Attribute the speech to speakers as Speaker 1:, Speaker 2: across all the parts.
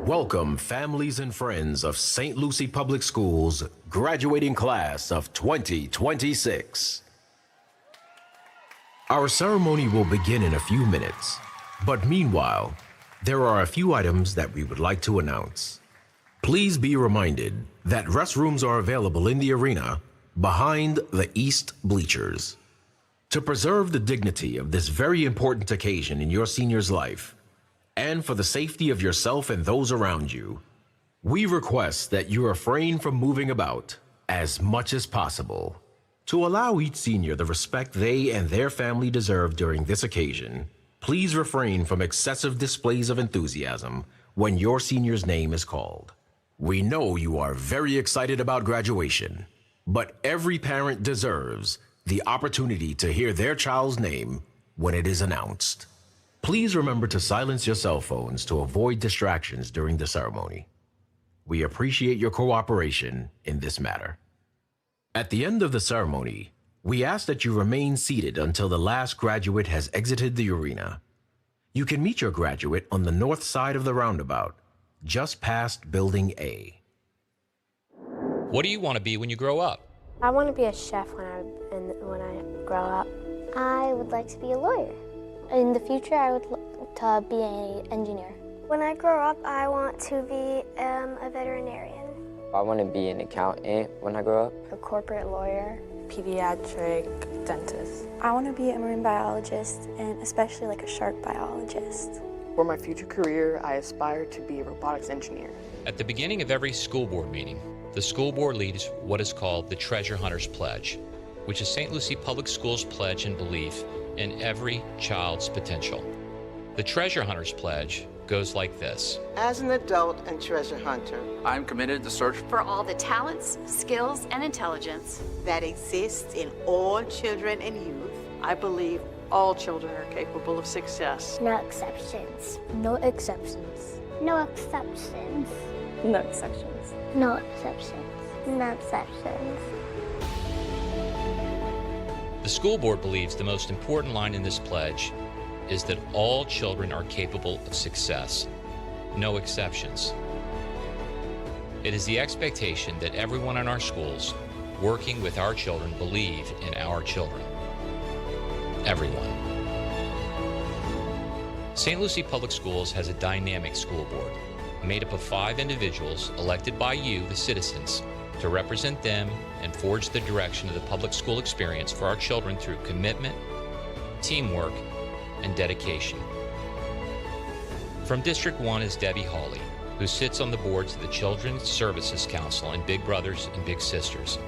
Speaker 1: Welcome, families and friends of St. Lucie Public Schools graduating class of 2026. Our ceremony will begin in a few minutes, but meanwhile, there are a few items that we would like to announce. Please be reminded that restrooms are available in the arena behind the east bleachers. To preserve the dignity of this very important occasion in your senior's life, and for the safety of yourself and those around you, we request that you refrain from moving about as much as possible. To allow each senior the respect they and their family deserve during this occasion, please refrain from excessive displays of enthusiasm when your senior's name is called. We know you are very excited about graduation, but every parent deserves the opportunity to hear their child's name when it is announced. Please remember to silence your cell phones to avoid distractions during the ceremony. We appreciate your cooperation in this matter. At the end of the ceremony, we ask that you remain seated until the last graduate has exited the arena. You can meet your graduate on the north side of the roundabout, just past Building A.
Speaker 2: What do you want to be when you grow up?
Speaker 3: I want to be a chef when I grow up.
Speaker 4: I would like to be a lawyer. In the future, I would like to be an engineer.
Speaker 5: When I grow up, I want to be a veterinarian.
Speaker 6: I want to be an accountant when I grow up.
Speaker 3: A corporate lawyer.
Speaker 7: Pediatric dentist.
Speaker 8: I want to be a marine biologist, and especially like a shark biologist.
Speaker 9: For my future career, I aspire to be a robotics engineer.
Speaker 2: At the beginning of every school board meeting, the school board leads what is called the Treasure Hunter's Pledge, which is St. Lucie Public Schools' pledge and belief in every child's potential. The Treasure Hunter's Pledge goes like this.
Speaker 10: As an adult and treasure hunter,
Speaker 11: I'm committed to search
Speaker 12: for all the talents, skills, and intelligence
Speaker 10: that exists in all children and youth.
Speaker 13: I believe all children are capable of success.
Speaker 4: No exceptions. No exceptions. No exceptions.
Speaker 8: No exceptions.
Speaker 4: No exceptions. No exceptions.
Speaker 2: The school board believes the most important line in this pledge is that all children are capable of success, no exceptions. It is the expectation that everyone in our schools working with our children believe in our children. Everyone. St. Lucie Public Schools has a dynamic school board made up of 5 individuals elected by you, the citizens, to represent them and forge the direction of the public school experience for our children through commitment, teamwork, and dedication. From District 1 is Debbie Hawley, who sits on the boards of the Children's Services Council and Big Brothers and Big Sisters,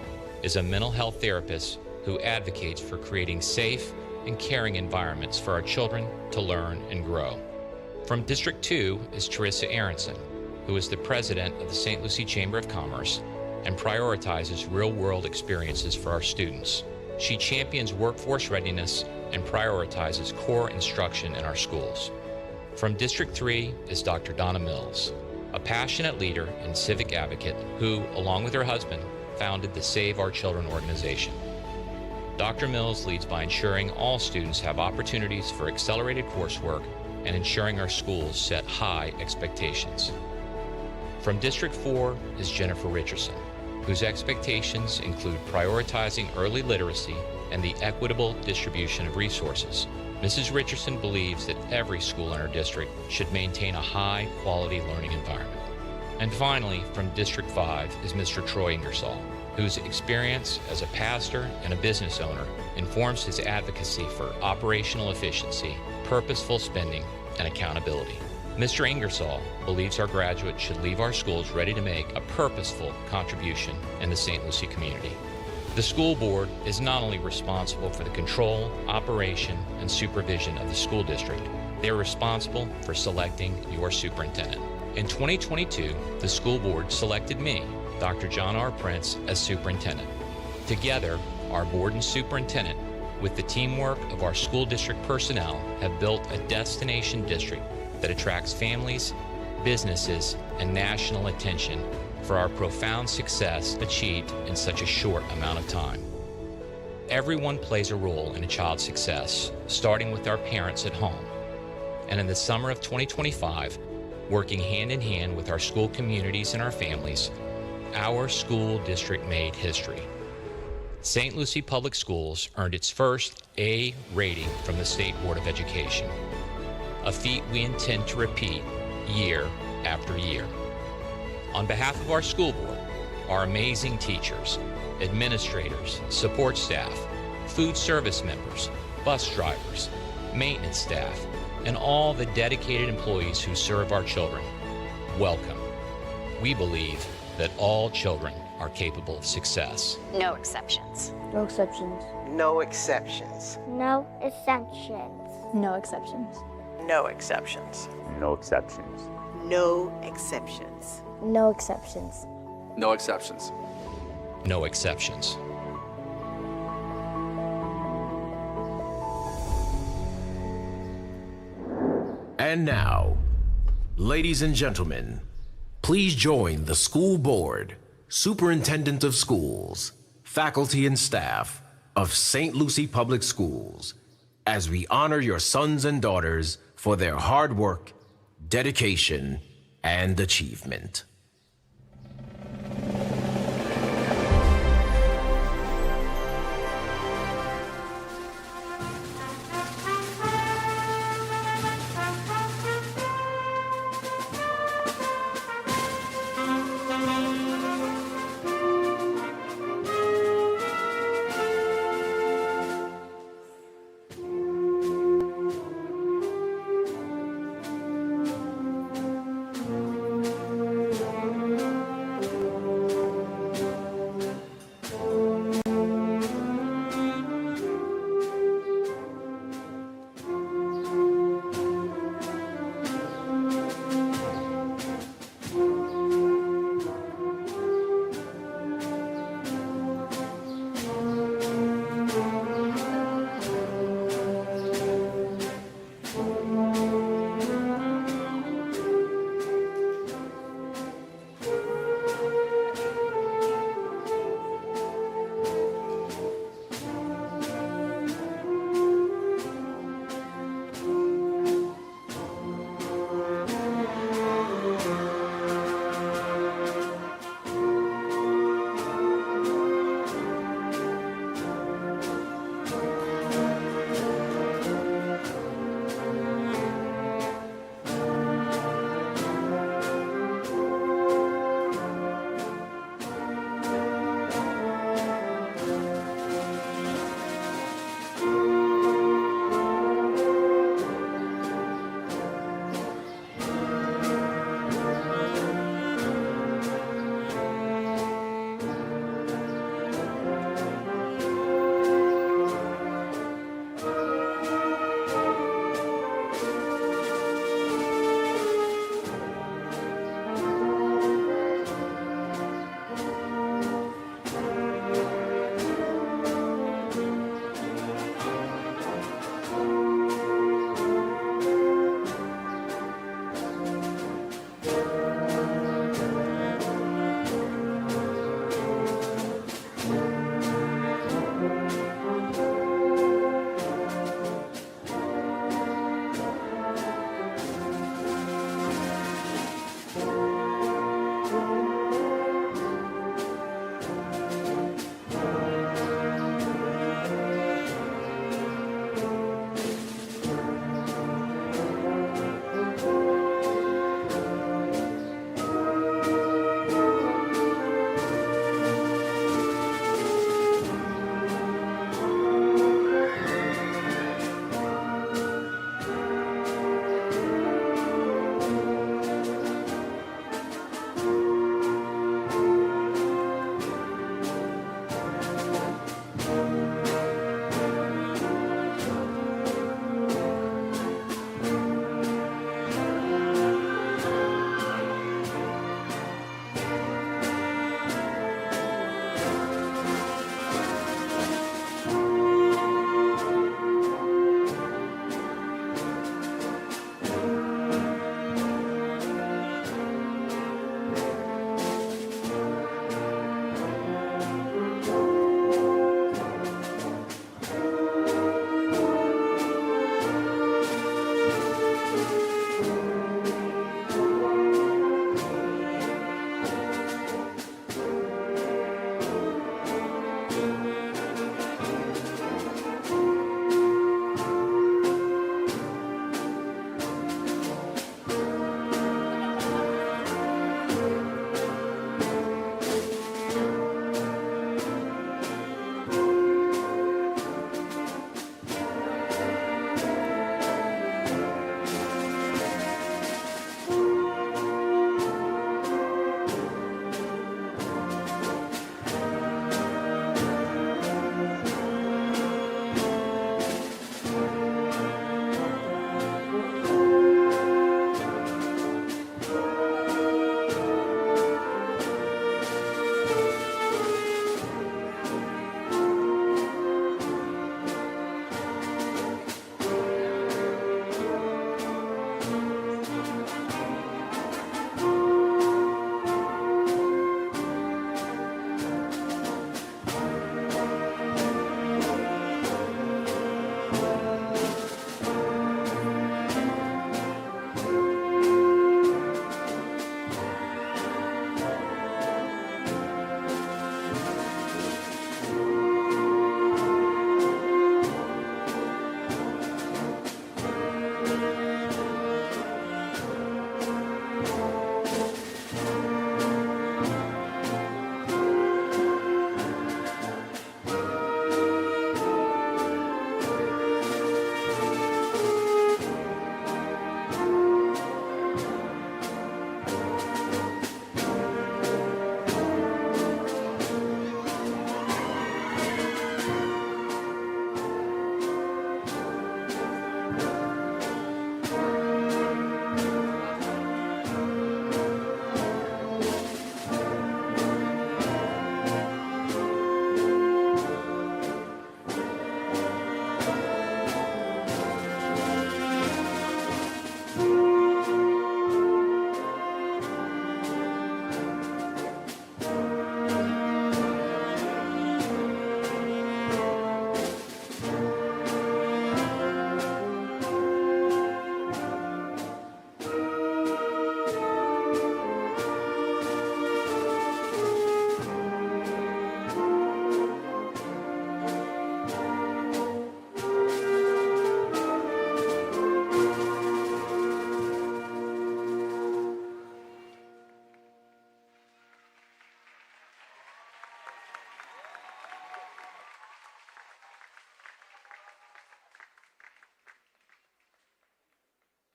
Speaker 2: is a mental health therapist who advocates for creating safe and caring environments for our children to learn and grow. From District 2 is Teresa Aronson, who is the president of the St. Lucie Chamber of Commerce and prioritizes real-world experiences for our students. She champions workforce readiness and prioritizes core instruction in our schools. From District 3 is Dr. Donna Mills, a passionate leader and civic advocate who, along with her husband, founded the Save Our Children organization. Dr. Mills leads by ensuring all students have opportunities for accelerated coursework and ensuring our schools set high expectations. From District 4 is Jennifer Richardson, whose expectations include prioritizing early literacy and the equitable distribution of resources. Mrs. Richardson believes that every school in our district should maintain a high-quality learning environment. And finally, from District 5 is Mr. Troy Ingersoll, whose experience as a pastor and a business owner informs his advocacy for operational efficiency, purposeful spending, and accountability. Mr. Ingersoll believes our graduates should leave our schools ready to make a purposeful contribution in the St. Lucie community. The school board is not only responsible for the control, operation, and supervision of the school district, they are responsible for selecting your superintendent. In 2022, the school board selected me, Dr. John R. Prince, as superintendent. Together, our board and superintendent, with the teamwork of our school district personnel, have built a destination district that attracts families, businesses, and national attention for our profound success achieved in such a short amount of time. Everyone plays a role in a child's success, starting with our parents at home. And in the summer of 2025, Working hand in hand with our school communities and our families, our school district made history. St. Lucie Public Schools earned its first A rating from the State Board of Education, a feat we intend to repeat year after year. On behalf of our school board, our amazing teachers, administrators, support staff, food service members, bus drivers, maintenance staff, and all the dedicated employees who serve our children, welcome. We believe that all children are capable of success.
Speaker 12: No exceptions.
Speaker 3: No exceptions.
Speaker 10: No exceptions.
Speaker 4: No exceptions.
Speaker 8: No exceptions.
Speaker 13: No exceptions.
Speaker 11: No exceptions.
Speaker 10: No exceptions.
Speaker 3: No exceptions.
Speaker 14: No exceptions.
Speaker 2: No exceptions.
Speaker 1: And now, ladies and gentlemen, please join the school board, superintendent of schools, faculty and staff of St. Lucie Public Schools as we honor your sons and daughters for their hard work, dedication, and achievement.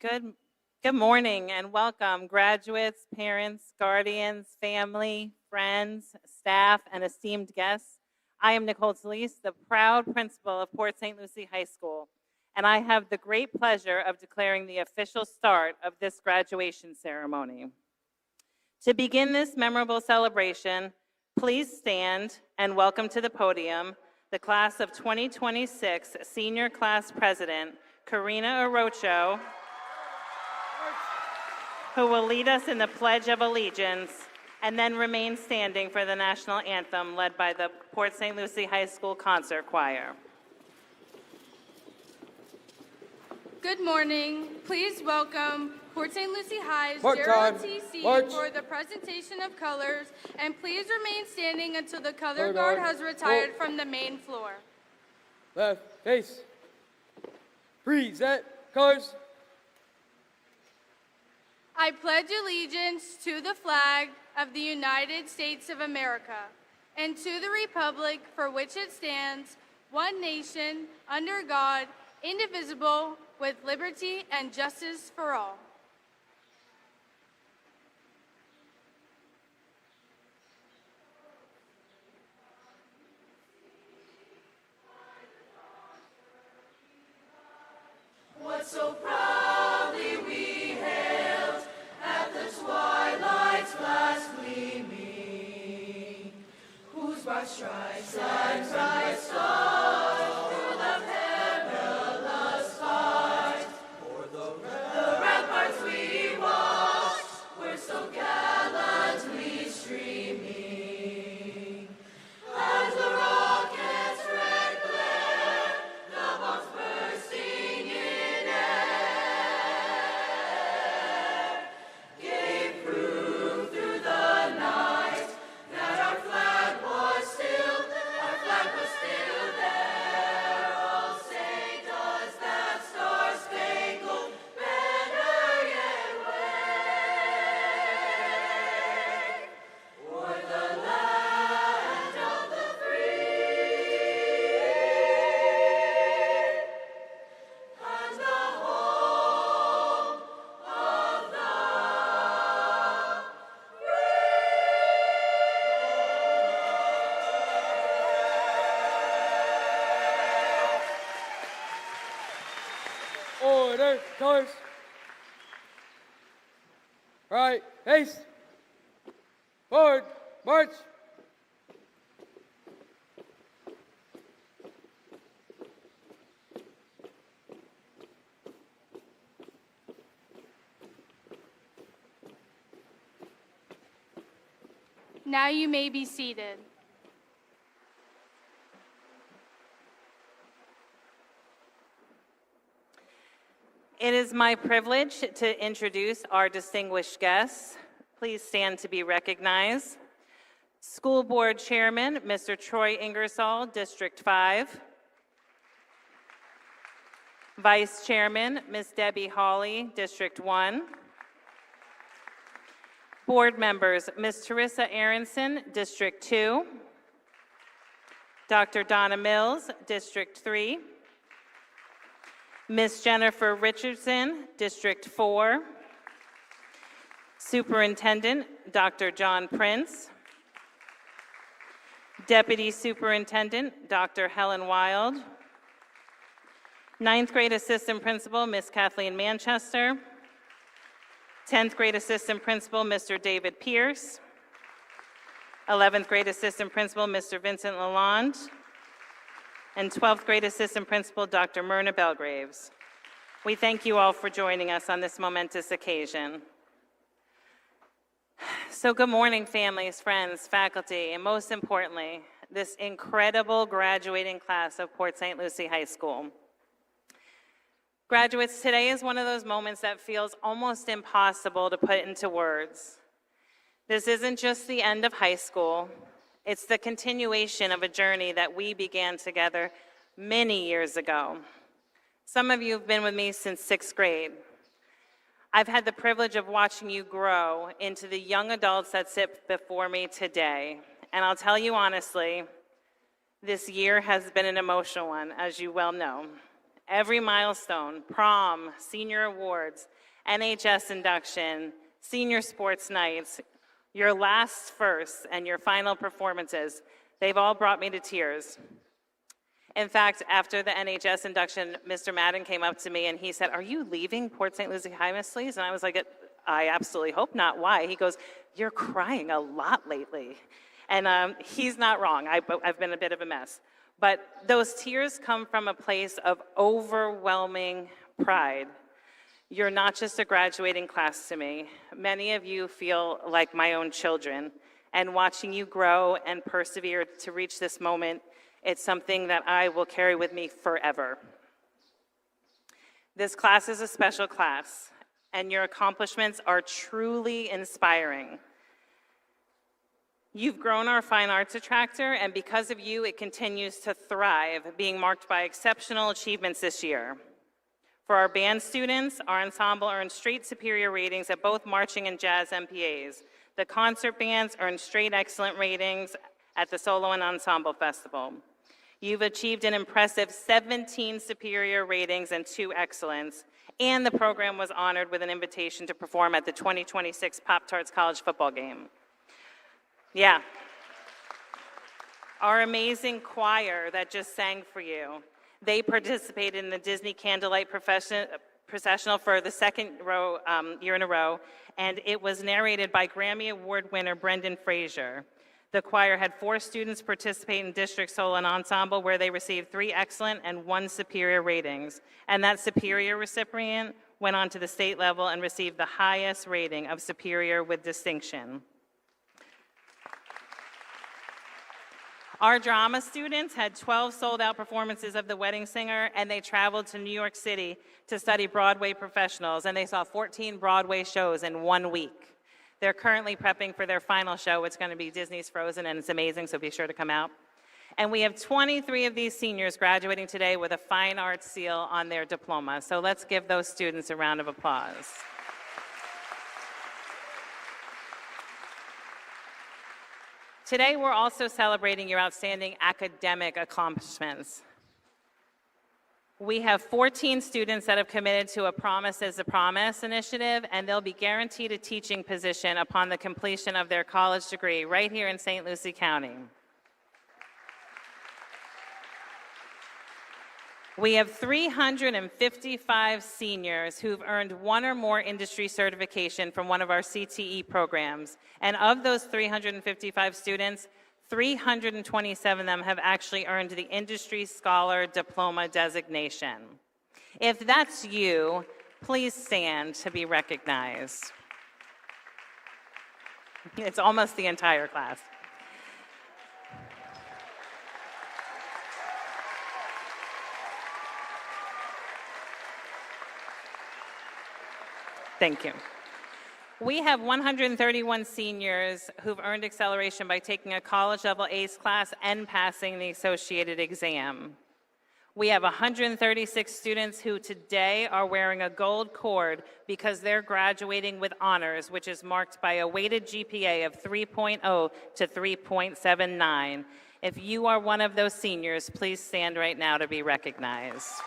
Speaker 11: Good morning and welcome, graduates, parents, guardians, family, friends, staff, and esteemed guests. I am Nicole Talise, the proud principal of Port St. Lucie High School, and I have the great pleasure of declaring the official start of this graduation ceremony. To begin this memorable celebration, please stand and welcome to the podium the class of 2026 Senior Class President, Karina Orocho, who will lead us in the Pledge of Allegiance and then remain standing for the national anthem led by the Port St. Lucie High School Concert Choir.
Speaker 14: Good morning. Please welcome Port St. Lucie High's Gerald TC for the presentation of colors, and please remain standing until the color guard has retired from the main floor.
Speaker 15: Left, face. Present, colors.
Speaker 14: I pledge allegiance to the flag of the United States of America and to the republic for which it stands, one nation, under God, indivisible, with liberty and justice for all.
Speaker 16: What so proudly we hailed at the twilight's last gleaming, whose broad stripes and bright stars through the perilous fight, o'er the ramparts we watched, were so gallantly streaming, as the rockets' red glare, the bombs bursting in air, gave proof through the night that our flag was still there. All say, does that star-spangled banner yet wave o'er the land of the free and the home of the
Speaker 15: Order, colors. Right, face. Forward, march.
Speaker 14: Now you may be seated.
Speaker 11: It is my privilege to introduce our distinguished guests. Please stand to be recognized. School Board Chairman, Mr. Troy Ingersoll, District 5. Vice Chairman, Ms. Debbie Hawley, District 1. Board members, Ms. Teresa Aronson, District 2. Dr. Donna Mills, District 3. Ms. Jennifer Richardson, District 4. Superintendent, Dr. John Prince. Deputy Superintendent, Dr. Helen Wild. 9th grade Assistant Principal, Ms. Kathleen Manchester. 10th grade Assistant Principal, Mr. David Pierce. 11th grade Assistant Principal, Mr. Vincent Lalonde. And 12th grade Assistant Principal, Dr. Myrna Belgraves. We thank you all for joining us on this momentous occasion. So good morning, families, friends, faculty, and most importantly, this incredible graduating class of Port St. Lucie High School. Graduates, today is one of those moments that feels almost impossible to put into words. This isn't just the end of high school. It's the continuation of a journey that we began together many years ago. Some of you have been with me since 6th grade. I've had the privilege of watching you grow into the young adults that sit before me today. And I'll tell you honestly, this year has been an emotional one, as you well know. Every milestone, prom, senior awards, NHS induction, senior sports nights, your last firsts, and your final performances, they've all brought me to tears. In fact, after the NHS induction, Mr. Madden came up to me and he said, "Are you leaving Port St. Lucie High, Miss Lees?" And I was like, "I absolutely hope not. Why?" He goes, "You're crying a lot lately." And he's not wrong. I've been a bit of a mess. But those tears come from a place of overwhelming pride. You're not just a graduating class to me. Many of you feel like my own children. And watching you grow and persevere to reach this moment, it's something that I will carry with me forever. This class is a special class, and your accomplishments are truly inspiring. You've grown our fine arts attractor, and because of you, it continues to thrive, being marked by exceptional achievements this year. For our band students, our ensemble earned straight superior ratings at both marching and jazz MPAs. The concert bands earned straight excellent ratings at the Solo and Ensemble Festival. You've achieved an impressive 17 superior ratings and 2 excellence, and the program was honored with an invitation to perform at the 2026 Pop-Tarts College football game. Yeah. Our amazing choir that just sang for you, they participated in the Disney Candlelight Processional for the second year in a row, and it was narrated by Grammy Award winner Brendan Fraser. The choir had 4 students participate in District Solo and Ensemble, where they received 3 excellent and 1 superior ratings. And that superior recipient went on to the state level and received the highest rating of superior with distinction. Our drama students had 12 sold-out performances of The Wedding Singer, and they traveled to New York City to study Broadway professionals, and they saw 14 Broadway shows in 1 week. They're currently prepping for their final show. It's going to be Disney's Frozen, and it's amazing, so be sure to come out. And we have 23 of these seniors graduating today with a Fine Arts seal on their diploma. So let's give those students a round of applause. Today, we're also celebrating your outstanding academic accomplishments. We have 14 students that have committed to a Promise is a Promise initiative, and they'll be guaranteed a teaching position upon the completion of their college degree right here in St. Lucie County. We have 355 seniors who've earned 1 or more industry certification from one of our CTE programs. And of those 355 students, 327 of them have actually earned the Industry Scholar Diploma designation. If that's you, please stand to be recognized. It's almost the entire class. Thank you. We have 131 seniors who've earned acceleration by taking a college-level ACE class and passing the associated exam. We have 136 students who today are wearing a gold cord because they're graduating with honors, which is marked by a weighted GPA of 3.0 to 3.79. If you are one of those seniors, please stand right now to be recognized.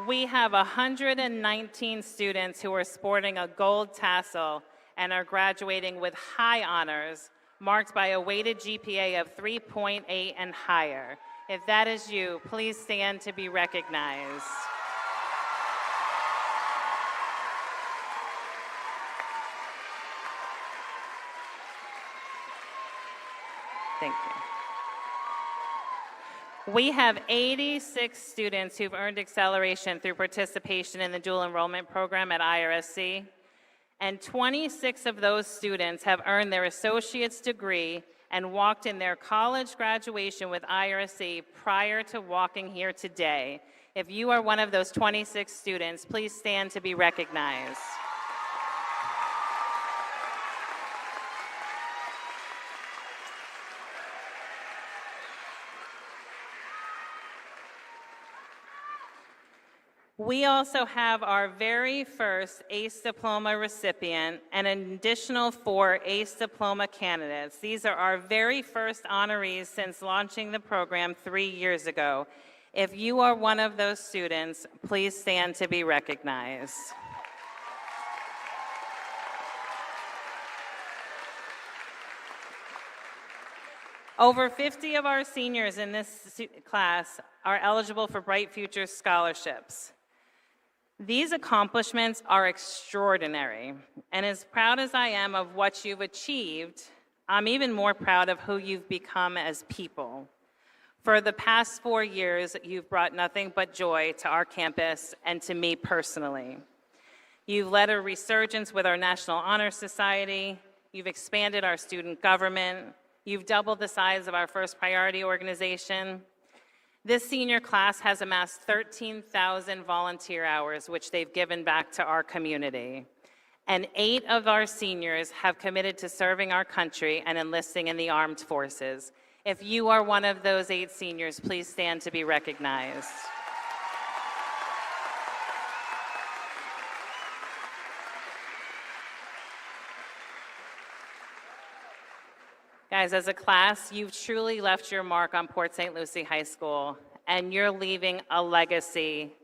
Speaker 11: We have 119 students who are sporting a gold tassel and are graduating with high honors, marked by a weighted GPA of 3.8 and higher. If that is you, please stand to be recognized. Thank you. We have 86 students who've earned acceleration through participation in the dual enrollment program at IRSC, and 26 of those students have earned their associate's degree and walked in their college graduation with IRSC prior to walking here today. If you are one of those 26 students, please stand to be recognized. We also have our very first ACE Diploma recipient and an additional 4 ACE Diploma candidates. These are our very first honorees since launching the program 3 years ago. If you are one of those students, please stand to be recognized. Over 50 of our seniors in this class are eligible for Bright Futures scholarships. These accomplishments are extraordinary, and as proud as I am of what you've achieved, I'm even more proud of who you've become as people. For the past 4 years, you've brought nothing but joy to our campus and to me personally. You've led a resurgence with our National Honor Society, you've expanded our student government, you've doubled the size of our first priority organization. This senior class has amassed 13,000 volunteer hours, which they've given back to our community. And 8 of our seniors have committed to serving our country and enlisting in the armed forces. If you are one of those 8 seniors, please stand to be recognized. Guys, as a class, you've truly left your mark on Port St. Lucie High School, and you're leaving a legacy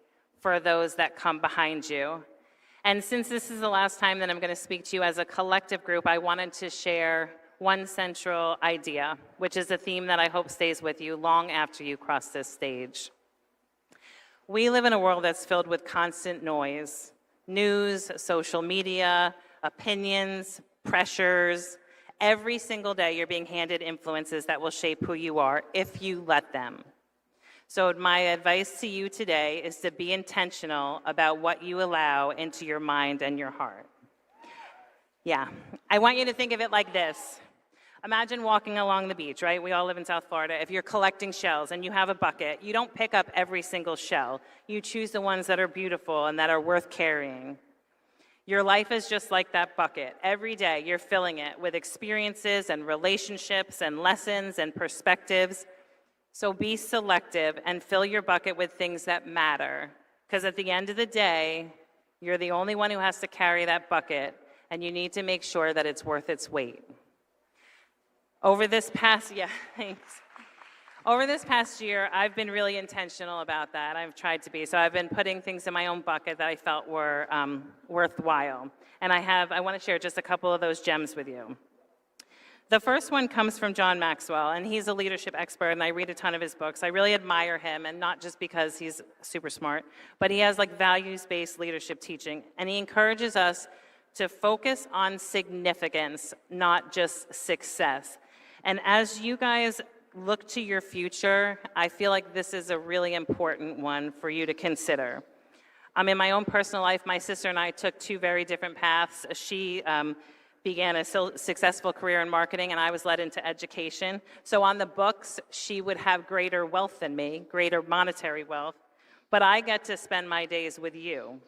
Speaker 11: for those that come behind you. And since this is the last time that I'm going to speak to you as a collective group, I wanted to share one central idea, which is a theme that I hope stays with you long after you cross this stage. We live in a world that's filled with constant noise, news, social media, opinions, pressures. Every single day you're being handed influences that will shape who you are if you let them. So my advice to you today is to be intentional about what you allow into your mind and your heart. Yeah, I want you to think of it like this. Imagine walking along the beach, right? We all live in South Florida. If you're collecting shells and you have a bucket, you don't pick up every single shell. You choose the ones that are beautiful and that are worth carrying. Your life is just like that bucket. Every day you're filling it with experiences and relationships and lessons and perspectives. So be selective and fill your bucket with things that matter. Because at the end of the day, you're the only one who has to carry that bucket, and you need to make sure that it's worth its weight. Over this past year, I've been really intentional about that. I've tried to be. So I've been putting things in my own bucket that I felt were worthwhile. And I want to share just a couple of those gems with you. The first one comes from John Maxwell, and he's a leadership expert, and I read a ton of his books. I really admire him, and not just because he's super smart, but he has like values-based leadership teaching, and he encourages us to focus on significance, not just success. And as you guys look to your future, I feel like this is a really important one for you to consider. In my own personal life, my sister and I took 2 very different paths. She began a successful career in marketing, and I was led into education. So on the books, she would have greater wealth than me, greater monetary wealth, but I get to spend my days with you.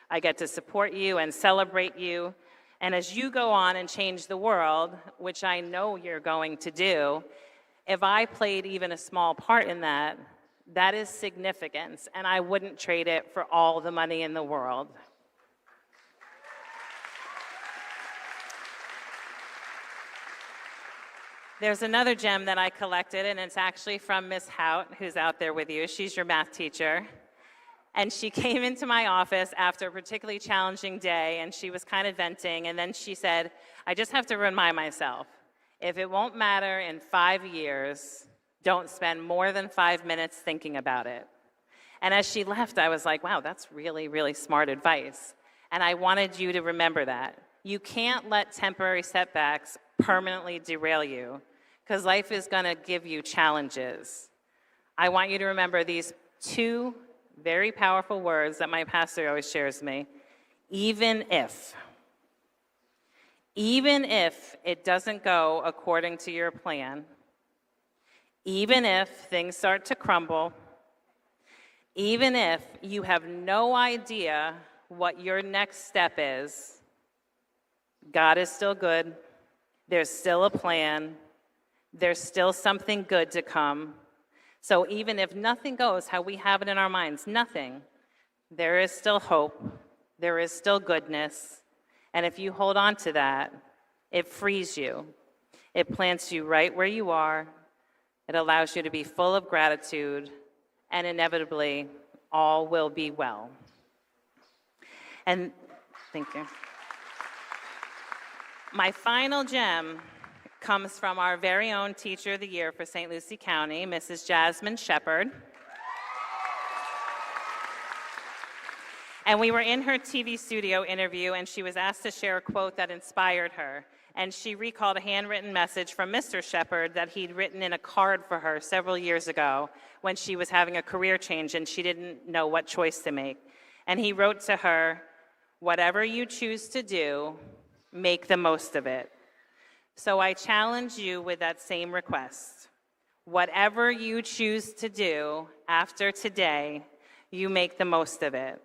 Speaker 11: I get to support you and celebrate you. And as you go on and change the world, which I know you're going to do, if I played even a small part in that, that is significance, and I wouldn't trade it for all the money in the world. There's another gem that I collected, and it's actually from Miss Hout, who's out there with you. She's your math teacher. And she came into my office after a particularly challenging day, and she was kind of venting, and then she said, I just have to remind myself, if it won't matter in 5 years, don't spend more than 5 minutes thinking about it. And as she left, I was like, wow, that's really, really smart advice. And I wanted you to remember that. You can't let temporary setbacks permanently derail you, because life is going to give you challenges. I want you to remember these 2 very powerful words that my pastor always shares me. Even if it doesn't go according to your plan, even if things start to crumble, even if you have no idea what your next step is, God is still good. There's still a plan. There's still something good to come. So even if nothing goes how we have it in our minds, nothing, there is still hope, there is still goodness, and if you hold on to that, it frees you. It plants you right where you are. It allows you to be full of gratitude, and inevitably, all will be well. And thank you. My final gem comes from our very own Teacher of the Year for St. Lucie County, Mrs. Jasmine Shepard. And we were in her TV studio interview, and she was asked to share a quote that inspired her. And she recalled a handwritten message from Mr. Shepard that he'd written in a card for her several years ago when she was having a career change and she didn't know what choice to make. And he wrote to her, "Whatever you choose to do, make the most of it." So I challenge you with that same request. Whatever you choose to do after today, you make the most of it.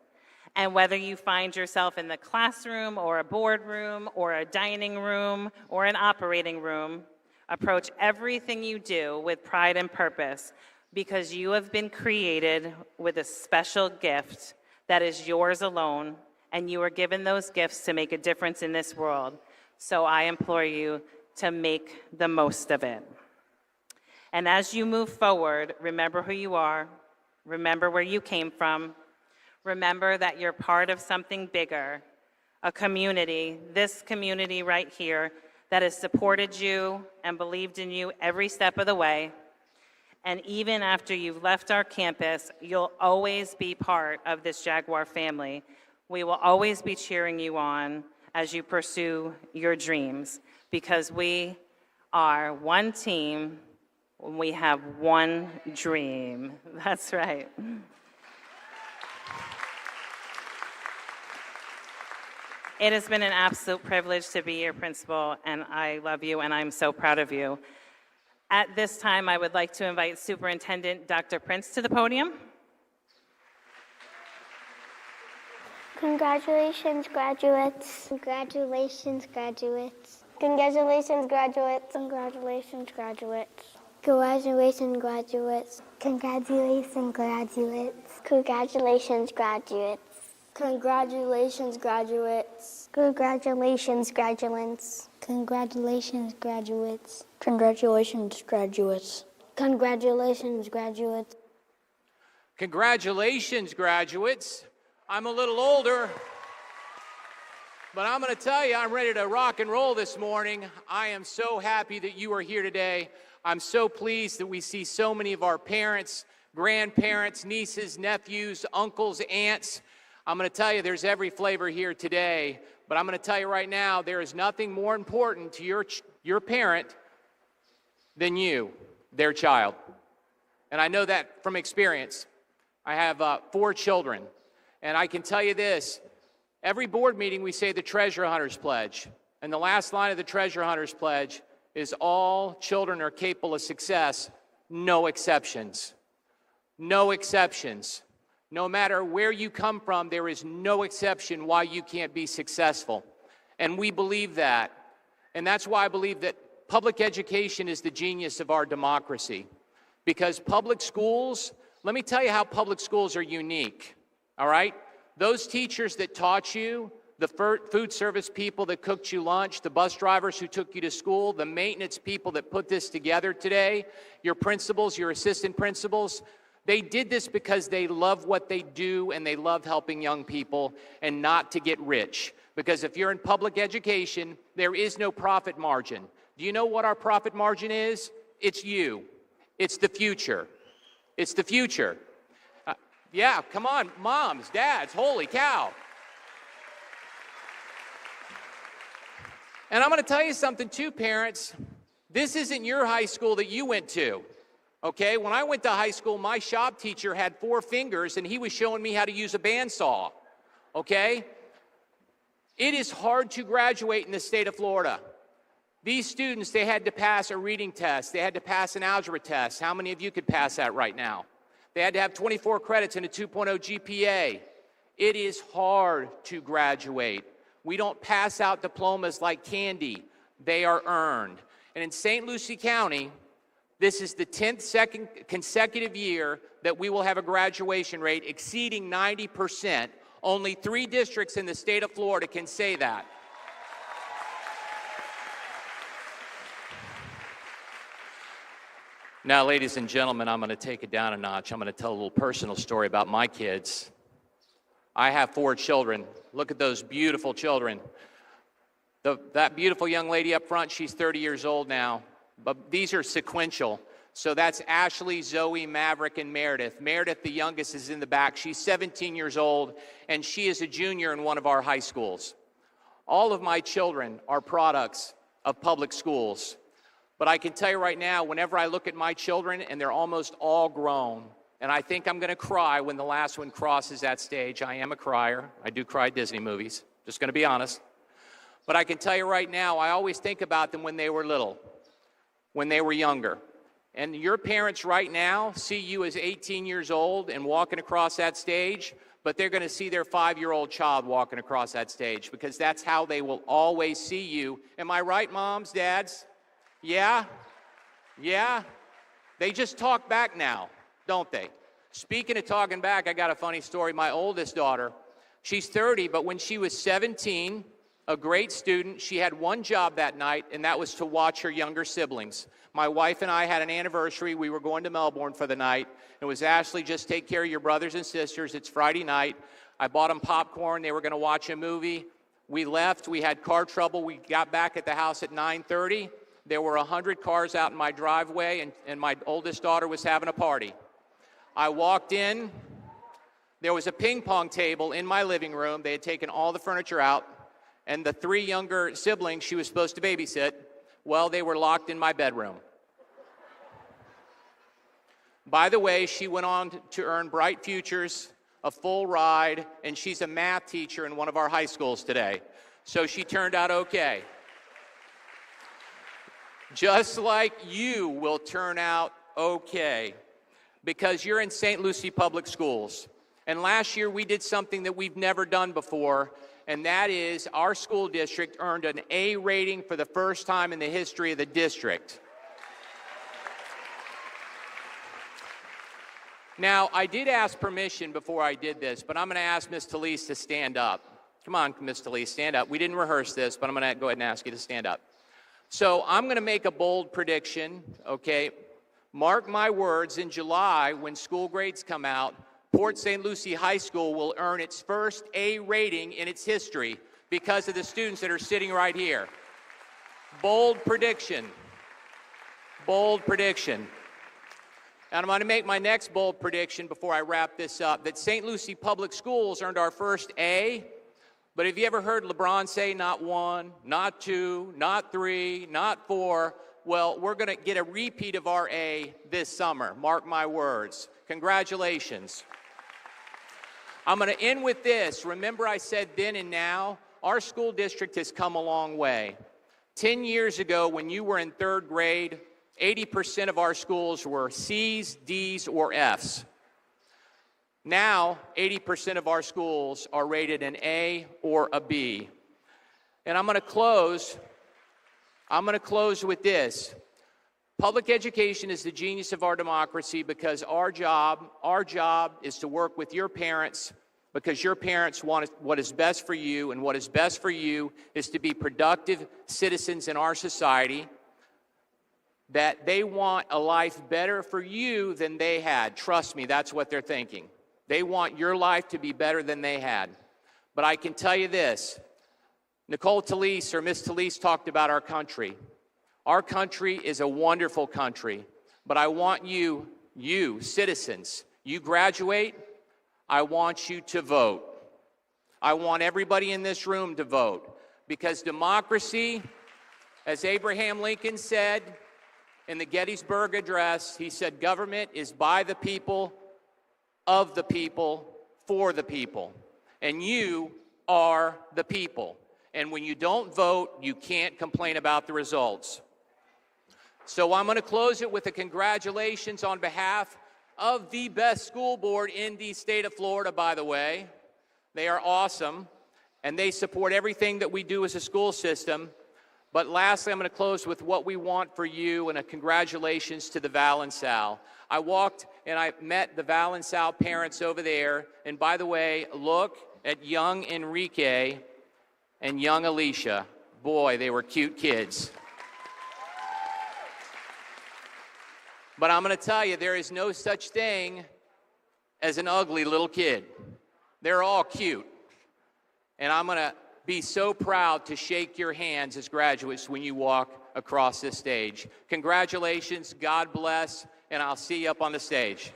Speaker 11: And whether you find yourself in the classroom or a boardroom or a dining room or an operating room, approach everything you do with pride and purpose, because you have been created with a special gift that is yours alone, and you are given those gifts to make a difference in this world. So I implore you to make the most of it. And as you move forward, remember who you are, remember where you came from, remember that you're part of something bigger, a community, this community right here, that has supported you and believed in you every step of the way. And even after you've left our campus, you'll always be part of this Jaguar family. We will always be cheering you on as you pursue your dreams, because we are one team, we have one dream. That's right. It has been an absolute privilege to be your principal, and I love you, and I'm so proud of you. At this time, I would like to invite Superintendent Dr. Prince to the podium.
Speaker 4: Congratulations, graduates. Congratulations, graduates. Congratulations, graduates. Congratulations, graduates. Congratulations, graduates. Congratulations, graduates. Congratulations, graduates. Congratulations, graduates. Congratulations, graduates. Congratulations, graduates. Congratulations, graduates. Congratulations, graduates.
Speaker 17: Congratulations, graduates. I'm a little older, but I'm going to tell you, I'm ready to rock and roll this morning. I am so happy that you are here today. I'm so pleased that we see so many of our parents, grandparents, nieces, nephews, uncles, aunts. I'm going to tell you, there's every flavor here today, but I'm going to tell you right now, there is nothing more important to your parent than you, their child. And I know that from experience. I have 4 children, and I can tell you this, every board meeting we say the Treasure Hunters Pledge, and the last line of the Treasure Hunters Pledge is all children are capable of success, no exceptions. No exceptions. No matter where you come from, there is no exception why you can't be successful. And we believe that. And that's why I believe that public education is the genius of our democracy. Because public schools, let me tell you how public schools are unique, all right? Those teachers that taught you, the food service people that cooked you lunch, the bus drivers who took you to school, the maintenance people that put this together today, your principals, your assistant principals, they did this because they love what they do and they love helping young people and not to get rich. Because if you're in public education, there is no profit margin. Do you know what our profit margin is? It's you. It's the future. It's the future. Yeah, come on, moms, dads, holy cow. And I'm going to tell you something too, parents. This isn't your high school that you went to. Okay, when I went to high school, my shop teacher had 4 fingers and he was showing me how to use a bandsaw. Okay? It is hard to graduate in the state of Florida. These students, they had to pass a reading test. They had to pass an algebra test. How many of you could pass that right now? They had to have 24 credits and a 2.0 GPA. It is hard to graduate. We don't pass out diplomas like candy. They are earned. And in St. Lucie County, this is the 10th consecutive year that we will have a graduation rate exceeding 90%. Only 3 districts in the state of Florida can say that. Now, ladies and gentlemen, I'm going to take it down a notch. I'm going to tell a little personal story about my kids. I have 4 children. Look at those beautiful children. That beautiful young lady up front, she's 30 years old now. But these are sequential. So that's Ashley, Zoe, Maverick, and Meredith. Meredith, the youngest, is in the back. She's 17 years old, and she is a junior in one of our high schools. All of my children are products of public schools. But I can tell you right now, whenever I look at my children, and they're almost all grown, and I think I'm going to cry when the last one crosses that stage. I am a crier. I do cry at Disney movies. Just going to be honest. But I can tell you right now, I always think about them when they were little, when they were younger. And your parents right now see you as 18 years old and walking across that stage, but they're going to see their 5-year-old child walking across that stage because that's how they will always see you. Am I right, moms, dads? Yeah? Yeah? They just talk back now, don't they? Speaking of talking back, I got a funny story. My oldest daughter, she's 30, but when she was 17, a great student, she had one job that night, and that was to watch her younger siblings. My wife and I had an anniversary. We were going to Melbourne for the night. It was, Ashley, just take care of your brothers and sisters. It's Friday night. I bought them popcorn. They were going to watch a movie. We left. We had car trouble. We got back at the house at 9:30. There were 100 cars out in my driveway, and my oldest daughter was having a party. I walked in. There was a ping pong table in my living room. They had taken all the furniture out, and the 3 younger siblings she was supposed to babysit, well, they were locked in my bedroom. By the way, she went on to earn bright futures, a full ride, and she's a math teacher in one of our high schools today. So she turned out okay. Just like you will turn out okay, because you're in St. Lucie Public Schools. And last year we did something that we've never done before, and that is our school district earned an A rating for the first time in the history of the district. Now, I did ask permission before I did this, but I'm going to ask Ms. Talise to stand up. Come on, Ms. Talise, stand up. We didn't rehearse this, but I'm going to go ahead and ask you to stand up. So I'm going to make a bold prediction, okay? Mark my words, in July, when school grades come out, Port St. Lucie High School will earn its first A rating in its history because of the students that are sitting right here. Bold prediction. Bold prediction. And I'm going to make my next bold prediction before I wrap this up, that St. Lucie Public Schools earned our first A, but have you ever heard LeBron say not 1, not 2, not 3, not 4? Well, we're going to get a repeat of our A this summer. Mark my words. Congratulations. I'm going to end with this. Remember I said then and now, our school district has come a long way. 10 years ago, when you were in 3rd grade, 80% of our schools were C's, D's, or F's. Now, 80% of our schools are rated an A or a B. And I'm going to close with this. Public education is the genius of our democracy because our job is to work with your parents because your parents want what is best for you, and what is best for you is to be productive citizens in our society, that they want a life better for you than they had. Trust me, that's what they're thinking. They want your life to be better than they had. But I can tell you this, Nicole Talise, or Miss Talise, talked about our country. Our country is a wonderful country, but I want you citizens, you graduate, I want you to vote. I want everybody in this room to vote, because democracy, as Abraham Lincoln said in the Gettysburg Address, he said, government is by the people, of the people, for the people. And you are the people. And when you don't vote, you can't complain about the results. So I'm going to close it with a congratulations on behalf of the best school board in the state of Florida, by the way. They are awesome, and they support everything that we do as a school system. But lastly, I'm going to close with what we want for you and a congratulations to the Val and Sal. I walked and I met the Val and Sal parents over there. And by the way, look at young Enrique and young Alicia. Boy, they were cute kids. But I'm going to tell you, there is no such thing as an ugly little kid. They're all cute. And I'm going to be so proud to shake your hands as graduates when you walk across this stage. Congratulations, God bless, and I'll see you up on the stage.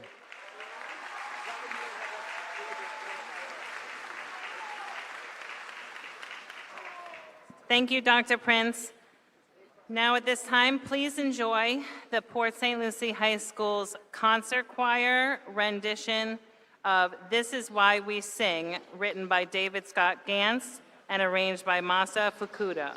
Speaker 11: Thank you, Dr. Prince. Now at this time, please enjoy the Port St. Lucie High School's concert choir rendition of This Is Why We Sing, written by David Scott Gantz and arranged by Masa Fukuda.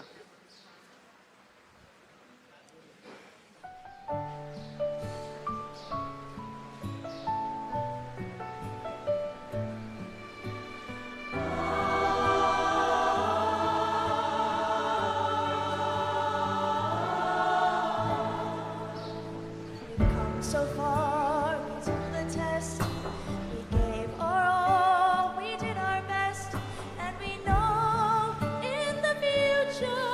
Speaker 16: So far, we took the test. We gave our all, we did our best, and we know in the future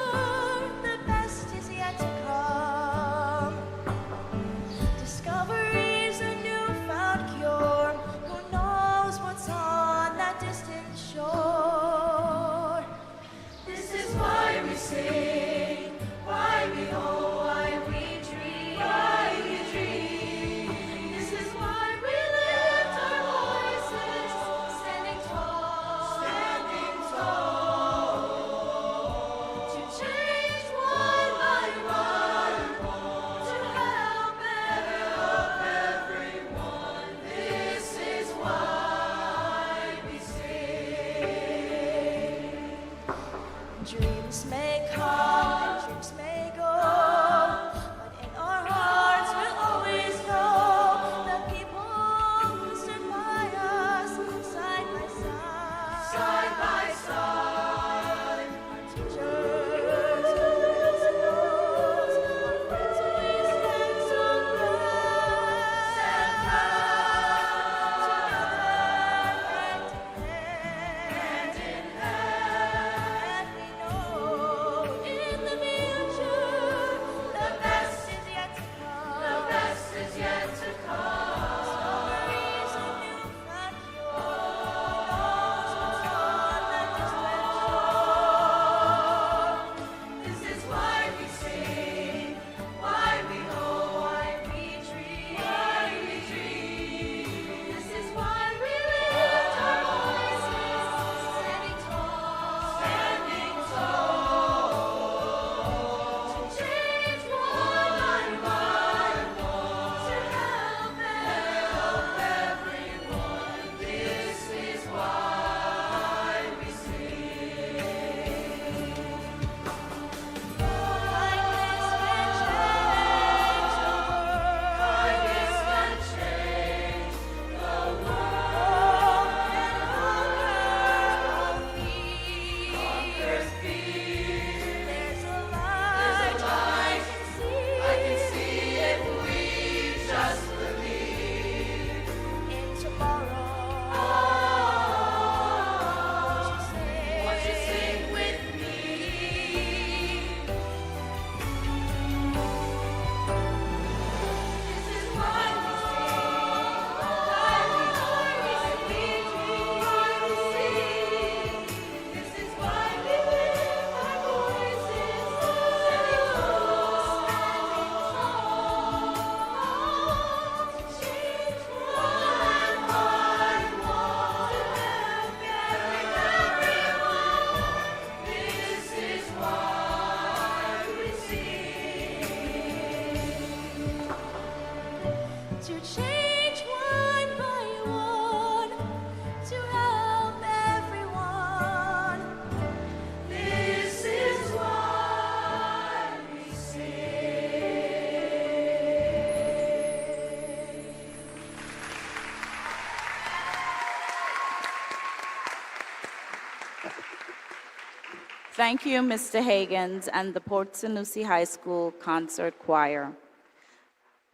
Speaker 18: Thank you, Mr. Hagens and the Port St. Lucie High School Concert Choir.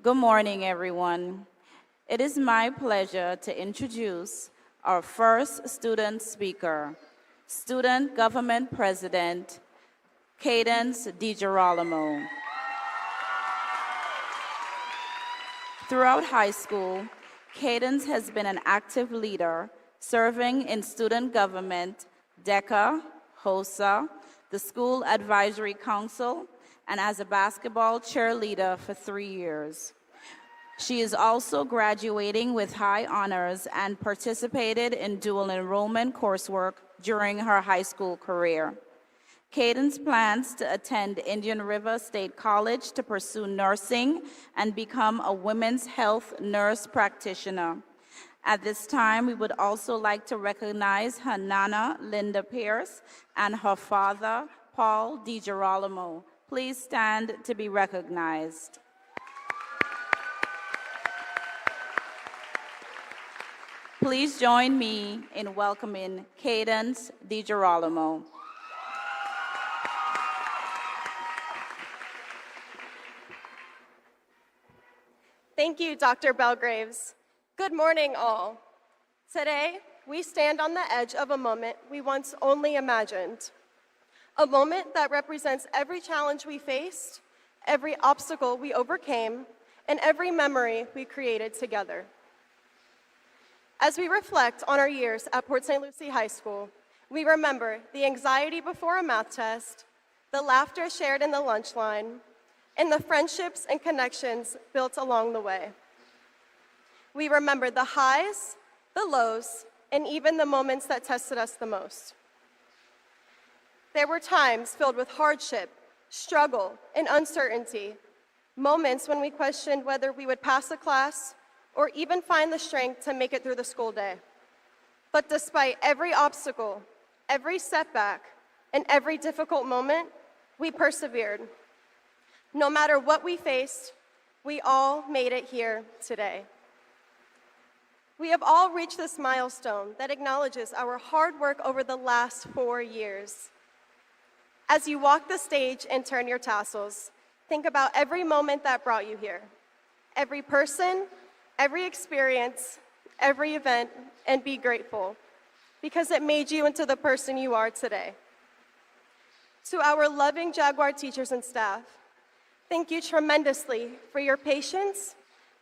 Speaker 18: Good morning, everyone. It is my pleasure to introduce our first student speaker, Student Government President, Cadence DiGirolamo. Throughout high school, Cadence has been an active leader serving in student government, DECA, HOSA, the School Advisory Council, and as a basketball cheerleader for 3 years. She is also graduating with high honors and participated in dual enrollment coursework during her high school career. Cadence plans to attend Indian River State College to pursue nursing and become a women's health nurse practitioner. At this time, we would also like to recognize her Nana, Linda Pierce, and her father, Paul DiGirolamo. Please stand to be recognized. Please join me in welcoming Cadence DiGirolamo.
Speaker 19: Thank you, Dr. Belgraves. Good morning, all. Today, we stand on the edge of a moment we once only imagined. A moment that represents every challenge we faced, every obstacle we overcame, and every memory we created together. As we reflect on our years at Port St. Lucie High School, we remember the anxiety before a math test, the laughter shared in the lunch line, and the friendships and connections built along the way. We remember the highs, the lows, and even the moments that tested us the most. There were times filled with hardship, struggle, and uncertainty, moments when we questioned whether we would pass a class or even find the strength to make it through the school day. But despite every obstacle, every setback, and every difficult moment, we persevered. No matter what we faced, we all made it here today. We have all reached this milestone that acknowledges our hard work over the last 4 years. As you walk the stage and turn your tassels, think about every moment that brought you here, every person, every experience, every event, and be grateful, because it made you into the person you are today. To our loving Jaguar teachers and staff, thank you tremendously for your patience,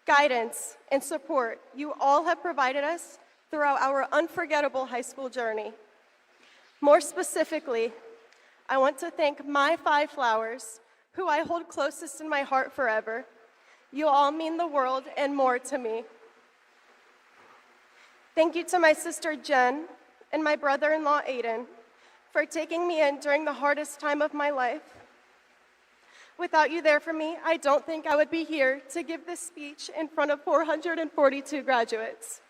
Speaker 19: guidance, and support you all have provided us throughout our unforgettable high school journey. More specifically, I want to thank my 5 flowers, who I hold closest in my heart forever. You all mean the world and more to me. Thank you to my sister Jen and my brother-in-law Aiden for taking me in during the hardest time of my life. Without you there for me, I don't think I would be here to give this speech in front of 442 graduates.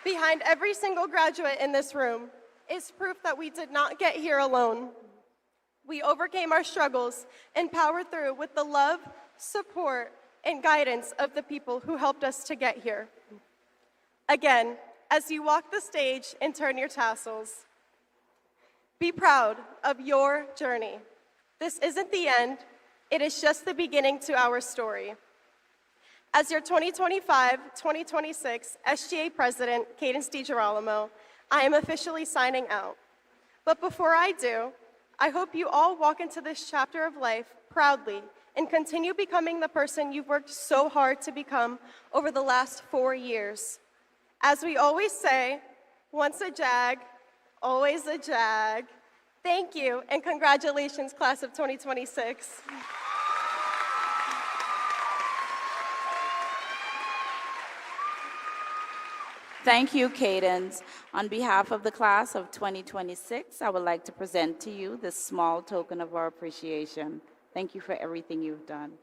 Speaker 19: Behind every single graduate in this room is proof that we did not get here alone. We overcame our struggles and powered through with the love, support, and guidance of the people who helped us to get here. Again, as you walk the stage and turn your tassels, be proud of your journey. This isn't the end, it is just the beginning to our story. As your 2025-2026 SGA President, Cadence DiGirolamo, I am officially signing out. But before I do, I hope you all walk into this chapter of life proudly and continue becoming the person you've worked so hard to become over the last 4 years. As we always say, once a Jag, always a Jag. Thank you, and congratulations, class of 2026.
Speaker 18: Thank you, Cadence. On behalf of the class of 2026, I would like to present to you this small token of our appreciation. Thank you for everything you've done.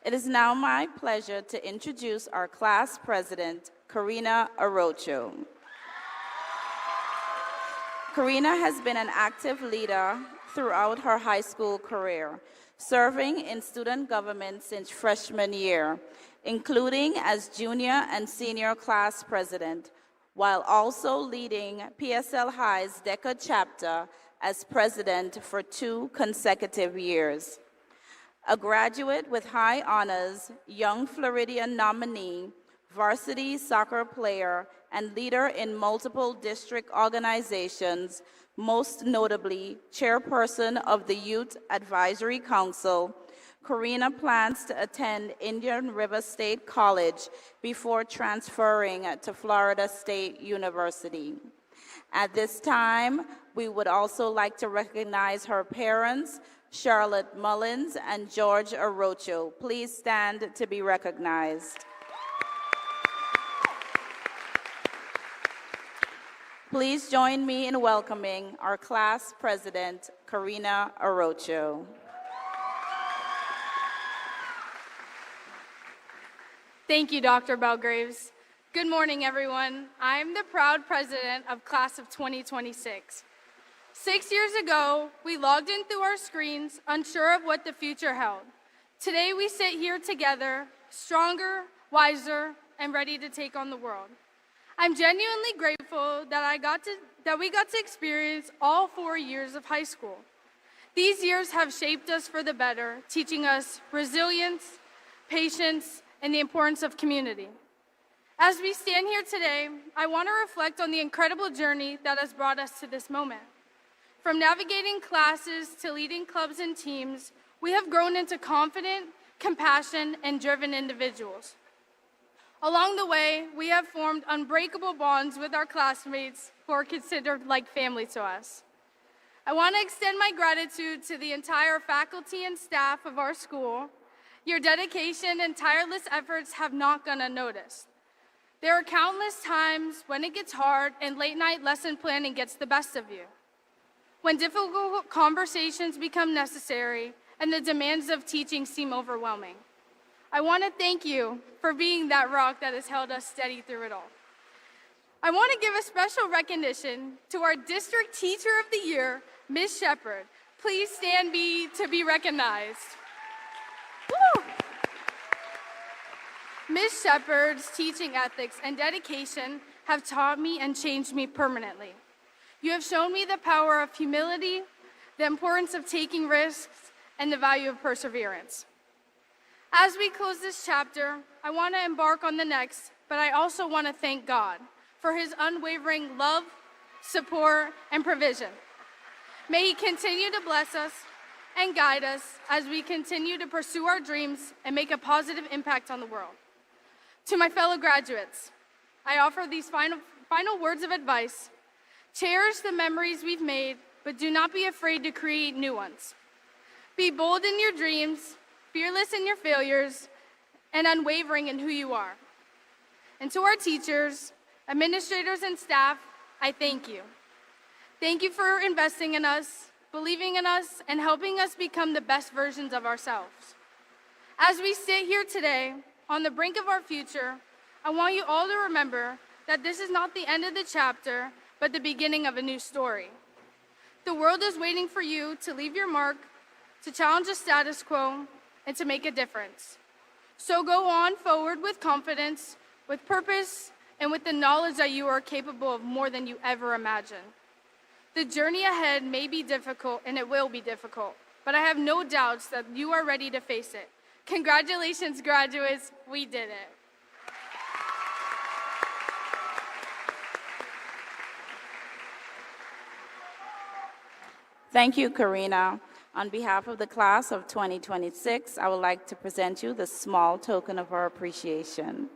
Speaker 18: It is now my pleasure to introduce our class president, Karina Arocho. Karina has been an active leader throughout her high school career, serving in student government since freshman year, including as junior and senior class president, while also leading PSL High's DECA chapter as president for 2 consecutive years. A graduate with high honors, Young Floridian nominee, varsity soccer player, and leader in multiple district organizations, most notably chairperson of the Youth Advisory Council, Karina plans to attend Indian River State College before transferring to Florida State University. At this time, we would also like to recognize her parents, Charlotte Mullins and George Arocho. Please stand to be recognized. Please join me in welcoming our class president, Karina Arocho.
Speaker 14: Thank you, Dr. Belgraves. Good morning, everyone. I'm the proud president of Class of 2026. 6 years ago, we logged in through our screens, unsure of what the future held. Today, we sit here together, stronger, wiser, and ready to take on the world. I'm genuinely grateful that we got to experience all 4 years of high school. These years have shaped us for the better, teaching us resilience, patience, and the importance of community. As we stand here today, I want to reflect on the incredible journey that has brought us to this moment. From navigating classes to leading clubs and teams, we have grown into confident, compassionate, and driven individuals. Along the way, we have formed unbreakable bonds with our classmates who are considered like family to us. I want to extend my gratitude to the entire faculty and staff of our school. Your dedication and tireless efforts have not gone unnoticed. There are countless times when it gets hard and late-night lesson planning gets the best of you. When difficult conversations become necessary and the demands of teaching seem overwhelming. I want to thank you for being that rock that has held us steady through it all. I want to give a special recognition to our District Teacher of the Year, Ms. Shepard. Please stand to be recognized. Woo! Ms. Shepard's teaching ethics and dedication have taught me and changed me permanently. You have shown me the power of humility, the importance of taking risks, and the value of perseverance. As we close this chapter, I want to embark on the next, but I also want to thank God for his unwavering love, support, and provision. May he continue to bless us and guide us as we continue to pursue our dreams and make a positive impact on the world. To my fellow graduates, I offer these final words of advice. Cherish the memories we've made, but do not be afraid to create new ones. Be bold in your dreams, fearless in your failures, and unwavering in who you are. And to our teachers, administrators, and staff, I thank you. Thank you for investing in us, believing in us, and helping us become the best versions of ourselves. As we sit here today, on the brink of our future, I want you all to remember that this is not the end of the chapter, but the beginning of a new story. The world is waiting for you to leave your mark, to challenge the status quo, and to make a difference. So go on forward with confidence, with purpose, and with the knowledge that you are capable of more than you ever imagined. The journey ahead may be difficult, and it will be difficult, but I have no doubts that you are ready to face it. Congratulations, graduates, we did it.
Speaker 18: Thank you, Karina. On behalf of the class of 2026, I would like to present you this small token of our appreciation.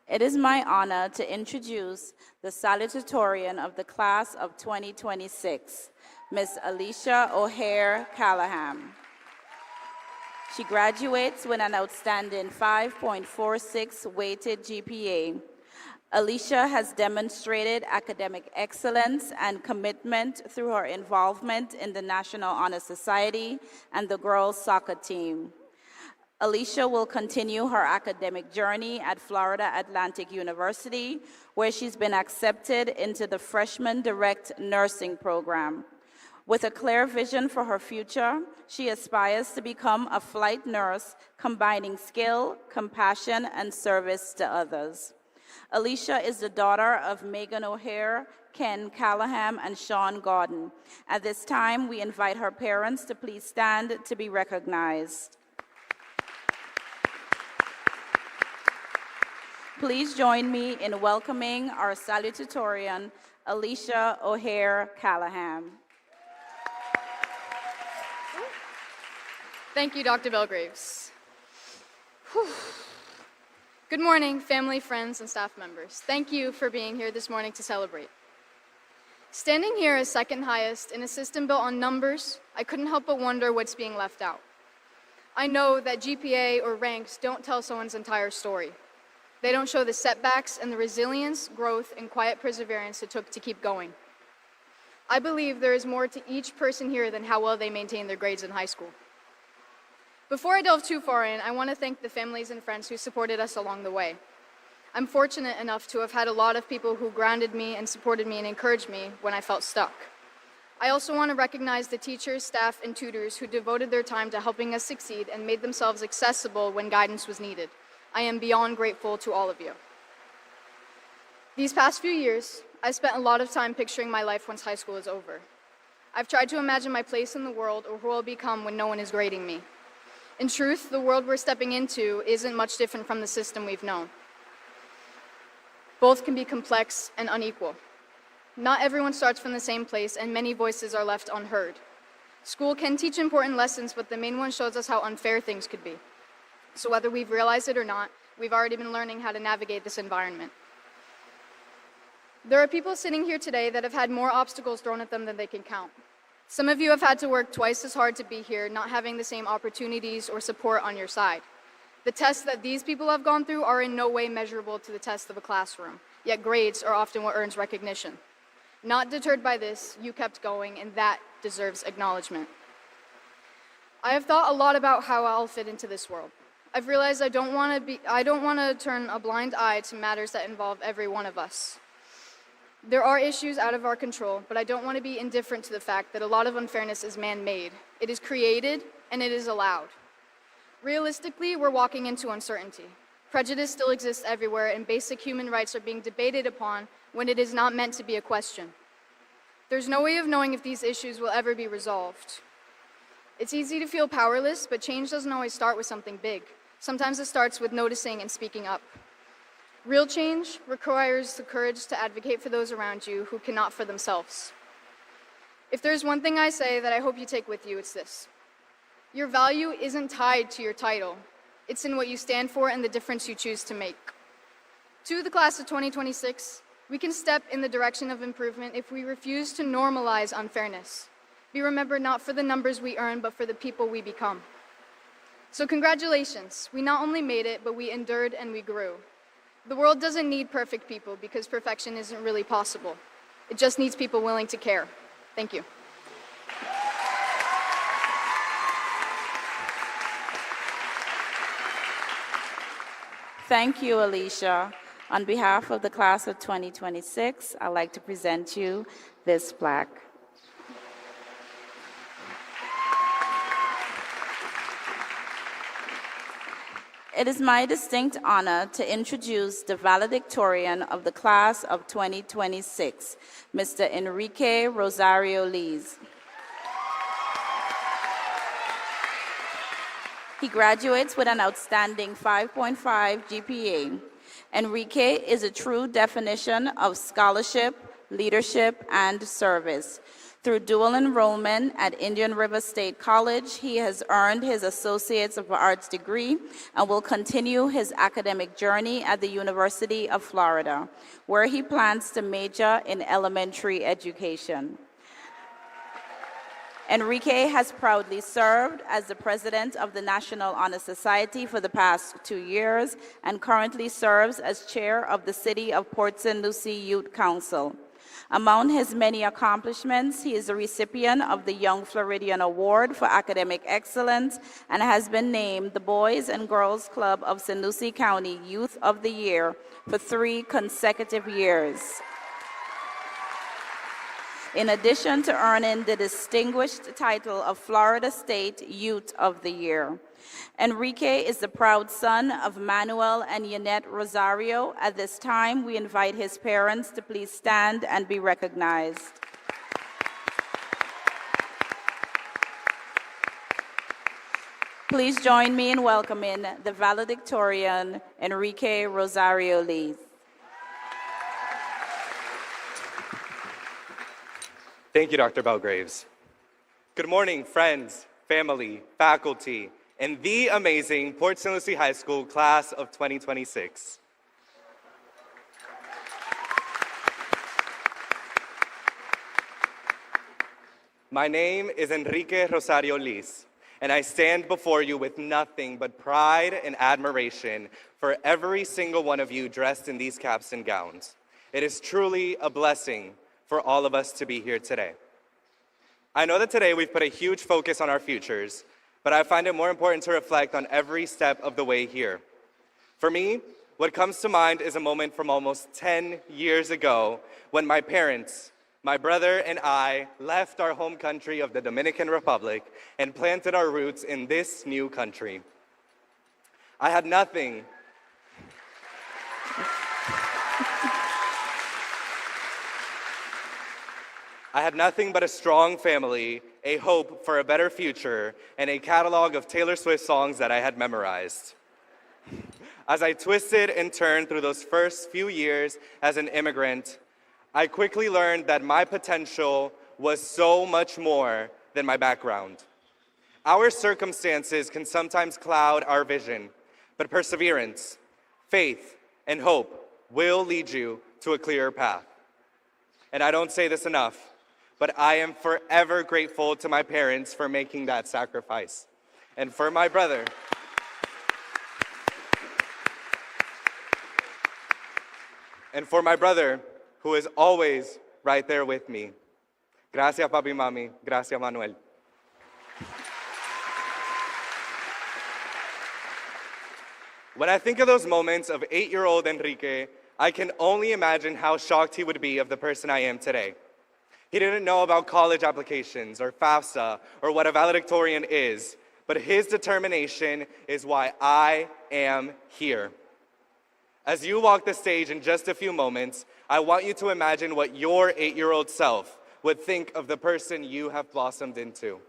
Speaker 18: It is my honor to introduce the Salutatorian of the class of 2026, Ms. Alicia O'Hare Callahan. She graduates with an outstanding 5.46 weighted GPA. Alicia has demonstrated academic excellence and commitment through her involvement in the National Honor Society and the girls' soccer team. Alicia will continue her academic journey at Florida Atlantic University, where she's been accepted into the Freshman Direct Nursing Program. With a clear vision for her future, she aspires to become a flight nurse, combining skill, compassion, and service to others. Alicia is the daughter of Megan O'Hare, Ken Callahan, and Sean Gordon. At this time, we invite her parents to please stand to be recognized. Please join me in welcoming our salutatorian, Alicia O'Hare Callahan.
Speaker 20: Thank you, Dr. Belgraves. Whew. Good morning, family, friends, and staff members. Thank you for being here this morning to celebrate. Standing here as second highest in a system built on numbers, I couldn't help but wonder what's being left out. I know that GPA or ranks don't tell someone's entire story. They don't show the setbacks and the resilience, growth, and quiet perseverance it took to keep going. I believe there is more to each person here than how well they maintain their grades in high school. Before I delve too far in, I want to thank the families and friends who supported us along the way. I'm fortunate enough to have had a lot of people who grounded me and supported me and encouraged me when I felt stuck. I also want to recognize the teachers, staff, and tutors who devoted their time to helping us succeed and made themselves accessible when guidance was needed. I am beyond grateful to all of you. These past few years, I've spent a lot of time picturing my life once high school is over. I've tried to imagine my place in the world or who I'll become when no one is grading me. In truth, the world we're stepping into isn't much different from the system we've known. Both can be complex and unequal. Not everyone starts from the same place, and many voices are left unheard. School can teach important lessons, but the main one shows us how unfair things could be. So whether we've realized it or not, we've already been learning how to navigate this environment. There are people sitting here today that have had more obstacles thrown at them than they can count. Some of you have had to work twice as hard to be here, not having the same opportunities or support on your side. The tests that these people have gone through are in no way measurable to the tests of a classroom, yet grades are often what earns recognition. Not deterred by this, you kept going, and that deserves acknowledgement. I have thought a lot about how I'll fit into this world. I've realized I don't want to turn a blind eye to matters that involve every one of us. There are issues out of our control, but I don't want to be indifferent to the fact that a lot of unfairness is man-made. It is created, and it is allowed. Realistically, we're walking into uncertainty. Prejudice still exists everywhere, and basic human rights are being debated upon when it is not meant to be a question. There's no way of knowing if these issues will ever be resolved. It's easy to feel powerless, but change doesn't always start with something big. Sometimes it starts with noticing and speaking up. Real change requires the courage to advocate for those around you who cannot for themselves. If there's one thing I say that I hope you take with you, it's this. Your value isn't tied to your title. It's in what you stand for and the difference you choose to make. To the class of 2026, we can step in the direction of improvement if we refuse to normalize unfairness. Be remembered not for the numbers we earn, but for the people we become. So congratulations. We not only made it, but we endured and we grew. The world doesn't need perfect people because perfection isn't really possible. It just needs people willing to care. Thank you.
Speaker 18: Thank you, Alicia. On behalf of the class of 2026, I'd like to present you this plaque. It is my distinct honor to introduce the valedictorian of the class of 2026, Mr. Enrique Rosario Lees. He graduates with an outstanding 5.5 GPA. Enrique is a true definition of scholarship, leadership, and service. Through dual enrollment at Indian River State College, he has earned his Associates of Arts degree and will continue his academic journey at the University of Florida, where he plans to major in elementary education. Enrique has proudly served as the president of the National Honor Society for the past 2 years and currently serves as chair of the City of Port St. Lucie Youth Council. Among his many accomplishments, he is a recipient of the Young Floridian Award for Academic Excellence and has been named the Boys and Girls Club of St. Lucie County Youth of the Year for 3 consecutive years. In addition to earning the distinguished title of Florida State Youth of the Year. Enrique is the proud son of Manuel and Yannette Rosario. At this time, we invite his parents to please stand and be recognized. Please join me in welcoming the valedictorian, Enrique Rosario Lees.
Speaker 21: Thank you, Dr. Belgraves. Good morning, friends, family, faculty, and the amazing Port St. Lucie High School class of 2026. My name is Enrique Rosario Lees, and I stand before you with nothing but pride and admiration for every single one of you dressed in these caps and gowns. It is truly a blessing for all of us to be here today. I know that today we've put a huge focus on our futures, but I find it more important to reflect on every step of the way here. For me, what comes to mind is a moment from almost 10 years ago when my parents, my brother and I left our home country of the Dominican Republic and planted our roots in this new country. I had nothing. I had nothing but a strong family, a hope for a better future, and a catalog of Taylor Swift songs that I had memorized. As I twisted and turned through those first few years as an immigrant, I quickly learned that my potential was so much more than my background. Our circumstances can sometimes cloud our vision, but perseverance, faith, and hope will lead you to a clearer path. And I don't say this enough, but I am forever grateful to my parents for making that sacrifice. And for my brother, who is always right there with me. Gracias, papi, mami. Gracias, Manuel. When I think of those moments of 8-year-old Enrique, I can only imagine how shocked he would be of the person I am today. He didn't know about college applications or FAFSA or what a valedictorian is, but his determination is why I am here. As you walk the stage in just a few moments, I want you to imagine what your 8-year-old self would think of the person you have blossomed into.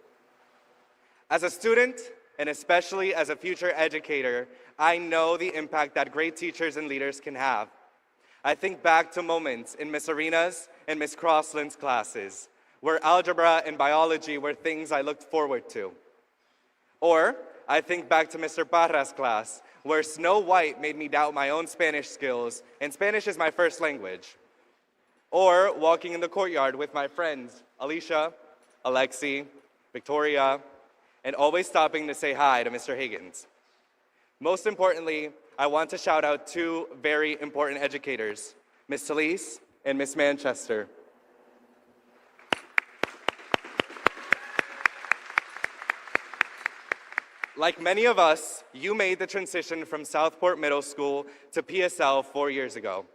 Speaker 21: As a student, and especially as a future educator, I know the impact that great teachers and leaders can have. I think back to moments in Miss Arena's and Miss Crossland's classes, where algebra and biology were things I looked forward to. Or I think back to Mr. Parra's class, where Snow White made me doubt my own Spanish skills, and Spanish is my first language. Or walking in the courtyard with my friends, Alicia, Alexi, Victoria, and always stopping to say hi to Mr. Higgins. Most importantly, I want to shout out 2 very important educators, Miss Talise and Miss Manchester. Like many of us, you made the transition from Southport Middle School to PSL 4 years ago.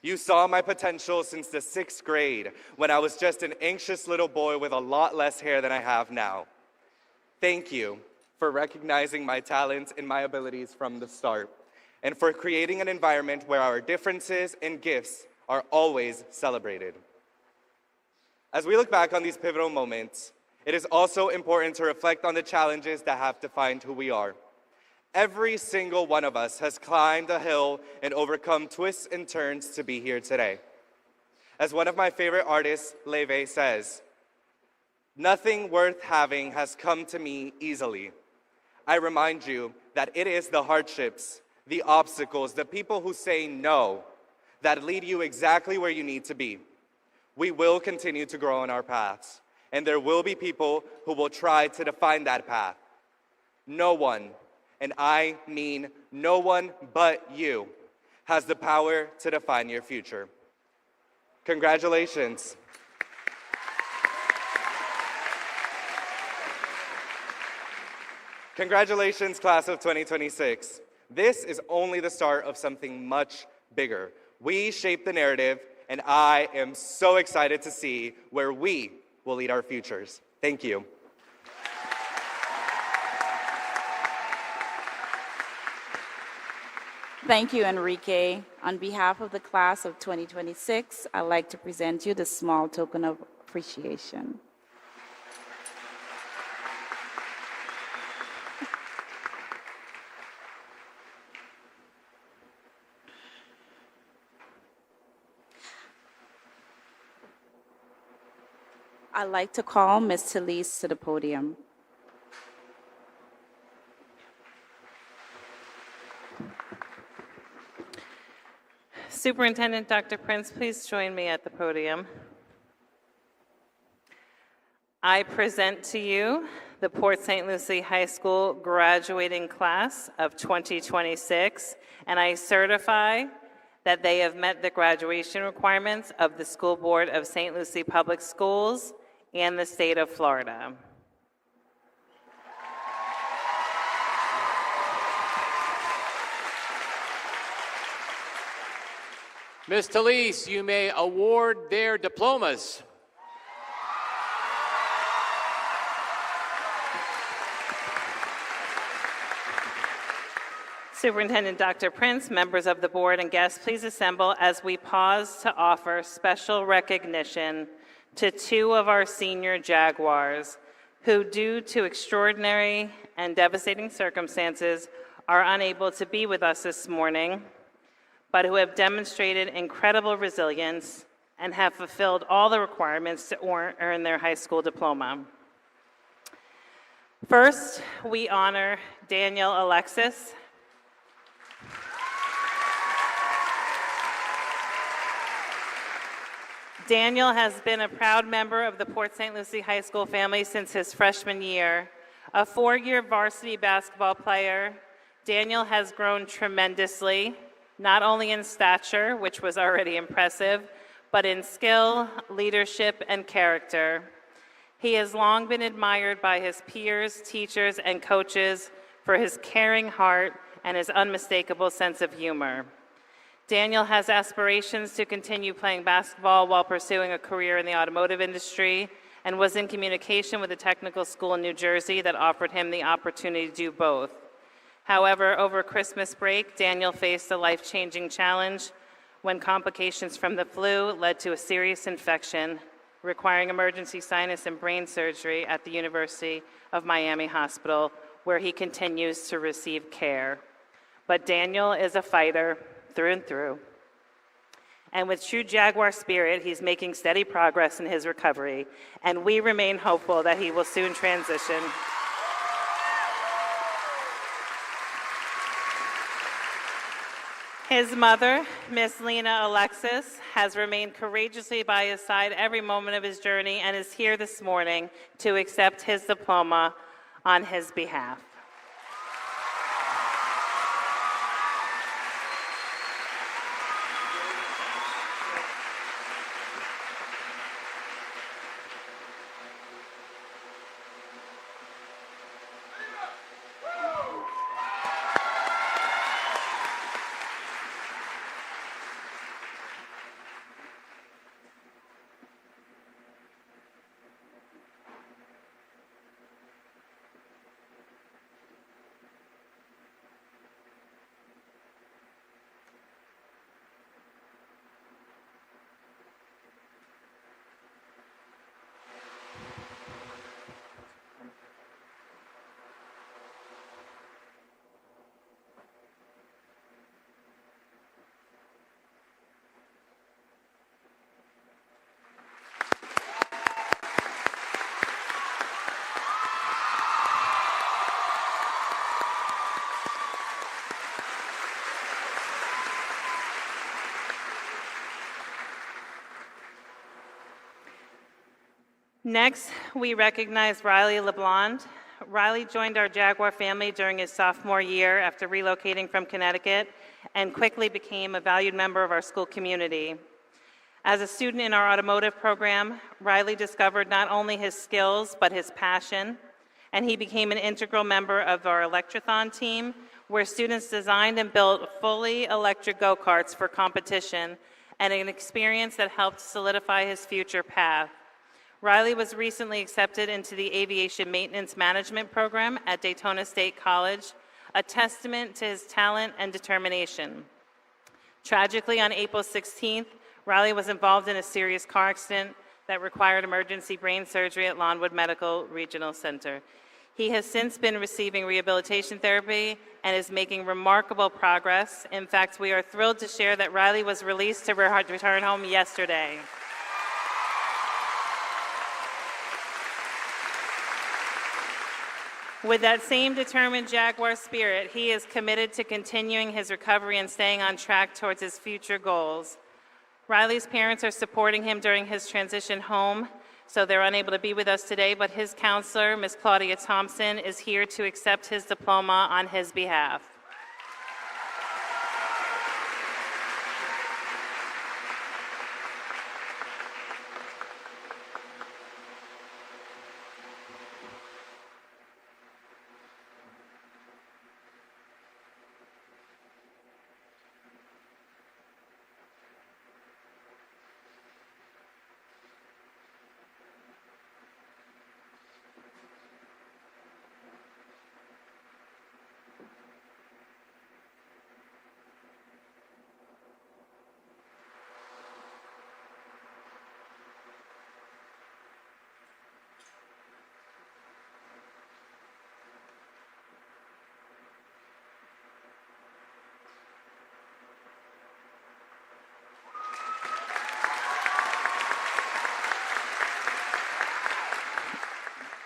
Speaker 21: You saw my potential since the 6th grade, when I was just an anxious little boy with a lot less hair than I have now. Thank you for recognizing my talents and my abilities from the start, and for creating an environment where our differences and gifts are always celebrated. As we look back on these pivotal moments, it is also important to reflect on the challenges that have defined who we are. Every single one of us has climbed a hill and overcome twists and turns to be here today. As one of my favorite artists, Leve, says, "Nothing worth having has come to me easily. I remind you that it is the hardships, the obstacles, the people who say no, that lead you exactly where you need to be. We will continue to grow on our paths, and there will be people who will try to define that path. No one, and I mean no one but you, has the power to define your future." Congratulations. Congratulations, class of 2026. This is only the start of something much bigger. We shape the narrative, and I am so excited to see where we will lead our futures. Thank you.
Speaker 18: Thank you, Enrique. On behalf of the class of 2026, I'd like to present you this small token of appreciation. I'd like to call Ms. Talise to the podium.
Speaker 11: Superintendent Dr. Prince, please join me at the podium. I present to you the Port St. Lucie High School graduating class of 2026, and I certify that they have met the graduation requirements of the School Board of St. Lucie Public Schools and the state of Florida.
Speaker 17: Ms. Talise, you may award their diplomas.
Speaker 11: Superintendent Dr. Prince, members of the board, and guests, please assemble as we pause to offer special recognition to two of our senior Jaguars who, due to extraordinary and devastating circumstances, are unable to be with us this morning, but who have demonstrated incredible resilience and have fulfilled all the requirements to earn their high school diploma. First, we honor Daniel Alexis. Daniel has been a proud member of the Port St. Lucie High School family since his freshman year. A four-year varsity basketball player, Daniel has grown tremendously, not only in stature, which was already impressive, but in skill, leadership, and character. He has long been admired by his peers, teachers, and coaches for his caring heart and his unmistakable sense of humor. Daniel has aspirations to continue playing basketball while pursuing a career in the automotive industry and was in communication with a technical school in New Jersey that offered him the opportunity to do both. However, over Christmas break, Daniel faced a life-changing challenge when complications from the flu led to a serious infection requiring emergency sinus and brain surgery at the University of Miami Hospital, where he continues to receive care. But Daniel is a fighter through and through. And with true Jaguar spirit, he's making steady progress in his recovery, and we remain hopeful that he will soon transition. His mother, Miss Lena Alexis, has remained courageously by his side every moment of his journey and is here this morning to accept his diploma on his behalf. Next, we recognize Riley LeBlond. Riley joined our Jaguar family during his sophomore year after relocating from Connecticut and quickly became a valued member of our school community. As a student in our automotive program, Riley discovered not only his skills, but his passion, and he became an integral member of our Electrathon team, where students designed and built fully electric go-karts for competition, and an experience that helped solidify his future path. Riley was recently accepted into the Aviation Maintenance Management program at Daytona State College, a testament to his talent and determination. Tragically, on April 16th, Riley was involved in a serious car accident that required emergency brain surgery at Lawnwood Medical Regional Center. He has since been receiving rehabilitation therapy and is making remarkable progress. In fact, we are thrilled to share that Riley was released to return home yesterday. With that same determined Jaguar spirit, he is committed to continuing his recovery and staying on track towards his future goals. Riley's parents are supporting him during his transition home, so they're unable to be with us today, but his counselor, Ms. Claudia Thompson, is here to accept his diploma on his behalf.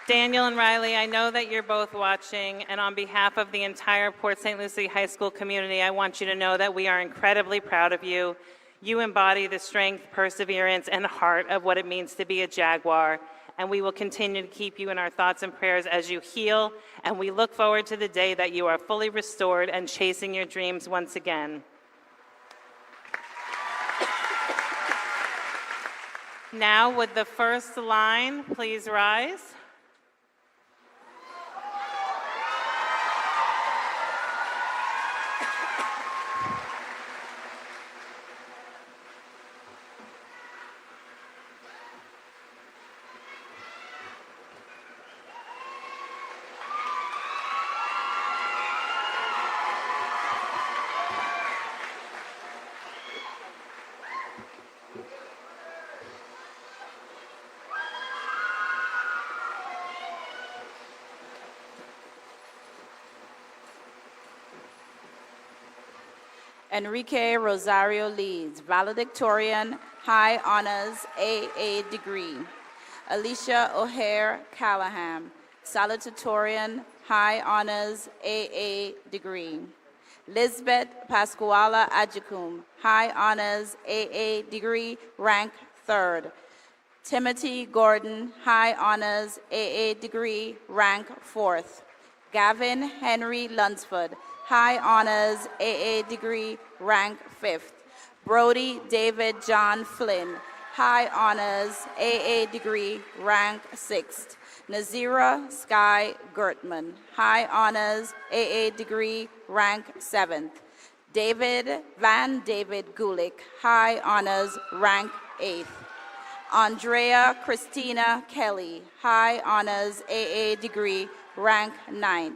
Speaker 11: Daniel and Riley, I know that you're both watching, and on behalf of the entire Port St. Lucie High School community, I want you to know that we are incredibly proud of you. You embody the strength, perseverance, and heart of what it means to be a Jaguar, and we will continue to keep you in our thoughts and prayers as you heal, and we look forward to the day that you are fully restored and chasing your dreams once again. Now, would the first line please rise?
Speaker 18: Enrique Rosario Leeds, Valedictorian, High Honors, AA degree. Alicia O'Hare Callahan, Salutatorian, High Honors, AA degree. Lisbeth Pascuala Adjicum, High Honors, AA degree, rank 3rd. Timothy Gordon, High Honors, AA degree, rank 4th. Gavin Henry Lunsford, High Honors, AA degree, rank 5th. Brody David John Flynn, High Honors, AA degree, rank 6th. Nazira Sky Gertman, High Honors, AA degree, rank 7th. David Van David Gulick, High Honors, rank 8th. Andrea Christina Kelly, High Honors, AA degree, rank 9th.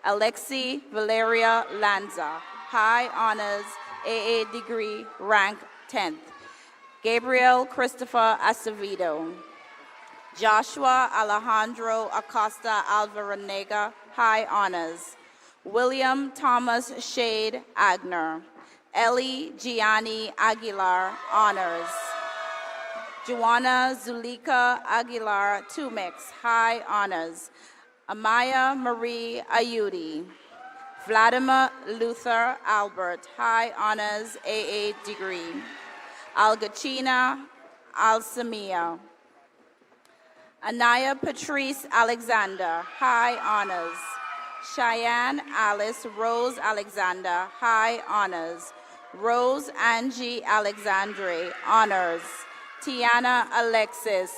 Speaker 18: Alexi Valeria Lanza, High Honors, AA degree, rank 10th. Gabriel Christopher Acevedo. Joshua Alejandro Acosta Alvarenega, High Honors. William Thomas Shade Agner. Ellie Gianni Aguilar, Honors. Joanna Zulika Aguilar Tumix, High Honors. Amaya Marie Ayudi. Vladimir Luther Albert, High Honors, AA degree. Algachina Alsamia. Anaya Patrice Alexander, High Honors. Cheyenne Alice Rose Alexander, High Honors. Rose Angie Alexandre, honors. Tiana Alexis.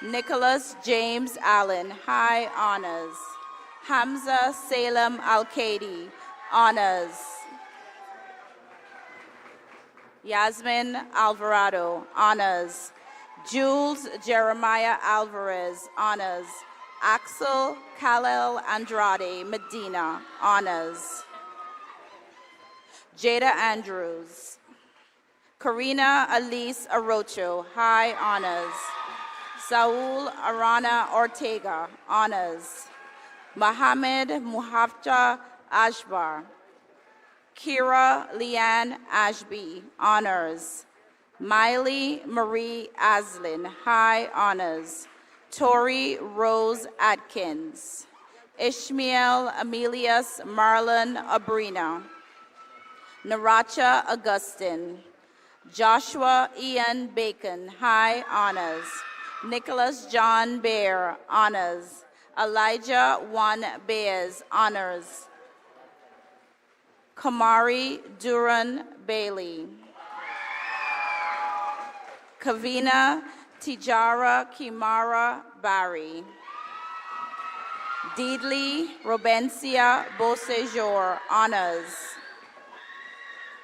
Speaker 18: Nicholas James Allen, high honors. Hamza Salem Al-Kaidi, honors. Yasmin Alvarado, honors. Jules Jeremiah Alvarez, honors. Axel Khalil Andrade Medina, honors. Jada Andrews. Karina Elise Arocho, high honors. Saul Arana Ortega, honors. Mohammed Muhafja Ashbar. Kira Leanne Ashby, honors. Miley Marie Aslin, high honors. Tori Rose Atkins. Ishmael Emilius Marlon Abrina. Naracha Augustin. Joshua Ian Bacon, high honors. Nicholas John Bear, honors. Elijah Juan Baez, honors. Kamari Duran Bailey. Kavina Tijara Kimara Barry. Deedley Robencia Beausejour, honors.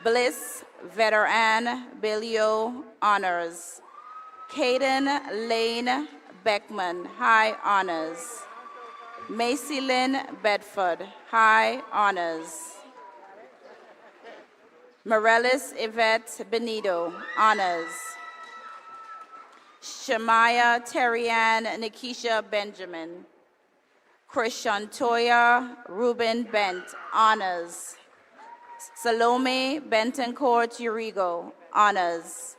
Speaker 18: Bliss Veteran Belio, honors. Caden Lane Beckman, high honors. Macy Lynn Bedford, high honors. Morelis Yvette Benito, honors. Shemaya Terrian Nikisha Benjamin. Christian Toya Ruben Bent, honors. Salome Bentoncourt Urigo, honors.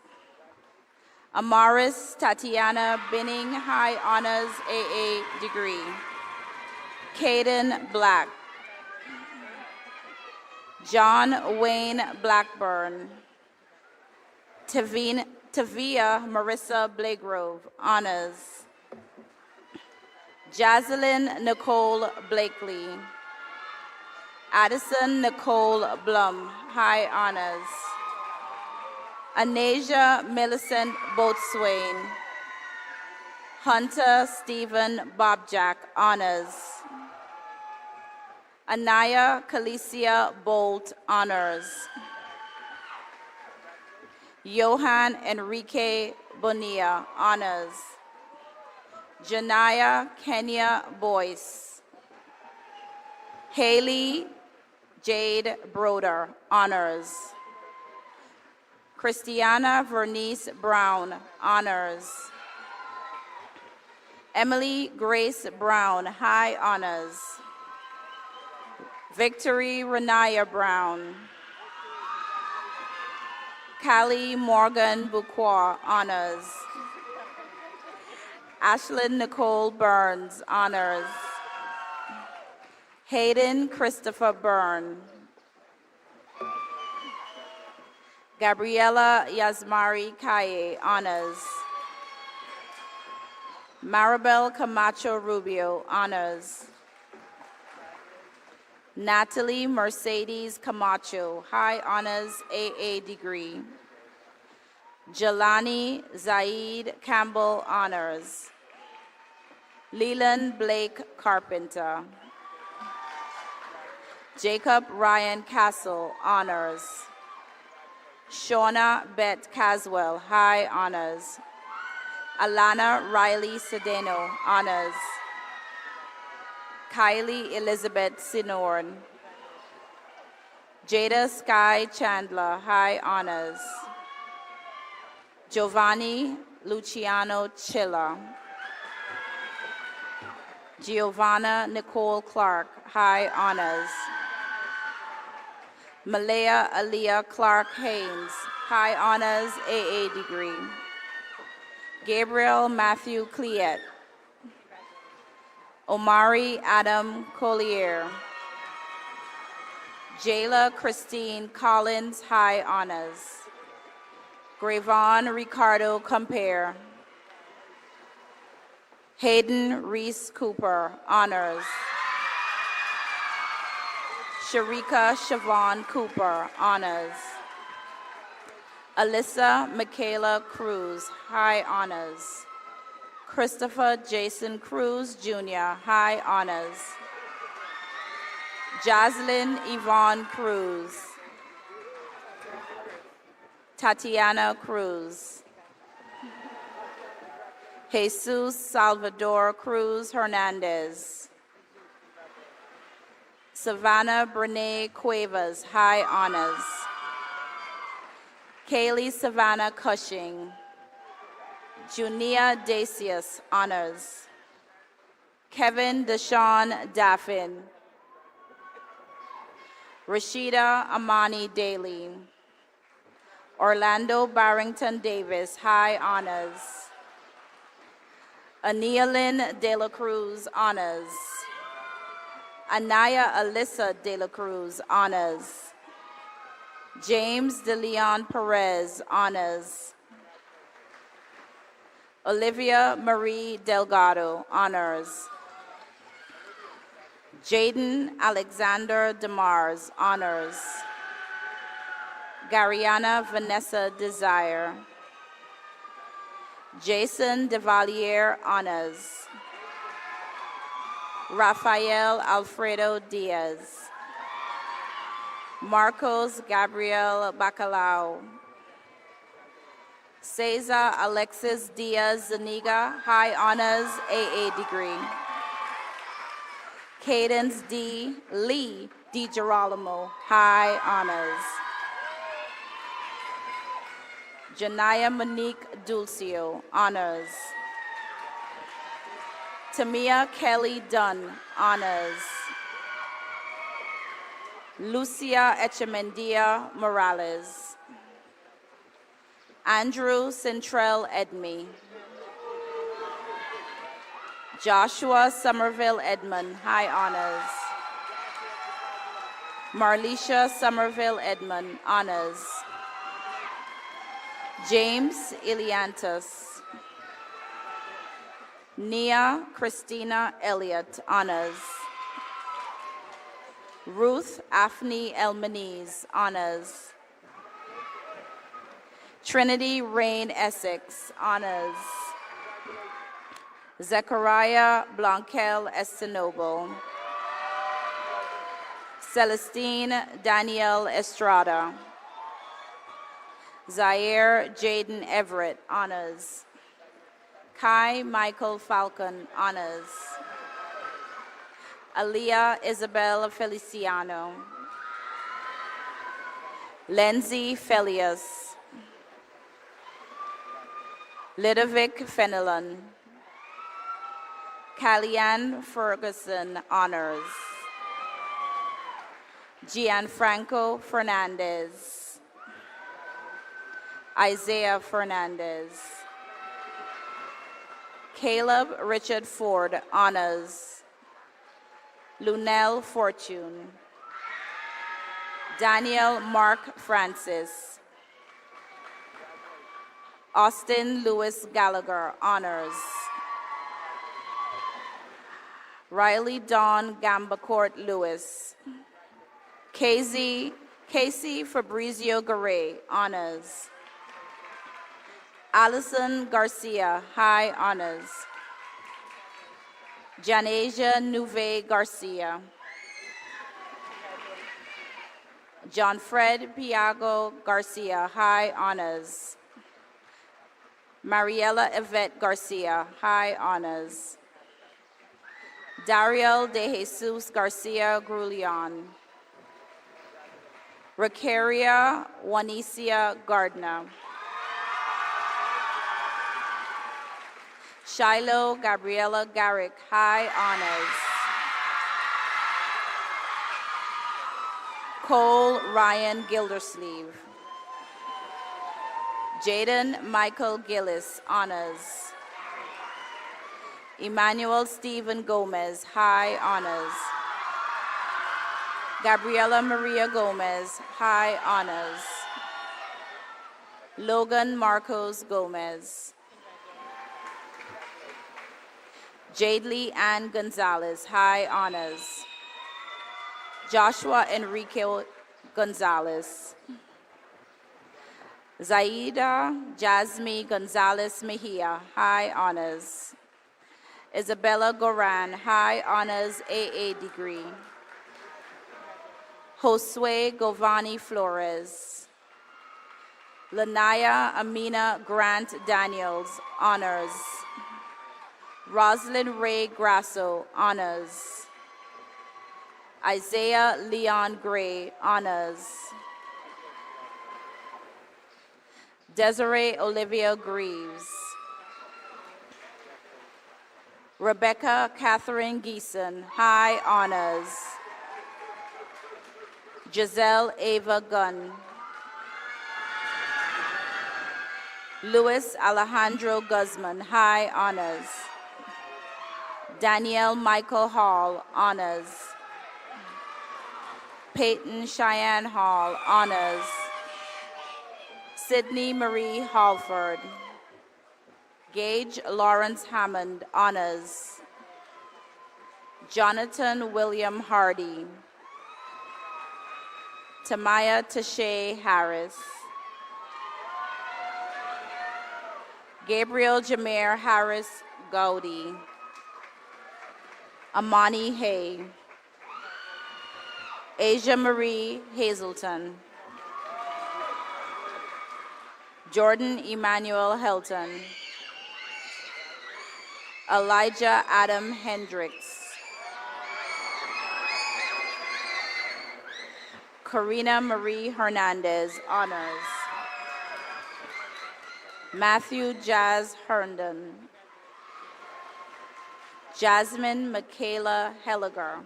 Speaker 18: Amaris Tatiana Binning, high honors, AA degree. Caden Black. John Wayne Blackburn. Tavia Marissa Blagrove, honors. Jazelyn Nicole Blakely. Addison Nicole Blum, high honors. Anasia Millicent Boatswain. Hunter Stephen Bobjack, honors. Anaya Calicia Bolt, honors. Johan Enrique Bonilla, honors. Janaya Kenya Boyce. Haley Jade Broder, honors. Christiana Vernice Brown, honors. Emily Grace Brown, high honors. Victory Renaya Brown. Callie Morgan Buquois, honors. Ashlyn Nicole Burns, honors. Hayden Christopher Byrne. Gabriela Yasmari Kaye, honors. Maribel Camacho Rubio, honors. Natalie Mercedes Camacho, high honors, AA degree. Jelani Zaid Campbell, honors. Leland Blake Carpenter. Jacob Ryan Castle, honors. Shauna Beth Caswell, high honors. Alana Riley Sedeno, honors. Kylie Elizabeth Sinorn. Jada Sky Chandler, high honors. Giovanni Luciano Chilla. Giovanna Nicole Clark, high honors. Malaya Aaliyah Clark Haynes, high honors, AA degree. Gabriel Matthew Cliet. Omari Adam Collier. Jayla Christine Collins, high honors. Gravon Ricardo Compare. Hayden Reese Cooper, honors. Sharika Siobhan Cooper, honors. Alyssa Michaela Cruz, high honors. Christopher Jason Cruz, Jr., high honors. Jaslyn Yvonne Cruz. Tatiana Cruz. Jesus Salvador Cruz Hernandez. Savannah Brene Cuevas, high honors. Kaylee Savannah Cushing. Junia Dacius, honors. Kevin Deshawn Daffin. Rashida Amani Daly. Orlando Barrington Davis, high honors. Anialyn De La Cruz, honors. Anaya Alyssa De La Cruz, honors. James De Leon Perez, honors. Olivia Marie Delgado, honors. Jaden Alexander DeMars, honors. Gariana Vanessa Desire. Jason Devalier, honors. Rafael Alfredo Diaz. Marcos Gabriel Bacalao. Cesar Alexis Diaz Zuniga, high honors, AA degree. Cadence D. Lee DiGirolamo, high honors. Janaya Monique Dulcio, honors. Tamia Kelly Dunn, honors. Lucia Echemendia Morales. Andrew Centrell Edme. Joshua Somerville Edmond, high honors. Marlisha Somerville Edmond, honors. James Iliantis. Nia Christina Elliott, honors. Ruth Afni Elmaniz, honors. Trinity Rain Essex, honors. Zechariah Blanquel Estenoble. Celestine Danielle Estrada. Zaire Jaden Everett, honors. Kai Michael Falcon, honors. Aliyah Isabel Feliciano. Lindsay Felius. Ludovic Fenelon. Callianne Ferguson, honors. Gianfranco Fernandez. Isaiah Fernandez. Caleb Richard Ford, honors. Lunel Fortune. Daniel Mark Francis. Austin Lewis Gallagher, honors. Riley Dawn Gambacourt Lewis. Casey Fabrizio Garay, honors. Allison Garcia, high honors. Janasia Nuve Garcia. John Fred Piago Garcia, high honors. Mariela Yvette Garcia, high honors. Dariel De Jesus Garcia Grulion. Racaria Juanicia Gardner. Shiloh Gabriela Garrick, high honors. Cole Ryan Gildersleeve. Jaden Michael Gillis, honors. Emmanuel Stephen Gomez, high honors. Gabriela Maria Gomez, high honors. Logan Marcos Gomez. Jadely Ann Gonzalez, high honors. Joshua Enrique Gonzalez. Zaida Jasmine Gonzalez Mejia, high honors. Isabella Goran, high honors AA degree. Josue Govani Flores. Lanaya Amina Grant Daniels, honors. Rosalind Ray Grasso, honors. Isaiah Leon Gray, honors. Desiree Olivia Greaves. Rebecca Catherine Geeson, high honors. Giselle Ava Gunn. Luis Alejandro Guzman, high honors. Danielle Michael Hall, honors. Peyton Cheyenne Hall, honors. Sydney Marie Halford. Gage Lawrence Hammond, honors. Jonathan William Hardy. Tamaya Tashay Harris. Gabriel Jameer Harris Gowdy. Amani Hay. Asia Marie Hazelton. Jordan Emmanuel Helton. Elijah Adam Hendricks. Karina Marie Hernandez, honors. Matthew Jazz Herndon. Jasmine Michaela Helliger.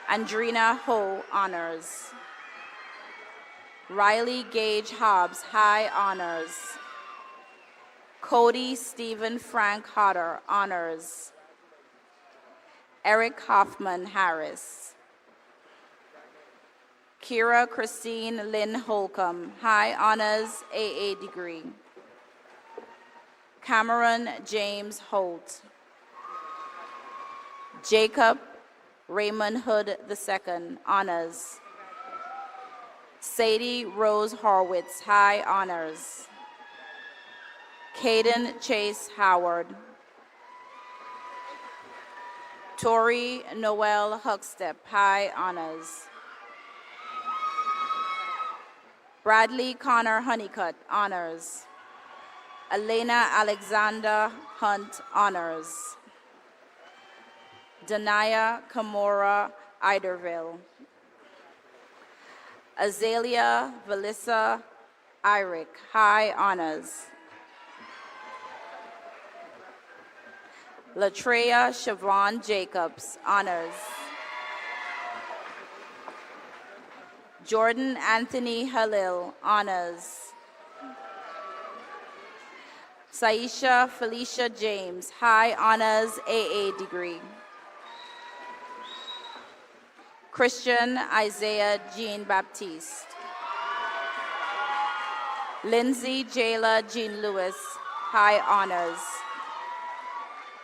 Speaker 18: Andrina Ho, honors. Riley Gage Hobbs, high honors. Cody Stephen Frank Hodder, honors. Eric Hoffman Harris. Kira Christine Lynn Holcomb, high honors, AA degree. Cameron James Holt. Jacob Raymond Hood II, honors. Sadie Rose Horwitz, high honors. Caden Chase Howard. Tori Noel Huckstep, high honors. Bradley Connor Honeycutt, honors. Elena Alexander Hunt, honors. Danaya Kamora Iderville. Azalea Valissa Irick, high honors. Latreya Siobhan Jacobs, honors. Jordan Anthony Halil, honors. Saisha Felicia James, high honors, AA degree. Christian Isaiah Jean Baptiste. Lindsay Jayla Jean Lewis, high honors.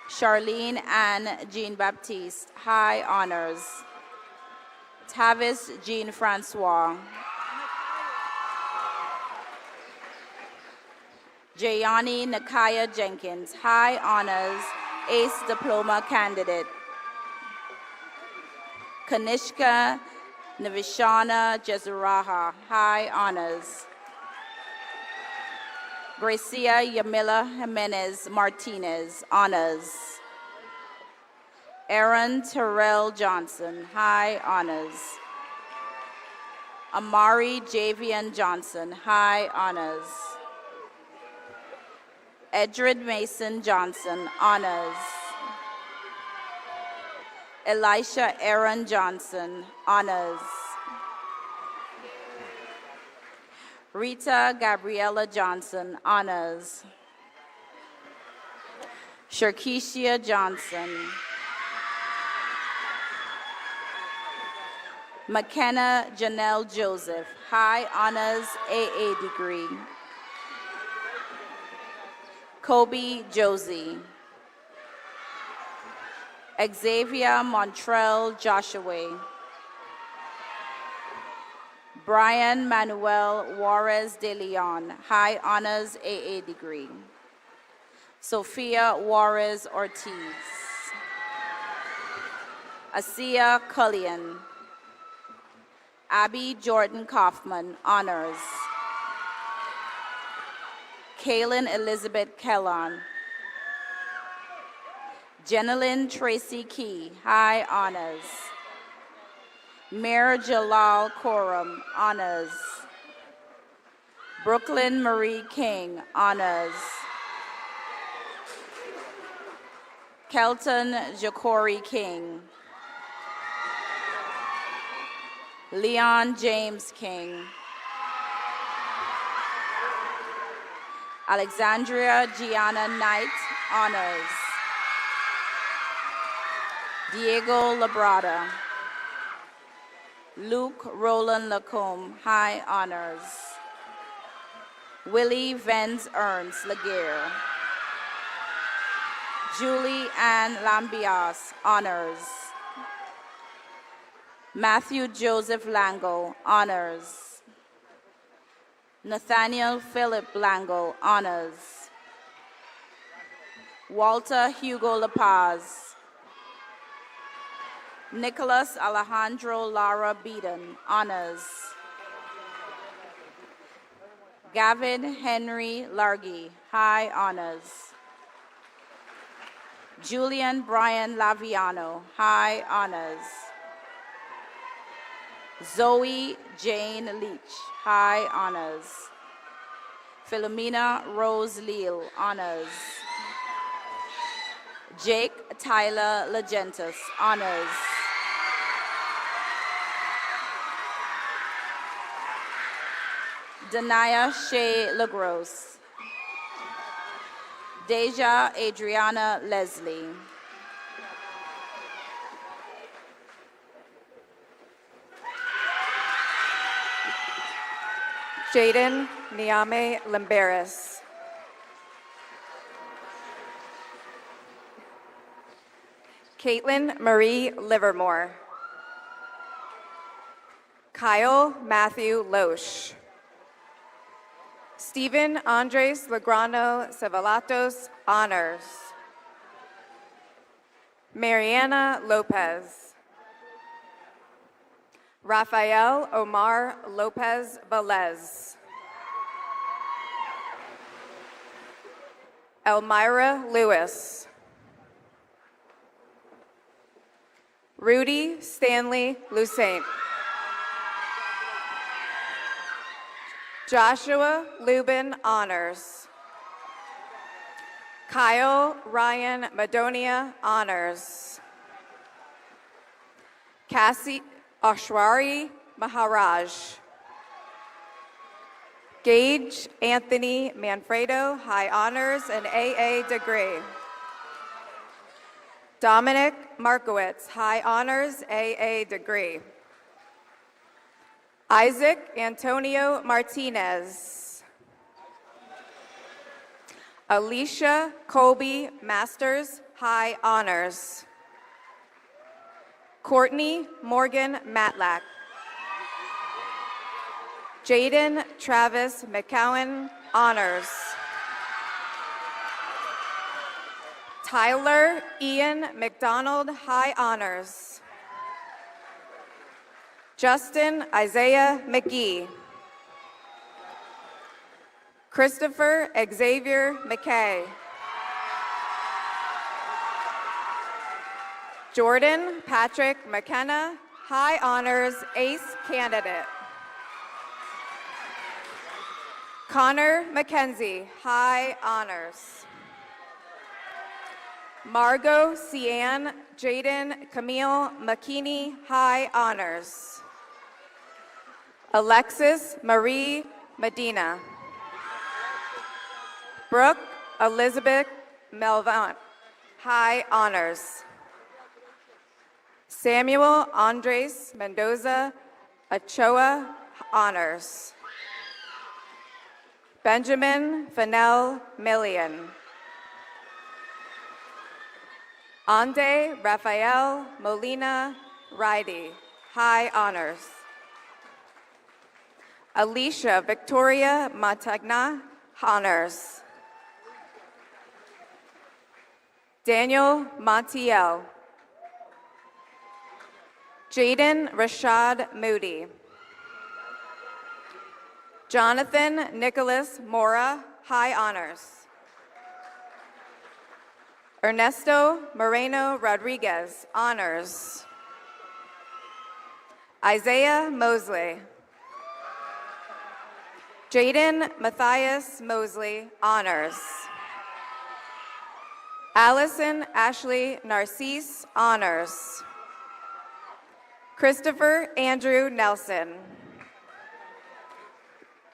Speaker 18: Charlene Ann Jean Baptiste, high honors. Tavis Jean Francois. Jayani Nakaya Jenkins, high honors, ACE diploma candidate. Kanishka Navishana Jezuraha, high honors. Gracia Yamila Jimenez Martinez, honors. Aaron Terrell Johnson, high honors. Amari Javian Johnson, high honors. Edred Mason Johnson, honors. Elisha Aaron Johnson, honors. Rita Gabriella Johnson, honors. Sharkeisha Johnson. McKenna Janelle Joseph, high honors, AA degree. Kobe Josie. Xavier Montrell Joshua. Brian Manuel Juarez de Leon, High Honors AA degree. Sophia Juarez Ortiz. Asia Cullion. Abby Jordan Kaufman, Honors. Kaylin Elizabeth Kellon. Jenilyn Tracy Key, High Honors. Mayor Jalal Coram, Honors. Brooklyn Marie King, Honors. Kelton Jacori King. Leon James King. Alexandria Gianna Knight, Honors. Diego Labrada. Luke Roland Lacombe, High Honors. Willie Venz Ernst Laguerre. Julie Ann Lambias, Honors. Matthew Joseph Lango, Honors. Nathaniel Philip Lango, Honors. Walter Hugo La Paz. Nicholas Alejandro Lara Beaton, Honors. Gavin Henry Largy, High Honors. Julian Brian Laviano, High Honors. Zoe Jane Leach, High Honors. Philomena Rose Leal, Honors. Jake Tyler Legentis, Honors. Danaya Shea LaGrosse. Deja Adriana Leslie.
Speaker 5: Jaden Niame Limberis. Caitlin Marie Livermore. Kyle Matthew Loesch. Stephen Andres Legrano Cevalatos, Honors. Mariana Lopez. Rafael Omar Lopez Velez. Elmira Lewis. Rudy Stanley Lucent. Joshua Lubin, Honors. Kyle Ryan Madonia, Honors. Cassie Ashwari Maharaj. Gage Anthony Manfredo, High Honors and AA degree. Dominic Markowitz, High Honors, AA degree. Isaac Antonio Martinez. Alicia Colby Masters, High Honors. Courtney Morgan Matlack. Jaden Travis McCowan, Honors. Tyler Ian McDonald, High Honors. Justin Isaiah McGee. Christopher Xavier McKay. Jordan Patrick McKenna, High Honors, Ace Candidate. Connor McKenzie, High Honors. Margot Cian Jaden Camille McKinney, High Honors. Alexis Marie Medina. Brooke Elizabeth Melvant, High Honors. Samuel Andres Mendoza Ochoa, Honors. Benjamin Fennell Millian. Ande Rafael Molina Raidi, high honors. Alicia Victoria Matagna, honors. Daniel Montiel. Jaden Rashad Moody. Jonathan Nicholas Mora, high honors. Ernesto Moreno Rodriguez, honors. Isaiah Mosley. Jaden Matthias Mosley, honors. Allison Ashley Narcisse, honors. Christopher Andrew Nelson.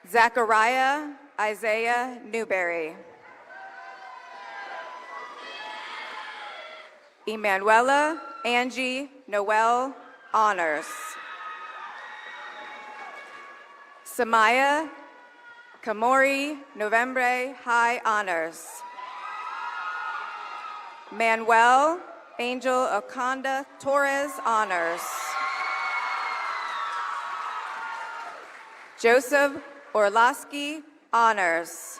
Speaker 5: Zachariah Isaiah Newberry. Emanuela Angie Noel, honors. Samaya Kamori Novembre, high honors. Manuel Angel Oconda Torres, honors. Joseph Orlowski, honors.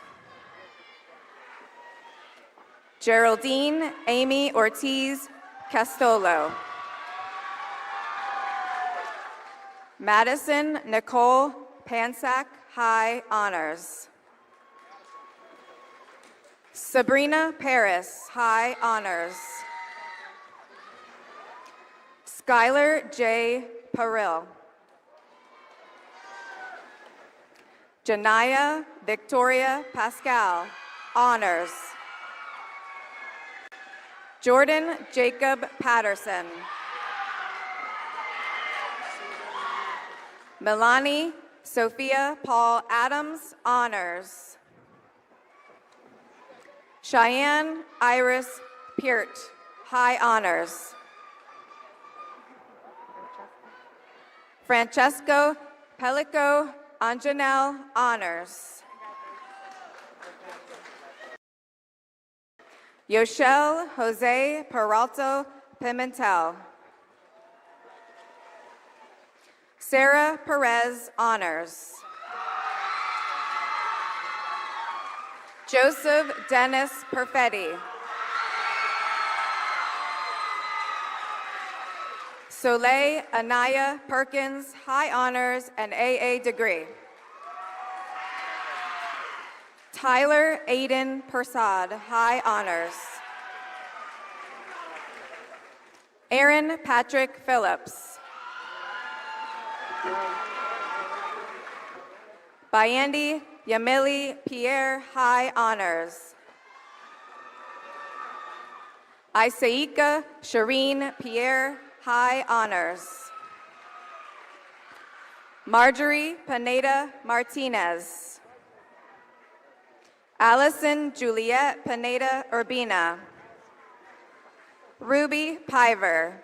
Speaker 5: Geraldine Amy Ortiz Castolo. Madison Nicole Pansack, high honors. Sabrina Paris, high honors. Skylar J. Parrill. Janaya Victoria Pascal, honors. Jordan Jacob Patterson. Milani Sophia Paul Adams, honors. Cheyenne Iris Peart, high honors. Francesco Pelico Anjanel, honors. Yoshel Jose Peralto Pimentel. Sarah Perez, honors. Joseph Dennis Perfetti. Soleil Anaya Perkins, high honors and AA degree. Tyler Aiden Persad, high honors. Aaron Patrick Phillips. Bayandi Yamili Pierre, high honors. Isaika Shireen Pierre, high honors. Marjorie Pineda Martinez. Allison Juliet Pineda Urbina. Ruby Piver.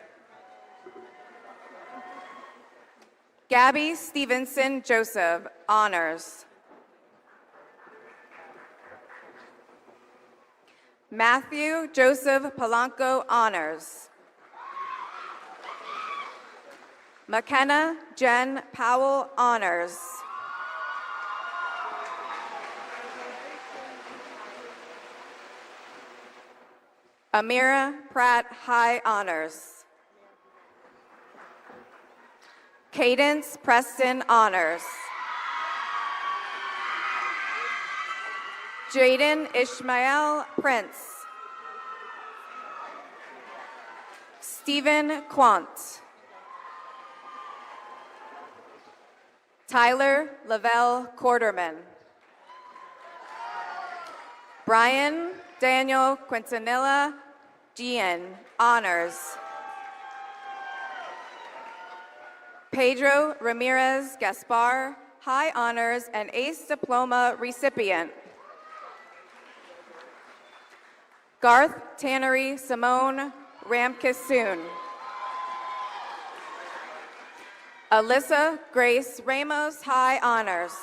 Speaker 5: Gabby Stevenson Joseph, honors. Matthew Joseph Polanco, honors. McKenna Jen Powell, honors. Amira Pratt, high honors. Cadence Preston, honors. Jaden Ishmael Prince. Stephen Quant. Tyler Lavelle Quarterman. Brian Daniel Quintanilla Gian, honors. Pedro Ramirez Gaspar, high honors and ACE diploma recipient. Garth Tannery Simone Ramkisoon. Alyssa Grace Ramos, high honors.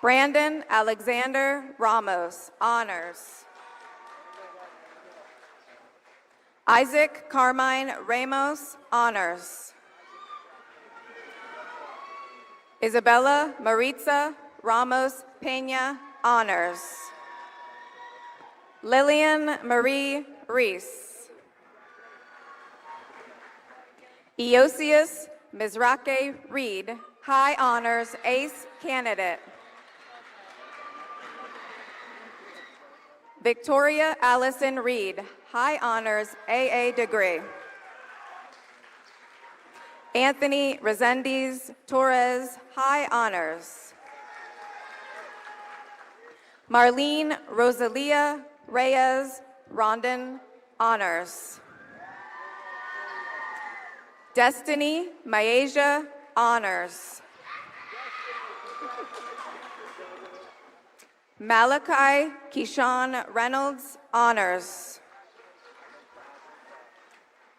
Speaker 5: Brandon Alexander Ramos, honors. Isaac Carmine Ramos, honors. Isabella Maritza Ramos Peña, honors. Lillian Marie Reese. Eosius Mizrake Reed, high honors, ace candidate. Victoria Allison Reed, high honors, AA degree. Anthony Resendiz Torres, high honors. Marlene Rosalia Reyes Rondon, honors. Destiny Myasia, honors. Malachi Keyshawn Reynolds, honors.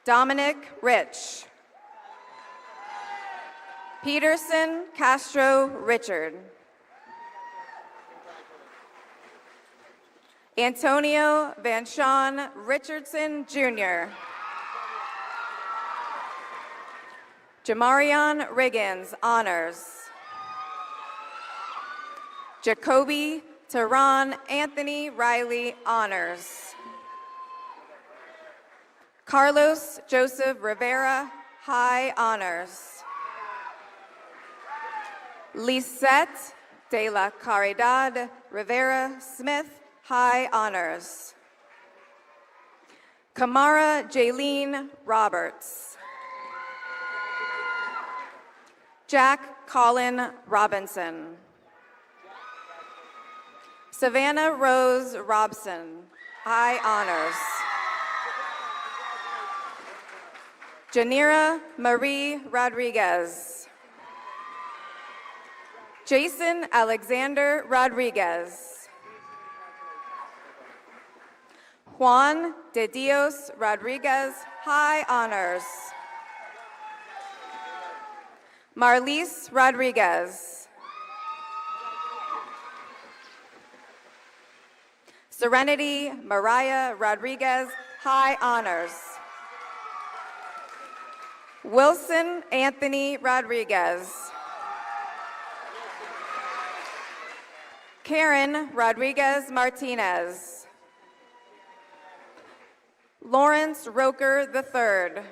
Speaker 5: Dominic Rich. Peterson Castro Richard. Antonio Van Shawn Richardson, Jr. Jamarion Riggins, honors. Jacoby Tehran Anthony Riley, honors. Carlos Joseph Rivera, high honors. Lisette de la Caridad Rivera Smith, high honors. Kamara Jaylene Roberts. Jack Colin Robinson. Savannah Rose Robson, high honors. Janira Marie Rodriguez. Jason Alexander Rodriguez. Juan de Dios Rodriguez, high honors. Marlise Rodriguez. Serenity Mariah Rodriguez, high honors. Wilson Anthony Rodriguez. Karen Rodriguez Martinez. Lawrence Roker III.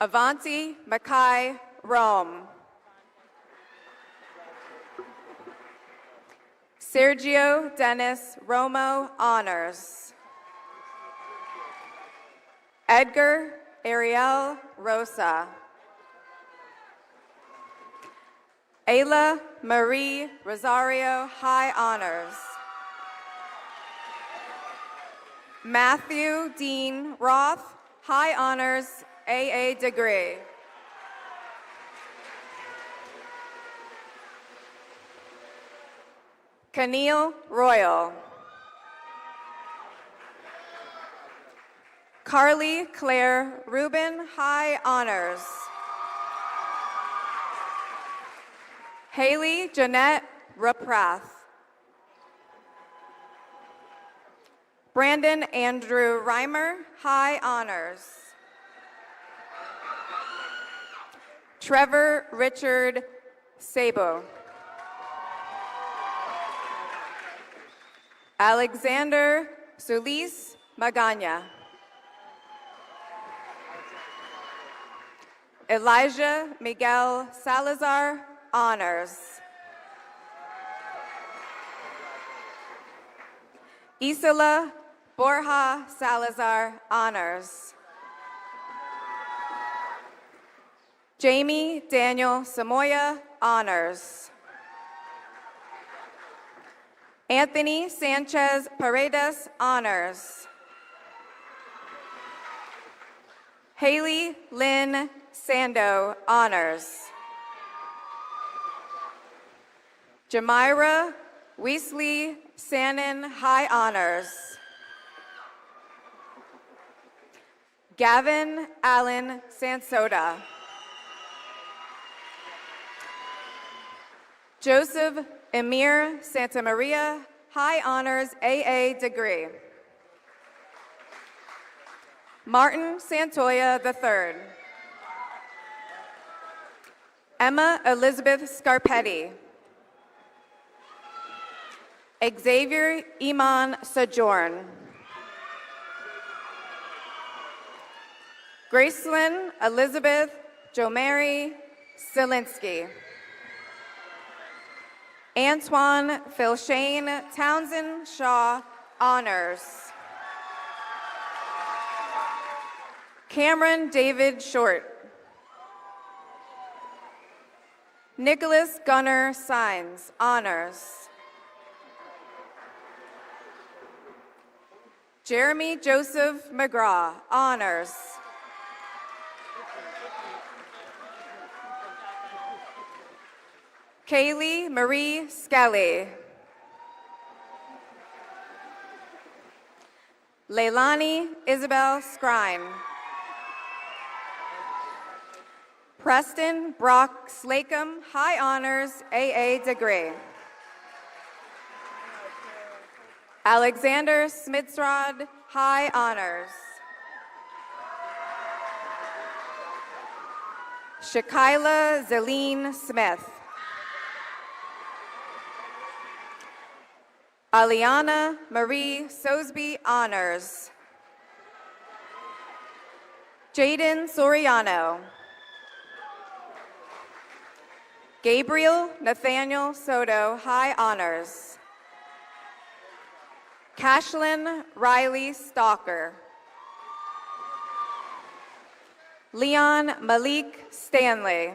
Speaker 5: Avanti Mackay Rome. Sergio Dennis Romo, honors. Edgar Ariel Rosa. Ayla Marie Rosario, high honors. Matthew Dean Roth, high honors, AA degree. Keneal Royal. Carly Claire Rubin, high honors. Haley Jeanette Raprath. Brandon Andrew Reimer, high honors. Trevor Richard Sabo. Alexander Solis Magana. Elijah Miguel Salazar, honors. Isela Borja Salazar, honors. Jamie Daniel Samoya, honors. Anthony Sanchez Paredes, honors. Haley Lynn Sando, honors. Jamira Weasley Sannon, high honors. Gavin Allen Sansota. Joseph Emir Santamaria, high honors, AA degree. Martin Santoya III. Emma Elizabeth Scarpetti. Xavier Iman Sojourn. Gracelyn Elizabeth Jomary Selinsky. Antoine Philshane Townsend Shaw, honors. Cameron David Short. Nicholas Gunnar Sines, honors. Jeremy Joseph McGraw, honors. Kaylee Marie Skelly. Leilani Isabel Scrime. Preston Brock Slacum, high honors, AA degree. Alexander Smitsrod, high honors. Shakila Zeline Smith. Aliana Marie Sosby, honors. Jaden Soriano. Gabriel Nathaniel Soto, high honors. Cashlyn Riley Stalker. Leon Malik Stanley.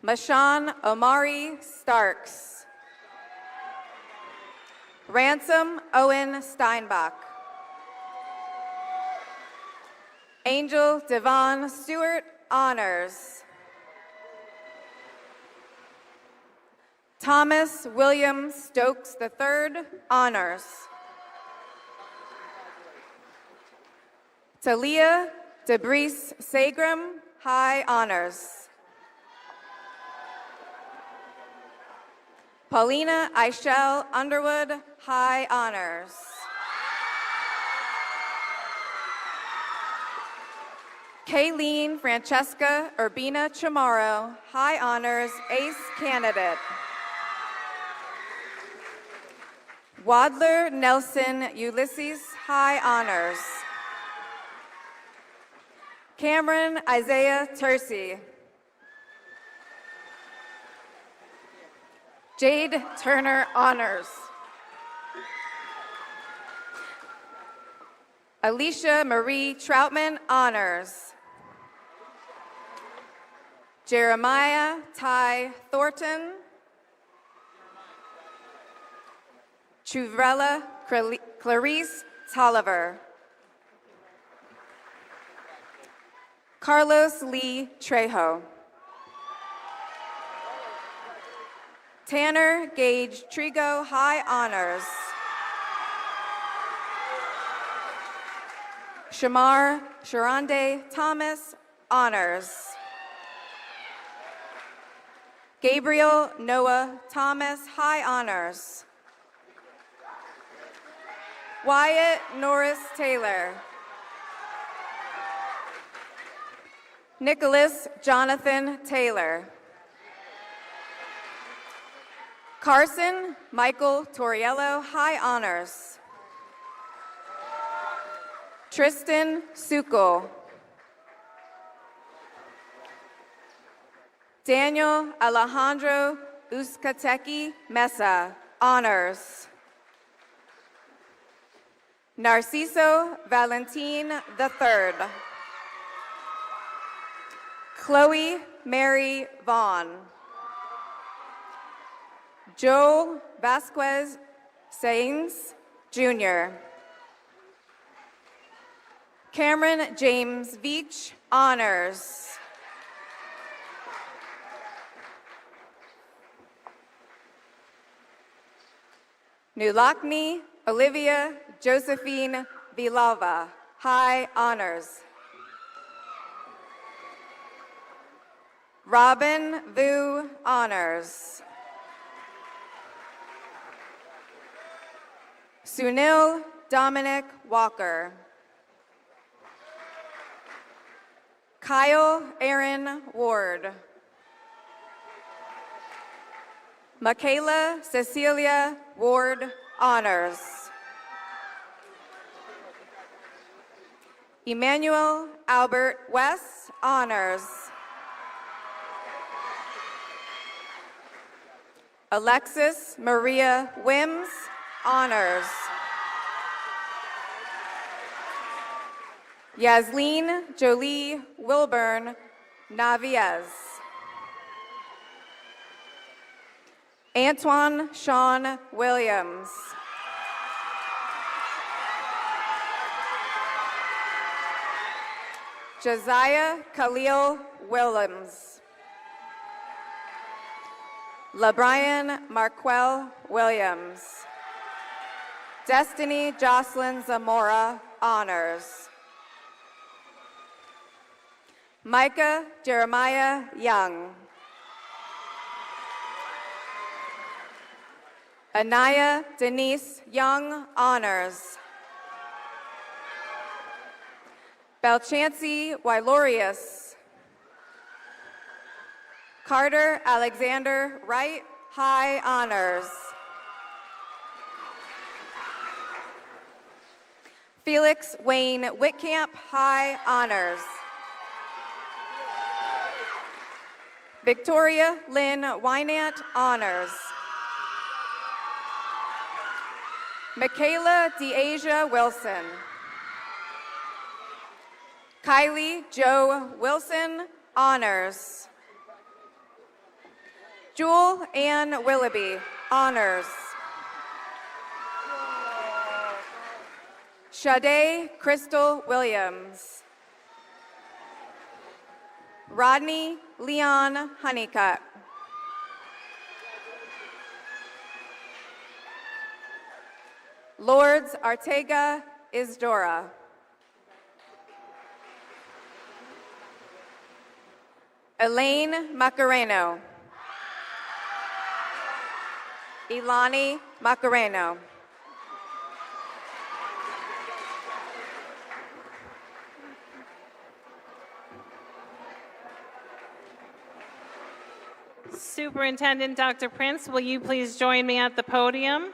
Speaker 5: Mashawn Omari Starks. Ransom Owen Steinbach. Angel Devon Stewart, honors. Thomas William Stokes III, honors. Talia Debris Sagram, high honors. Paulina Eichel Underwood, high honors. Kayleen Francesca Urbina Chamorro, high honors, ace candidate. Wadler Nelson Ulysses, high honors. Cameron Isaiah Tercy. Jade Turner, honors. Alicia Marie Troutman, honors. Jeremiah Ty Thornton. Chuvrella Clarice Tolliver. Carlos Lee Trejo. Tanner Gage Trigo, high honors. Shamar Sharonde Thomas, honors. Gabriel Noah Thomas, high honors. Wyatt Norris Taylor. Nicholas Jonathan Taylor. Carson Michael Torriello, high honors. Tristan Sukol. Daniel Alejandro Uzcatequi Mesa, honors. Narciso Valentin III. Chloe Mary Vaughn. Joe Vasquez Sainz, Jr. Cameron James Veach, honors. Nulakni Olivia Josephine Villalva, high honors. Robin Vu, honors. Sunil Dominic Walker. Kyle Aaron Ward. Michaela Cecilia Ward, honors. Emmanuel Albert West, honors. Alexis Maria Wims, honors. Yasleen Jolie Wilburn Naviez. Antoine Sean Williams. Josiah Khalil Willems. LaBrian Marquel Williams. Destiny Jocelyn Zamora, honors. Micah Jeremiah Young. Anaya Denise Young, honors. Belchancy Wylorius. Carter Alexander Wright, high honors. Felix Wayne Whitcamp, high honors. Victoria Lynn Wynant, honors. Michaela DeAsia Wilson. Kylie Joe Wilson, honors. Jewel Ann Willoughby, honors. Sade Crystal Williams. Rodney Leon Honeycutt. Lourdes Artega Isdora. Elaine Macareno. Ilani Macareno.
Speaker 11: Superintendent Dr. Prince, will you please join me at the podium?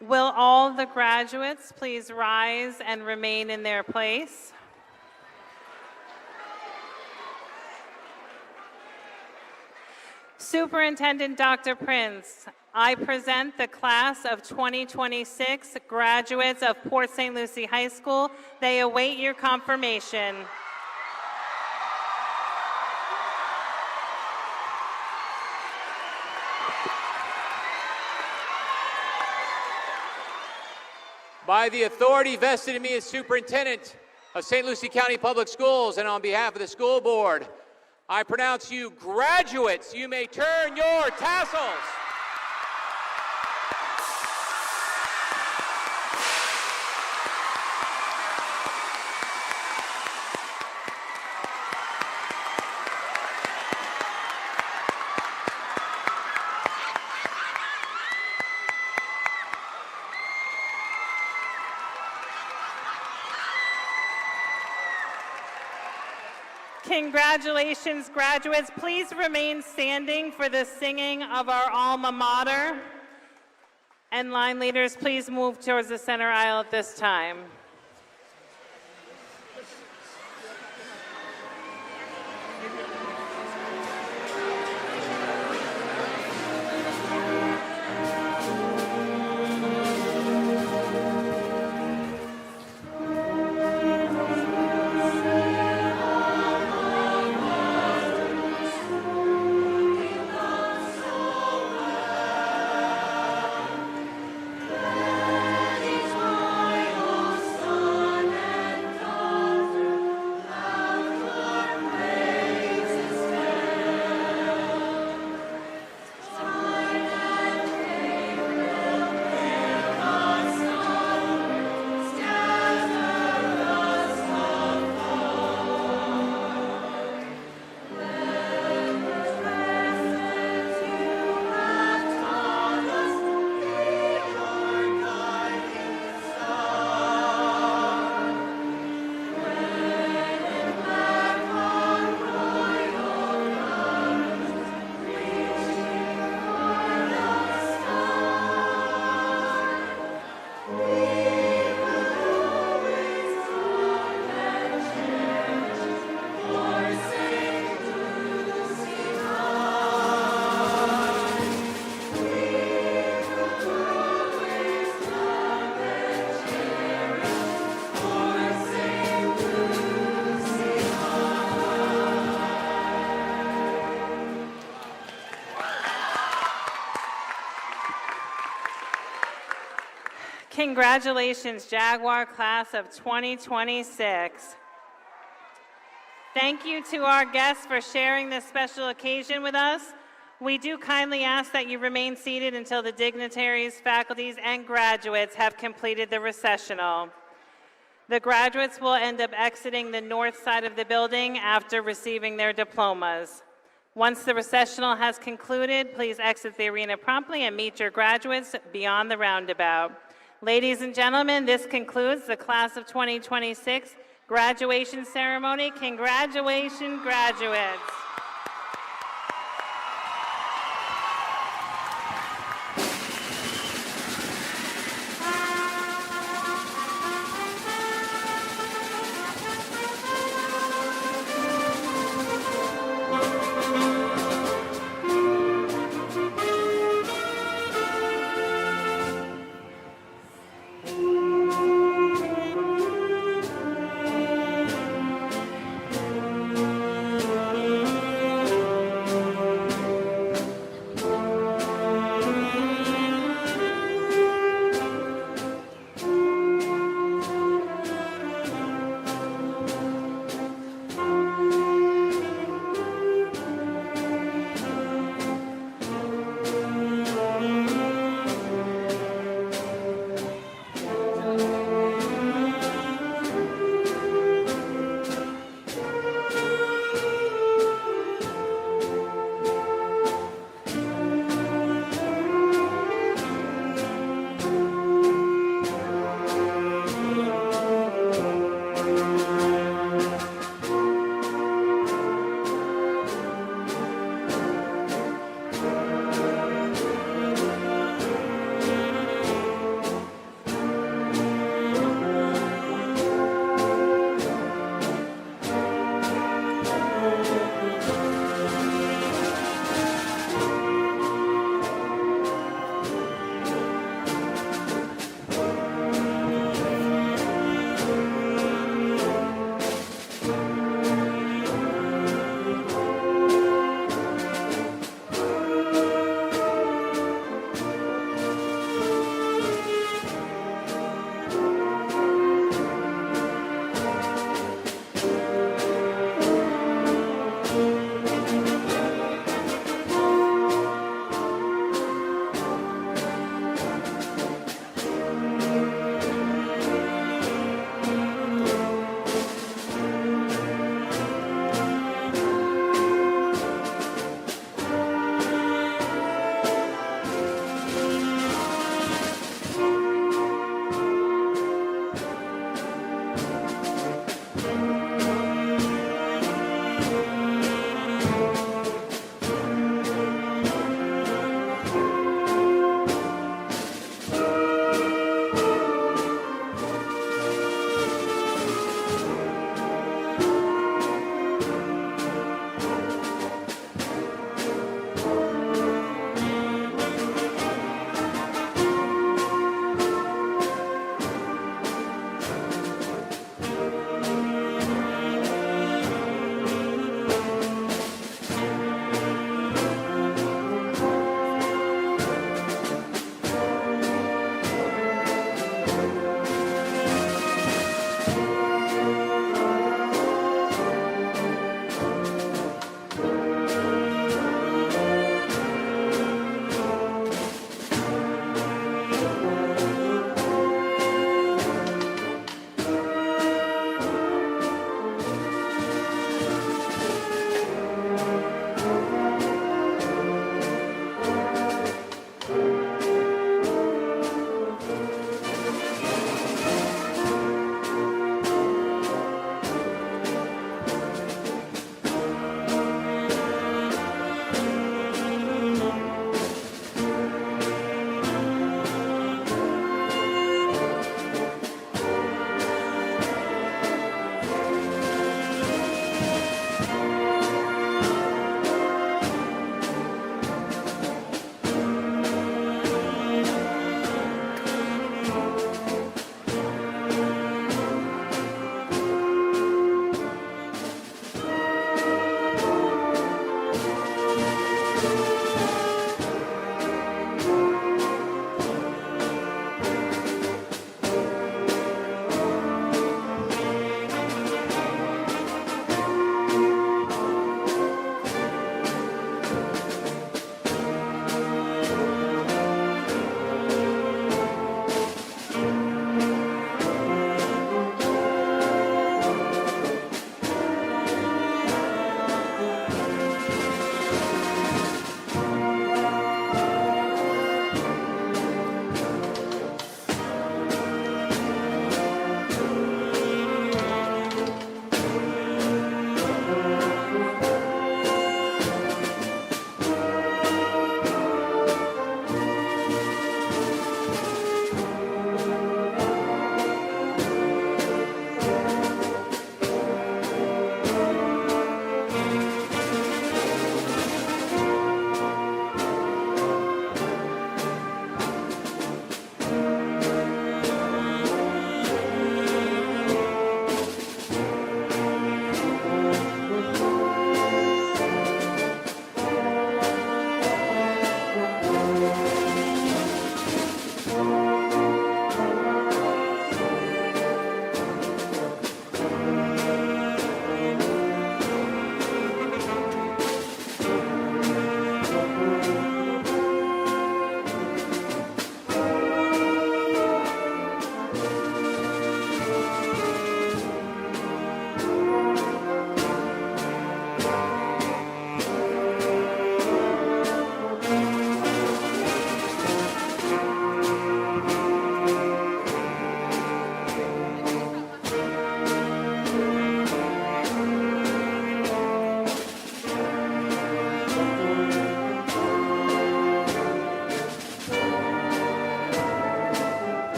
Speaker 11: Will all the graduates please rise and remain in their place? Superintendent Dr. Prince, I present the class of 2026 graduates of Port St. Lucie High School. They await your confirmation.
Speaker 17: By the authority vested in me as Superintendent of St. Lucie County Public Schools and on behalf of the school board, I pronounce you graduates. You may turn your tassels.
Speaker 11: Congratulations, graduates. Please remain standing for the singing of our alma mater. And line leaders, please move towards the center aisle at this time. Congratulations, Jaguar class of 2026. Thank you to our guests for sharing this special occasion with us. We do kindly ask that you remain seated until the dignitaries, faculties, and graduates have completed the recessional. The graduates will end up exiting the north side of the building after receiving their diplomas. Once the recessional has concluded, please exit the arena promptly and meet your graduates beyond the roundabout. Ladies and gentlemen, this concludes the class of 2026 graduation ceremony. Congratulations, graduates.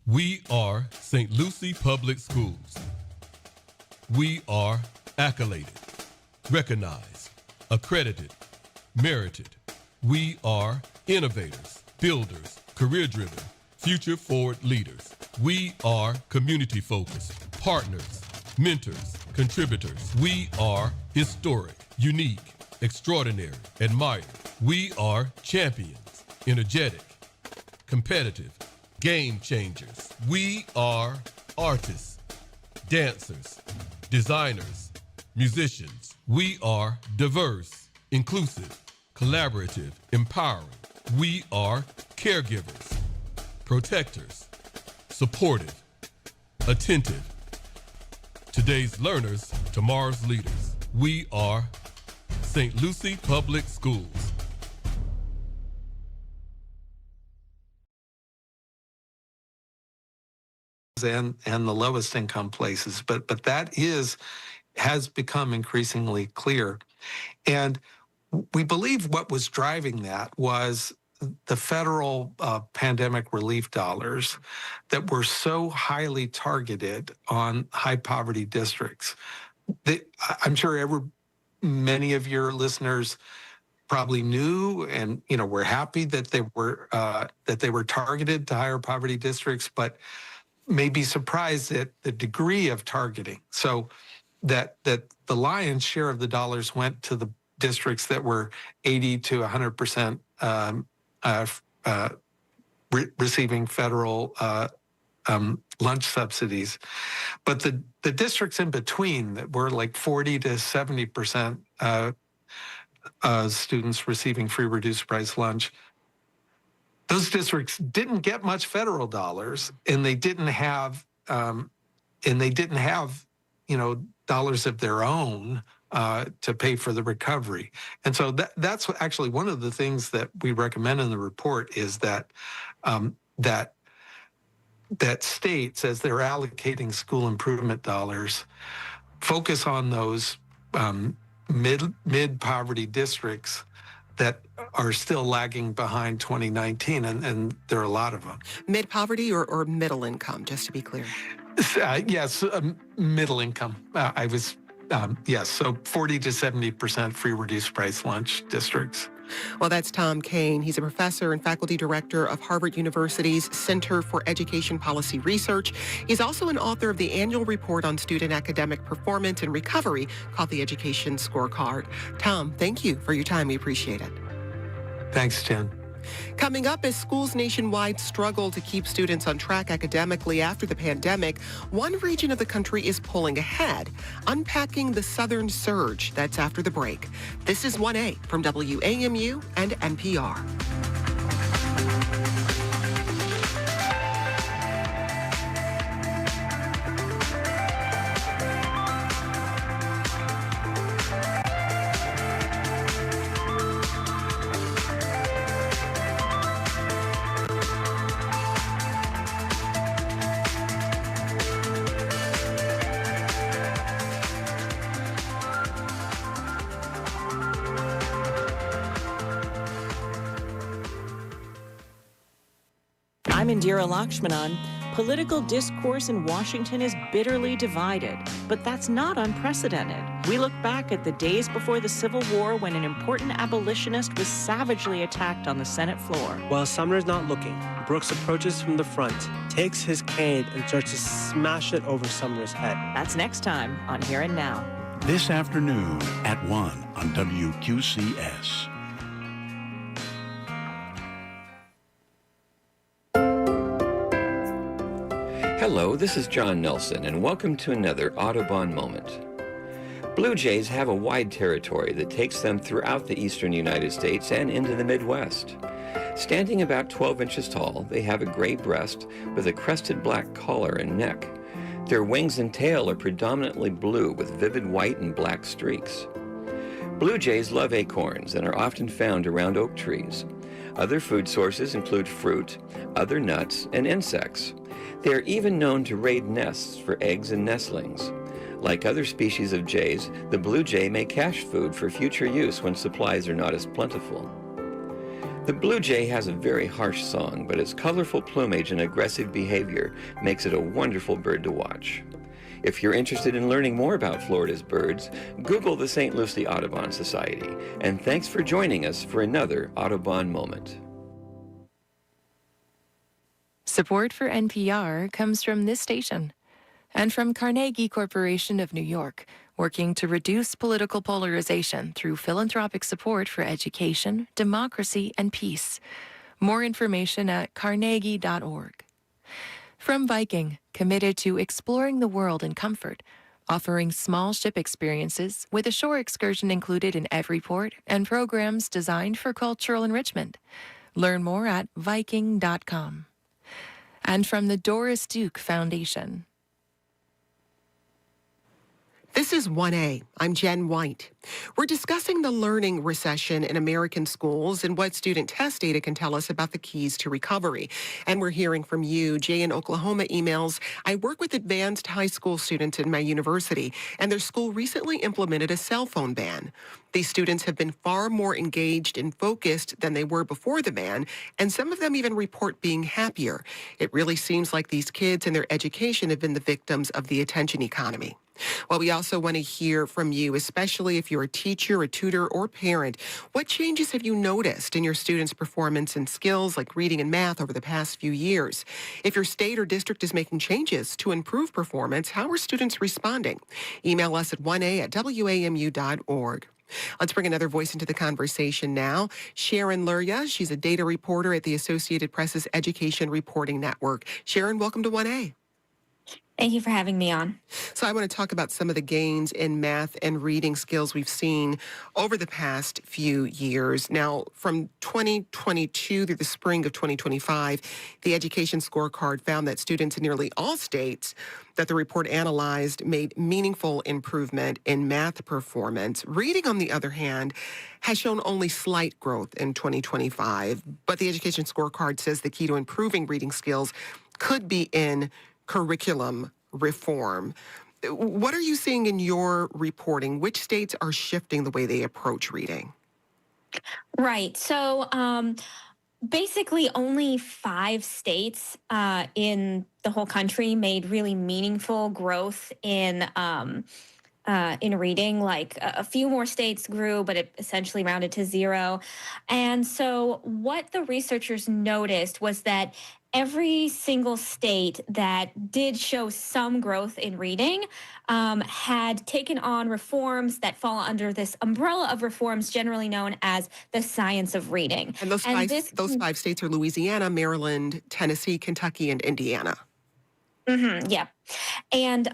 Speaker 6: We are St. Lucie Public Schools. We are accoladed, recognized, accredited, merited. We are innovators, builders, career-driven, future-forward leaders. We are community-focused, partners, mentors, contributors. We are historic, unique, extraordinary, admired. We are champions, energetic, competitive, game changers. We are artists, dancers, designers, musicians. We are diverse, inclusive, collaborative, empowering. We are caregivers, protectors, supportive, attentive. Today's learners, tomorrow's leaders. We are St. Lucie Public Schools.
Speaker 22: And the lowest income places, but that has become increasingly clear. And we believe what was driving that was the federal pandemic relief dollars that were so highly targeted on high poverty districts. I'm sure many of your listeners probably knew and were happy that they were targeted to higher poverty districts, but may be surprised at the degree of targeting. So that the lion's share of the dollars went to the districts that were 80 to 100% receiving federal lunch subsidies. But the districts in between that were like 40 to 70% students receiving free reduced price lunch, those districts didn't get much federal dollars, and they didn't have dollars of their own to pay for the recovery. And so that's actually one of the things that we recommend in the report is that that states, as they're allocating school improvement dollars, focus on those mid-poverty districts that are still lagging behind 2019, and there are a lot of them.
Speaker 23: Mid-poverty or middle income, just to be clear?
Speaker 22: Yes, middle income. Yes, so 40 to 70% free reduced price lunch districts.
Speaker 23: Well, that's Tom Kane. He's a professor and faculty director of Harvard University's Center for Education Policy Research. He's also an author of the annual report on student academic performance and recovery called the Education Scorecard. Tom, thank you for your time. We appreciate it.
Speaker 22: Thanks, Jen.
Speaker 23: Coming up, as schools nationwide struggle to keep students on track academically after the pandemic, one region of the country is pulling ahead, unpacking the southern surge. That's after the break. This is 1A from WAMU and NPR.
Speaker 24: I'm Indira Lakshmanan. Political discourse in Washington is bitterly divided, but that's not unprecedented. We look back at the days before the Civil War when an important abolitionist was savagely attacked on the Senate floor.
Speaker 25: While Sumner's not looking, Brooks approaches from the front, takes his cane, and starts to smash it over Sumner's head.
Speaker 24: That's next time on Here and Now.
Speaker 26: This afternoon at 1 on WQCS.
Speaker 27: Hello, this is John Nelson, and welcome to another Audubon Moment. Blue jays have a wide territory that takes them throughout the eastern United States and into the Midwest. Standing about 12 inches tall, they have a gray breast with a crested black collar and neck. Their wings and tail are predominantly blue with vivid white and black streaks. Blue jays love acorns and are often found around oak trees. Other food sources include fruit, other nuts, and insects. They are even known to raid nests for eggs and nestlings. Like other species of jays, the blue jay may cache food for future use when supplies are not as plentiful. The blue jay has a very harsh song, but its colorful plumage and aggressive behavior makes it a wonderful bird to watch. If you're interested in learning more about Florida's birds, Google the St. Lucie Audubon Society. And thanks for joining us for another Audubon Moment.
Speaker 3: Support for NPR comes from this station and from Carnegie Corporation of New York, working to reduce political polarization through philanthropic support for education, democracy, and peace. More information at carnegie.org. From Viking, committed to exploring the world in comfort, offering small ship experiences with a shore excursion included in every port and programs designed for cultural enrichment. Learn more at Viking.com. And from the Doris Duke Foundation.
Speaker 23: This is 1A. I'm Jen White. We're discussing the learning recession in American schools and what student test data can tell us about the keys to recovery. And we're hearing from you. Jay in Oklahoma emails, I work with advanced high school students in my university, and their school recently implemented a cell phone ban. These students have been far more engaged and focused than they were before the ban, and some of them even report being happier. It really seems like these kids and their education have been the victims of the attention economy. Well, we also want to hear from you, especially if you're a teacher, a tutor, or parent. What changes have you noticed in your students' performance and skills like reading and math over the past few years? If your state or district is making changes to improve performance, how are students responding? Email us at 1a@wamu.org. Let's bring another voice into the conversation now. Sharon Luria, she's a data reporter at the Associated Press's Education Reporting Network. Sharon, welcome to 1A.
Speaker 7: Thank you for having me on.
Speaker 23: So I want to talk about some of the gains in math and reading skills we've seen over the past few years. Now, from 2022 through the spring of 2025, the Education Scorecard found that students in nearly all states that the report analyzed made meaningful improvement in math performance. Reading, on the other hand, has shown only slight growth in 2025. But the Education Scorecard says the key to improving reading skills could be in curriculum reform. What are you seeing in your reporting? Which states are shifting the way they approach reading?
Speaker 7: Right. So basically only 5 states in the whole country made really meaningful growth in reading. Like a few more states grew, but it essentially rounded to 0. And so what the researchers noticed was that every single state that did show some growth in reading had taken on reforms that fall under this umbrella of reforms generally known as the science of reading.
Speaker 23: And those five states are Louisiana, Maryland, Tennessee, Kentucky, and Indiana.
Speaker 7: Mm-hmm, yeah. And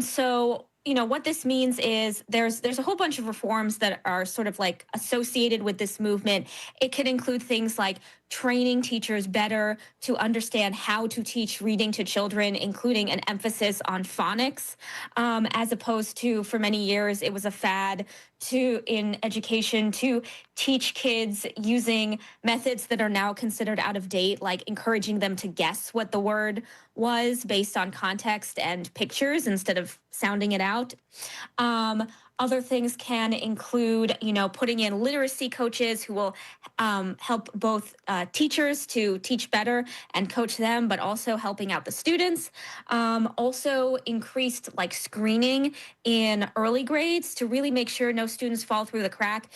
Speaker 7: so, you know, what this means is there's a whole bunch of reforms that are sort of like associated with this movement. It could include things like training teachers better to understand how to teach reading to children, including an emphasis on phonics, as opposed to, for many years, it was a fad in education to teach kids using methods that are now considered out of date, like encouraging them to guess what the word was based on context and pictures instead of sounding it out. Other things can include, you know, putting in literacy coaches who will help both teachers to teach better and coach them, but also helping out the students. Also increased like screening in early grades to really make sure no students fall through the crack.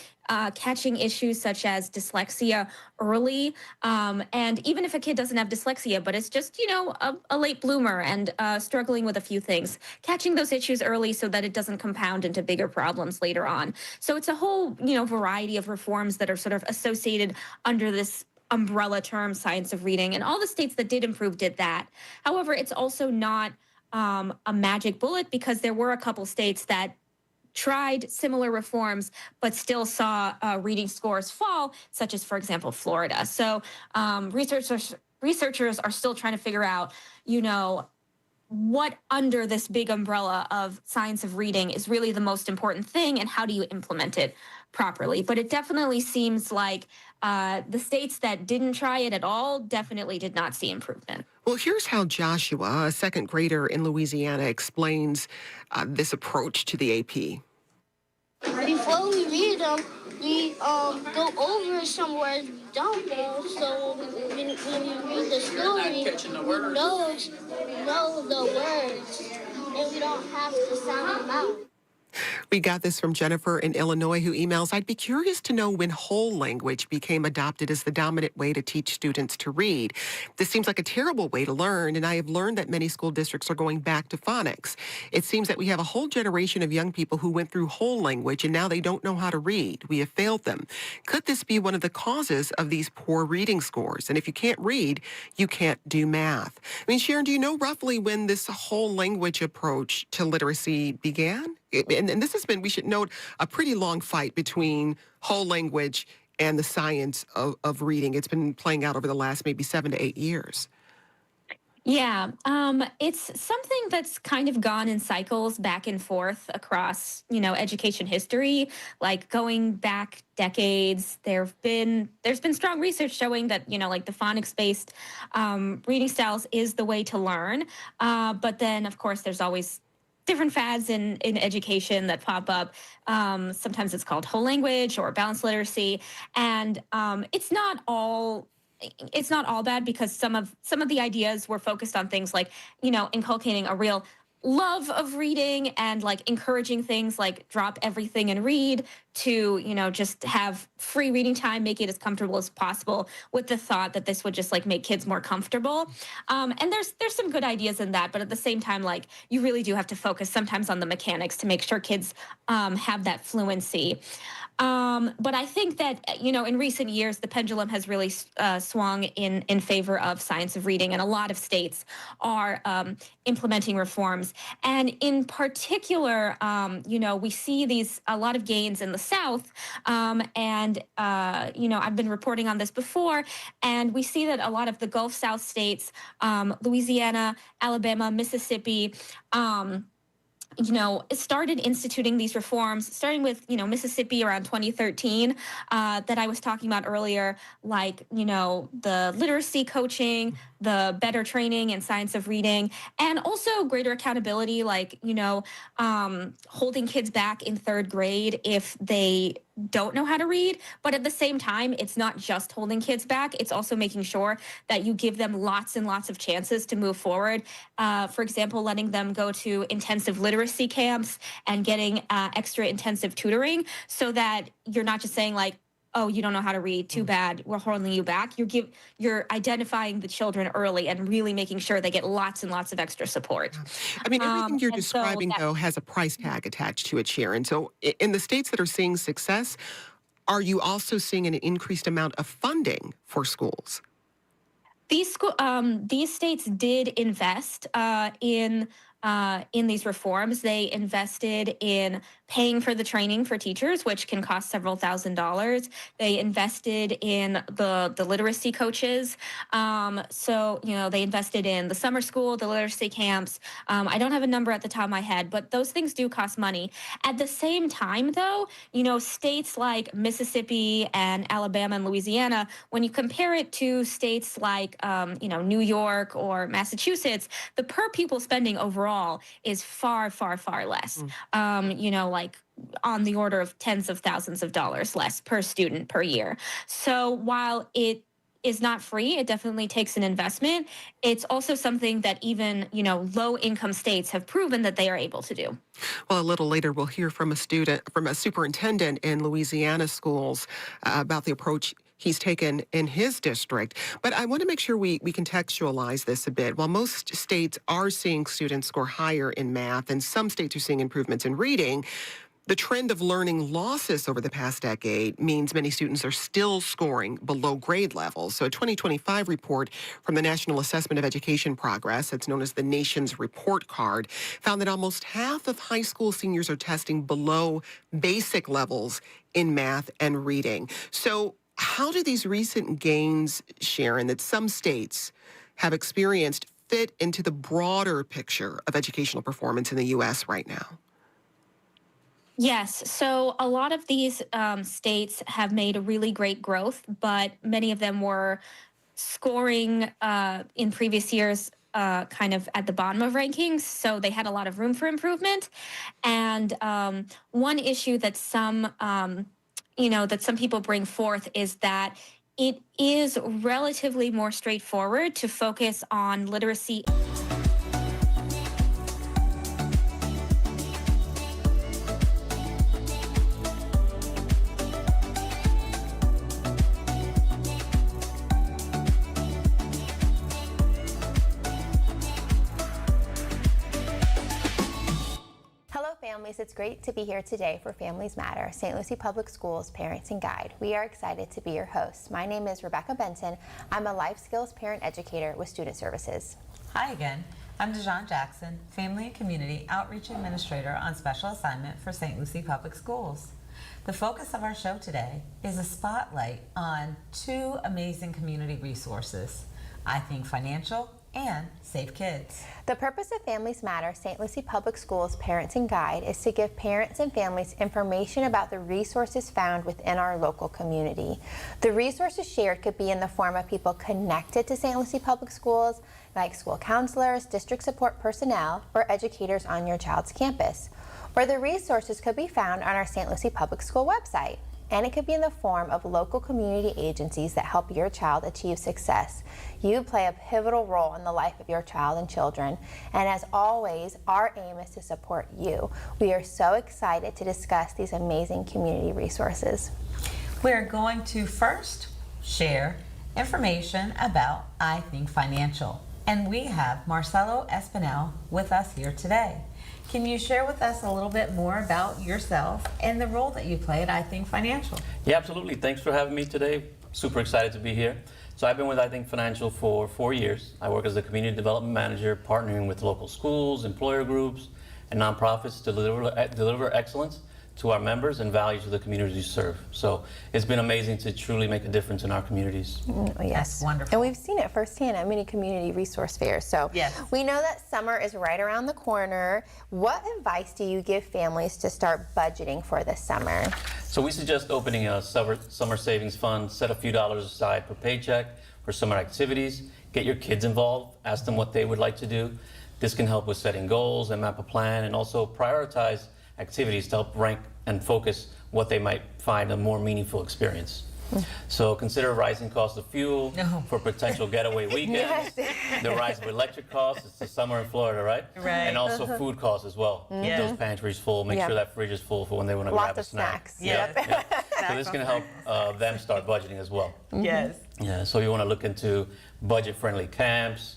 Speaker 7: Catching issues such as dyslexia early. And even if a kid doesn't have dyslexia, but it's just, you know, a late bloomer and struggling with a few things, catching those issues early so that it doesn't compound into bigger problems later on. So it's a whole, you know, variety of reforms that are sort of associated under this umbrella term, science of reading. And all the states that did improve did that. However, it's also not a magic bullet, because there were a couple states that tried similar reforms, but still saw reading scores fall, such as, for example, Florida. So researchers are still trying to figure out, you know, what under this big umbrella of science of reading is really the most important thing, and how do you implement it properly. But it definitely seems like the states that didn't try it at all definitely did not see improvement.
Speaker 23: Well, here's how Joshua, a second grader in Louisiana, explains this approach to the AP.
Speaker 8: Before we read them,
Speaker 1: we go over some words we don't know. So when you read the story, you know the words, and we don't have to sound them out.
Speaker 23: We got this from Jennifer in Illinois, who emails, I'd be curious to know when whole language became adopted as the dominant way to teach students to read. This seems like a terrible way to learn, and I have learned that many school districts are going back to phonics. It seems that we have a whole generation of young people who went through whole language, and now they don't know how to read. We have failed them. Could this be one of the causes of these poor reading scores? And if you can't read, you can't do math. I mean, Sharon, do you know roughly when this whole language approach to literacy began? And this has been, we should note, a pretty long fight between whole language and the science of reading. It's been playing out over the last maybe 7 to 8 years.
Speaker 7: Yeah, it's something that's kind of gone in cycles back and forth across, education history, like going back decades. There's been strong research showing that, like the phonics-based reading styles is the way to learn. But then, of course, there's always different fads in education that pop up. Sometimes it's called whole language or balanced literacy, and it's not all bad, because some of the ideas were focused on things like, inculcating a real love of reading and like encouraging things like drop everything and read, to, just have free reading time, make it as comfortable as possible, with the thought that this would just like make kids more comfortable. And there's some good ideas in that, but at the same time, like, you really do have to focus sometimes on the mechanics to make sure kids have that fluency. But I think that, in recent years, the pendulum has really swung in favor of science of reading, and a lot of states are implementing reforms. And in particular, we see a lot of gains in the South. I've been reporting on this before, and we see that a lot of the Gulf South states, Louisiana, Alabama, Mississippi, started instituting these reforms, starting with, Mississippi around 2013, that I was talking about earlier, like, the literacy coaching, the better training in science of reading, and also greater accountability, like, holding kids back in 3rd grade if they don't know how to read. But at the same time, it's not just holding kids back. It's also making sure that you give them lots and lots of chances to move forward. For example, letting them go to intensive literacy camps and getting extra intensive tutoring, so that you're not just saying like, oh, you don't know how to read, too bad, we're holding you back. You're identifying the children early and really making sure they get lots and lots of extra support.
Speaker 23: I mean, everything you're describing, though, has a price tag attached to it, Sharon. So in the states that are seeing success, are you also seeing an increased amount of funding for schools?
Speaker 7: These states did invest in these reforms. They invested in paying for the training for teachers, which can cost several $1,000s. They invested in the literacy coaches. They invested in the summer school, the literacy camps. I don't have a number at the top of my head, but those things do cost money. At the same time, though, states like Mississippi and Alabama and Louisiana, when you compare it to states like, New York or Massachusetts, the per pupil spending overall is far, far, far less. Like on the order of tens of thousands of dollars less per student per year. So while it is not free, it definitely takes an investment. It's also something that even, low-income states have proven that they are able to do.
Speaker 23: Well, a little later, we'll hear from a superintendent in Louisiana schools about the approach he's taken in his district. But I want to make sure we contextualize this a bit. While most states are seeing students score higher in math, and some states are seeing improvements in reading, the trend of learning losses over the past decade means many students are still scoring below grade levels. So a 2025 report from the National Assessment of Education Progress, that's known as the nation's report card, found that almost half of high school seniors are testing below basic levels in math and reading. So how do these recent gains, Sharon, that some states have experienced fit into the broader picture of educational performance in the U.S. right now?
Speaker 7: Yes. So a lot of these states have made a really great growth, but many of them were scoring in previous years kind of at the bottom of rankings. So they had a lot of room for improvement. And one issue that some that some people bring forth is that it is relatively more straightforward to focus on literacy.
Speaker 2: Families, it's great to be here today for Families Matter, St. Lucie Public Schools Parenting Guide. We are excited to be your hosts. My name is Rebecca Benson. I'm a life skills parent educator with Student Services.
Speaker 8: Hi again. I'm Dejan Jackson, Family and Community Outreach Administrator on special assignment for St. Lucie Public Schools. The focus of our show today is a spotlight on two amazing community resources, I Think Financial and Save Kids.
Speaker 2: The purpose of Families Matter, St. Lucie Public Schools Parenting Guide, is to give parents and families information about the resources found within our local community. The resources shared could be in the form of people connected to St. Lucie Public Schools, like school counselors, district support personnel, or educators on your child's campus. Or the resources could be found on our St. Lucie Public School website. And it could be in the form of local community agencies that help your child achieve success. You play a pivotal role in the life of your child and children. And as always, our aim is to support you. We are so excited to discuss these amazing community resources.
Speaker 8: We're going to first share information about I Think Financial. And we have Marcelo Espinal with us here today. Can you share with us a little bit more about yourself and the role that you play at I Think Financial?
Speaker 9: Yeah, absolutely. Thanks for having me today. Super excited to be here. So I've been with I Think Financial for 4 years. I work as the Community Development Manager, partnering with local schools, employer groups, and nonprofits to deliver excellence to our members and value to the communities we serve. So it's been amazing to truly make a difference in our communities.
Speaker 2: Yes,
Speaker 8: that's wonderful.
Speaker 2: And we've seen it firsthand at many community resource fairs. So
Speaker 8: yes.
Speaker 2: We know that summer is right around the corner. What advice do you give families to start budgeting for this summer?
Speaker 9: So we suggest opening a summer savings fund, set a few dollars aside per paycheck for summer activities, get your kids involved, ask them what they would like to do. This can help with setting goals and map a plan, and also prioritize activities to help rank and focus what they might find a more meaningful experience. So consider rising cost of fuel for potential getaway weekends, the rise of electric costs, it's the summer in Florida, right?
Speaker 8: Right.
Speaker 9: And also food costs as well. Keep those pantries full, make sure that fridge is full for when they want to grab a snack.
Speaker 2: Snacks.
Speaker 9: Yeah. So this can help them start budgeting as well.
Speaker 8: Yes.
Speaker 9: Yeah, so you want to look into budget-friendly camps,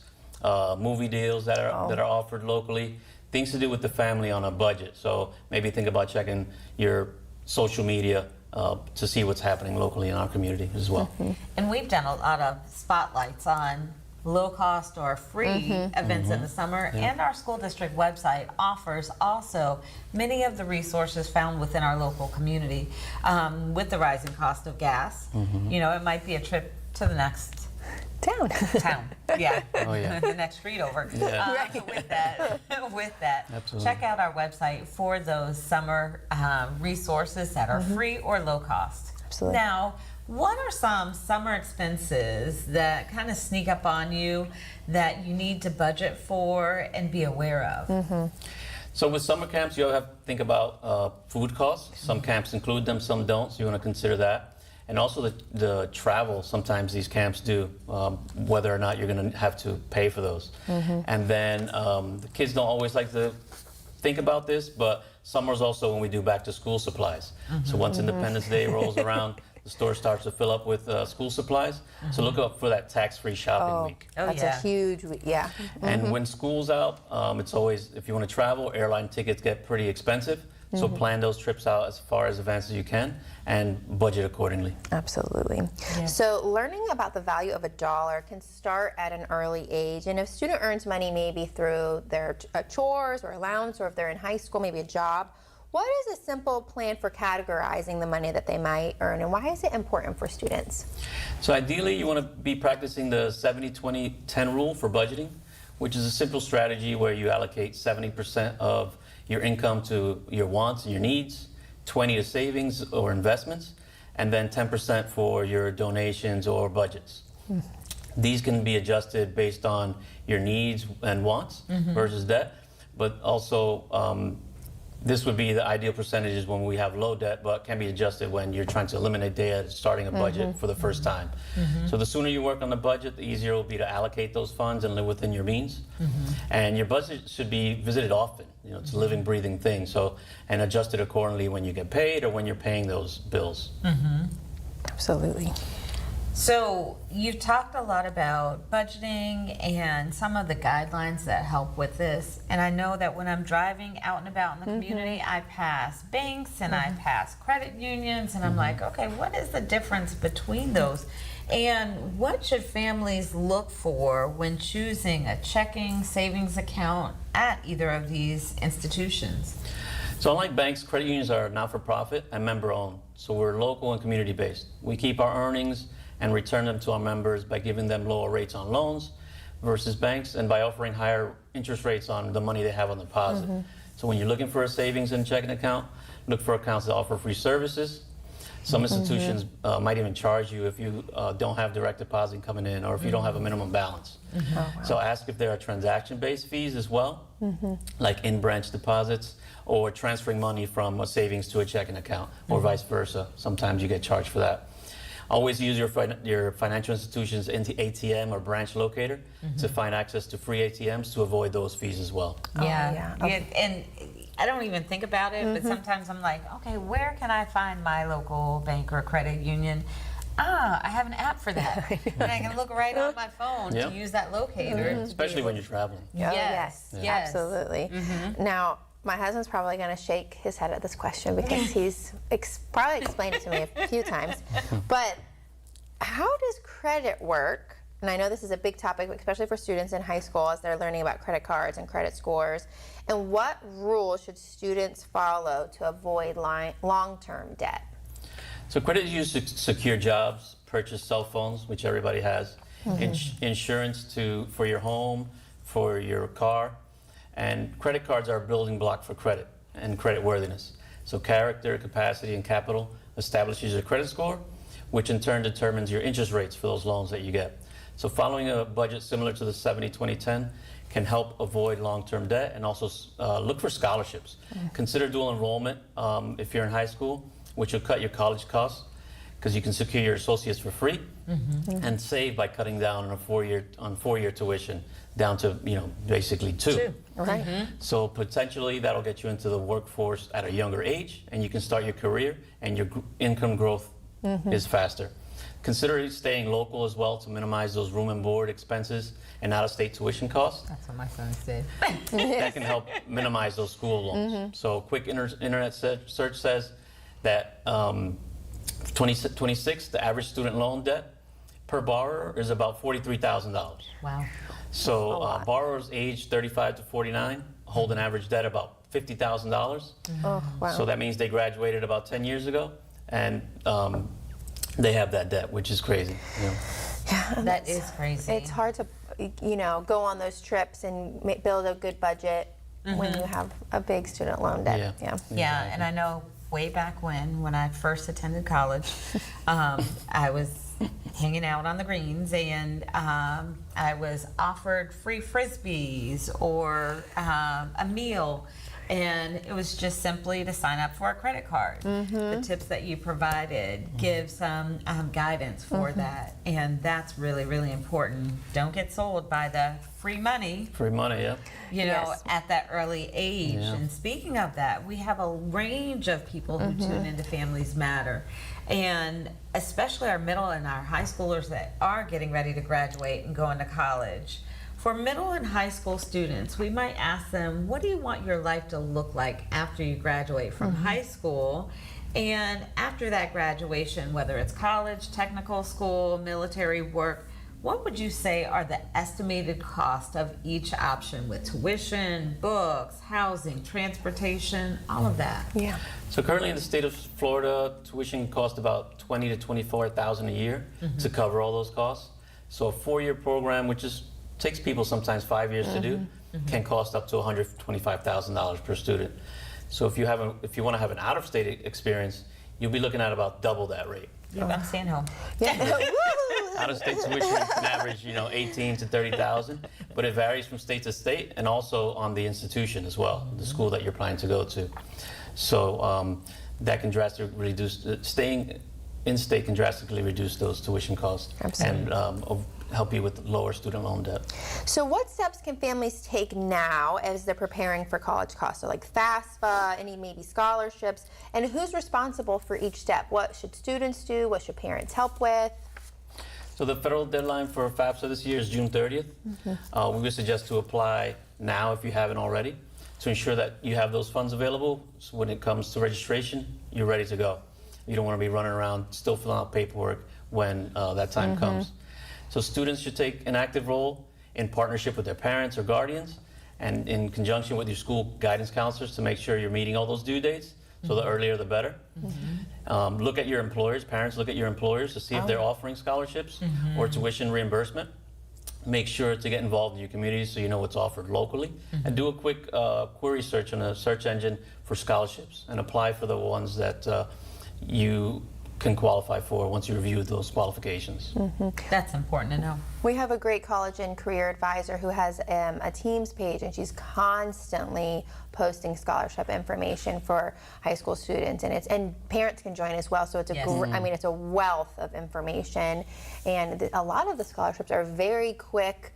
Speaker 9: movie deals that are offered locally, things to do with the family on a budget. So maybe think about checking your social media to see what's happening locally in our community as well.
Speaker 8: And we've done a lot of spotlights on low cost or free events in the summer, and our school district website offers also many of the resources found within our local community. With the rising cost of gas, it might be a trip to the next
Speaker 2: town.
Speaker 8: Yeah.
Speaker 9: Oh, yeah.
Speaker 8: The next street over.
Speaker 2: Right.
Speaker 8: With that,
Speaker 9: absolutely.
Speaker 8: Check out our website for those summer resources that are free or low cost.
Speaker 2: Absolutely.
Speaker 8: Now, what are some summer expenses that kind of sneak up on you that you need to budget for and be aware of?
Speaker 9: So with summer camps, you have to think about food costs. Some camps include them, some don't, so you want to consider that. And also the travel, sometimes these camps do, whether or not you're going to have to pay for those. And then the kids don't always like to think about this, but summer's also when we do back to school supplies. So once Independence Day rolls around, the store starts to fill up with school supplies. So look up for that tax-free shopping week.
Speaker 2: That's a huge week, yeah.
Speaker 9: And when school's out, it's always, if you want to travel, airline tickets get pretty expensive. So plan those trips out as far as advanced as you can and budget accordingly.
Speaker 2: Absolutely.
Speaker 8: Yeah.
Speaker 2: So learning about the value of a dollar can start at an early age. And if a student earns money maybe through their chores or allowance, or if they're in high school, maybe a job, what is a simple plan for categorizing the money that they might earn, and why is it important for students?
Speaker 9: So ideally, you want to be practicing the 70-20-10 rule for budgeting, which is a simple strategy where you allocate 70% of your income to your wants and your needs, 20 to savings or investments, and then 10% for your donations or budgets. These can be adjusted based on your needs and wants versus debt, but also This would be the ideal percentages when we have low debt, but can be adjusted when you're trying to eliminate debt, starting a budget for the first time. So the sooner you work on the budget, the easier it will be to allocate those funds and live within your means. And your budget should be visited often. You know, it's a living, breathing thing. So, and adjusted accordingly when you get paid or when you're paying those bills.
Speaker 2: Absolutely.
Speaker 8: So you've talked a lot about budgeting and some of the guidelines that help with this. And I know that when I'm driving out and about in the community, I pass banks and I pass credit unions, and I'm like, okay, what is the difference between those? And what should families look for when choosing a checking, savings account at either of these institutions?
Speaker 9: So unlike banks, credit unions are not-for-profit and member-owned. So we're local and community-based. We keep our earnings and return them to our members by giving them lower rates on loans versus banks, and by offering higher interest rates on the money they have on deposit. So when you're looking for a savings and checking account, look for accounts that offer free services. Some institutions might even charge you if you don't have direct deposit coming in, or if you don't have a minimum balance. So ask if there are transaction-based fees as well, like in-branch deposits, or transferring money from a savings to a checking account, or vice versa. Sometimes you get charged for that. Always use your financial institution's ATM or branch locator to find access to free ATMs to avoid those fees as well.
Speaker 8: Yeah, and I don't even think about it, but sometimes I'm like, okay, where can I find my local bank or credit union? I have an app for that. And I can look right on my phone to use that locator.
Speaker 9: Especially when you're traveling.
Speaker 8: Yes,
Speaker 2: Absolutely. Now, my husband's probably going to shake his head at this question because he's probably explained it to me a few times. But how does credit work? And I know this is a big topic, especially for students in high school as they're learning about credit cards and credit scores. And what rules should students follow to avoid long-term debt?
Speaker 9: So credit is used to secure jobs, purchase cell phones, which everybody has, insurance for your home, for your car. And credit cards are a building block for credit and credit worthiness. So character, capacity, and capital establishes your credit score, which in turn determines your interest rates for those loans that you get. So following a budget similar to the 70-20-10 can help avoid long-term debt, and also look for scholarships. Consider dual enrollment if you're in high school, which will cut your college costs because you can secure your associates for free, and save by cutting down on four-year tuition down to basically two. So potentially that'll get you into the workforce at a younger age, and you can start your career, and your income growth is faster. Consider staying local as well to minimize those room and board expenses and out-of-state tuition costs.
Speaker 8: That's what my son said.
Speaker 9: That can help minimize those school loans. So quick internet search says that 2026, the average student loan debt per borrower is about $43,000.
Speaker 8: Wow.
Speaker 9: So borrowers aged 35 to 49 hold an average debt about $50,000.
Speaker 2: Oh, wow.
Speaker 9: So that means they graduated about 10 years ago, and they have that debt, which is crazy.
Speaker 2: Yeah,
Speaker 8: that is crazy.
Speaker 2: It's hard to, go on those trips and build a good budget when you have a big student loan debt.
Speaker 8: Yeah, and I know way back when I first attended college, I was hanging out on the greens, and I was offered free Frisbees or a meal, and it was just simply to sign up for a credit card. The tips that you provided give some guidance for that, and that's really, really important. Don't get sold by the free money.
Speaker 9: Free money,
Speaker 8: At that early age. And speaking of that, we have a range of people who tune into Families Matter. And especially our middle and our high schoolers that are getting ready to graduate and go into college. For middle and high school students, we might ask them, what do you want your life to look like after you graduate from high school? And after that graduation, whether it's college, technical school, military work, what would you say are the estimated cost of each option with tuition, books, housing, transportation, all of that?
Speaker 9: So currently in the state of Florida, tuition costs about $20,000 to $24,000 a year to cover all those costs. So a 4-year program, which takes people sometimes 5 years to do, can cost up to $125,000 per student. So if you want to have an out-of-state experience, you'll be looking at about double that rate.
Speaker 8: Yeah, I'm staying home.
Speaker 9: Out-of-state tuition can average, 18 to 30,000, but it varies from state to state and also on the institution as well, the school that you're planning to go to. So that can drastically reduce, staying in-state can drastically reduce those tuition costs.
Speaker 2: Absolutely.
Speaker 9: And help you with lower student loan debt.
Speaker 2: So what steps can families take now as they're preparing for college costs? So like FAFSA, any maybe scholarships, and who's responsible for each step? What should students do? What should parents help with?
Speaker 9: So the federal deadline for FAFSA this year is June 30th. We would suggest to apply now if you haven't already to ensure that you have those funds available. So when it comes to registration, you're ready to go. You don't want to be running around still filling out paperwork when that time comes. So students should take an active role in partnership with their parents or guardians and in conjunction with your school guidance counselors to make sure you're meeting all those due dates. So the earlier the better. Look at your employers, parents look at your employers to see if they're offering scholarships or tuition reimbursement. Make sure to get involved in your community so you know what's offered locally. And do a quick query search on a search engine for scholarships and apply for the ones that you can qualify for once you review those qualifications.
Speaker 8: That's important to know.
Speaker 2: We have a great college and career advisor who has a Teams page, and she's constantly posting scholarship information for high school students, and parents can join as well. So it's it's a wealth of information, and a lot of the scholarships are very quick,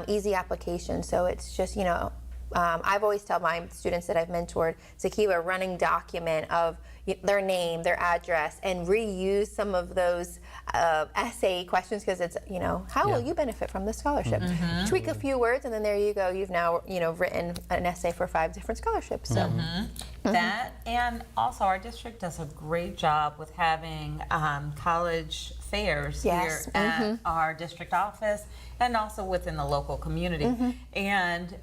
Speaker 2: easy application. So it's just I've always tell my students that I've mentored to keep a running document of their name, their address, and reuse some of those essay questions because it's, how will you benefit from this scholarship? Tweak a few words, and then there you go. You've now, written an essay for 5 different scholarships. So
Speaker 8: that, and also our district does a great job with having college fairs here at our district office and also within the local community. And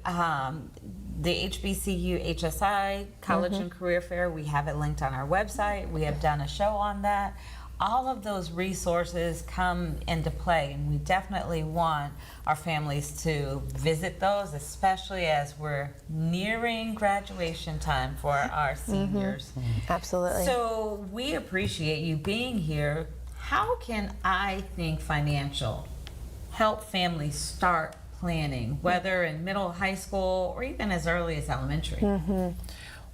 Speaker 8: the HBCU HSI College and Career Fair, we have it linked on our website. We have done a show on that. All of those resources come into play, and we definitely want our families to visit those, especially as we're nearing graduation time for our seniors.
Speaker 2: Absolutely.
Speaker 8: So we appreciate you being here. How can I Think Financial help families start planning, whether in middle, high school, or even as early as elementary?
Speaker 9: Well,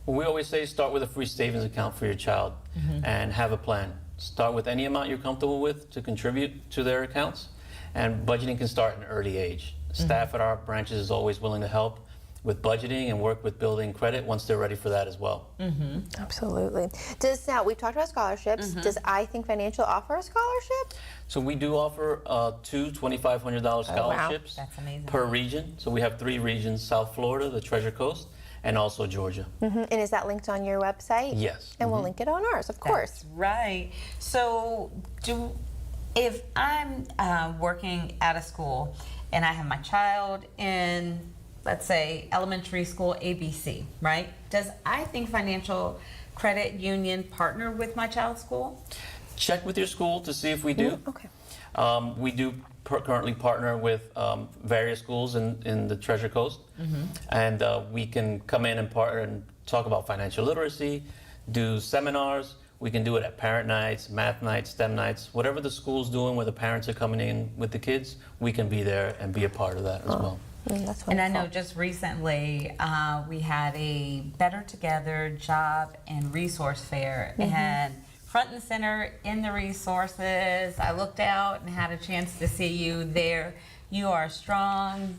Speaker 9: we always say start with a free savings account for your child and have a plan. Start with any amount you're comfortable with to contribute to their accounts, and budgeting can start at an early age. Staff at our branches is always willing to help with budgeting and work with building credit once they're ready for that as well.
Speaker 2: Absolutely. We've talked about scholarships. Does I Think Financial offer a scholarship?
Speaker 9: So we do offer 2 $2,500 scholarships
Speaker 8: That's amazing.
Speaker 9: per region. So we have 3 regions: South Florida, the Treasure Coast, and also Georgia.
Speaker 2: And is that linked on your website?
Speaker 9: Yes.
Speaker 2: And we'll link it on ours, of course.
Speaker 8: That's right. So if I'm working at a school and I have my child in, let's say, elementary school ABC, right? Does I Think Financial Credit Union partner with my child's school?
Speaker 9: Check with your school to see if we do.
Speaker 2: Okay.
Speaker 9: We do currently partner with various schools in the Treasure Coast, and we can come in and partner and talk about financial literacy, do seminars. We can do it at parent nights, math nights, STEM nights, whatever the school's doing where the parents are coming in with the kids, we can be there and be a part of that as well.
Speaker 2: That's
Speaker 8: And I
Speaker 2: wonderful.
Speaker 8: know just recently we had a Better Together job and resource fair, and front and center in the resources, I looked out and had a chance to see you there. You are strong.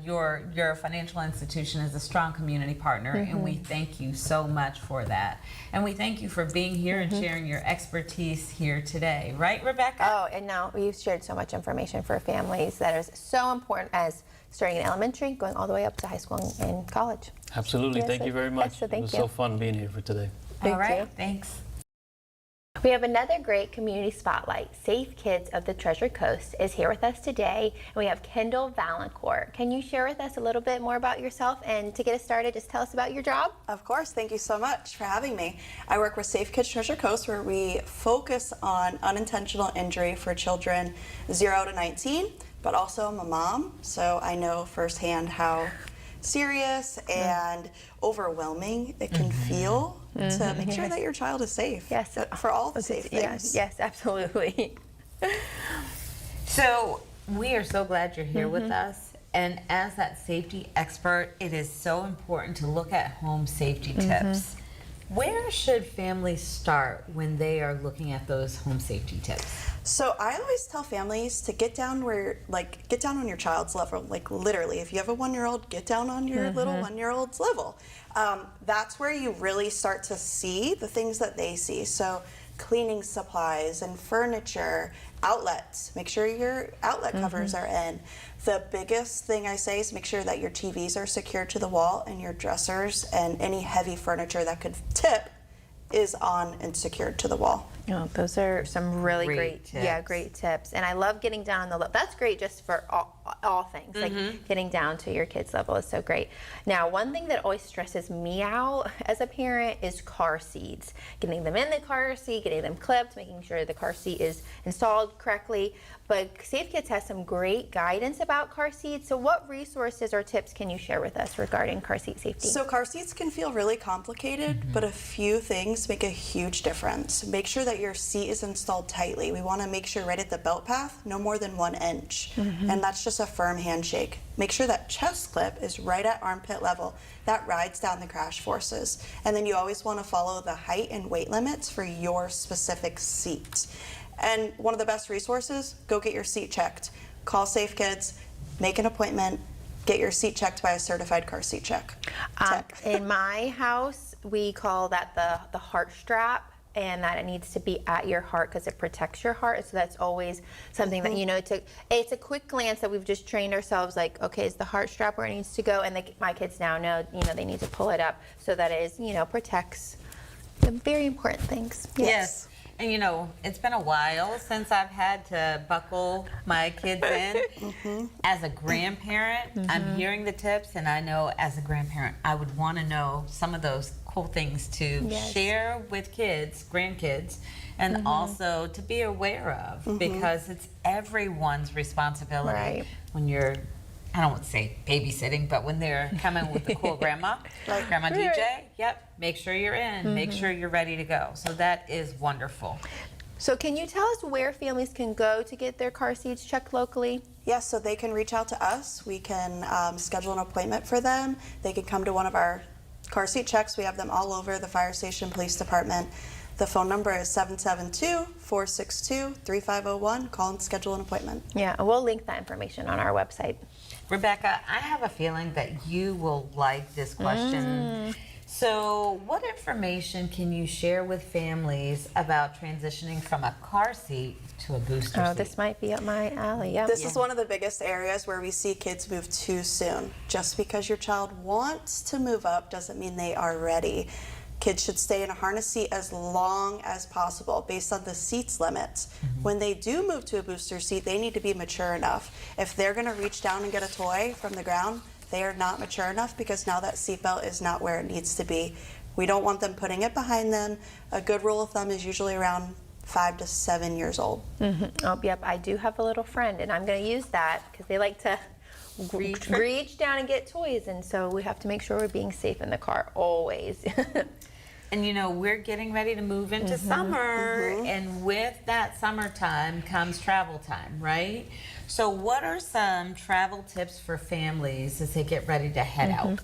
Speaker 8: Your financial institution is a strong community partner, and we thank you so much for that. And we thank you for being here and sharing your expertise here today. Right, Rebecca?
Speaker 2: Oh, and now you've shared so much information for families that is so important as starting in elementary, going all the way up to high school and college.
Speaker 9: Absolutely.
Speaker 2: Yes,
Speaker 9: Thank you very much.
Speaker 2: so thank
Speaker 9: It was
Speaker 2: you.
Speaker 9: so fun being here for today.
Speaker 8: All right,
Speaker 2: you.
Speaker 8: thanks.
Speaker 2: We have another great community spotlight. Safe Kids of the Treasure Coast is here with us today, and we have Kendall Valancourt. Can you share with us a little bit more about yourself, and to get us started, just tell us about your job?
Speaker 4: Of course, thank you so much for having me. I work with Safe Kids Treasure Coast, where we focus on unintentional injury for children 0 to 19, but also I'm a mom, so I know firsthand how serious and overwhelming it can feel to make sure that your child is safe.
Speaker 2: Yes.
Speaker 4: For all the safe things.
Speaker 2: Yes, absolutely.
Speaker 8: So we are so glad you're here with us. And as that safety expert, it is so important to look at home safety tips. Where should families start when they are looking at those home safety tips?
Speaker 4: So I always tell families to get down on your child's level. Like literally, if you have a 1-year-old, get down on your little 1-year-old's level. That's where you really start to see the things that they see. So cleaning supplies and furniture, outlets, make sure your outlet covers are in. The biggest thing I say is make sure that your TVs are secured to the wall and your dressers and any heavy furniture that could tip is on and secured to the wall.
Speaker 2: Oh, those are some really great
Speaker 8: tips.
Speaker 2: great tips. And I love getting down on the level. That's great just for all things. Like getting down to your kids' level is so great. Now, one thing that always stresses me out as a parent is car seats. Getting them in the car seat, getting them clipped, making sure the car seat is installed correctly. But Safe Kids has some great guidance about car seats. So what resources or tips can you share with us regarding car seat safety?
Speaker 4: So car seats can feel really complicated, but a few things make a huge difference. Make sure that your seat is installed tightly. We want to make sure right at the belt path, no more than 1 inch. And that's just a firm handshake. Make sure that chest clip is right at armpit level. That rides down the crash forces. And then you always want to follow the height and weight limits for your specific seat. And one of the best resources, go get your seat checked. Call Safe Kids, make an appointment, get your seat checked by a certified car seat tech.
Speaker 2: In my house, we call that the heart strap, and that it needs to be at your heart because it protects your heart. So that's always something that, you know, it's a quick glance that we've just trained ourselves, like, okay, is the heart strap where it needs to go? And my kids now know, you know, they need to pull it up so that it is, you know, protects the very important things.
Speaker 8: Yes. And you know, it's been a while since I've had to buckle my kids in. As a grandparent, I'm hearing the tips, and I know as a grandparent, I would want to know some of those cool things to share with kids, grandkids, and also to be aware of, because it's everyone's responsibility when you're, I don't want to say babysitting, but when they're coming with the cool grandma, like Grandma DJ, make sure you're in, make sure you're ready to go. So that is wonderful.
Speaker 2: So can you tell us where families can go to get their car seats checked locally?
Speaker 4: Yes, so they can reach out to us. We can schedule an appointment for them. They can come to one of our car seat checks. We have them all over the fire station, police department. The phone number is 772-462-3501. Call and schedule an appointment.
Speaker 2: Yeah, we'll link that information on our website.
Speaker 8: Rebecca, I have a feeling that you will like this question. So what information can you share with families about transitioning from a car seat to a booster seat?
Speaker 2: This might be up my alley.
Speaker 4: This is one of the biggest areas where we see kids move too soon. Just because your child wants to move up doesn't mean they are ready. Kids should stay in a harness seat as long as possible based on the seat's limits. When they do move to a booster seat, they need to be mature enough. If they're going to reach down and get a toy from the ground, they are not mature enough, because now that seatbelt is not where it needs to be. We don't want them putting it behind them. A good rule of thumb is usually around 5 to 7 years old.
Speaker 2: Oh, yep, I do have a little friend, and I'm going to use that because they like to reach down and get toys, and so we have to make sure we're being safe in the car always.
Speaker 8: And you know, we're getting ready to move into summer, and with that summertime comes travel time, right? So what are some travel tips for families as they get ready to head out?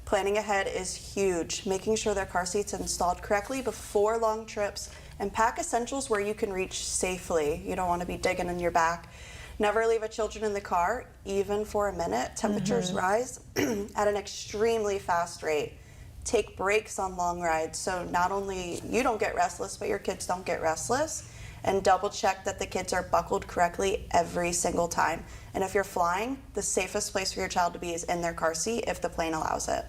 Speaker 4: Planning ahead is huge. Making sure their car seat's installed correctly before long trips, and pack essentials where you can reach safely. You don't want to be digging in your back. Never leave a children in the car, even for a minute. Temperatures rise at an extremely fast rate. Take breaks on long rides, so not only you don't get restless, but your kids don't get restless. And double check that the kids are buckled correctly every single time. And if you're flying, the safest place for your child to be is in their car seat if the plane allows it.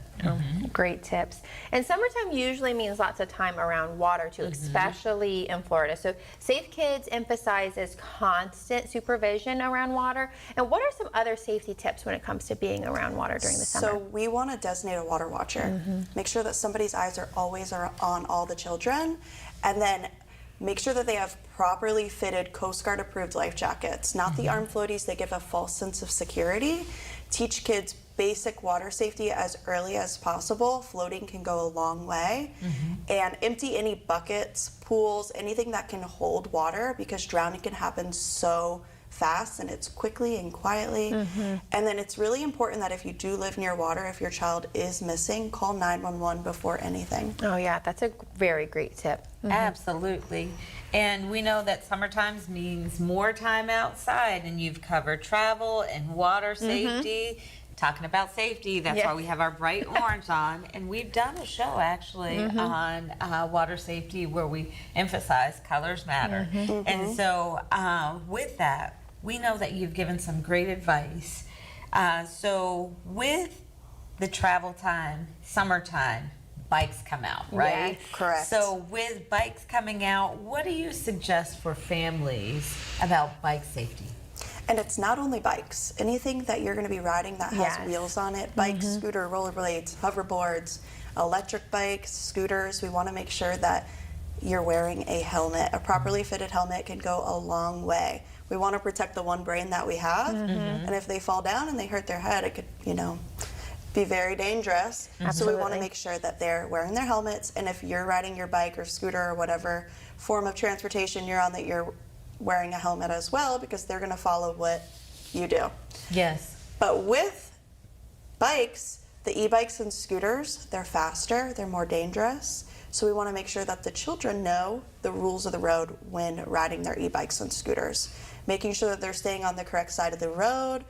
Speaker 2: Great tips. And summertime usually means lots of time around water too, especially in Florida. So Safe Kids emphasizes constant supervision around water. And what are some other safety tips when it comes to being around water during the summer?
Speaker 4: So we want to designate a water watcher. Make sure that somebody's eyes are always on all the children. And then make sure that they have properly fitted Coast Guard approved life jackets, not the arm floaties. They give a false sense of security. Teach kids basic water safety as early as possible. Floating can go a long way. And empty any buckets, pools, anything that can hold water, because drowning can happen so fast, and it's quickly and quietly. And then it's really important that if you do live near water, if your child is missing, call 911 before anything.
Speaker 2: Oh yeah, that's a very great tip.
Speaker 8: Absolutely. And we know that summer times means more time outside, and you've covered travel and water safety. Talking about safety, that's why we have our bright orange on. And we've done a show actually on water safety where we emphasize colors matter. And so with that, we know that you've given some great advice. So with the travel time, summertime, bikes come out, right?
Speaker 4: Yes, correct.
Speaker 8: So with bikes coming out, what do you suggest for families about bike safety?
Speaker 4: And it's not only bikes. Anything that you're going to be riding that has wheels on it, bikes, scooter, rollerblades, hoverboards, electric bikes, scooters, we want to make sure that you're wearing a helmet. A properly fitted helmet can go a long way. We want to protect the one brain that we have, and if they fall down and they hurt their head, it could, you know, be very dangerous. So we want to make sure that they're wearing their helmets, and if you're riding your bike or scooter or whatever form of transportation you're on, that you're wearing a helmet as well, because they're going to follow what you do.
Speaker 8: Yes.
Speaker 4: But with bikes, the e-bikes and scooters, they're faster, they're more dangerous. So we want to make sure that the children know the rules of the road when riding their e-bikes and scooters. Making sure that they're staying on the correct side of the road,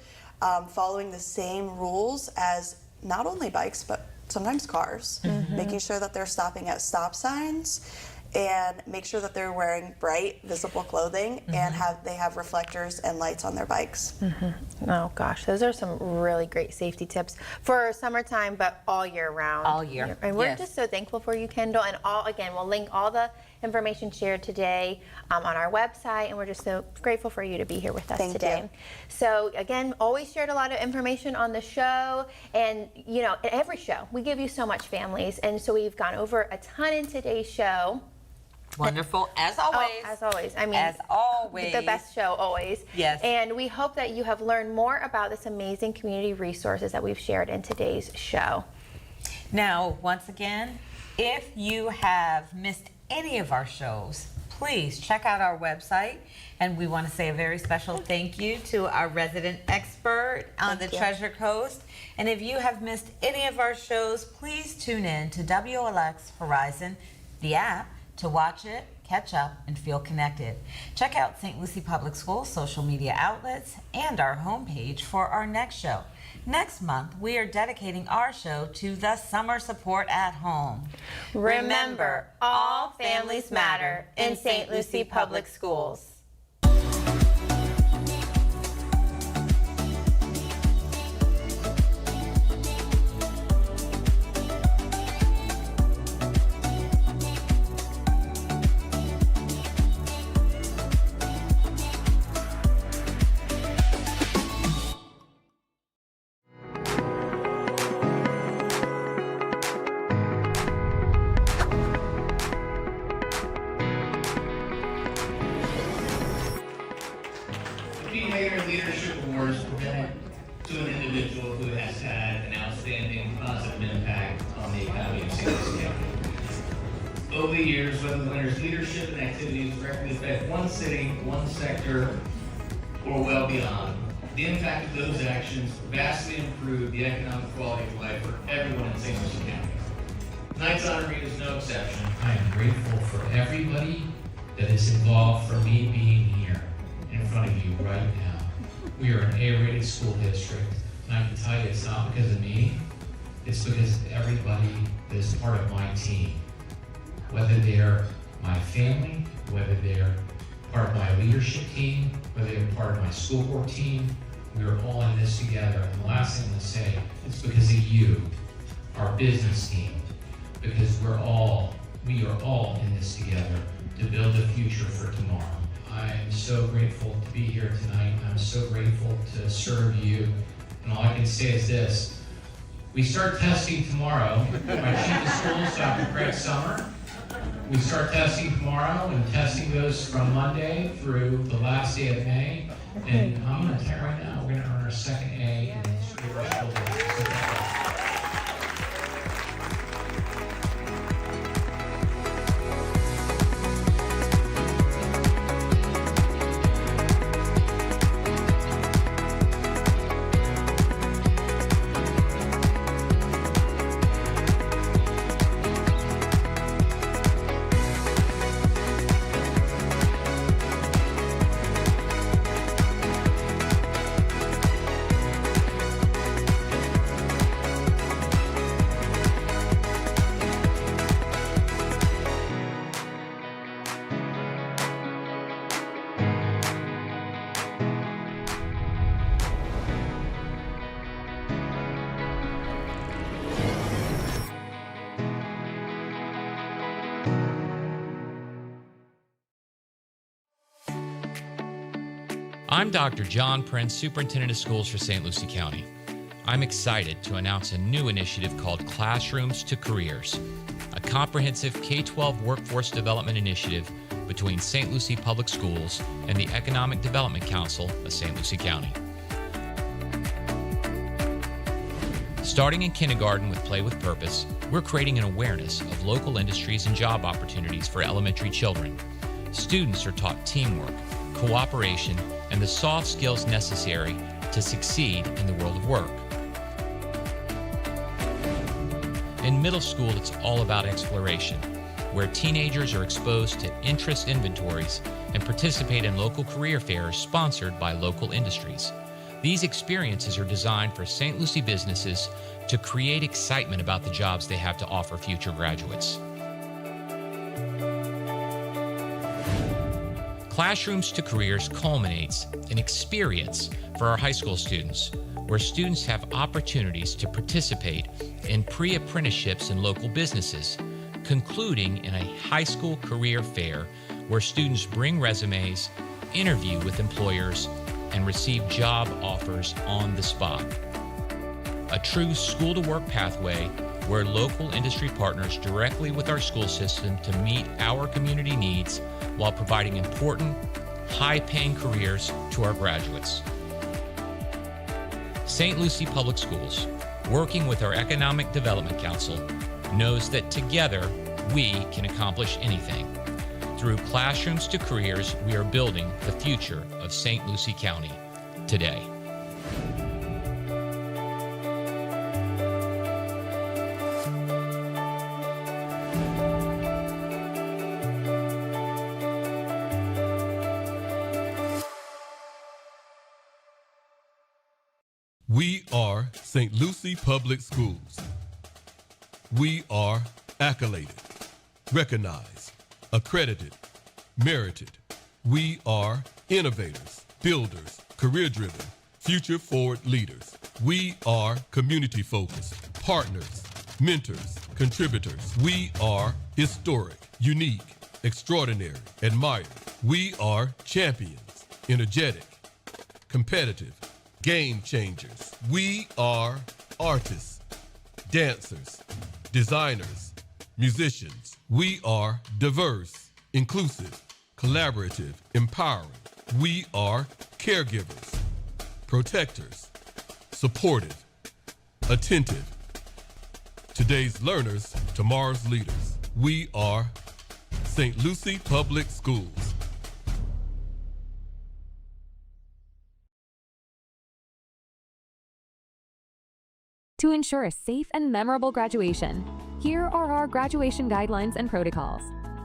Speaker 4: following the same rules as not only bikes, but sometimes cars. Making sure that they're stopping at stop signs, and make sure that they're wearing bright, visible clothing, and they have reflectors and lights on their bikes.
Speaker 2: Oh gosh, those are some really great safety tips for summertime, but all year round.
Speaker 8: All year.
Speaker 2: And we're just so thankful for you, Kendall. And again, we'll link all the information shared today on our website, and we're just so grateful for you to be here with us today.
Speaker 4: You.
Speaker 2: So again, always shared a lot of information on the show, and you know, at every show we give you so much, families, and so we've gone over a ton in today's show.
Speaker 8: Wonderful, as always.
Speaker 2: Oh, as always. I mean,
Speaker 8: as always.
Speaker 2: The best show always.
Speaker 8: Yes.
Speaker 2: And we hope that you have learned more about this amazing community resources that we've shared in today's show.
Speaker 8: Now, once again, if you have missed any of our shows, please check out our website. And we want to say a very special thank you to our resident expert on the Treasure Coast. And if you have missed any of our shows, please tune in to WLX Horizon, the app, to watch it, catch up, and feel connected. Check out St. Lucie Public Schools social media outlets and our homepage for our next show. Next month, we are dedicating our show to the summer support at home.
Speaker 2: Remember, all families matter in St. Lucie Public Schools.
Speaker 10: Leadership Awards presented to an individual who has had an outstanding positive impact on the economy of St. Lucie County. Over the years, whether the winner's leadership and activities directly affect one city, one sector, or well beyond, the impact of those actions vastly improve the economic quality of life for everyone in St. Lucie County. Tonight's honoree is no exception. I am grateful for everybody that is involved for me being here in front of you right now. We are an A-rated school district, and I can tell you it's not because of me, it's because of everybody that is part of my team. Whether they're my family, whether they're part of my leadership team, whether they're part of my school board team, we are all in this together. And the last thing I'm gonna say, it's because of you, our business team, because we are all in this together to build a future for tomorrow. I'm so grateful to be here tonight. I'm so grateful to serve you. And all I can say is this: we start testing tomorrow. My chief of schools, Dr. Craig Summer. We start testing tomorrow, and testing goes from Monday through the last day of May. And I'm going to tell you right now, we're going to earn our second A in the history of our school district.
Speaker 12: I'm Dr. John Prince, Superintendent of Schools for St. Lucie County. I'm excited to announce a new initiative called Classrooms to Careers, a comprehensive K-12 workforce development initiative between St. Lucie Public Schools and the Economic Development Council of St. Lucie County. Starting in kindergarten with Play with Purpose, we're creating an awareness of local industries and job opportunities for elementary children. Students are taught teamwork, cooperation, and the soft skills necessary to succeed in the world of work. In middle school, it's all about exploration, where teenagers are exposed to interest inventories and participate in local career fairs sponsored by local industries. These experiences are designed for St. Lucie businesses to create excitement about the jobs they have to offer future graduates. Classrooms to Careers culminates in experience for our high school students, where students have opportunities to participate in pre-apprenticeships in local businesses, concluding in a high school career fair where students bring resumes, interview with employers, and receive job offers on the spot. A true school-to-work pathway where local industry partners directly with our school system to meet our community needs while providing important, high-paying careers to our graduates. St. Lucie Public Schools, working with our Economic Development Council, knows that together we can accomplish anything. Through Classrooms to Careers, we are building the future of St. Lucie County today.
Speaker 6: We are St. Lucie Public Schools. We are accoladed, recognized, accredited, merited. We are innovators, builders, career-driven, future-forward leaders. We are community-focused, partners, mentors, contributors. We are historic, unique, extraordinary, admired. We are champions, energetic, competitive, game changers. We are artists, dancers, designers, musicians. We are diverse, inclusive, collaborative, empowering. We are caregivers, protectors, supportive, attentive. Today's learners, tomorrow's leaders. We are St. Lucie Public Schools.
Speaker 13: To ensure a safe and memorable graduation, here are our graduation guidelines and protocols.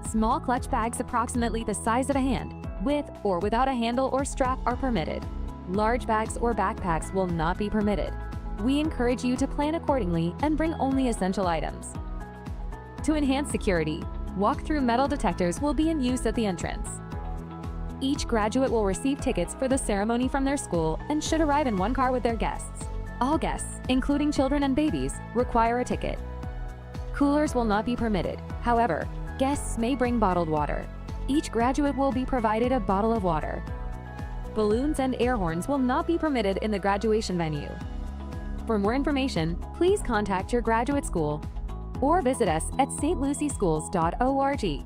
Speaker 13: Small clutch bags approximately the size of a hand, with or without a handle or strap, are permitted. Large bags or backpacks will not be permitted. We encourage you to plan accordingly and bring only essential items. To enhance security, walk-through metal detectors will be in use at the entrance. Each graduate will receive tickets for the ceremony from their school and should arrive in one car with their guests. All guests, including children and babies, require a ticket. Coolers will not be permitted. However, guests may bring bottled water. Each graduate will be provided a bottle of water. Balloons and air horns will not be permitted in the graduation venue. For more information, please contact your graduate school or visit us at stlucieschools.org.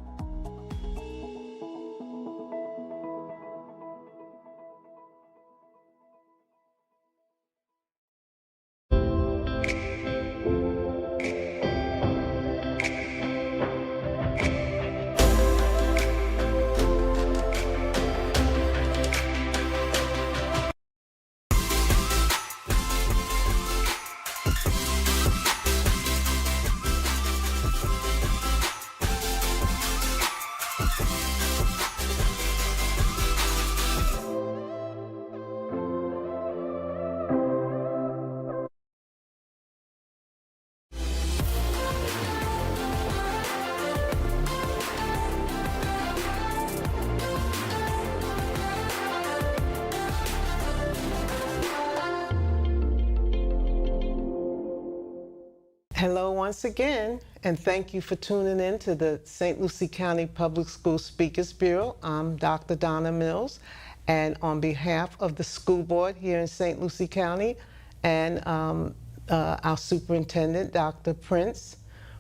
Speaker 14: Hello once again, and thank you for tuning in to the St. Lucie County Public School Speakers Bureau. I'm Dr. Donna Mills, and on behalf of the school board here in St. Lucie County and our superintendent, Dr. Prince,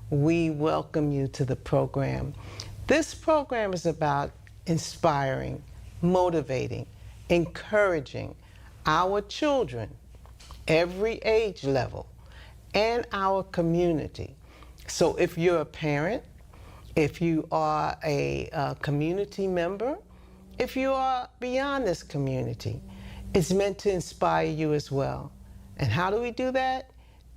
Speaker 14: we welcome you to the program. This program is about inspiring, motivating, encouraging our children, every age level, and our community. So if you're a parent, if you are a community member, if you are beyond this community, it's meant to inspire you as well. And how do we do that?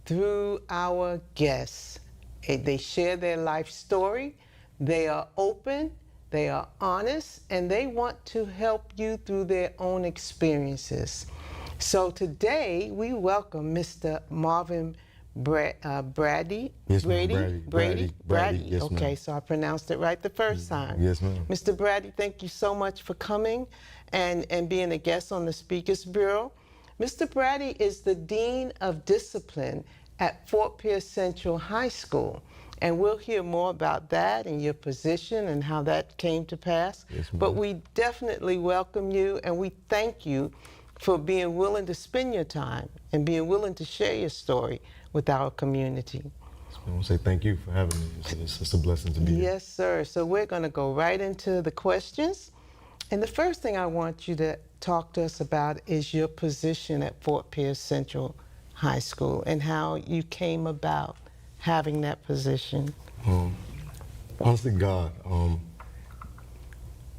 Speaker 14: Through our guests. They share their life story, they are open, they are honest, and they want to help you through their own experiences. So today we welcome Mr. Marvin Brady.
Speaker 15: Yes,
Speaker 14: Brady.
Speaker 15: Yes,
Speaker 14: okay,
Speaker 15: ma'am.
Speaker 14: so I pronounced it right the first time.
Speaker 15: Yes, ma'am.
Speaker 14: Mr. Brady, thank you so much for coming and being a guest on the Speakers Bureau. Mr. Brady is the Dean of Discipline at Fort Pierce Central High School. And we'll hear more about that and your position and how that came to pass.
Speaker 15: Yes, ma'am.
Speaker 14: But we definitely welcome you, and we thank you for being willing to spend your time and being willing to share your story with our community.
Speaker 15: I want to say thank you for having me. It's a blessing to be here.
Speaker 14: Yes, sir. So we're going to go right into the questions. And the first thing I want you to talk to us about is your position at Fort Pierce Central High School and how you came about having that position.
Speaker 15: Honestly, God,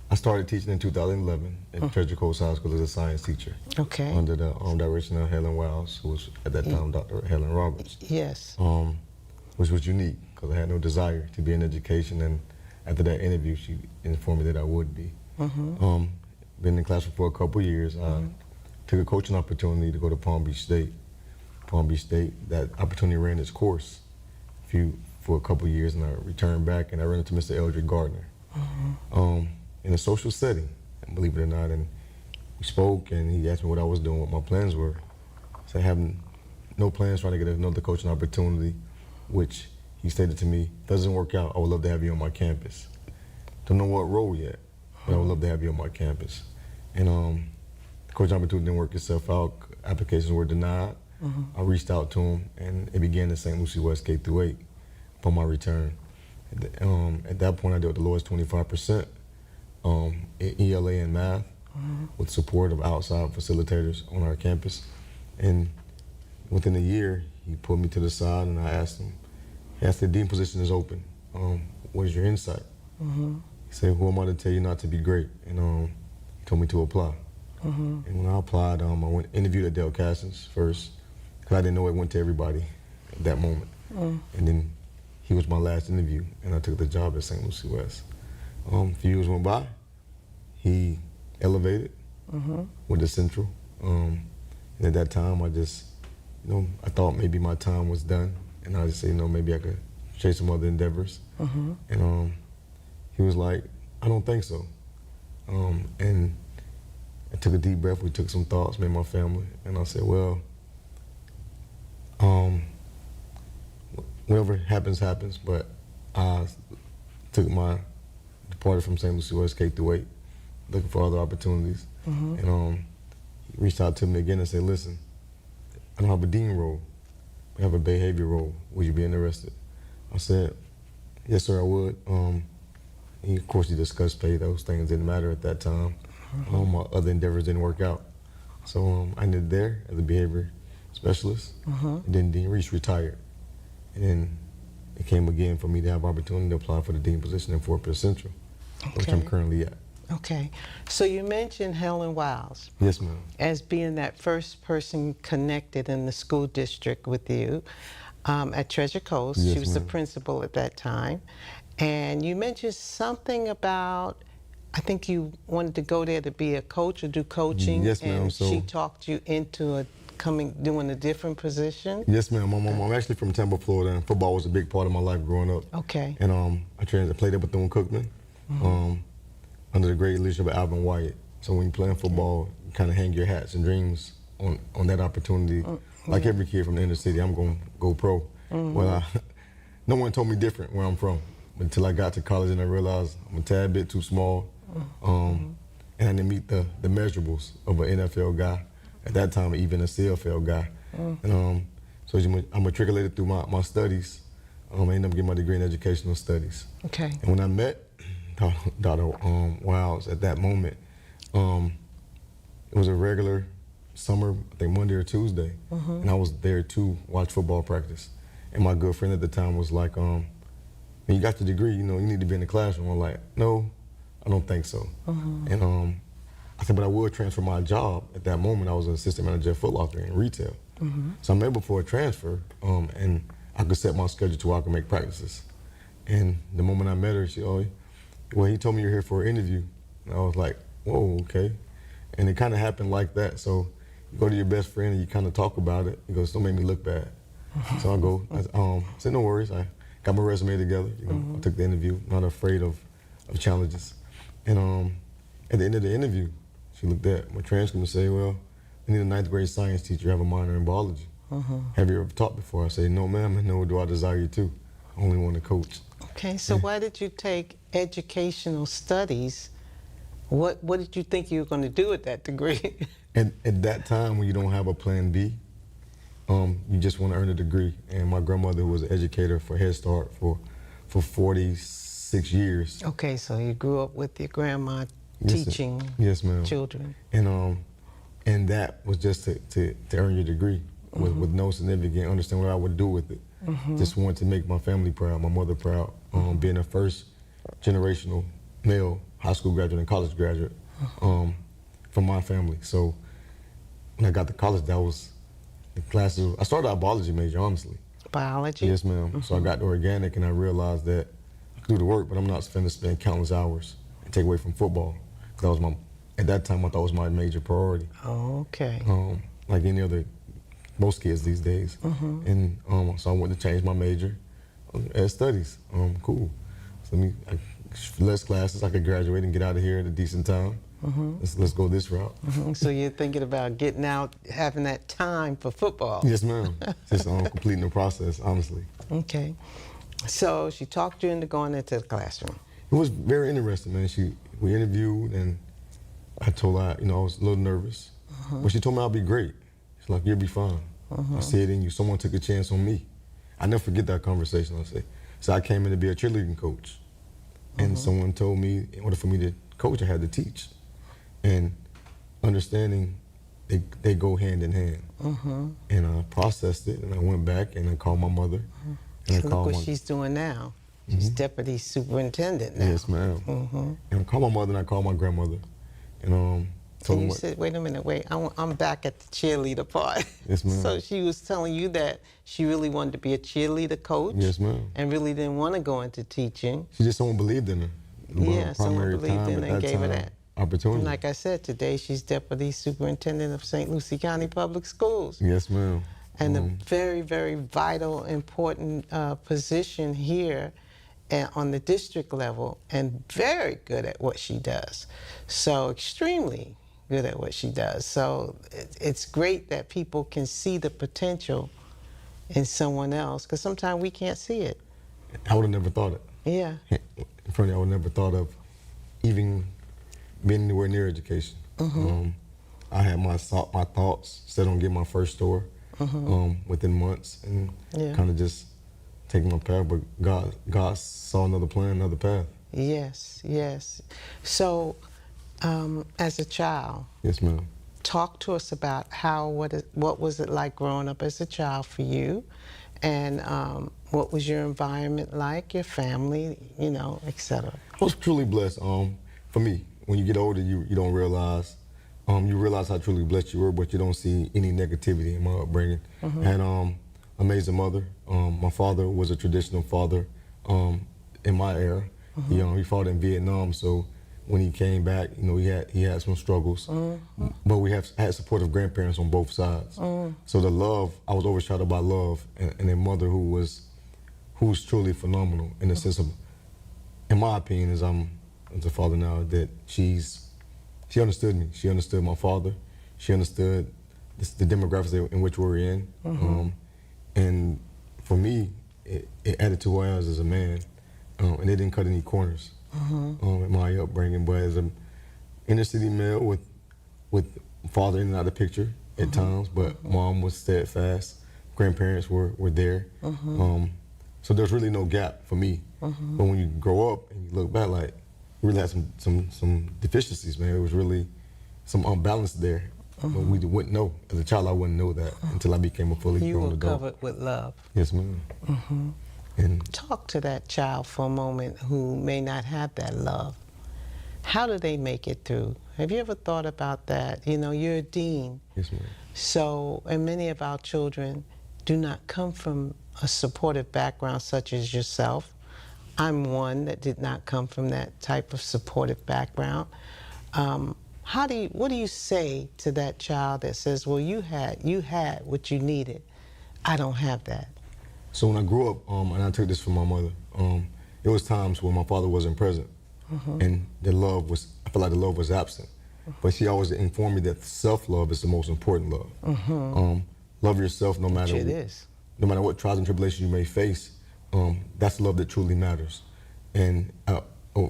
Speaker 15: I started teaching in 2011 at Treasure Coast High School as a science teacher.
Speaker 14: Okay.
Speaker 15: Under the direction of Helen Wiles, who was at that time Dr. Helen Roberts.
Speaker 14: Yes.
Speaker 15: Which was unique because I had no desire to be in education, and after that interview, she informed me that I would be. Been in the classroom for a couple years. I took a coaching opportunity to go to Palm Beach State. Palm Beach State, that opportunity ran its course for a couple years, and I returned back, and I ran into Mr. Eldred Gardner in a social setting, believe it or not, and we spoke, and he asked me what I was doing, what my plans were. So I have no plans trying to get another coaching opportunity, which he stated to me, doesn't work out, I would love to have you on my campus. Don't know what role yet, but I would love to have you on my campus. And the coaching opportunity didn't work itself out, applications were denied. I reached out to him, and it began at St. Lucie West K-8 upon my return. At that point, I did the lowest 25% in ELA and math with support of outside facilitators on our campus. And within a year, he pulled me to the side, and I asked him, the dean position is open. What is your insight? He said, who am I to tell you not to be great? And he told me to apply. And when I applied, I went interviewed at Del Cassens first, because I didn't know it went to everybody at that moment. And then he was my last interview, and I took the job at St. Lucie West. A few years went by, he elevated with the Central. And at that time, I just, I thought maybe my time was done, and I just said, maybe I could chase some other endeavors. And he was like, I don't think so. And I took a deep breath, we took some thoughts, me and my family, and I said, well, whatever happens, happens, but I departed from St. Lucie West K-8, looking for other opportunities. And he reached out to me again and said, listen, I don't have a dean role, I have a behavior role. Would you be interested? I said, yes, sir, I would. Of course, he discussed pay. Those things didn't matter at that time. My other endeavors didn't work out. So I ended there as a behavior specialist. And then Dean Reese retired. And then it came again for me to have opportunity to apply for the dean position in Fort Pierce Central, which I'm currently at.
Speaker 14: Okay. So you mentioned Helen Wiles.
Speaker 15: Yes, ma'am.
Speaker 14: As being that first person connected in the school district with you at Treasure Coast.
Speaker 15: Yes,
Speaker 14: she was the
Speaker 15: ma'am.
Speaker 14: principal at that time. And you mentioned something about, I think you wanted to go there to be a coach or do coaching.
Speaker 15: Yes, ma'am.
Speaker 14: And
Speaker 15: So-
Speaker 14: she talked you into doing a different position.
Speaker 15: Yes, ma'am. I'm actually from Tampa, Florida, and football was a big part of my life growing up.
Speaker 14: Okay.
Speaker 15: And I played at Bethune-Cookman under the great leadership of Alvin Wyatt. So when you're playing football, you kind of hang your hats and dreams on that opportunity. Like every kid from the inner city, I'm going to go pro. Well, no one told me different where I'm from until I got to college and I realized I'm a tad bit too small. And I didn't meet the measurables of an NFL guy. At that time, even a CFL guy. And so I matriculated through my studies. I ended up getting my degree in educational studies.
Speaker 14: Okay.
Speaker 15: And when I met Dr. Wiles at that moment, it was a regular summer, I think Monday or Tuesday, and I was there to watch football practice. And my good friend at the time was like, when you got your degree, you need to be in the classroom. I'm like, no, I don't think so. And I said, but I would transfer my job. At that moment, I was an assistant manager at Foot Locker in retail. So I'm able for a transfer, and I could set my schedule to where I could make practices. And the moment I met her, he told me you're here for an interview. And I was like, whoa, okay. And it kind of happened like that. So you go to your best friend and you kind of talk about it. He goes, don't make me look bad. So I go, I said, no worries. I got my resume together. I took the interview, not afraid of challenges. And at the end of the interview, she looked at my transcript and said, well, I need a 9th grade science teacher, have a minor in biology. Have you ever taught before? I say, no, ma'am, and nor do I desire you to. I only want to coach.
Speaker 14: Okay, so why did you take educational studies? What did you think you were going to do with that degree?
Speaker 15: At that time, when you don't have a plan B, you just want to earn a degree. And my grandmother was an educator for Head Start for 46 years.
Speaker 14: Okay, so you grew up with your grandma teaching children.
Speaker 15: And that was just to earn your degree with no significant understanding what I would do with it. Just wanted to make my family proud, my mother proud, being a first generational male high school graduate and college graduate from my family. So when I got to college, that was the classes. I started out biology major, honestly.
Speaker 14: Biology?
Speaker 15: Yes, ma'am. So I got to organic and I realized that I could do the work, but I'm not going to spend countless hours and take away from football. That was at that time, I thought it was my major priority.
Speaker 14: Okay.
Speaker 15: Like any other, most kids these days. And so I wanted to change my major as studies. Cool. So less classes, I could graduate and get out of here at a decent time. Let's go this route.
Speaker 14: So you're thinking about getting out, having that time for football?
Speaker 15: Yes, ma'am. Just completing the process, honestly.
Speaker 14: Okay. So she talked you into going into the classroom.
Speaker 15: It was very interesting, man. We interviewed, and I told her, I was a little nervous, but she told me I'll be great. She's like, you'll be fine. I see it in you. Someone took a chance on me. I never forget that conversation. I say, so I came in to be a cheerleading coach, and someone told me in order for me to coach, I had to teach, and understanding they go hand in hand. And I processed it, and I went back and I called my mother.
Speaker 14: And look what she's doing now. She's deputy superintendent now.
Speaker 15: Yes, ma'am. And I called my mother and I called my grandmother. And
Speaker 14: and you said, wait a minute, I'm back at the cheerleader part.
Speaker 15: Yes, ma'am.
Speaker 14: So she was telling you that she really wanted to be a cheerleader coach.
Speaker 15: Yes, ma'am.
Speaker 14: And really didn't want to go into teaching.
Speaker 15: She just someone believed in her.
Speaker 14: Yeah, someone believed in her and gave her that
Speaker 15: opportunity.
Speaker 14: And like I said, today she's deputy superintendent of St. Lucie County Public Schools.
Speaker 15: Yes, ma'am.
Speaker 14: And a very, very vital, important position here on the district level, and very good at what she does. So extremely good at what she does. So it's great that people can see the potential in someone else, because sometimes we can't see it.
Speaker 15: I would have never thought it.
Speaker 14: Yeah.
Speaker 15: In front of you, I would have never thought of even being anywhere near education. I had my thoughts set on getting my first store within months, and kind of just taking my path, but God saw another plan, another path.
Speaker 14: Yes, yes. So, as a child,
Speaker 15: yes, ma'am.
Speaker 14: Talk to us about what was it like growing up as a child for you, and what was your environment like, your family, etc.
Speaker 15: I was truly blessed. For me, when you get older, you don't realize. You realize how truly blessed you were, but you don't see any negativity in my upbringing. I had amazing mother. My father was a traditional father in my era. He fought in Vietnam, so when he came back, he had some struggles. But we had supportive grandparents on both sides. So the love, I was overshadowed by love, and a mother who was truly phenomenal in the sense of, in my opinion, as a father now, that she understood me. She understood my father. She understood the demographics in which we were in. And for me, it added to who I was as a man, and it didn't cut any corners in my upbringing. But as an inner city male with father in and out of the picture at times, but mom was steadfast, grandparents were there. So there's really no gap for me. But when you grow up and you look back, like, we really had some deficiencies, man. It was really some unbalance there. But we wouldn't know. As a child, I wouldn't know that until I became a fully grown adult.
Speaker 14: You were covered with love.
Speaker 15: Yes, ma'am. And
Speaker 14: talk to that child for a moment who may not have that love. How do they make it through? Have you ever thought about that? You know, you're a dean.
Speaker 15: Yes, ma'am.
Speaker 14: So, and many of our children do not come from a supportive background such as yourself. I'm one that did not come from that type of supportive background. What do you say to that child that says, well, you had what you needed. I don't have that.
Speaker 15: So when I grew up, and I took this from my mother, it was times when my father wasn't present, and I felt like the love was absent. But she always informed me that self-love is the most important love. Love yourself no matter no matter what trials and tribulations you may face. That's the love that truly matters. And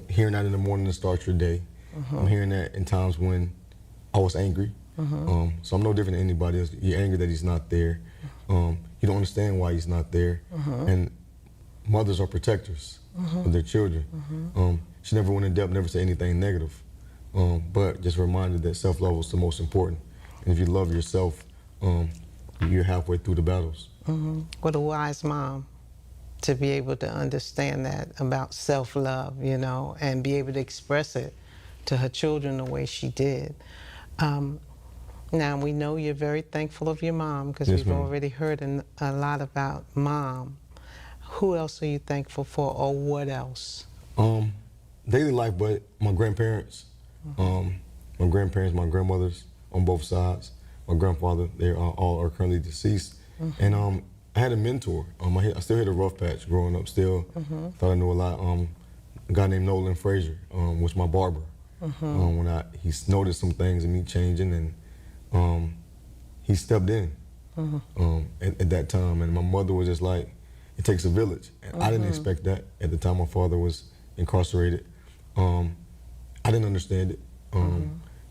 Speaker 15: hearing that in the morning to start your day, I'm hearing that in times when I was angry. So I'm no different than anybody else. You're angry that he's not there. You don't understand why he's not there. And mothers are protectors of their children. She never went in depth, never said anything negative, but just reminded that self-love was the most important. And if you love yourself, you're halfway through the battles.
Speaker 14: What a wise mom to be able to understand that about self-love, you know, and be able to express it to her children the way she did. Now, we know you're very thankful of your mom because we've already heard a lot about mom. Who else are you thankful for, or what else?
Speaker 15: Daily life, but my grandparents, my grandmothers on both sides, my grandfather, they all are currently deceased. And I had a mentor. I still had a rough patch growing up still. Thought I knew a lot. A guy named Nolan Frazier was my barber. When he noticed some things in me changing, and he stepped in at that time. And my mother was just like, it takes a village. And I didn't expect that at the time my father was incarcerated. I didn't understand it,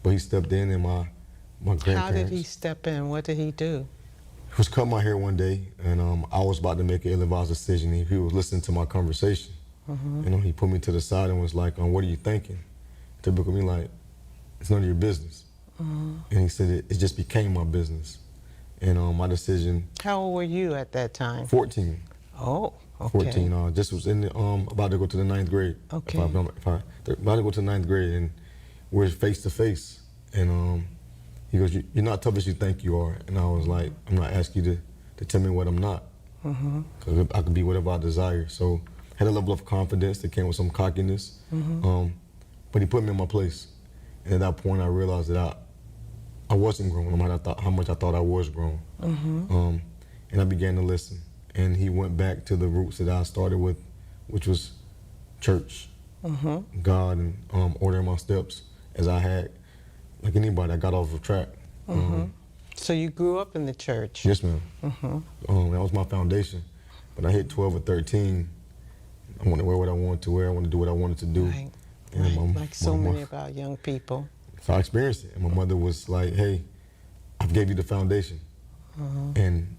Speaker 15: but he stepped in, and my grandparents.
Speaker 14: How did he step in? What did he do?
Speaker 15: He was cutting my hair one day, and I was about to make an ill-advised decision. He was listening to my conversation. He put me to the side and was like, what are you thinking? Typically me like, it's none of your business. And he said, it just became my business. And my decision.
Speaker 14: How old were you at that time?
Speaker 15: 14.
Speaker 14: Oh, okay.
Speaker 15: 14. Just was in the, about to go to the 9th grade.
Speaker 14: Okay.
Speaker 15: About to go to the 9th grade, and we're face to face. And he goes, you're not tough as you think you are. And I was like, I'm not asking you to tell me what I'm not. Because I could be whatever I desire. So I had a level of confidence that came with some cockiness. But he put me in my place. And at that point, I realized that I wasn't grown, no matter how much I thought I was grown. And I began to listen. And he went back to the roots that I started with, which was church, God, and ordering my steps as I had. Like anybody, I got off the track.
Speaker 14: So you grew up in the church?
Speaker 15: Yes, ma'am. That was my foundation. But I hit 12 or 13. I wanted to wear what I wanted to wear. I wanted to do what I wanted to do.
Speaker 14: Right. Like so many of our young people.
Speaker 15: So I experienced it. And my mother was like, hey, I've gave you the foundation. And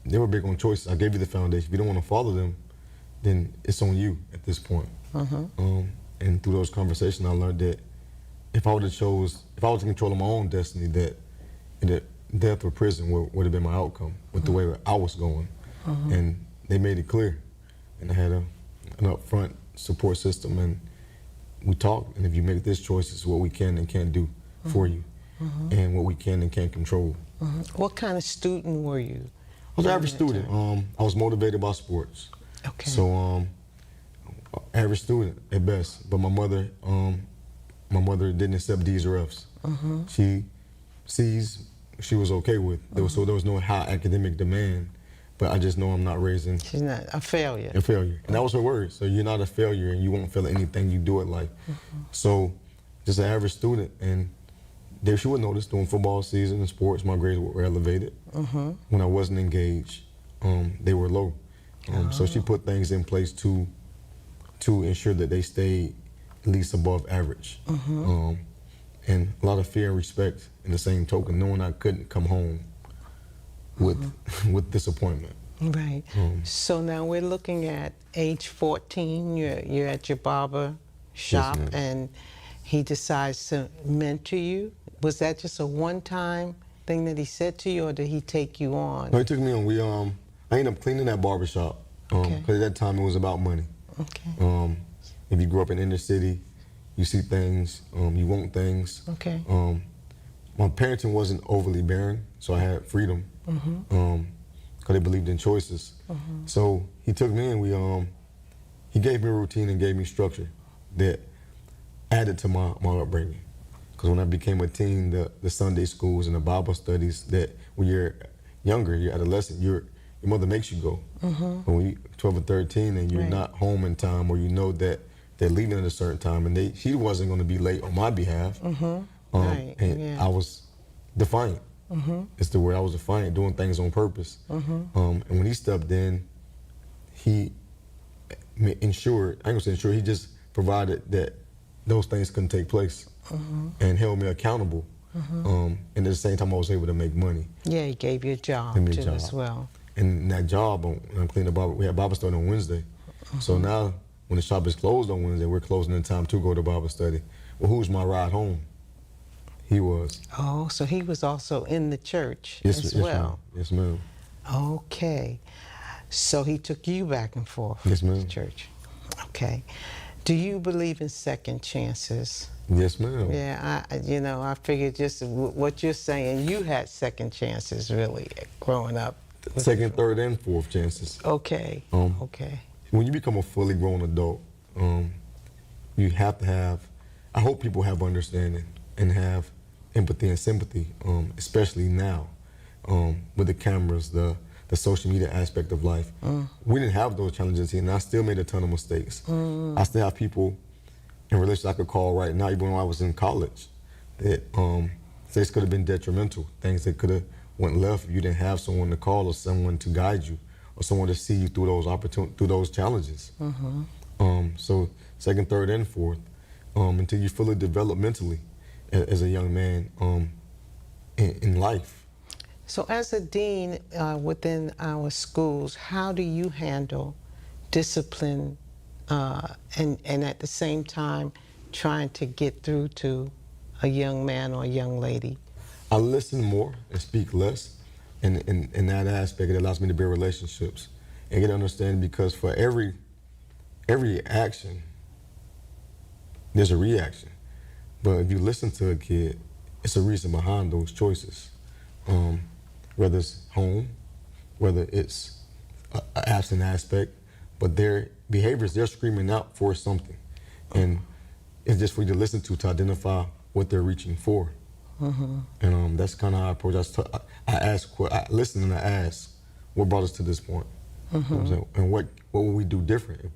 Speaker 15: they were big on choices. I gave you the foundation. If you don't want to follow them, then it's on you at this point. And through those conversations, I learned that if I was in control of my own destiny, that death or prison would have been my outcome with the way I was going. And they made it clear. And I had an upfront support system, and we talked. And if you make this choice, it's what we can and can't do for you, and what we can and can't control.
Speaker 14: What kind of student were you?
Speaker 15: I was an average student. I was motivated by sports.
Speaker 14: Okay.
Speaker 15: So average student at best. But my mother didn't accept D's or F's. She was okay with. There was no high academic demand, but I just know I'm not raising.
Speaker 14: She's not a failure.
Speaker 15: A failure, and that was her word. So you're not a failure, and you won't fail at anything you do at life. So just an average student, and there she would notice during football season and sports, my grades were elevated. When I wasn't engaged, they were low. So she put things in place to ensure that they stay at least above average. And a lot of fear and respect in the same token, knowing I couldn't come home with disappointment.
Speaker 14: Right. So now we're looking at age 14. You're at your barber shop,
Speaker 15: ma'am.
Speaker 14: and he decides to mentor you. Was that just a one-time thing that he said to you, or did he take you on?
Speaker 15: No, he took me on. I ended up cleaning that barbershop because at that time it was about money.
Speaker 14: Okay.
Speaker 15: If you grew up in the inner city, you see things, you want things.
Speaker 14: Okay.
Speaker 15: My parenting wasn't overly barren, so I had freedom because they believed in choices. So he took me and he gave me a routine and gave me structure that added to my upbringing. Because when I became a teen, the Sunday schools and the Bible studies, that when you're younger, you're adolescent, your mother makes you go. But when you're 12 or 13 and you're not home in time, or you know that they're leaving at a certain time, and she wasn't going to be late on my behalf, and I was defiant. It's the word. I was defiant, doing things on purpose. And when he stepped in, he ensured, I ain't gonna say ensured, he just provided that those things couldn't take place and held me accountable. And at the same time, I was able to make money.
Speaker 14: Yeah, he gave you a job too as well.
Speaker 15: And that job, when I'm cleaning the barber, we had Bible study on Wednesday. So now, when the shop is closed on Wednesday, we're closing in time to go to Bible study. Well, who's my ride home? He was.
Speaker 14: Oh, so he was also in the church as well.
Speaker 15: Yes, ma'am.
Speaker 14: Okay. So he took you back and forth
Speaker 15: to
Speaker 14: church. Okay. Do you believe in second chances?
Speaker 15: Yes, ma'am.
Speaker 14: Yeah, I figured just what you're saying, you had second chances really growing up.
Speaker 15: Second, third, and fourth chances.
Speaker 14: Okay. Okay.
Speaker 15: When you become a fully grown adult, you have to have, I hope people have understanding and have empathy and sympathy, especially now with the cameras, the social media aspect of life. We didn't have those challenges here, and I still made a ton of mistakes. I still have people in relationships I could call right now, even when I was in college, that things could have been detrimental, things that could have went left if you didn't have someone to call or someone to guide you or someone to see you through those through those challenges. So second, third, and fourth, until you fully develop mentally as a young man in life.
Speaker 14: So as a dean within our schools, how do you handle discipline and at the same time trying to get through to a young man or a young lady?
Speaker 15: I listen more and speak less, and in that aspect, it allows me to build relationships and get understanding, because for every action, there's a reaction. But if you listen to a kid, it's a reason behind those choices. Whether it's home, whether it's an absent aspect, but their behaviors, they're screaming out for something. And it's just for you to listen to identify what they're reaching for. And that's kind of how I approach. I listen and I ask, what brought us to this point? You know what I'm saying? And what will we do different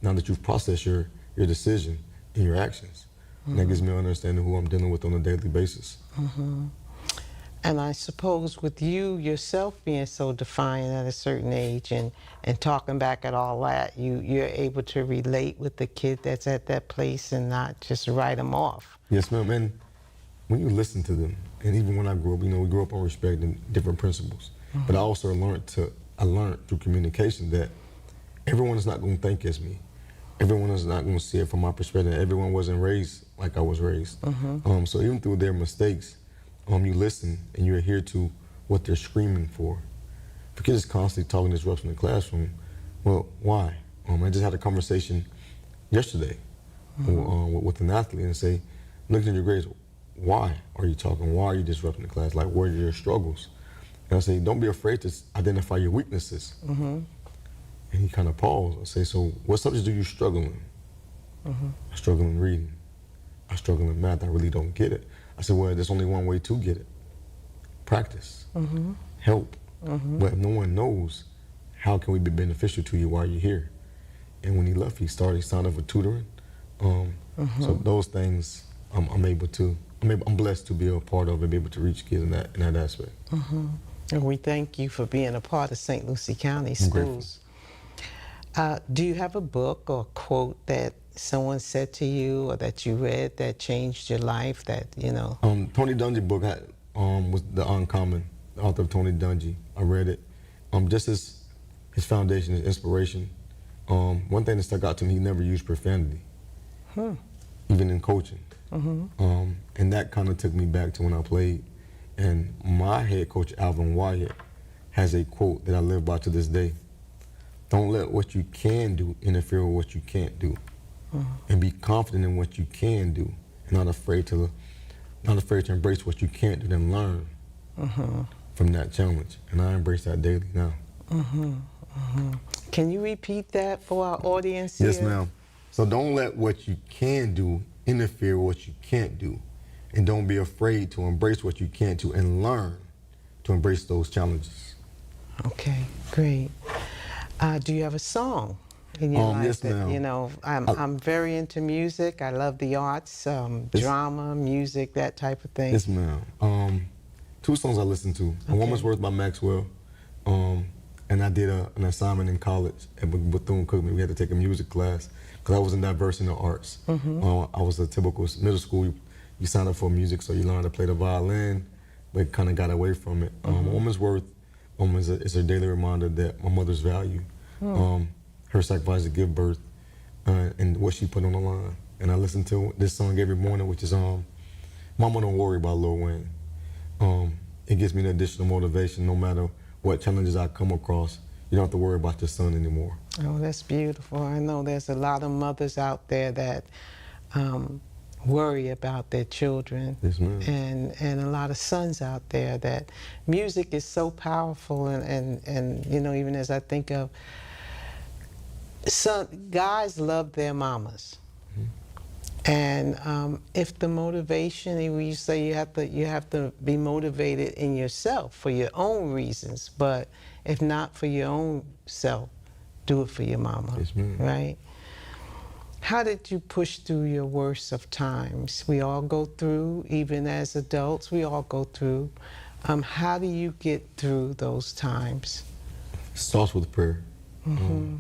Speaker 15: now that you've processed your decision and your actions? And that gives me an understanding of who I'm dealing with on a daily basis.
Speaker 14: And I suppose with you yourself being so defiant at a certain age and talking back at all that, you're able to relate with the kid that's at that place and not just write them off.
Speaker 15: Yes, ma'am. And when you listen to them, and even when I grew up, we grew up on respect and different principles. But I also learned through communication that everyone is not going to think as me. Everyone is not going to see it from my perspective. Everyone wasn't raised like I was raised. So even through their mistakes, you listen and you adhere to what they're screaming for. If a kid is constantly talking disruption in the classroom, well, why? I just had a conversation yesterday with an athlete and say, looking at your grades, why are you talking? Why are you disrupting the class? Like, what are your struggles? And I say, don't be afraid to identify your weaknesses. And he kind of paused. I say, so what subjects do you struggle in? I struggle in reading. I struggle in math. I really don't get it. I said, well, there's only one way to get it. Practice. Help. But if no one knows, how can we be beneficial to you while you're here? And when he left, he signed up for tutoring. So those things I'm blessed to be a part of and be able to reach kids in that aspect.
Speaker 14: And we thank you for being a part of St. Lucie County Schools. Do you have a book or quote that someone said to you or that you read that changed your life that, you know?
Speaker 15: Tony Dungy book was The Uncommon, the author of Tony Dungy. I read it. Just his foundation, his inspiration. One thing that stuck out to me, he never used profanity, even in coaching. And that kind of took me back to when I played. And my head coach, Alvin Wyatt, has a quote that I live by to this day. Don't let what you can do interfere with what you can't do. And be confident in what you can do, and not afraid to embrace what you can't do, then learn from that challenge. And I embrace that daily now.
Speaker 14: Can you repeat that for our audience
Speaker 15: Yes,
Speaker 14: here?
Speaker 15: ma'am. So don't let what you can do interfere with what you can't do. And don't be afraid to embrace what you can't do and learn to embrace those challenges.
Speaker 14: Okay, great. Do you have a song in your life
Speaker 15: yes,
Speaker 14: that,
Speaker 15: ma'am.
Speaker 14: you know, I'm very into music. I love the arts, drama, music, that type of thing.
Speaker 15: Yes, ma'am. 2 songs I listen to. A Woman's Worth by Maxwell. And I did an assignment in college at Bethune-Cookman. We had to take a music class because I wasn't diverse in the arts. I was a typical middle school. You sign up for music, so you learn how to play the violin, but kind of got away from it. A Woman's Worth is a daily reminder that my mother's value, her sacrifice to give birth, and what she put on the line. And I listen to this song every morning, which is Mama Don't Worry by Lil Wayne. It gives me an additional motivation no matter what challenges I come across. You don't have to worry about your son anymore.
Speaker 14: Oh, that's beautiful. I know there's a lot of mothers out there that worry about their children.
Speaker 15: Yes, ma'am.
Speaker 14: And a lot of sons out there that music is so powerful and you know, even as I think of guys love their mamas. And if the motivation, you say you have to be motivated in yourself for your own reasons, but if not for your own self, do it for your mama,
Speaker 15: yes, ma'am.
Speaker 14: right? How did you push through your worst of times? We all go through, even as adults, we all go through. How do you get through those times?
Speaker 15: It starts with prayer.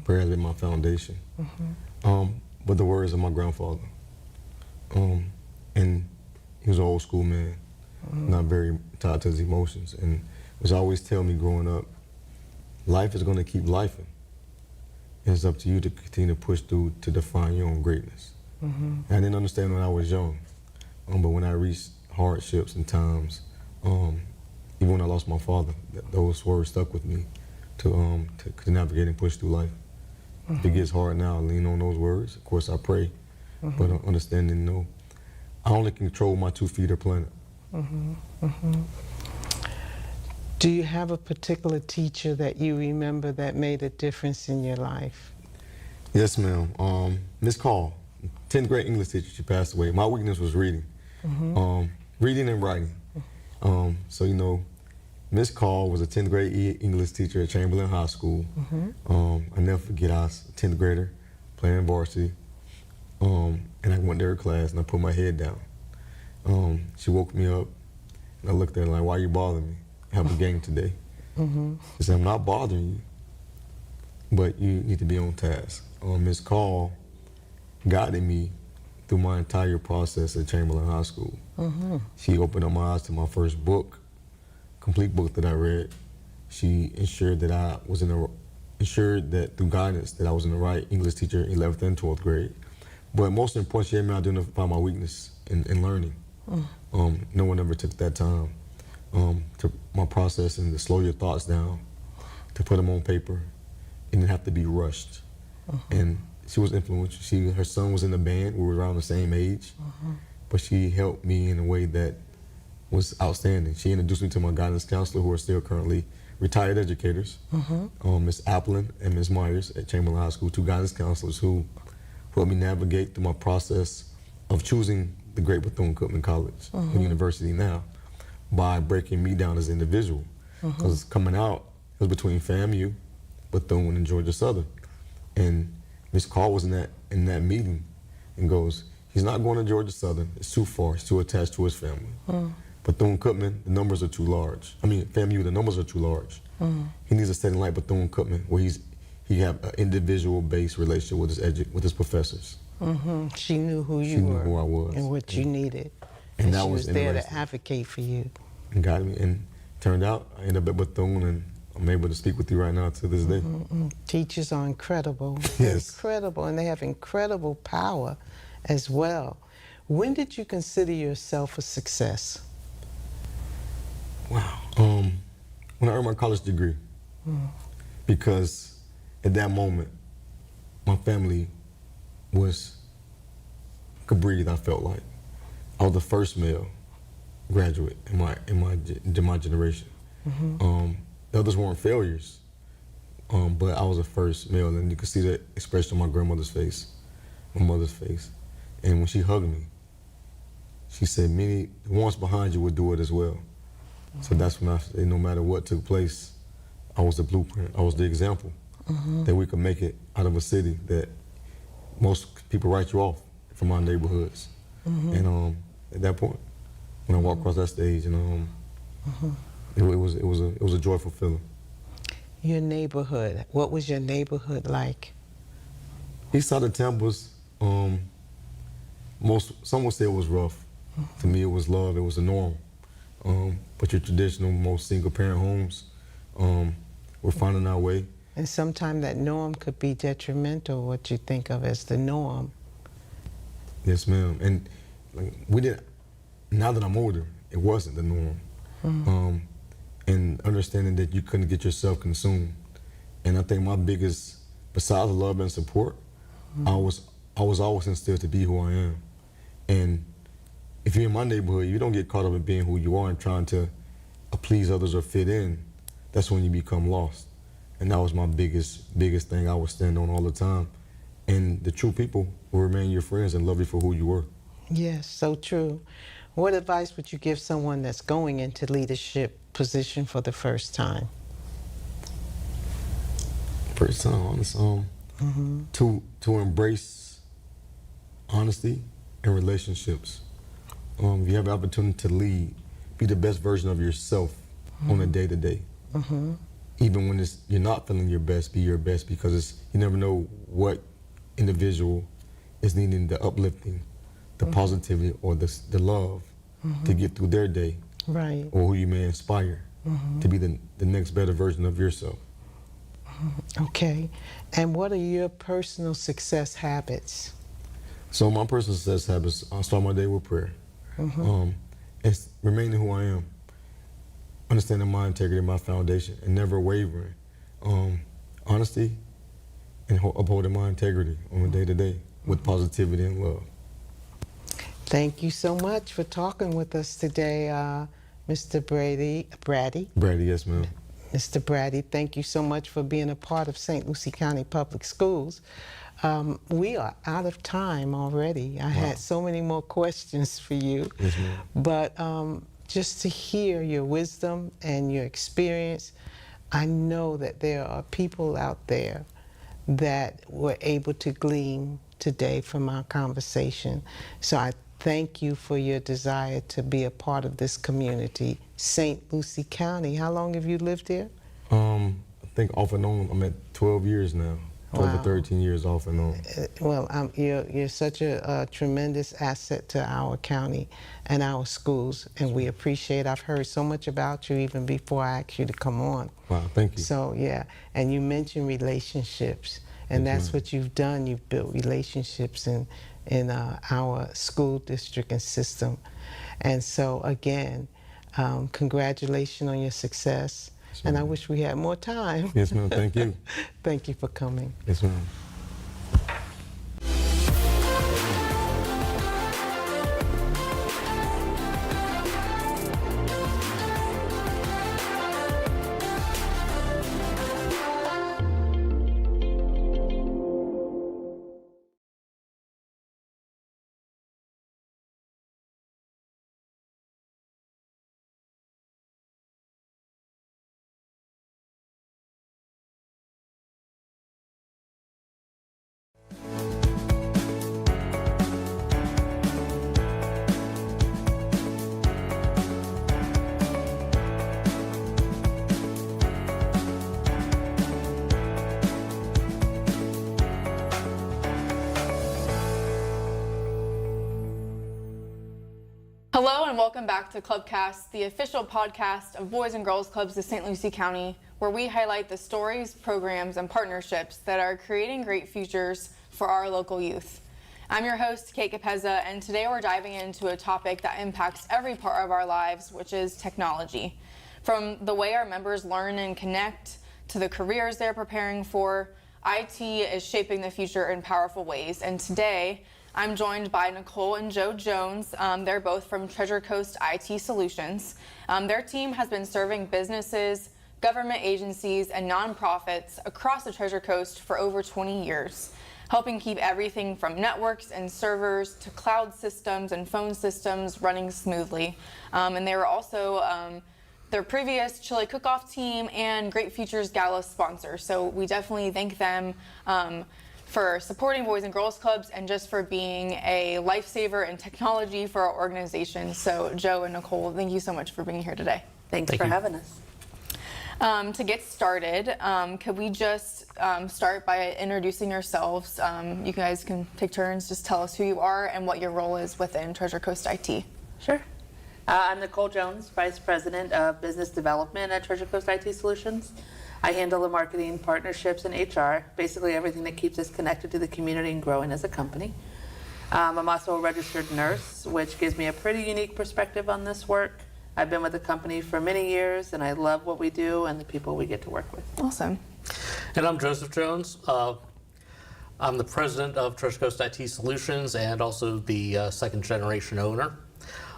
Speaker 15: Prayer has been my foundation. But the words of my grandfather. And he was an old school man, not very tied to his emotions, and was always tell me growing up, life is going to keep lifing. And it's up to you to continue to push through to define your own greatness. And I didn't understand when I was young, but when I reached hardships and times, even when I lost my father, those words stuck with me to navigate and push through life. If it gets hard now, I lean on those words. Of course, I pray. But understanding, no, I only control my 2 feet are planted.
Speaker 14: Do you have a particular teacher that you remember that made a difference in your life?
Speaker 15: Yes, ma'am. Miss Call, 10th grade English teacher, she passed away. My weakness was reading, reading and writing. So, you know, Miss Call was a 10th grade English teacher at Chamberlain High School. I never forget, I was a 10th grader playing varsity. And I went to her class and I put my head down. She woke me up and I looked at her like, why are you bothering me? I have a game today. She said, I'm not bothering you, but you need to be on task. Ms. Call guided me through my entire process at Chamberlain High School. She opened up my eyes to my first book, complete book that I read. She ensured that through guidance that I was in the right English teacher in 11th and 12th grade. But most important, she had me out doing to find my weakness in learning. No one ever took that time to my process and to slow your thoughts down, to put them on paper, and didn't have to be rushed. And she was influential. Her son was in the band. We were around the same age, but she helped me in a way that was outstanding. She introduced me to my guidance counselor, who are still currently retired educators, Ms. Applin and Ms. Myers at Chamberlain High School, 2 guidance counselors who helped me navigate through my process of choosing the great Bethune-Cookman College, or university now, by breaking me down as an individual. Because coming out, it was between FAMU, Bethune, and Georgia Southern. And Ms. Call was in that meeting and goes, he's not going to Georgia Southern, it's too far, he's too attached to his family. Bethune-Cookman, the numbers are too large. I mean, FAMU, the numbers are too large. He needs to set in like Bethune-Cookman, where he's he had an individual-based relationship with his professors.
Speaker 14: She knew who you
Speaker 15: She knew
Speaker 14: were
Speaker 15: who I was.
Speaker 14: and what you needed.
Speaker 15: And that
Speaker 14: she
Speaker 15: was
Speaker 14: was there to
Speaker 15: interesting.
Speaker 14: advocate for you.
Speaker 15: And got me. And turned out, I ended up at Bethune, and I'm able to speak with you right now to this day.
Speaker 14: Teachers are incredible.
Speaker 15: Yes.
Speaker 14: Incredible, and they have incredible power as well. When did you consider yourself a success?
Speaker 15: Wow. When I earned my college degree, because at that moment, my family could breathe. I felt like I was the first male graduate in my generation. The others weren't failures, but I was the first male, and you could see that expression on my grandmother's face, my mother's face, and when she hugged me, she said, "Many the ones behind you would do it as well." So that's when I said, no matter what took place, I was the blueprint. I was the example that we could make it out of a city that most people write you off from our neighborhoods. And at that point, when I walked across that stage, and it was a joyful feeling.
Speaker 14: Your neighborhood. What was your neighborhood like?
Speaker 15: East side of Tampa was, some would say it was rough. To me, it was love. It was the norm. But your traditional, most single-parent homes, we're finding our way.
Speaker 14: And sometimes that norm could be detrimental, what you think of as the norm.
Speaker 15: Yes, ma'am. And now that I'm older, it wasn't the norm. And understanding that you couldn't get yourself consumed. And I think my biggest, besides love and support, I was always instilled to be who I am. And if you're in my neighborhood, you don't get caught up in being who you are and trying to please others or fit in. That's when you become lost. And that was my biggest thing I would stand on all the time. And the true people will remain your friends and love you for who you were.
Speaker 14: Yes, so true. What advice would you give someone that's going into leadership position for the first time?
Speaker 15: First time, honest. To embrace honesty and relationships. If you have the opportunity to lead, be the best version of yourself on a day-to-day. Even when you're not feeling your best, be your best, because you never know what individual is needing the uplifting, the positivity, or the love to get through their day,
Speaker 14: right?
Speaker 15: Or who you may inspire to be the next better version of yourself.
Speaker 14: Okay. And what are your personal success habits?
Speaker 15: So my personal success habits, I start my day with prayer. It's remaining who I am, understanding my integrity, my foundation, and never wavering. Honesty and upholding my integrity on a day-to-day with positivity and love.
Speaker 14: Thank you so much for talking with us today, Mr. Brady.
Speaker 15: Brady, yes, ma'am.
Speaker 14: Mr. Brady, thank you so much for being a part of St. Lucie County Public Schools. We are out of time already. I had so many more questions for you.
Speaker 15: Yes, ma'am.
Speaker 14: But just to hear your wisdom and your experience, I know that there are people out there that were able to glean today from our conversation. So I thank you for your desire to be a part of this community. St. Lucie County, how long have you lived here?
Speaker 15: I think off and on, I'm at 12 years now. 12 or 13 years off and on.
Speaker 14: Well, you're such a tremendous asset to our county and our schools, and we appreciate. I've heard so much about you even before I asked you to come on.
Speaker 15: Wow, thank you.
Speaker 14: So yeah, and you mentioned relationships, and that's what you've done. You've built relationships in our school district and system, and so again, congratulations on your success. And I wish we had more time.
Speaker 15: Yes, ma'am. Thank you.
Speaker 14: Thank you for coming.
Speaker 15: Yes, ma'am.
Speaker 5: Hello and welcome back to Clubcast, the official podcast of Boys and Girls Clubs of St. Lucie County, where we highlight the stories, programs, and partnerships that are creating great futures for our local youth. I'm your host, Kate Capezza, and today we're diving into a topic that impacts every part of our lives, which is technology. From the way our members learn and connect to the careers they're preparing for, IT is shaping the future in powerful ways. And today, I'm joined by Nicole and Joe Jones. They're both from Treasure Coast IT Solutions. Their team has been serving businesses, government agencies, and nonprofits across the Treasure Coast for over 20 years, helping keep everything from networks and servers to cloud systems and phone systems running smoothly. And they were also their previous Chili Cook-Off team and Great Futures Gala sponsor. So we definitely thank them for supporting Boys and Girls Clubs and just for being a lifesaver in technology for our organization. So Joe and Nicole, thank you so much for being here today.
Speaker 16: Thanks for having us.
Speaker 5: To get started, could we just start by introducing yourselves? You guys can take turns, just tell us who you are and what your role is within Treasure Coast IT.
Speaker 16: Sure. I'm Nicole Jones, Vice President of Business Development at Treasure Coast IT Solutions. I handle the marketing, partnerships, and HR, basically everything that keeps us connected to the community and growing as a company. I'm also a registered nurse, which gives me a pretty unique perspective on this work. I've been with the company for many years, and I love what we do and the people we get to work with.
Speaker 5: Awesome.
Speaker 17: And I'm Joseph Jones. I'm the president of Treasure Coast IT Solutions and also the second generation owner.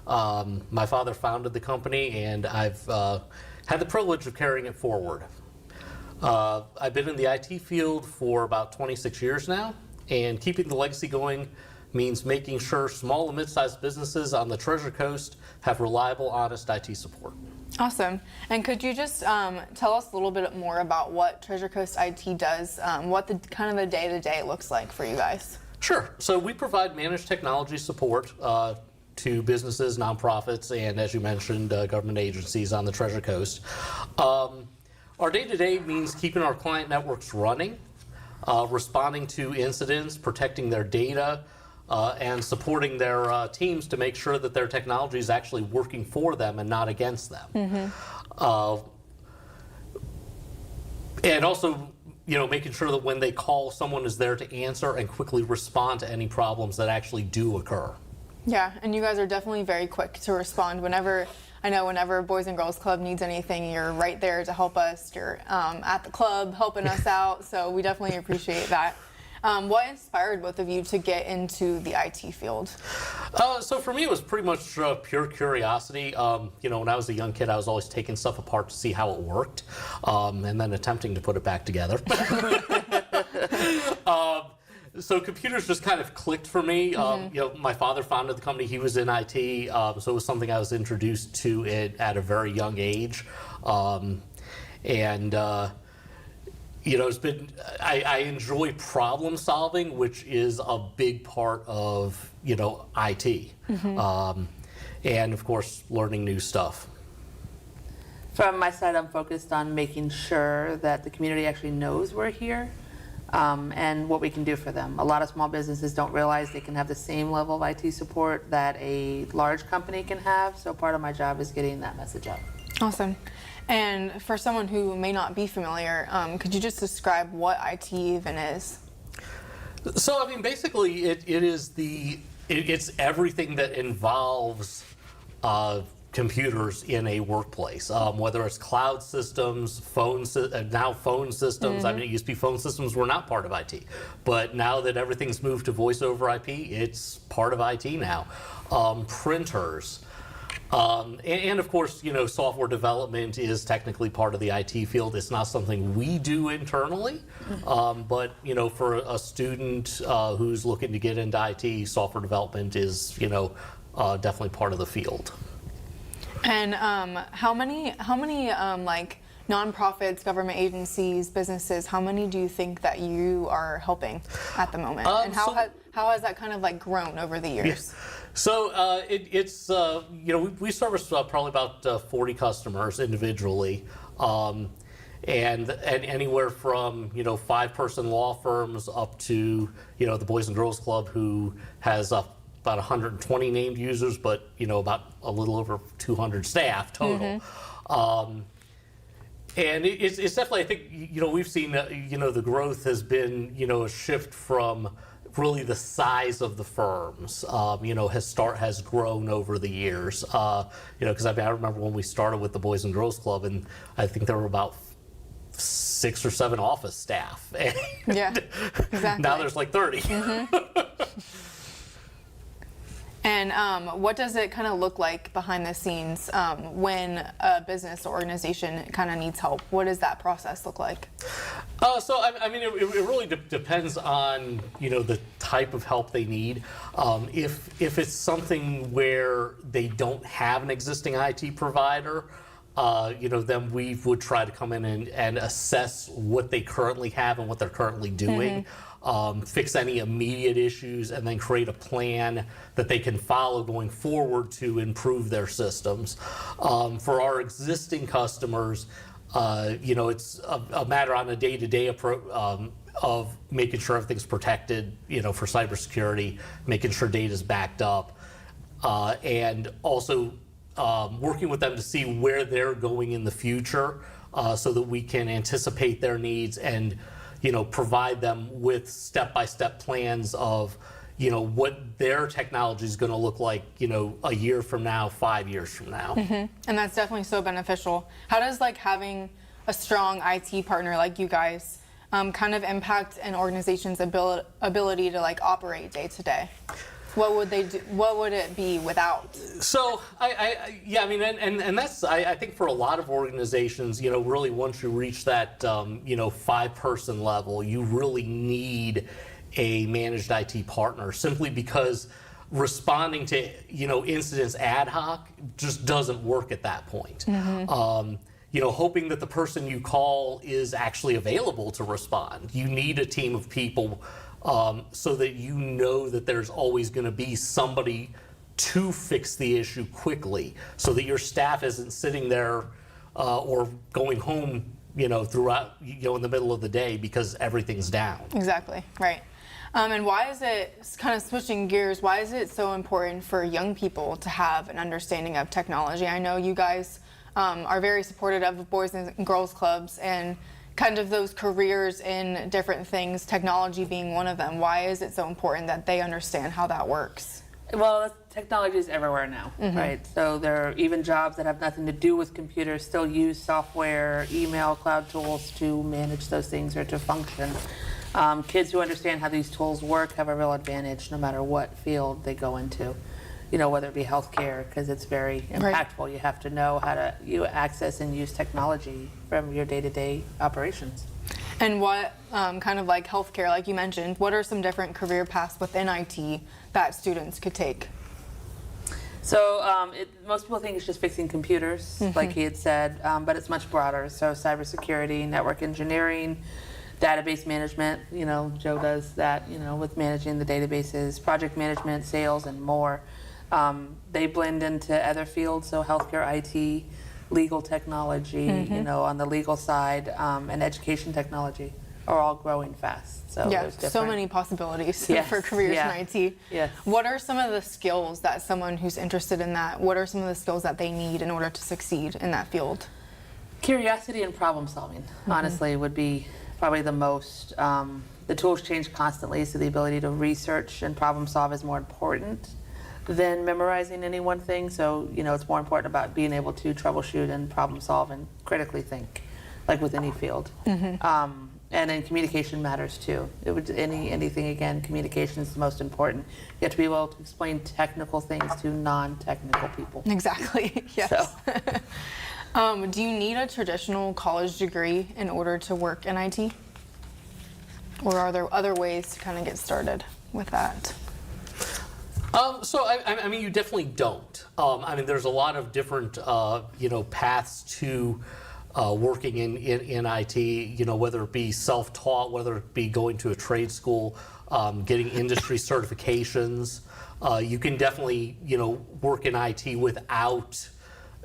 Speaker 17: My father founded the company, and I've had the privilege of carrying it forward. I've been in the IT field for about 26 years now, and keeping the legacy going means making sure small and mid-sized businesses on the Treasure Coast have reliable, honest IT support.
Speaker 5: Awesome. And could you just tell us a little bit more about what Treasure Coast IT does, what the kind of the day-to-day looks like for you guys?
Speaker 17: Sure. So we provide managed technology support to businesses, nonprofits, and as you mentioned, government agencies on the Treasure Coast. Our day-to-day means keeping our client networks running, responding to incidents, protecting their data, and supporting their teams to make sure that their technology is actually working for them and not against them. Mm-hmm. And also, making sure that when they call, someone is there to answer and quickly respond to any problems that actually do occur.
Speaker 5: Yeah, and you guys are definitely very quick to respond. Whenever Boys and Girls Club needs anything, you're right there to help us. You're at the club helping us out, so we definitely appreciate that. What inspired both of you to get into the IT field?
Speaker 17: So for me, it was pretty much pure curiosity. When I was a young kid, I was always taking stuff apart to see how it worked, and then attempting to put it back together. So computers just kind of clicked for me.
Speaker 5: Mm-hmm.
Speaker 17: My father founded the company. He was in IT, so it was something I was introduced to it at a very young age. It's been, I enjoy problem solving, which is a big part of, IT.
Speaker 5: Mm-hmm.
Speaker 17: And of course, learning new stuff.
Speaker 16: From my side, I'm focused on making sure that the community actually knows we're here and what we can do for them. A lot of small businesses don't realize they can have the same level of IT support that a large company can have, so part of my job is getting that message out.
Speaker 5: Awesome. And for someone who may not be familiar, could you just describe what IT even is?
Speaker 17: So, basically, it's everything that involves computers in a workplace, whether it's cloud systems, phone systems. Mm-hmm. It used to be phone systems were not part of IT, but now that everything's moved to voice over IP, it's part of IT now. Printers. And of course, software development is technically part of the IT field. It's not something we do internally, but for a student who's looking to get into IT, software development is definitely part of the field.
Speaker 5: And how many like nonprofits, government agencies, businesses, how many do you think that you are helping at the moment? And how has that kind of like grown over the years?
Speaker 17: Yeah. So we service probably about 40 customers individually, and anywhere from 5-person law firms up to the Boys and Girls Club, who has about 120 named users, but about a little over 200 staff total. And it's definitely, I think, we've seen, the growth has been, a shift from really the size of the firms, has grown over the years. Because I remember when we started with the Boys and Girls Club, and I think there were about 6 or 7 office staff.
Speaker 5: Yeah, exactly.
Speaker 17: Now there's like 30.
Speaker 5: And what does it kind of look like behind the scenes when a business or organization kind of needs help? What does that process look like?
Speaker 17: So it really depends on the type of help they need. If it's something where they don't have an existing IT provider, then we would try to come in and assess what they currently have and what they're currently doing. Fix any immediate issues, and then create a plan that they can follow going forward to improve their systems. For our existing customers, it's a matter on a day-to-day of making sure everything's protected, for cybersecurity, making sure data's backed up, and also working with them to see where they're going in the future, so that we can anticipate their needs and provide them with step-by-step plans of, what their technology is going to look like, a year from now, 5 years from now.
Speaker 5: And that's definitely so beneficial. How does having a strong IT partner like you guys kind of impact an organization's ability to operate day to day? What would they do? What would it be without?
Speaker 17: So and that's I think for a lot of organizations, really once you reach that 5-person level, you really need a managed IT partner, simply because responding to incidents ad hoc just doesn't work at that point. Hoping that the person you call is actually available to respond. You need a team of people. So that that there's always going to be somebody to fix the issue quickly, so that your staff isn't sitting there or going home, throughout, in the middle of the day because everything's down.
Speaker 5: Exactly, right. And why is it, kind of switching gears, why is it so important for young people to have an understanding of technology? I know you guys are very supportive of Boys and Girls Clubs and kind of those careers in different things, technology being one of them. Why is it so important that they understand how that works?
Speaker 16: Well, technology is everywhere now, right? So there are even jobs that have nothing to do with computers still use software, email, cloud tools to manage those things or to function. Kids who understand how these tools work have a real advantage no matter what field they go into. Whether it be healthcare, because it's very impactful. Right. You have to know how to access and use technology from your day-to-day operations.
Speaker 5: And what kind of like healthcare, like you mentioned, what are some different career paths within IT that students could take?
Speaker 16: So most people think it's just fixing computers, like he had said, but it's much broader. So cybersecurity, network engineering, database management, Joe does that, with managing the databases, project management, sales, and more. They blend into other fields, so healthcare, IT, legal technology, on the legal side, and education technology are all growing fast. So there's
Speaker 5: so many possibilities for careers in IT.
Speaker 16: Yes.
Speaker 5: What are some of the skills that someone who's interested in that, what are some of the skills that they need in order to succeed in that field?
Speaker 16: Curiosity and problem solving, honestly, would be probably the most. The tools change constantly, so the ability to research and problem solve is more important than memorizing any one thing. So, it's more important about being able to troubleshoot and problem solve and critically think, like with any field. And then communication matters too. Anything, again, communication is the most important. You have to be able to explain technical things to non-technical people.
Speaker 5: Exactly, yes.
Speaker 16: So.
Speaker 5: Do you need a traditional college degree in order to work in IT? Or are there other ways to kind of get started with that?
Speaker 17: So you definitely don't. There's a lot of different paths to working in IT. Whether it be self-taught, whether it be going to a trade school, getting industry certifications. You can definitely work in IT without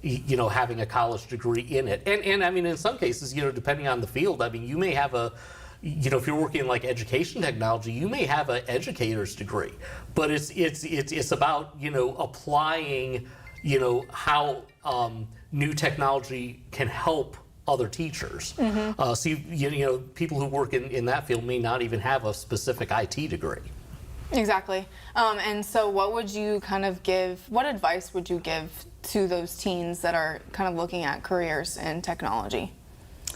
Speaker 17: having a college degree in it. And in some cases, depending on the field, you may have if you're working in like education technology, you may have an educator's degree, but it's about applying how new technology can help other teachers. People who work in that field may not even have a specific IT degree.
Speaker 5: Exactly. And so what advice would you give to those teens that are kind of looking at careers in technology?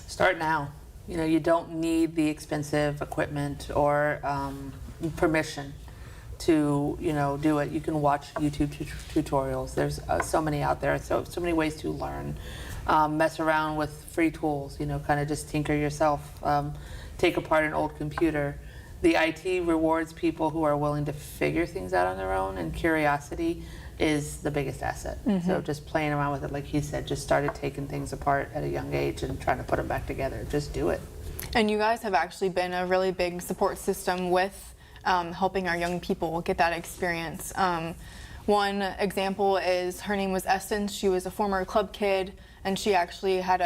Speaker 16: Start now. You don't need the expensive equipment or permission to do it. You can watch YouTube tutorials. There's so many out there, so many ways to learn. Mess around with free tools, kind of just tinker yourself. Take apart an old computer. The IT rewards people who are willing to figure things out on their own, and curiosity is the biggest asset. So just playing around with it, like he said, just started taking things apart at a young age and trying to put them back together. Just do it.
Speaker 5: And you guys have actually been a really big support system with helping our young people get that experience. One example is, her name was Essence. She was a former club kid, and she actually had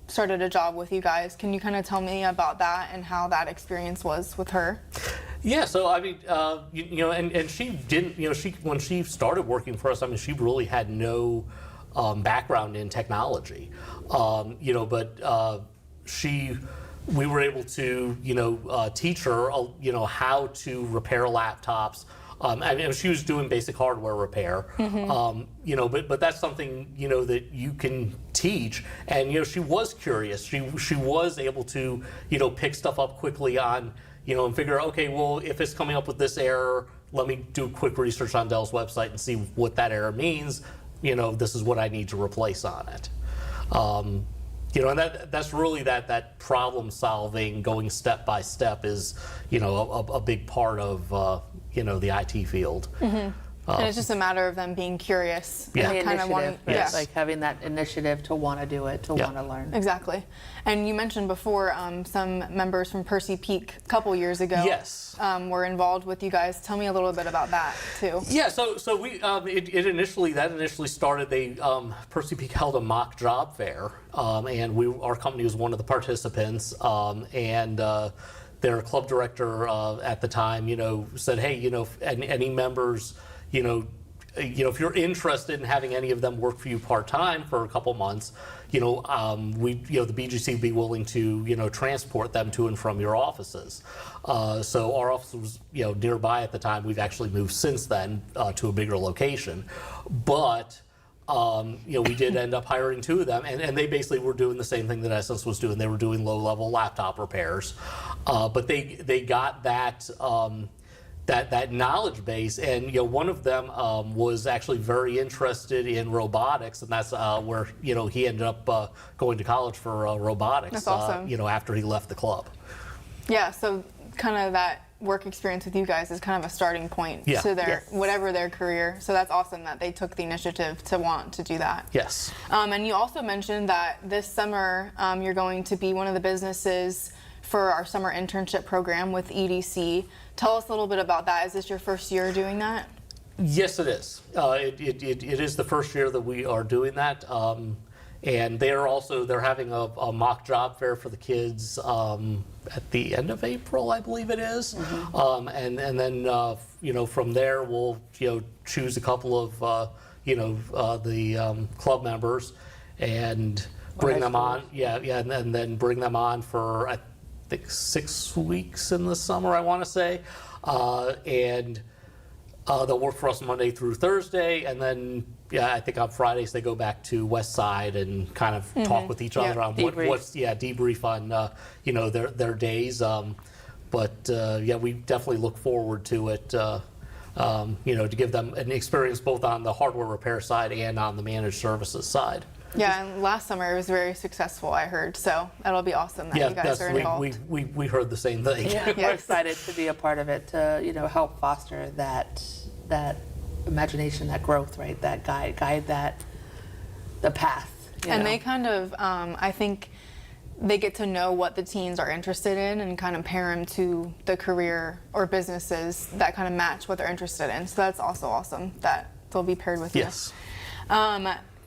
Speaker 5: started a job with you guys. Can you kind of tell me about that and how that experience was with her?
Speaker 17: Yeah, so I mean, and she didn't, when she started working for us, I mean, she really had no background in technology, but we were able to, teach her, how to repair laptops. I mean, she was doing basic hardware repair, but that's something, that you can teach. And, she was curious. She was able to, pick stuff up quickly on, and figure, okay, well, if it's coming up with this error, let me do quick research on Dell's website and see what that error means. This is what I need to replace on it. And that's really that problem solving, going step by step is, a big part of, the IT field.
Speaker 5: And it's just a matter of them being curious.
Speaker 16: Yeah.
Speaker 5: And kind of wanting,
Speaker 16: like having that initiative to want to do it, to want to learn.
Speaker 5: Exactly. And you mentioned before some members from Percy Peak a couple years ago were involved with you guys. Tell me a little bit about that too.
Speaker 17: Yeah, so we it initially started. Percy Peak held a mock job fair, and our company was one of the participants, and their club director at the time, said, hey, any members, if you're interested in having any of them work for you part-time for a couple months, the BGC would be willing to, transport them to and from your offices. So our office was, nearby at the time. We've actually moved since then to a bigger location. But, we did end up hiring 2 of them, and they basically were doing the same thing that Essence was doing. They were doing low-level laptop repairs. But they got that that knowledge base, and one of them was actually very interested in robotics, and that's where he ended up going to college for robotics.
Speaker 5: That's awesome.
Speaker 17: After he left the club.
Speaker 5: Yeah, so kind of that work experience with you guys is kind of a starting point to their whatever their career. So that's awesome that they took the initiative to want to do that.
Speaker 17: Yes.
Speaker 5: And you also mentioned that this summer you're going to be one of the businesses for our summer internship program with EDC. Tell us a little bit about that. Is this your first year doing that?
Speaker 17: Yes, it is. It is the first year that we are doing that. And they're having a mock job fair for the kids at the end of April, I believe it is. And then from there we'll choose a couple of the club members and bring them on. And then bring them on for I think 6 weeks in the summer, I want to say, and they'll work for us Monday through Thursday, and then I think on Fridays they go back to West Side and kind of talk with each other on debrief on their days. We definitely look forward to it. To give them an experience both on the hardware repair side and on the managed services side.
Speaker 5: Yeah, and last summer it was very successful, I heard. So that'll be awesome that you guys are involved.
Speaker 17: We heard the same thing.
Speaker 16: We're excited to be a part of it, to help foster that imagination, that growth, right? That guide that the path.
Speaker 5: And they kind of, I think, they get to know what the teens are interested in and kind of pair them to the career or businesses that kind of match what they're interested in. So that's also awesome that they'll be paired with you.
Speaker 17: Yes.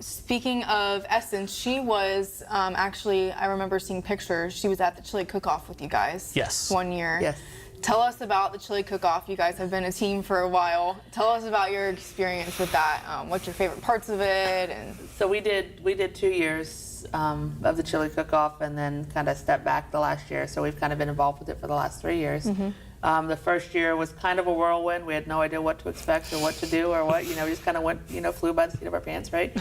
Speaker 5: speaking of Essence, she was actually, I remember seeing pictures. She was at the chili cook-off with you guys.
Speaker 17: Yes.
Speaker 5: One year.
Speaker 16: Yes.
Speaker 5: Tell us about the chili cook-off. You guys have been a team for a while. Tell us about your experience with that. What's your favorite parts of it? And
Speaker 16: So we did 2 years of the chili cook-off, and then kind of stepped back the last year. So we've kind of been involved with it for the last 3 years. The first year was kind of a whirlwind. We had no idea what to expect or what to do or what, we just kind of went, flew by the seat of our pants, right?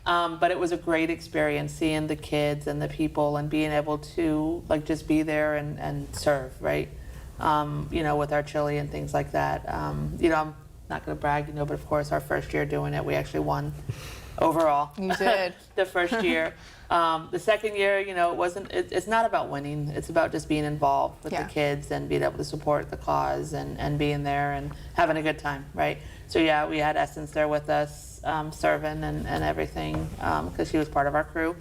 Speaker 16: But it was a great experience seeing the kids and the people and being able to just be there and serve, right? With our chili and things like that. I'm not going to brag, but of course our first year doing it, we actually won overall.
Speaker 5: You did.
Speaker 16: The first year. The second year, it's not about winning. It's about just being involved with the kids and being able to support the cause and being there and having a good time, right? So yeah, we had Essence there with us, serving and everything, because she was part of our crew.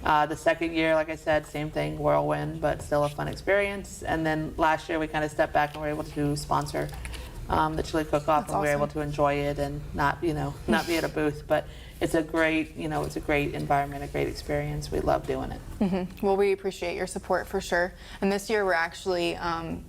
Speaker 16: The second year, like I said, same thing, whirlwind, but still a fun experience. And then last year we kind of stepped back and were able to sponsor the chili cook-off, and we were able to enjoy it and not be at a booth. But it's a great, environment, a great experience. We love doing it.
Speaker 5: Well, we appreciate your support for sure. And this year we're actually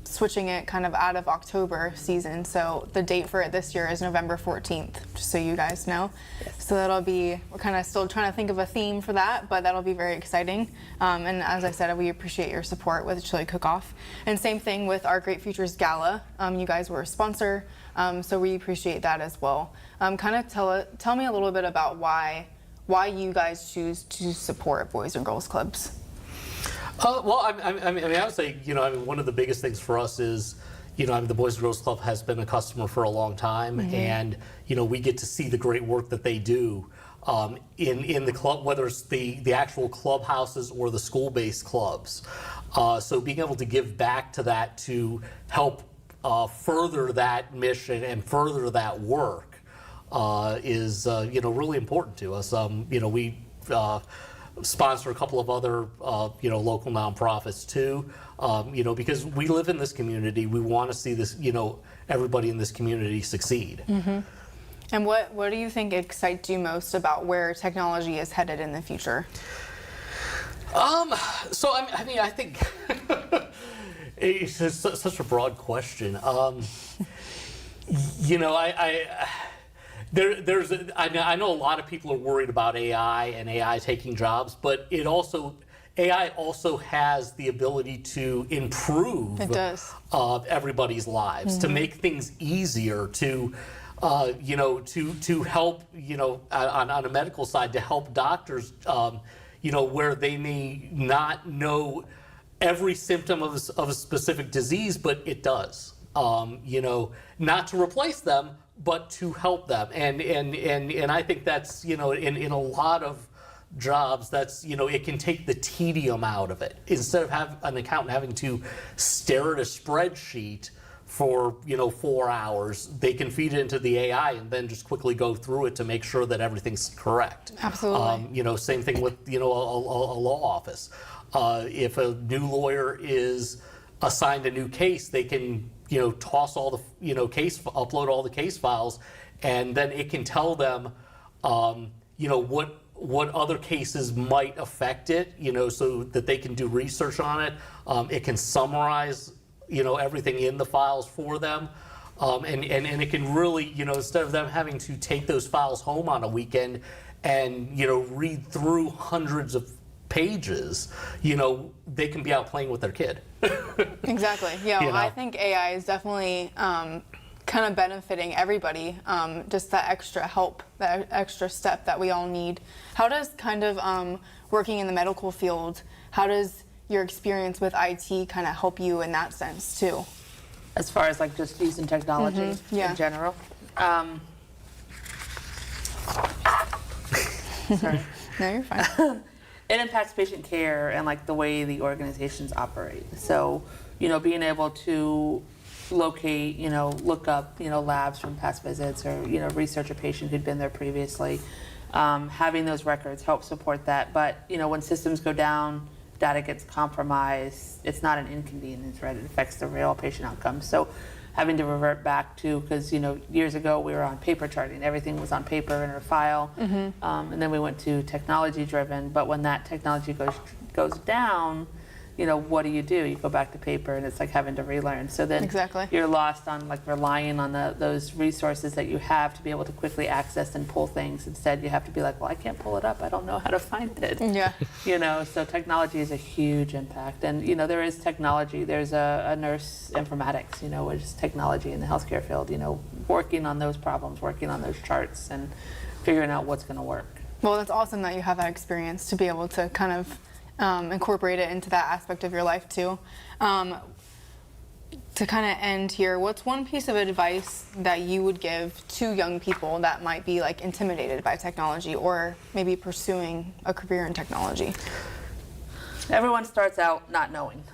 Speaker 5: switching it kind of out of October season. So the date for it this year is November 14th, just so you guys know. So we're kind of still trying to think of a theme for that, but that'll be very exciting. And as I said, we appreciate your support with the Chili Cook-Off. And same thing with our Great Futures Gala. You guys were a sponsor, so we appreciate that as well. Kind of tell me a little bit about why you guys choose to support Boys and Girls Clubs.
Speaker 17: Well, I would say, one of the biggest things for us is, the Boys and Girls Club has been a customer for a long time, and, we get to see the great work that they do in the club, whether it's the actual clubhouses or the school-based clubs. So being able to give back to that to help further that mission and further that work is really important to us. We sponsor a couple of other local nonprofits too. Because we live in this community, we want to see this everybody in this community succeed.
Speaker 5: And what do you think excites you most about where technology is headed in the future?
Speaker 17: I think it's such a broad question. I know a lot of people are worried about AI and AI taking jobs, but AI also has the ability to improve everybody's lives, to make things easier, to help, on a medical side, to help doctors, where they may not know every symptom of a specific disease, but it does. Not to replace them, but to help them. And I think that's, in a lot of jobs, that's, it can take the tedium out of it. Instead of an accountant having to stare at a spreadsheet for 4 hours, they can feed it into the AI and then just quickly go through it to make sure that everything's correct.
Speaker 5: Absolutely.
Speaker 17: Same thing with a law office. If a new lawyer is assigned a new case, they can toss all the upload all the case files, and then it can tell them what other cases might affect it, so that they can do research on it. It can summarize everything in the files for them, and it can really, instead of them having to take those files home on a weekend and read through hundreds of pages, they can be out playing with their kid.
Speaker 5: Exactly. Yeah, well, I think AI is definitely kind of benefiting everybody, just that extra help, that extra step that we all need. How does kind of working in the medical field, how does your experience with IT kind of help you in that sense too?
Speaker 16: As far as just using technology in general? Sorry.
Speaker 5: No, you're fine.
Speaker 16: It impacts patient care and the way the organizations operate. So, being able to locate, look up, labs from past visits, or, research a patient who'd been there previously. Having those records help support that. But, when systems go down, data gets compromised, it's not an inconvenience, right? It affects the real patient outcomes. So having to revert back to, because years ago we were on paper charting, everything was on paper in a file, and then we went to technology driven. But when that technology goes down, what do? You go back to paper, and it's like having to relearn. So then you're lost on like relying on those resources that you have to be able to quickly access and pull things. Instead, you have to be like, well, I can't pull it up. I don't know how to find it.
Speaker 5: Yeah.
Speaker 16: So technology is a huge impact. And, there is technology. There's a nurse informatics, which is technology in the healthcare field, working on those problems, working on those charts and figuring out what's going to work.
Speaker 5: Well, that's awesome that you have that experience to be able to kind of incorporate it into that aspect of your life too. To kind of end here, what's one piece of advice that you would give to young people that might be like intimidated by technology or maybe pursuing a career in technology?
Speaker 16: Everyone starts out not knowing.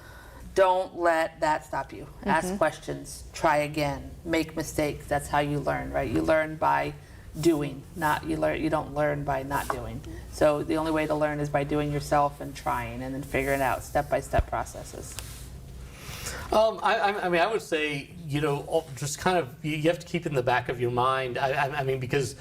Speaker 16: Don't let that stop you. Ask questions, try again, make mistakes. That's how you learn, right? You learn by doing, you don't learn by not doing. So the only way to learn is by doing yourself and trying and then figuring out step-by-step processes.
Speaker 17: I mean, I would say, just kind of, you have to keep in the back of your mind. I mean, because,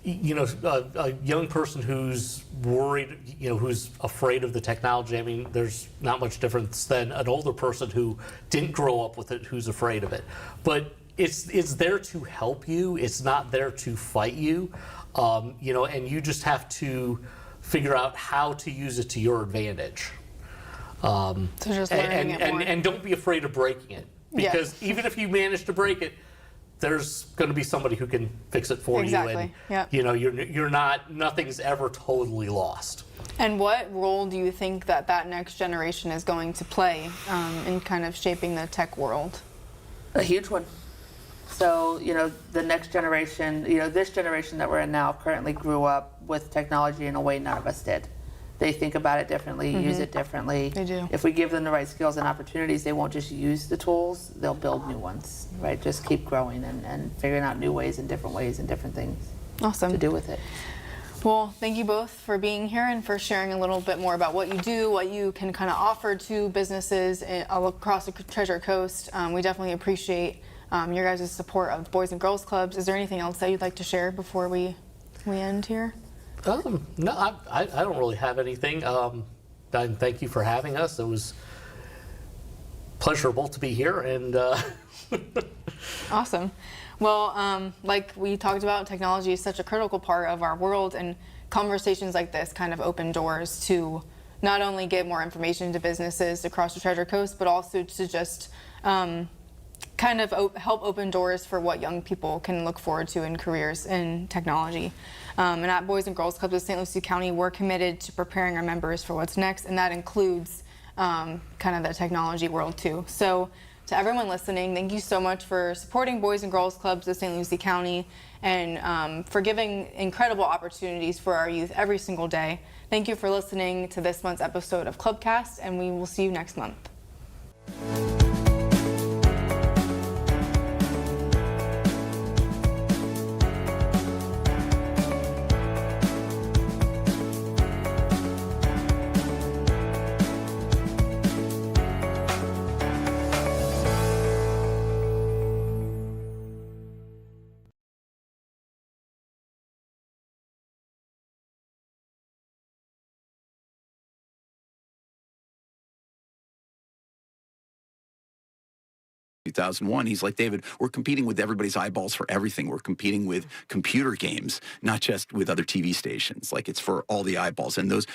Speaker 17: a young person who's worried, who's afraid of the technology, I mean, there's not much difference than an older person who didn't grow up with it, who's afraid of it. But it's there to help you. It's not there to fight you, and you just have to figure out how to use it to your advantage.
Speaker 5: So just learning it more.
Speaker 17: And don't be afraid of breaking it, because even if you manage to break it, there's going to be somebody who can fix it for you, and you're not. Nothing's ever totally lost.
Speaker 5: And what role do you think that next generation is going to play in kind of shaping the tech world?
Speaker 16: A huge one. So, the next generation, this generation that we're in now currently grew up with technology in a way none of us did. They think about it differently, use it differently.
Speaker 5: They do.
Speaker 16: If we give them the right skills and opportunities, they won't just use the tools, they'll build new ones, right? Just keep growing and figuring out new ways and different things to do with it.
Speaker 5: Well, thank you both for being here and for sharing a little bit more about what you do, what you can kind of offer to businesses all across the Treasure Coast. We definitely appreciate your guys' support of Boys and Girls Clubs. Is there anything else that you'd like to share before we end here?
Speaker 17: No, I don't really have anything. And thank you for having us. It was pleasurable to be here. And
Speaker 5: Awesome. Well, like we talked about, technology is such a critical part of our world, and conversations like this kind of open doors to not only get more information to businesses across the Treasure Coast, but also to just kind of help open doors for what young people can look forward to in careers in technology. And at Boys and Girls Clubs of St. Lucie County, we're committed to preparing our members for what's next, and that includes kind of the technology world too. So to everyone listening, thank you so much for supporting Boys and Girls Clubs of St. Lucie County and for giving incredible opportunities for our youth every single day. Thank you for listening to this month's episode of Clubcast, and we will see you next month.
Speaker 11: 2001, he's like, David, we're competing with everybody's eyeballs for everything. We're competing with computer games, not just with other TV stations. Like, it's for all the eyeballs. And those,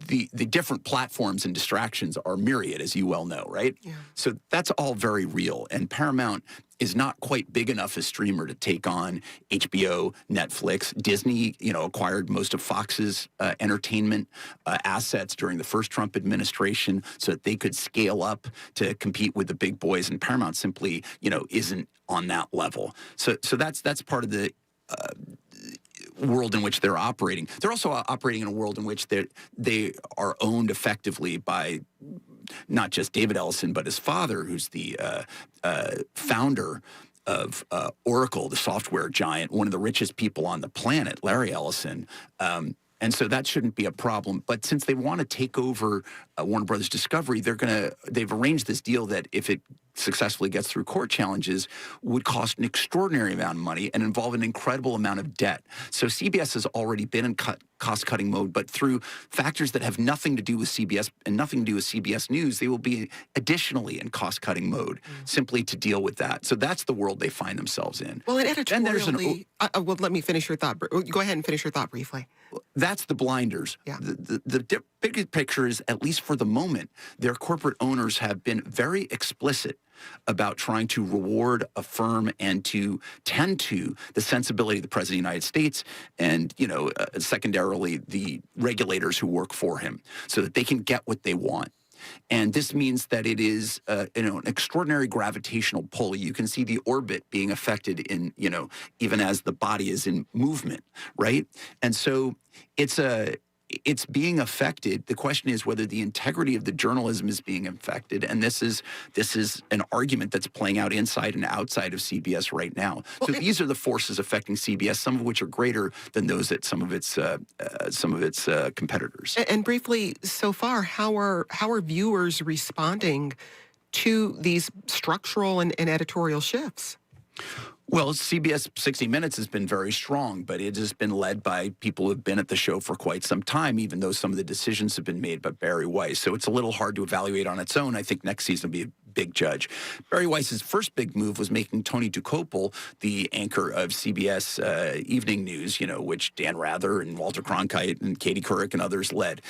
Speaker 11: the different platforms and distractions are myriad, as you well know, right? Yeah. So that's all very real. And Paramount is not quite big enough as streamer to take on HBO, Netflix. Disney, acquired most of Fox's entertainment assets during the first Trump administration so that they could scale up to compete with the big boys, and Paramount simply, isn't on that level. So that's part of the world in which they're operating. They're also operating in a world in which they are owned effectively by not just David Ellison, but his father, who's the founder of Oracle, the software giant, one of the richest people on the planet, Larry Ellison. And so that shouldn't be a problem. But since they want to take over Warner Brothers Discovery, they've arranged this deal that if it successfully gets through court challenges would cost an extraordinary amount of money and involve an incredible amount of debt. So CBS has already been in cost-cutting mode, but through factors that have nothing to do with CBS and nothing to do with CBS News, they will be additionally in cost-cutting mode simply to deal with that. So that's the world they find themselves in.
Speaker 23: Well, and
Speaker 11: Then there's
Speaker 23: editorially, well, let me finish your thought. Go ahead and finish your thought briefly.
Speaker 11: That's the blinders.
Speaker 23: Yeah.
Speaker 11: The big picture is, at least for the moment, their corporate owners have been very explicit about trying to reward, affirm, and to tend to the sensibility of the President of the United States and, secondarily, the regulators who work for him so that they can get what they want. And this means that it is, an extraordinary gravitational pull. You can see the orbit being affected in, even as the body is in movement, right? And so it's being affected. The question is whether the integrity of the journalism is being affected, and this is an argument that's playing out inside and outside of CBS right now. So these are the forces affecting CBS, some of which are greater than those at some of its competitors.
Speaker 23: And briefly, so far, how are viewers responding to these structural and editorial shifts?
Speaker 11: Well, CBS 60 Minutes has been very strong, but it has been led by people who have been at the show for quite some time, even though some of the decisions have been made by Barry Weiss. So it's a little hard to evaluate on its own. I think next season will be a big judge. Barry Weiss's first big move was making Tony Dokoupil the anchor of CBS Evening News, which Dan Rather and Walter Cronkite and Katie Couric and others led.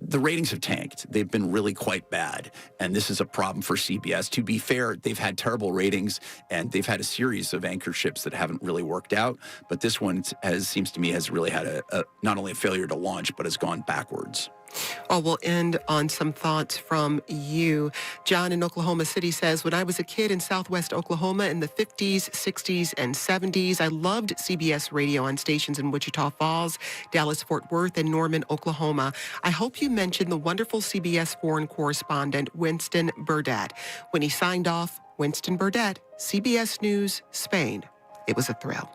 Speaker 11: The ratings have tanked. They've been really quite bad, and this is a problem for CBS. To be fair, they've had terrible ratings, and they've had a series of anchorships that haven't really worked out, but this one seems to me has really had not only a failure to launch, but has gone backwards.
Speaker 23: Oh, we'll end on some thoughts from you. John in Oklahoma City says, when I was a kid in Southwest Oklahoma in the 50s, 60s, and 70s, I loved CBS radio on stations in Wichita Falls, Dallas, Fort Worth, and Norman, Oklahoma. I hope you mentioned the wonderful CBS foreign correspondent, Winston Burdett. When he signed off, Winston Burdett, CBS News, Spain. It was a thrill.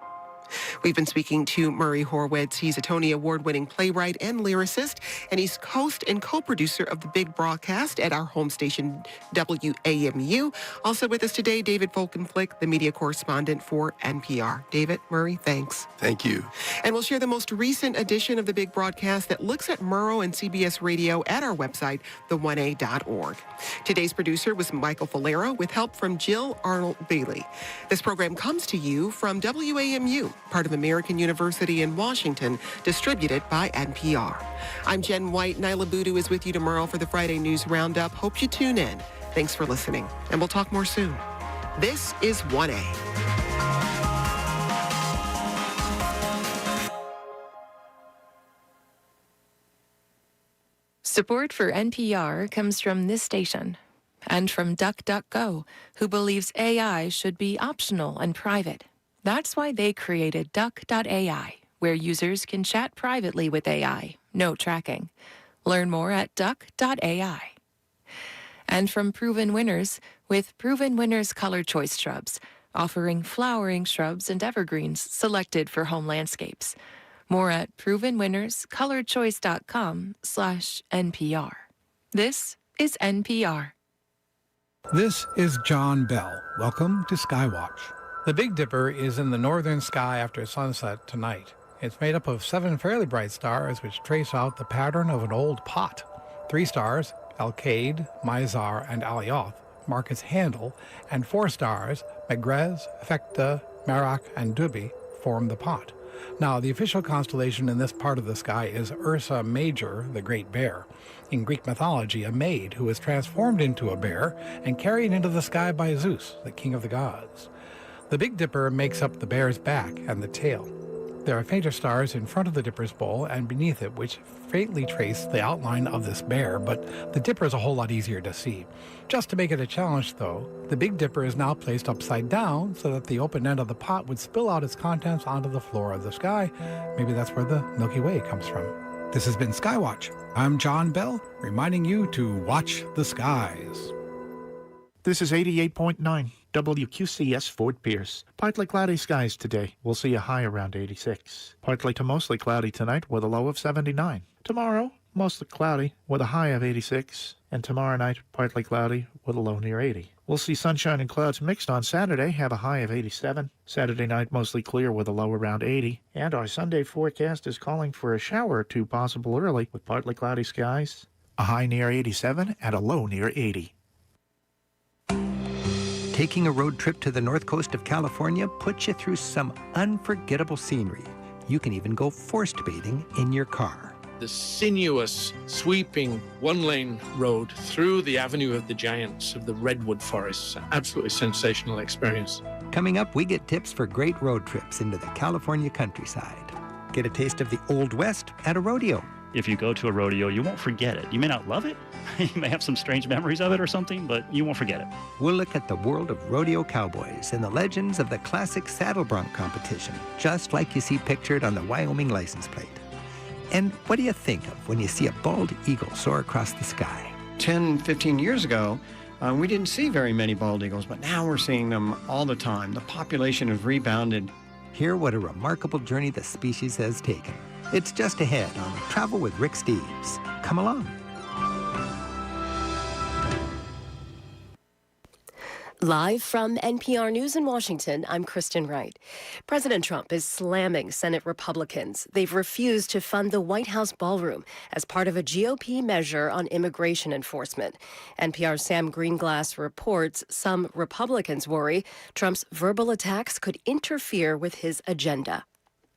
Speaker 23: We've been speaking to Murray Horwitz. He's a Tony Award-winning playwright and lyricist, and he's host and co-producer of The Big Broadcast at our home station, WAMU. Also with us today, David Folkenflik, the media correspondent for NPR. David, Murray, thanks.
Speaker 11: Thank you.
Speaker 23: And we'll share the most recent edition of The Big Broadcast that looks at Murrow and CBS Radio at our website, the1a.org. Today's producer was Michael Falero with help from Jill Arnold-Bailey. This program comes to you from WAMU, part of American University in Washington, distributed by NPR. I'm Jen White. Nyla Boodoo is with you tomorrow for the Friday News Roundup. Hope you tune in. Thanks for listening, and we'll talk more soon. This is 1A.
Speaker 3: Support for NPR comes from this station and from DuckDuckGo, who believes AI should be optional and private. That's why they created Duck.ai, where users can chat privately with AI, no tracking. Learn more at Duck.ai. And from Proven Winners, with Proven Winners Color Choice Shrubs, offering flowering shrubs and evergreens selected for home landscapes. More at provenwinnerscolorchoice.com/NPR. This is NPR.
Speaker 18: This is John Bell. Welcome to Skywatch. The Big Dipper is in the northern sky after sunset tonight. It's made up of 7 fairly bright stars which trace out the pattern of an old pot. 3 stars, Alkaid, Mizar, and Alioth, mark its handle, and 4 stars, Megrez, Phecta, Merak, and Dubi, form the pot. Now, the official constellation in this part of the sky is Ursa Major, the Great Bear. In Greek mythology, a maid who is transformed into a bear and carried into the sky by Zeus, the king of the gods. The Big Dipper makes up the bear's back and the tail. There are fainter stars in front of the Dipper's bowl and beneath it, which faintly trace the outline of this bear, but the Dipper is a whole lot easier to see. Just to make it a challenge, though, the Big Dipper is now placed upside down so that the open end of the pot would spill out its contents onto the floor of the sky. Maybe that's where the Milky Way comes from. This has been Skywatch. I'm John Bell, reminding you to watch the skies.
Speaker 19: This is 88.9 WQCS Fort Pierce. Partly cloudy skies today. We'll see a high around 86. Partly to mostly cloudy tonight with a low of 79. Tomorrow, mostly cloudy with a high of 86. And tomorrow night, partly cloudy with a low near 80. We'll see sunshine and clouds mixed on Saturday, have a high of 87. Saturday night, mostly clear with a low around 80. And our Sunday forecast is calling for a shower or two possible early with partly cloudy skies, a high near 87 and a low near 80.
Speaker 20: Taking a road trip to the north coast of California puts you through some unforgettable scenery. You can even go forest bathing in your car.
Speaker 21: The sinuous, sweeping one-lane road through the Avenue of the Giants of the redwood forests. Absolutely sensational experience.
Speaker 20: Coming up, we get tips for great road trips into the California countryside. Get a taste of the Old West at a rodeo.
Speaker 22: If you go to a rodeo, you won't forget it. You may not love it, you may have some strange memories of it or something, but you won't forget it.
Speaker 20: We'll look at the world of rodeo cowboys and the legends of the classic saddle bronc competition, just like you see pictured on the Wyoming license plate. And what do you think of when you see a bald eagle soar across the sky?
Speaker 24: 10, 15 years ago, we didn't see very many bald eagles, but now we're seeing them all the time. The population has rebounded.
Speaker 20: Hear what a remarkable journey the species has taken. It's just ahead on Travel with Rick Steves. Come along.
Speaker 25: Live from NPR News in Washington, I'm Kristen Wright. President Trump is slamming Senate Republicans. They've refused to fund the White House ballroom as part of a GOP measure on immigration enforcement. NPR's Sam Greenglass reports some Republicans worry Trump's verbal attacks could interfere with his agenda.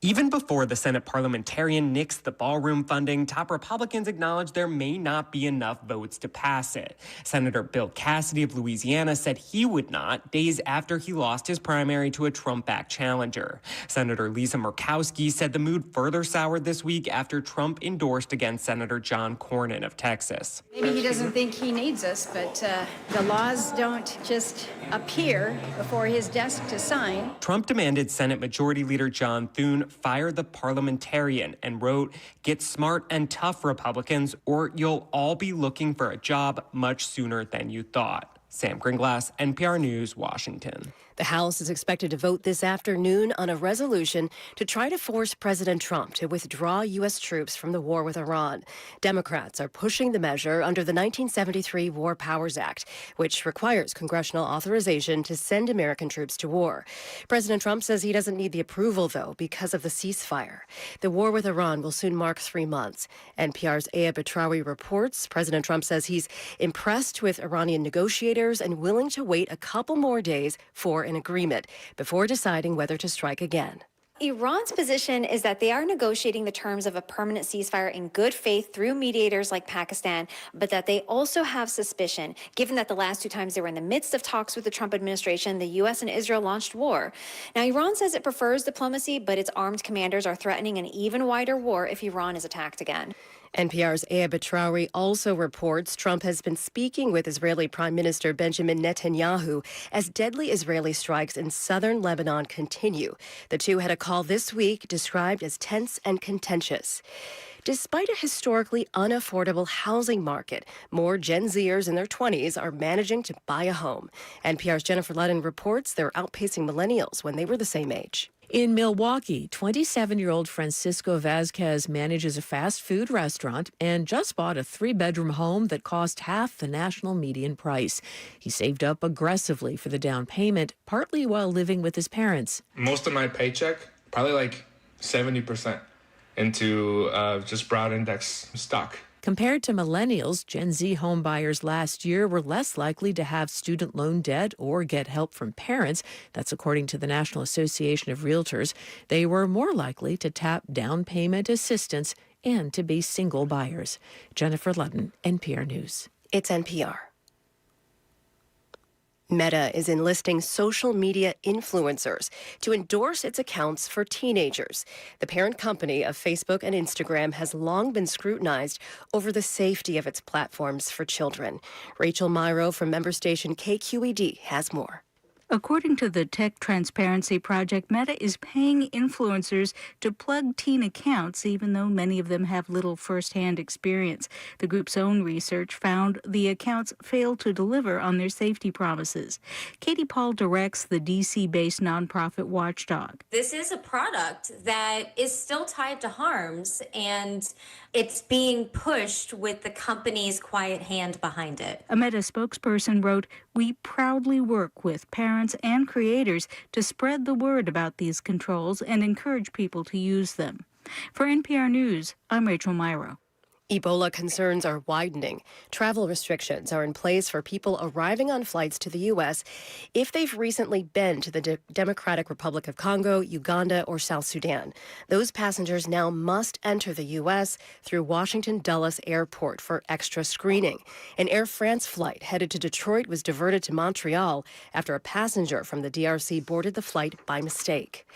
Speaker 26: Even before the Senate parliamentarian nixed the ballroom funding, top Republicans acknowledged there may not be enough votes to pass it. Senator Bill Cassidy of Louisiana said he would not, days after he lost his primary to a Trump-backed challenger. Senator Lisa Murkowski said the mood further soured this week after Trump endorsed against Senator John Cornyn of Texas.
Speaker 27: Maybe he doesn't think he needs us, but the laws don't just appear before his desk to sign.
Speaker 26: Trump demanded Senate Majority Leader John Thune fire the parliamentarian and wrote, "Get smart and tough, Republicans, or you'll all be looking for a job much sooner than you thought." Sam Greenglass, NPR News, Washington.
Speaker 25: The House is expected to vote this afternoon on a resolution to try to force President Trump to withdraw U.S. troops from the war with Iran. Democrats are pushing the measure under the 1973 War Powers Act, which requires congressional authorization to send American troops to war. President Trump says he doesn't need the approval, though, because of the ceasefire. The war with Iran will soon mark 3 months. NPR's Aya Batrawi reports President Trump says he's impressed with Iranian negotiators and willing to wait a couple more days for an agreement before deciding whether to strike again.
Speaker 28: Iran's position is that they are negotiating the terms of a permanent ceasefire in good faith through mediators like Pakistan, but that they also have suspicion, given that the last 2 times they were in the midst of talks with the Trump administration, the U.S. and Israel launched war. Now, Iran says it prefers diplomacy, but its armed commanders are threatening an even wider war if Iran is attacked again.
Speaker 25: NPR's Aya Batrawi also reports Trump has been speaking with Israeli Prime Minister Benjamin Netanyahu as deadly Israeli strikes in southern Lebanon continue. The two had a call this week described as tense and contentious. Despite a historically unaffordable housing market, more Gen Zers in their 20s are managing to buy a home. NPR's Jennifer Ludden reports they're outpacing millennials when they were the same age.
Speaker 29: In Milwaukee, 27-year-old Francisco Vazquez manages a fast food restaurant and just bought a 3-bedroom home that cost half the national median price. He saved up aggressively for the down payment, partly while living with his parents.
Speaker 30: Most of my paycheck, probably like 70%, into just broad index stock.
Speaker 29: Compared to millennials, Gen Z homebuyers last year were less likely to have student loan debt or get help from parents. That's according to the National Association of Realtors. They were more likely to tap down payment assistance and to be single buyers. Jennifer Ludden, NPR News.
Speaker 25: It's NPR. Meta is enlisting social media influencers to endorse its accounts for teenagers. The parent company of Facebook and Instagram has long been scrutinized over the safety of its platforms for children. Rachel Myro from member station KQED has more.
Speaker 1: According to the Tech Transparency Project, Meta is paying influencers to plug teen accounts, even though many of them have little firsthand experience. The group's own research found the accounts fail to deliver on their safety promises. Katie Paul directs the DC-based nonprofit Watchdog.
Speaker 2: This is a product that is still tied to harms, and it's being pushed with the company's quiet hand behind it.
Speaker 1: A Meta spokesperson wrote, "We proudly work with parents and creators to spread the word about these controls and encourage people to use them." For NPR News, I'm Rachel Myro.
Speaker 25: Ebola concerns are widening. Travel restrictions are in place for people arriving on flights to the U.S. if they've recently been to the Democratic Republic of Congo, Uganda, or South Sudan. Those passengers now must enter the U.S. through Washington Dulles Airport for extra screening. An Air France flight headed to Detroit was diverted to Montreal after a passenger from the DRC boarded the flight by mistake.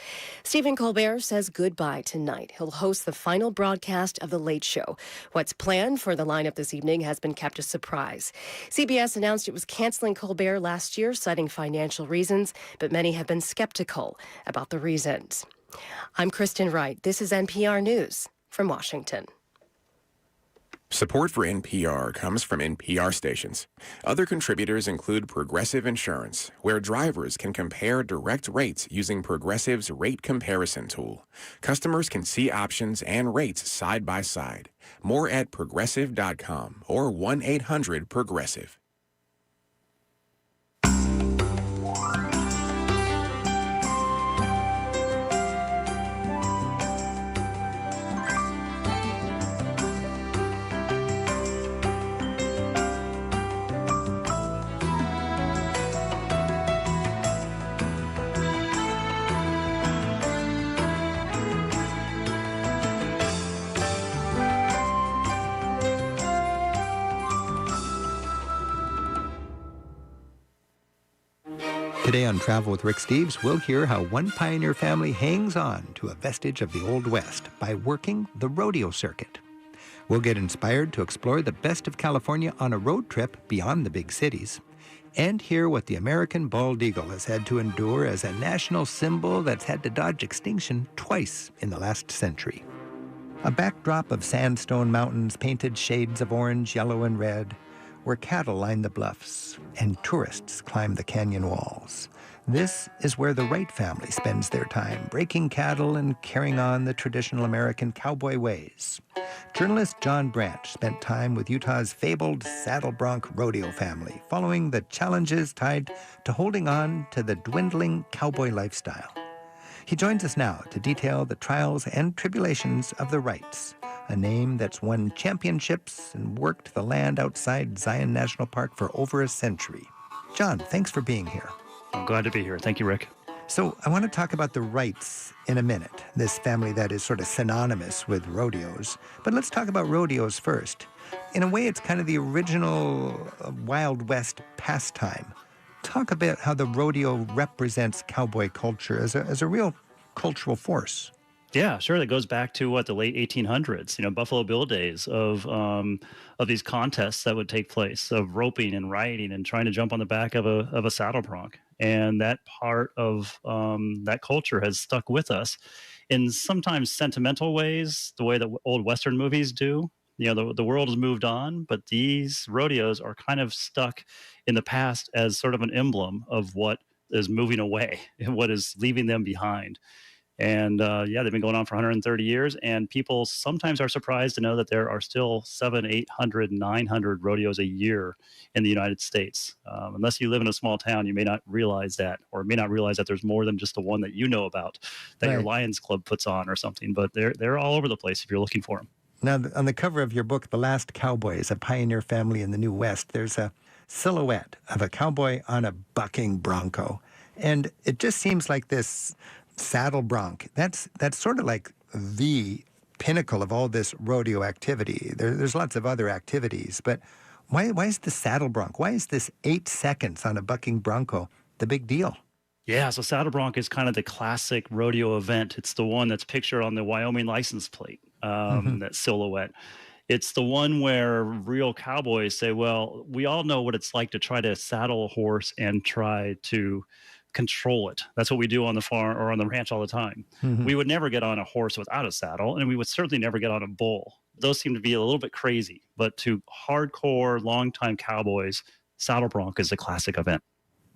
Speaker 25: Stephen Colbert says goodbye tonight. He'll host the final broadcast of The Late Show. What's planned for the lineup this evening has been kept a surprise. CBS announced it was canceling Colbert last year, citing financial reasons, but many have been skeptical about the reasons. I'm Kristen Wright. This is NPR News from Washington.
Speaker 4: Support for NPR comes from NPR stations. Other contributors include Progressive Insurance, where drivers can compare direct rates using Progressive's rate comparison tool. Customers can see options and rates side by side. More at progressive.com or 1-800-PROGRESSIVE.
Speaker 20: Today on Travel with Rick Steves, we'll hear how one pioneer family hangs on to a vestige of the Old West by working the rodeo circuit. We'll get inspired to explore the best of California on a road trip beyond the big cities, and hear what the American bald eagle has had to endure as a national symbol that's had to dodge extinction twice in the last century. A backdrop of sandstone mountains painted shades of orange, yellow, and red, where cattle line the bluffs and tourists climb the canyon walls. This is where the Wright family spends their time, breaking cattle and carrying on the traditional American cowboy ways. Journalist John Branch spent time with Utah's fabled saddle bronc rodeo family, following the challenges tied to holding on to the dwindling cowboy lifestyle. He joins us now to detail the trials and tribulations of the Wrights, a name that's won championships and worked the land outside Zion National Park for over a century. John, thanks for being here.
Speaker 22: I'm glad to be here. Thank you, Rick.
Speaker 20: So I want to talk about the Wrights in a minute, this family that is sort of synonymous with rodeos. But let's talk about rodeos first. In a way, it's kind of the original Wild West pastime. Talk about how the rodeo represents cowboy culture as a real cultural force.
Speaker 22: Yeah, sure. That goes back to the late 1800s, Buffalo Bill days of these contests that would take place of roping and riding and trying to jump on the back of a saddle bronc. And that part of that culture has stuck with us in sometimes sentimental ways, the way that old Western movies do. The world has moved on, but these rodeos are kind of stuck in the past as sort of an emblem of what is moving away and what is leaving them behind. And they've been going on for 130 years, and people sometimes are surprised to know that there are still 700, 800, 900 rodeos a year in the United States. Unless you live in a small town, you may not realize that, or may not realize that there's more than just the one that you know about, that your Lions Club puts on or something. But they're all over the place if you're looking for them.
Speaker 20: Now, on the cover of your book, The Last Cowboys, A Pioneer Family in the New West, there's a silhouette of a cowboy on a bucking bronco. And it just seems like this saddle bronc, that's sort of like the pinnacle of all this rodeo activity. There's lots of other activities, but why is the saddle bronc? Why is this 8 seconds on a bucking bronco the big deal?
Speaker 22: Yeah, so saddle bronc is kind of the classic rodeo event. It's the one that's pictured on the Wyoming license plate, that silhouette. It's the one where real cowboys say, well, we all know what it's like to try to saddle a horse and try to control it. That's what we do on the farm or on the ranch all the time. We would never get on a horse without a saddle, and we would certainly never get on a bull. Those seem to be a little bit crazy, but to hardcore, longtime cowboys, saddle bronc is a classic event.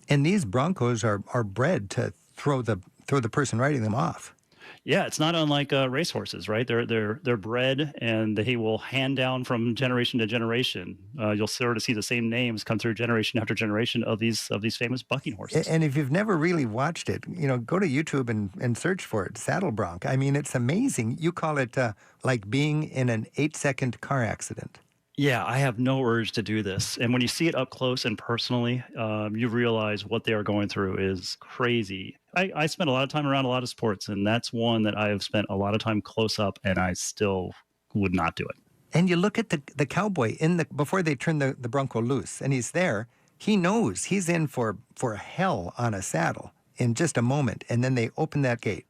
Speaker 20: And these broncos are bred to throw the person riding them off.
Speaker 22: Yeah, it's not unlike racehorses, right? They're bred, and they will hand down from generation to generation. You'll sort of see the same names come through generation after generation of these famous bucking horses.
Speaker 20: And if you've never really watched it, go to YouTube and search for it, saddle bronc. I mean, it's amazing. You call it like being in an 8-second car accident.
Speaker 22: Yeah, I have no urge to do this. And when you see it up close and personally, you realize what they are going through is crazy. I spent a lot of time around a lot of sports, and that's one that I have spent a lot of time close up, and I still would not do it.
Speaker 20: And you look at the cowboy before they turn the bronco loose, and he's there. He knows he's in for hell on a saddle in just a moment, and then they open that gate.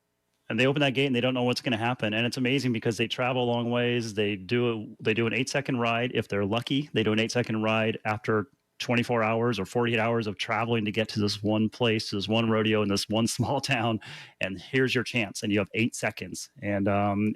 Speaker 22: And they open that gate and they don't know what's going to happen. And it's amazing because they travel a long ways. They do an 8-second ride. If they're lucky, they do an 8-second ride after 24 hours or 48 hours of traveling to get to this one place, to this one rodeo in this one small town. And here's your chance. And you have 8 seconds. And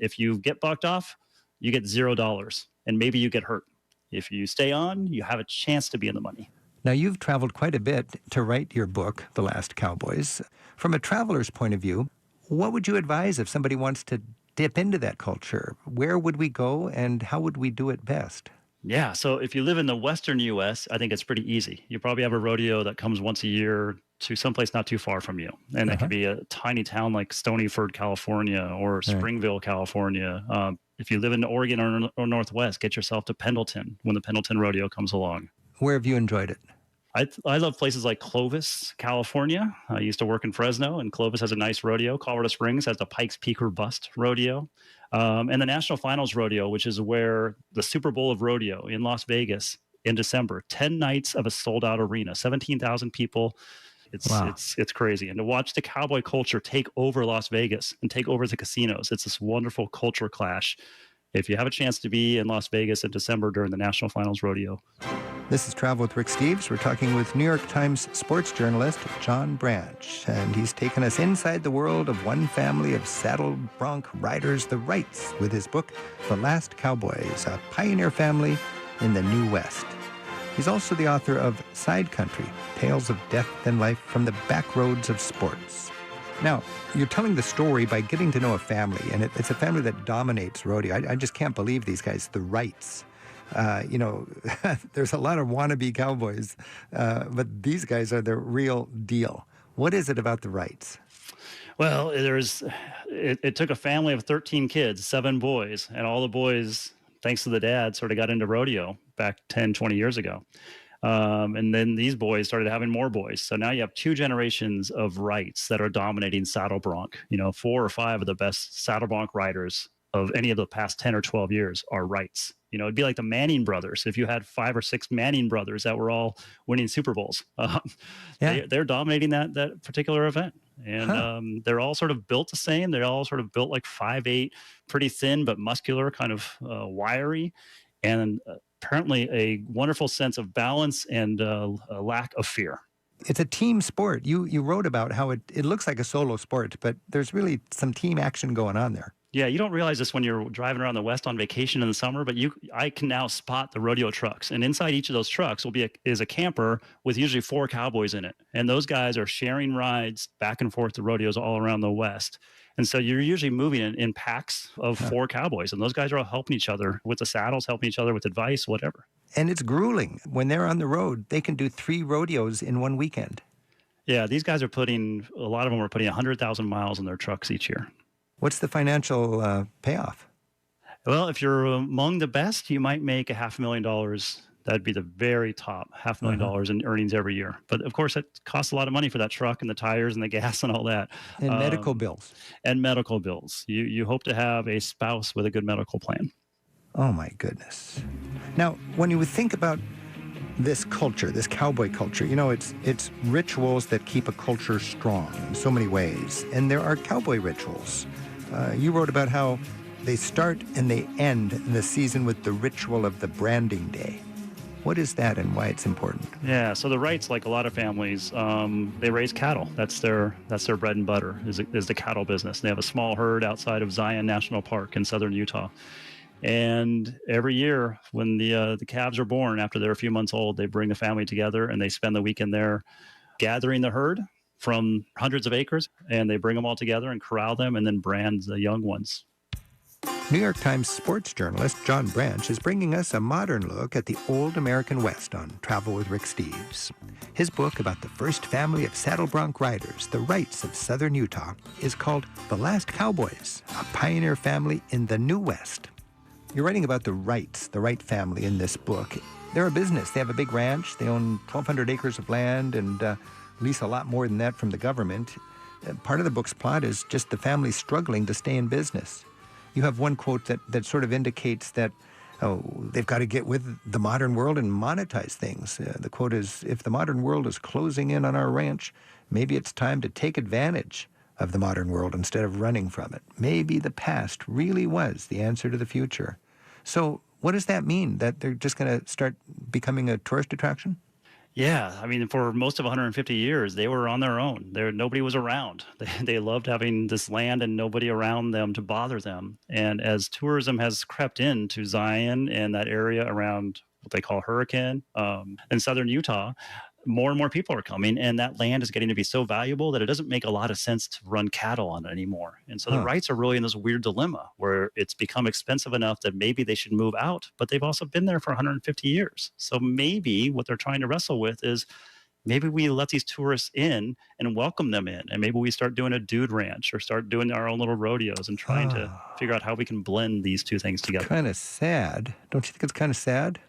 Speaker 22: if you get bucked off, you get $0 and maybe you get hurt. If you stay on, you have a chance to be in the money.
Speaker 20: Now, you've traveled quite a bit to write your book, The Last Cowboys. From a traveler's point of view, what would you advise if somebody wants to dip into that culture? Where would we go and how would we do it best?
Speaker 22: Yeah, so if you live in the Western U.S., I think it's pretty easy. You probably have a rodeo that comes once a year to someplace not too far from you. And it could be a tiny town like Stonyford, California, or Springville, California. If you live in Oregon or Northwest, get yourself to Pendleton when the Pendleton Rodeo comes along.
Speaker 20: Where have you enjoyed it?
Speaker 22: I love places like Clovis, California. I used to work in Fresno, and Clovis has a nice rodeo. Colorado Springs has the Pikes Peak or Bust rodeo. And the National Finals Rodeo, which is where the Super Bowl of rodeo in Las Vegas in December, 10 nights of a sold-out arena, 17,000 people. It's crazy. And to watch the cowboy culture take over Las Vegas and take over the casinos, it's this wonderful culture clash. If you have a chance to be in Las Vegas in December during the National Finals Rodeo.
Speaker 20: This is Travel with Rick Steves. We're talking with New York Times sports journalist John Branch, and he's taken us inside the world of one family of saddle bronc riders, the Wrights, with his book, The Last Cowboys, a pioneer family in the New West. He's also the author of Side Country, Tales of Death and Life from the Back Roads of Sports. Now, you're telling the story by getting to know a family, and it's a family that dominates rodeo. I just can't believe these guys, the Wrights. There's a lot of wannabe cowboys, but these guys are the real deal. What is it about the Wrights?
Speaker 22: Well, it took a family of 13 kids, 7 boys, and all the boys, thanks to the dad, sort of got into rodeo back 10, 20 years ago. And then these boys started having more boys. So now you have 2 generations of Wrights that are dominating saddle bronc. 4 or 5 of the best saddle bronc riders of any of the past 10 or 12 years are Wrights. It'd be like the Manning brothers. If you had 5 or 6 Manning brothers that were all winning Super Bowls, they're dominating that particular event. And they're all sort of built the same. They're all sort of built like 5'8", pretty thin, but muscular, kind of wiry. And apparently a wonderful sense of balance and a lack of fear.
Speaker 20: It's a team sport. You wrote about how it looks like a solo sport, but there's really some team action going on there.
Speaker 22: Yeah, you don't realize this when you're driving around the West on vacation in the summer, but I can now spot the rodeo trucks. And inside each of those trucks is a camper with usually 4 cowboys in it. And those guys are sharing rides back and forth to rodeos all around the West. And so you're usually moving in packs of 4 cowboys. And those guys are all helping each other with the saddles, helping each other with advice, whatever.
Speaker 20: And it's grueling. When they're on the road, they can do 3 rodeos in one weekend.
Speaker 22: Yeah, these guys a lot of them are putting 100,000 miles in their trucks each year.
Speaker 20: What's the financial payoff?
Speaker 22: Well, if you're among the best, you might make $500,000. That'd be the very top, $500,000 in earnings every year. But of course, it costs a lot of money for that truck and the tires and the gas and all that.
Speaker 20: And medical bills.
Speaker 22: And medical bills. You hope to have a spouse with a good medical plan.
Speaker 20: Oh, my goodness. Now, when you would think about this culture, this cowboy culture, it's rituals that keep a culture strong in so many ways. And there are cowboy rituals. You wrote about how they start and they end the season with the ritual of the branding day. What is that and why it's important?
Speaker 22: Yeah, so the Wrights, like a lot of families, they raise cattle. That's their bread and butter, is the cattle business. They have a small herd outside of Zion National Park in southern Utah. And every year when the calves are born, after they're a few months old, they bring the family together and they spend the weekend there gathering the herd from hundreds of acres, and they bring them all together and corral them and then brand the young ones.
Speaker 20: New York Times sports journalist John Branch is bringing us a modern look at the old American West on Travel with Rick Steves. His book about the first family of saddle bronc riders, the Wrights of southern Utah, is called The Last Cowboys, a pioneer family in the New West. You're writing about the Wrights, the Wright family, in this book. They're a business. They have a big ranch. They own 1,200 acres of land and lease a lot more than that from the government. Part of the book's plot is just the family struggling to stay in business. You have one quote that sort of indicates that, they've got to get with the modern world and monetize things. The quote is, if the modern world is closing in on our ranch, maybe it's time to take advantage of the modern world instead of running from it. Maybe the past really was the answer to the future. So what does that mean? That they're just going to start becoming a tourist attraction?
Speaker 22: Yeah, I mean, for most of 150 years, they were on their own. Nobody was around. They loved having this land and nobody around them to bother them. And as tourism has crept into Zion and that area around what they call Hurricane in southern Utah, more and more people are coming, and that land is getting to be so valuable that it doesn't make a lot of sense to run cattle on it anymore. And so the Wrights are really in this weird dilemma where it's become expensive enough that maybe they should move out, but they've also been there for 150 years. So maybe what they're trying to wrestle with is maybe we let these tourists in and welcome them in, and maybe we start doing a dude ranch or start doing our own little rodeos and trying to figure out how we can blend these two things together.
Speaker 20: Kind of sad. Don't you think it's kind of sad?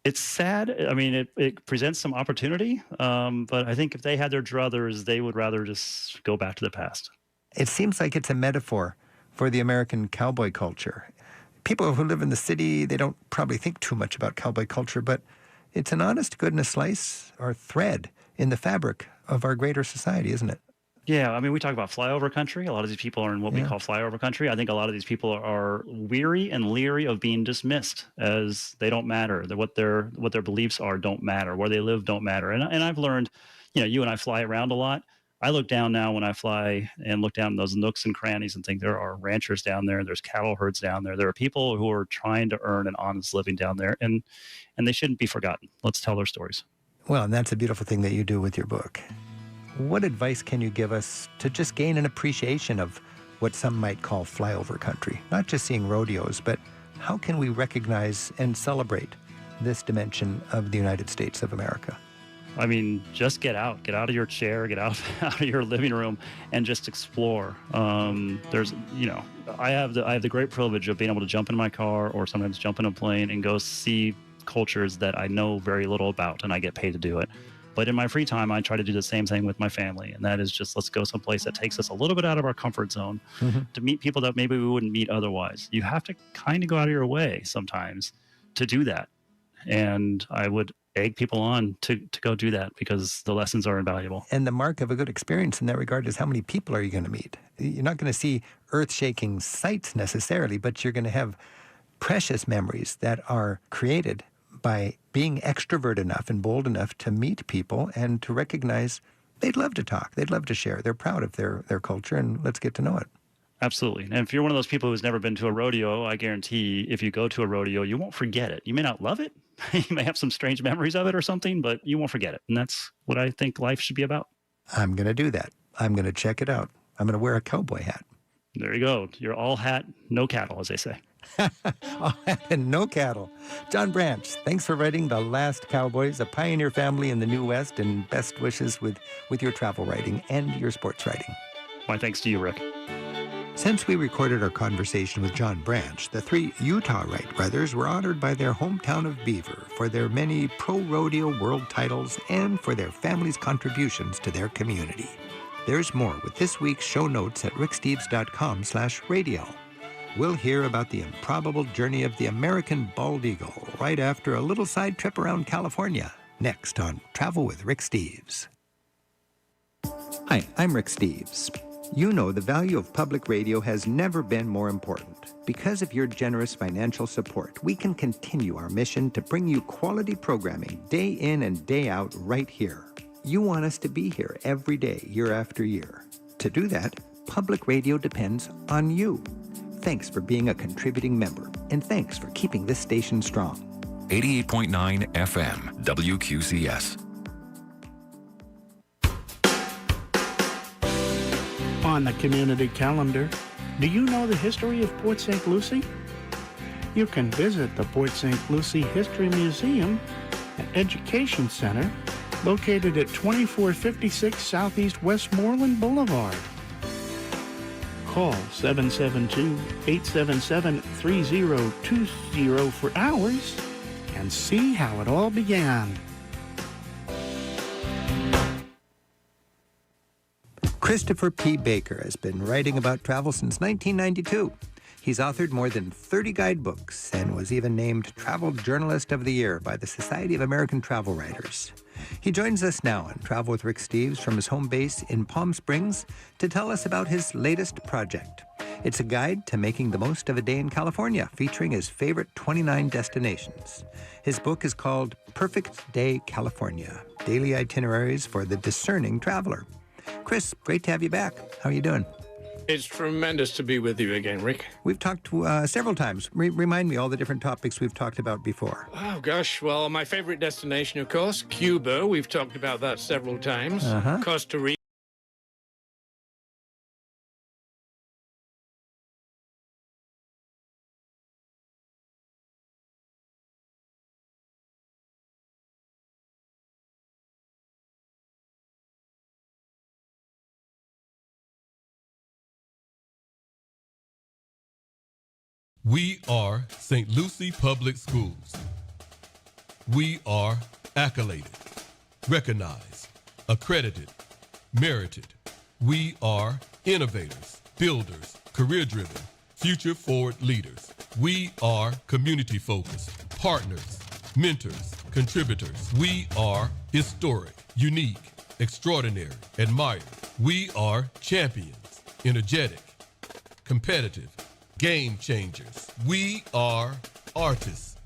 Speaker 22: It's sad. I mean, it presents some opportunity, but I think if they had their druthers, they would rather just go back to the past.
Speaker 20: It seems like it's a metaphor for the American cowboy culture. People who live in the city, they don't probably think too much about cowboy culture, but it's an honest goodness slice or thread in the fabric of our greater society, isn't it?
Speaker 22: Yeah, I mean, we talk about flyover country. A lot of these people are in what we call flyover country. I think a lot of these people are weary and leery of being dismissed as they don't matter. That what their beliefs are don't matter. Where they live don't matter. And I've learned, you and I fly around a lot. I look down now when I fly and look down those nooks and crannies and think there are ranchers down there. There's cattle herds down there. There are people who are trying to earn an honest living down there, and they shouldn't be forgotten. Let's tell their stories.
Speaker 20: Well, and that's a beautiful thing that you do with your book. What advice can you give us to just gain an appreciation of what some might call flyover country? Not just seeing rodeos, but how can we recognize and celebrate this dimension of the United States of America?
Speaker 22: I mean, just get out of your chair, get out of your living room, and just explore. I have the great privilege of being able to jump in my car or sometimes jump in a plane and go see cultures that I know very little about, and I get paid to do it. But in my free time, I try to do the same thing with my family, and that is just let's go someplace that takes us a little bit out of our comfort zone to meet people that maybe we wouldn't meet otherwise. You have to kind of go out of your way sometimes to do that, and I would egg people on to go do that because the lessons are invaluable.
Speaker 20: And the mark of a good experience in that regard is how many people are you going to meet? You're not going to see earth-shaking sights necessarily, but you're going to have precious memories that are created by being extrovert enough and bold enough to meet people and to recognize they'd love to talk, they'd love to share, they're proud of their culture, and let's get to know it.
Speaker 22: Absolutely. And if you're one of those people who's never been to a rodeo, I guarantee if you go to a rodeo, you won't forget it. You may not love it. You may have some strange memories of it or something, but you won't forget it. And that's what I think life should be about.
Speaker 20: I'm going to do that. I'm going to check it out. I'm going to wear a cowboy hat.
Speaker 22: There you go. You're all hat, no cattle, as they say.
Speaker 20: All hat and no cattle. John Branch, thanks for writing The Last Cowboys, a pioneer family in the New West, and best wishes with your travel writing and your sports writing.
Speaker 22: My thanks to you, Rick.
Speaker 20: Since we recorded our conversation with John Branch, the three Utah Wright brothers were honored by their hometown of Beaver for their many pro-rodeo world titles and for their family's contributions to their community. There's more with this week's show notes at ricksteves.com/radio. We'll hear about the improbable journey of the American bald eagle right after a little side trip around California, next on Travel with Rick Steves. Hi, I'm Rick Steves. You know the value of public radio has never been more important. Because of your generous financial support, we can continue our mission to bring you quality programming day in and day out right here. You want us to be here every day, year after year. To do that, public radio depends on you. Thanks for being a contributing member, and thanks for keeping this station strong.
Speaker 6: 88.9 FM, WQCS.
Speaker 19: On the community calendar, do you know the history of Port St. Lucie? You can visit the Port St. Lucie History Museum and Education Center located at 2456 Southeast Westmoreland Boulevard. Call 772-877-3020 for hours and see how it all began.
Speaker 20: Christopher P. Baker has been writing about travel since 1992. He's authored more than 30 guidebooks and was even named Travel Journalist of the Year by the Society of American Travel Writers. He joins us now on Travel with Rick Steves from his home base in Palm Springs to tell us about his latest project. It's a guide to making the most of a day in California, featuring his favorite 29 destinations. His book is called Perfect Day California, Daily Itineraries for the Discerning Traveler. Chris, great to have you back. How are you doing?
Speaker 21: It's tremendous to be with you again, Rick.
Speaker 20: We've talked several times. Remind me all the different topics we've talked about before.
Speaker 21: Oh, gosh. Well, my favorite destination, of course, Cuba. We've talked about that several times. Costa Rica.
Speaker 7: We are St. Lucie Public Schools. We are accoladed, recognized, accredited, merited. We are innovators, builders, career-driven, future-forward leaders. We are community-focused, partners, mentors, contributors. We are historic, unique, extraordinary, admired. We are champions, energetic, competitive, game changers. We are artists,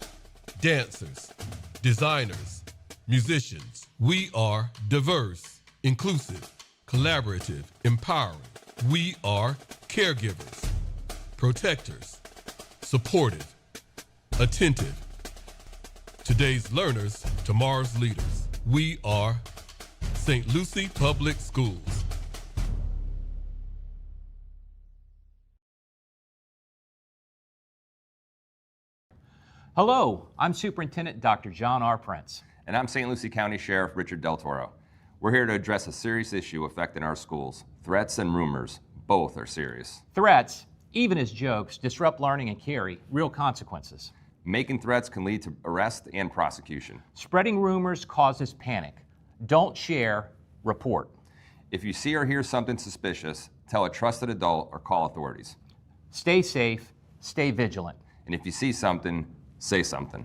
Speaker 7: dancers, designers, musicians. We are diverse, inclusive, collaborative, empowering. We are caregivers, protectors, supportive, attentive. Today's learners, tomorrow's leaders. We are St. Lucie Public Schools.
Speaker 8: Hello, I'm Superintendent Dr. John R. Prince.
Speaker 9: And I'm St. Lucie County Sheriff Richard Del Toro. We're here to address a serious issue affecting our schools. Threats and rumors, both are serious.
Speaker 8: Threats, even as jokes, disrupt learning and carry real consequences.
Speaker 9: Making threats can lead to arrest and prosecution.
Speaker 8: Spreading rumors causes panic. Don't share, report.
Speaker 9: If you see or hear something suspicious, tell a trusted adult or call authorities.
Speaker 8: Stay safe, stay vigilant.
Speaker 9: And if you see something, say something.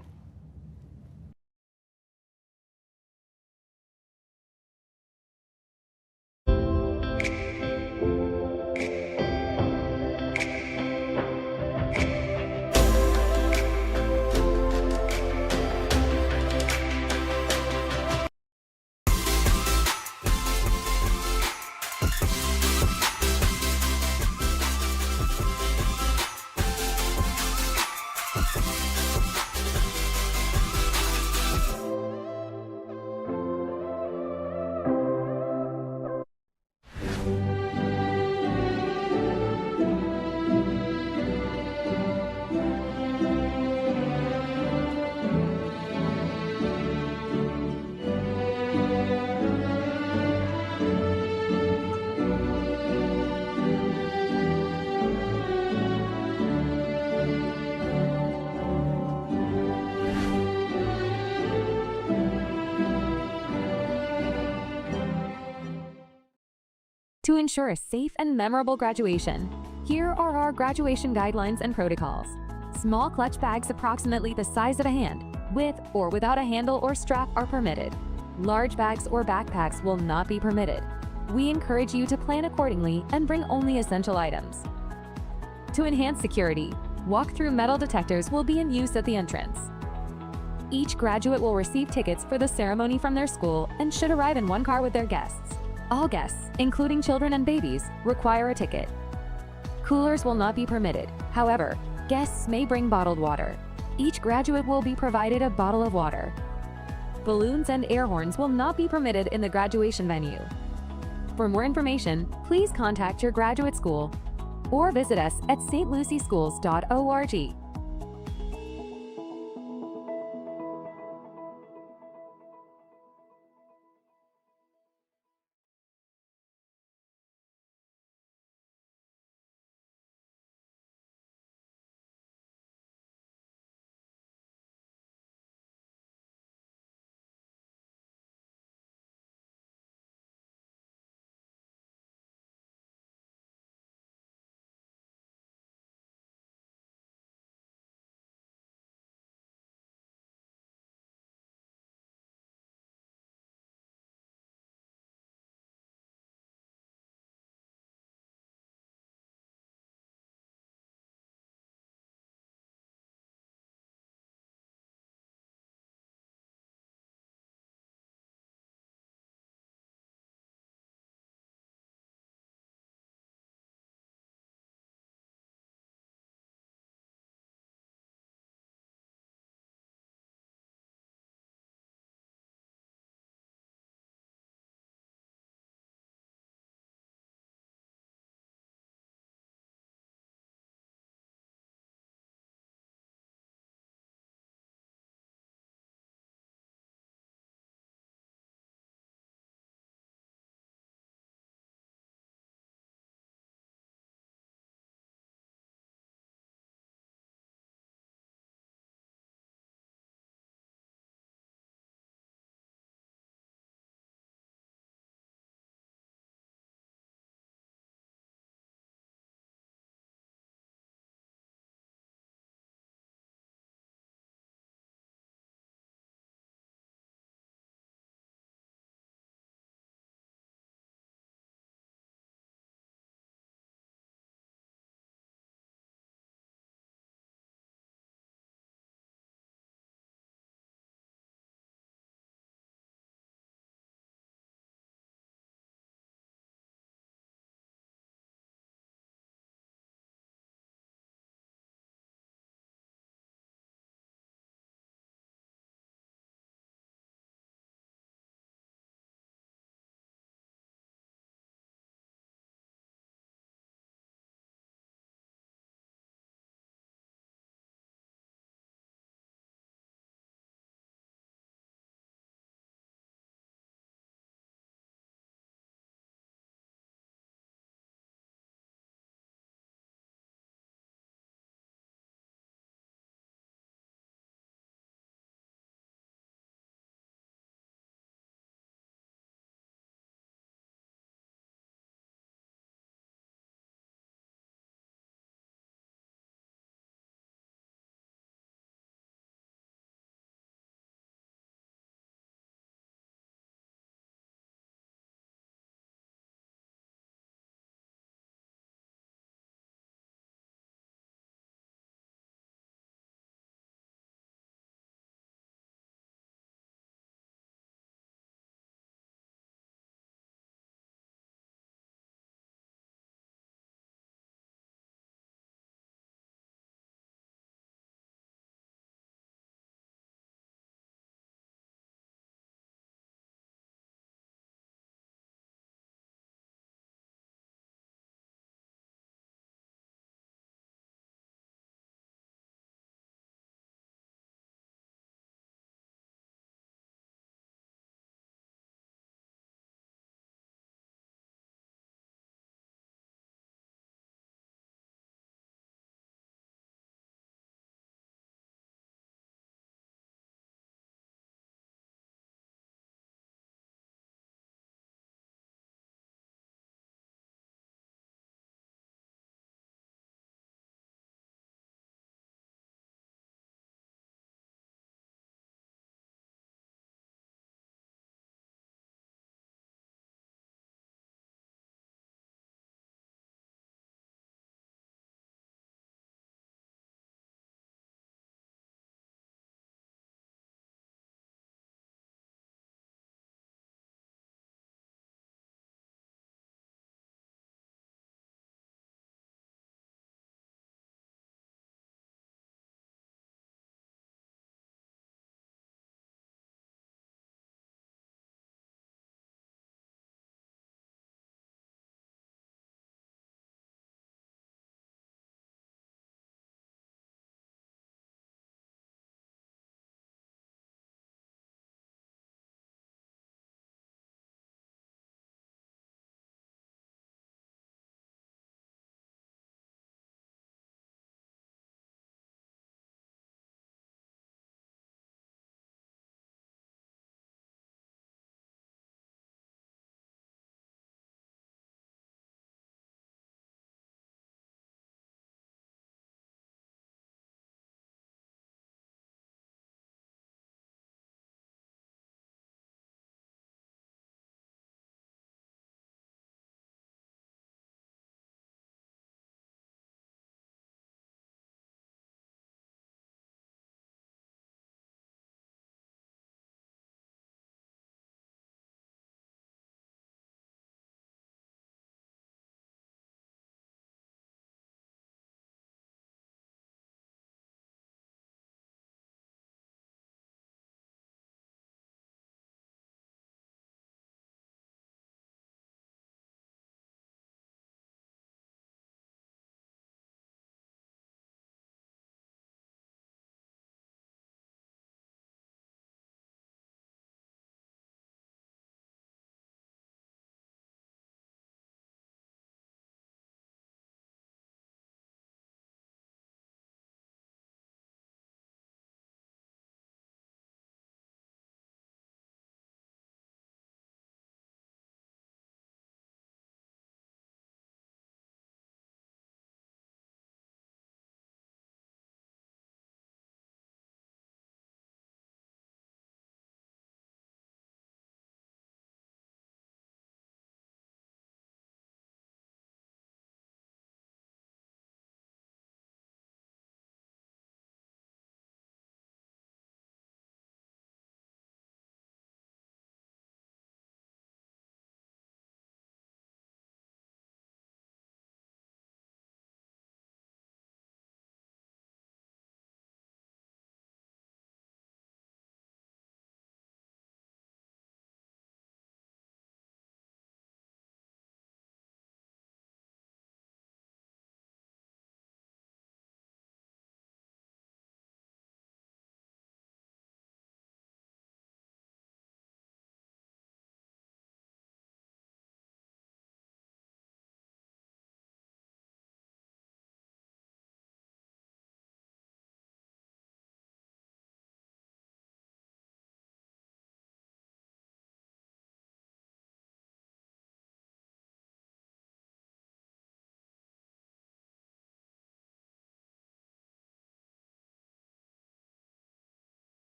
Speaker 10: To ensure a safe and memorable graduation, here are our graduation guidelines and protocols. Small clutch bags approximately the size of a hand, with or without a handle or strap, are permitted. Large bags or backpacks will not be permitted. We encourage you to plan accordingly and bring only essential items. To enhance security, Walk-through metal detectors will be in use at the entrance. Each graduate will receive tickets for the ceremony from their school and should arrive in one car with their guests. All guests, including children and babies, require a ticket. Coolers will not be permitted. However, guests may bring bottled water. Each graduate will be provided a bottle of water. Balloons and air horns will not be permitted in the graduation venue. For more information, please contact your graduate school or visit us at stlucieschools.org.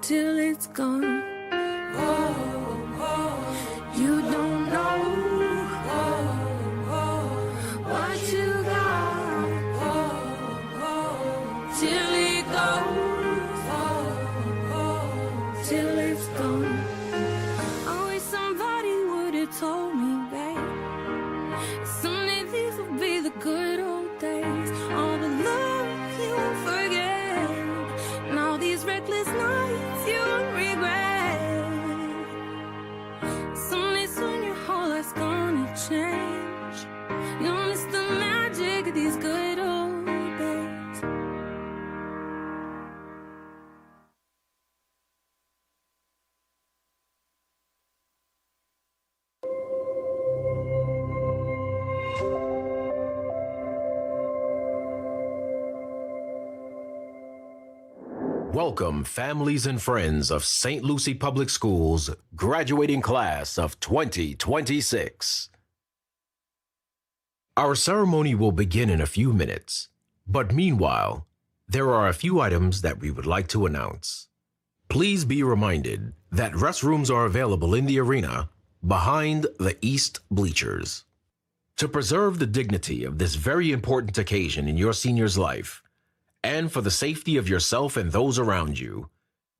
Speaker 3: till it's gone. You don't know what you got till it goes, till it's gone. I wish somebody would have told me, babe, someday these will be the good old days. All the love you won't forget, and all these reckless nights you won't regret. Someday soon your whole life's gonna change. You'll miss the magic of these good old days.
Speaker 5: Welcome, families and friends of St. Lucie Public Schools graduating class of 2026. Our ceremony will begin in a few minutes, but meanwhile, there are a few items that we would like to announce. Please be reminded that restrooms are available in the arena behind the east bleachers. To preserve the dignity of this very important occasion in your senior's life, and for the safety of yourself and those around you,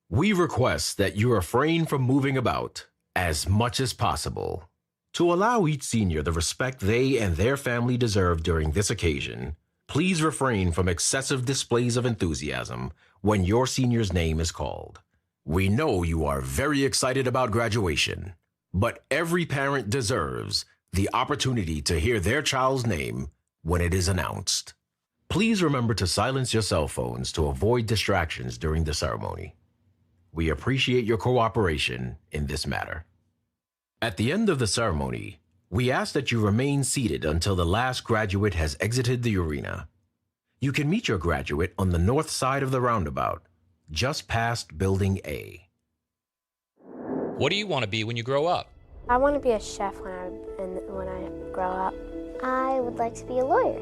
Speaker 5: we request that you refrain from moving about as much as possible. To allow each senior the respect they and their family deserve during this occasion, please refrain from excessive displays of enthusiasm when your senior's name is called. We know you are very excited about graduation, but every parent deserves the opportunity to hear their child's name when it is announced. Please remember to silence your cell phones to avoid distractions during the ceremony. We appreciate your cooperation in this matter. At the end of the ceremony, we ask that you remain seated until the last graduate has exited the arena. You can meet your graduate on the north side of the roundabout, just past Building A.
Speaker 11: What do you want to be when you grow up?
Speaker 12: I want to be a chef when I grow up. I would like to be a lawyer.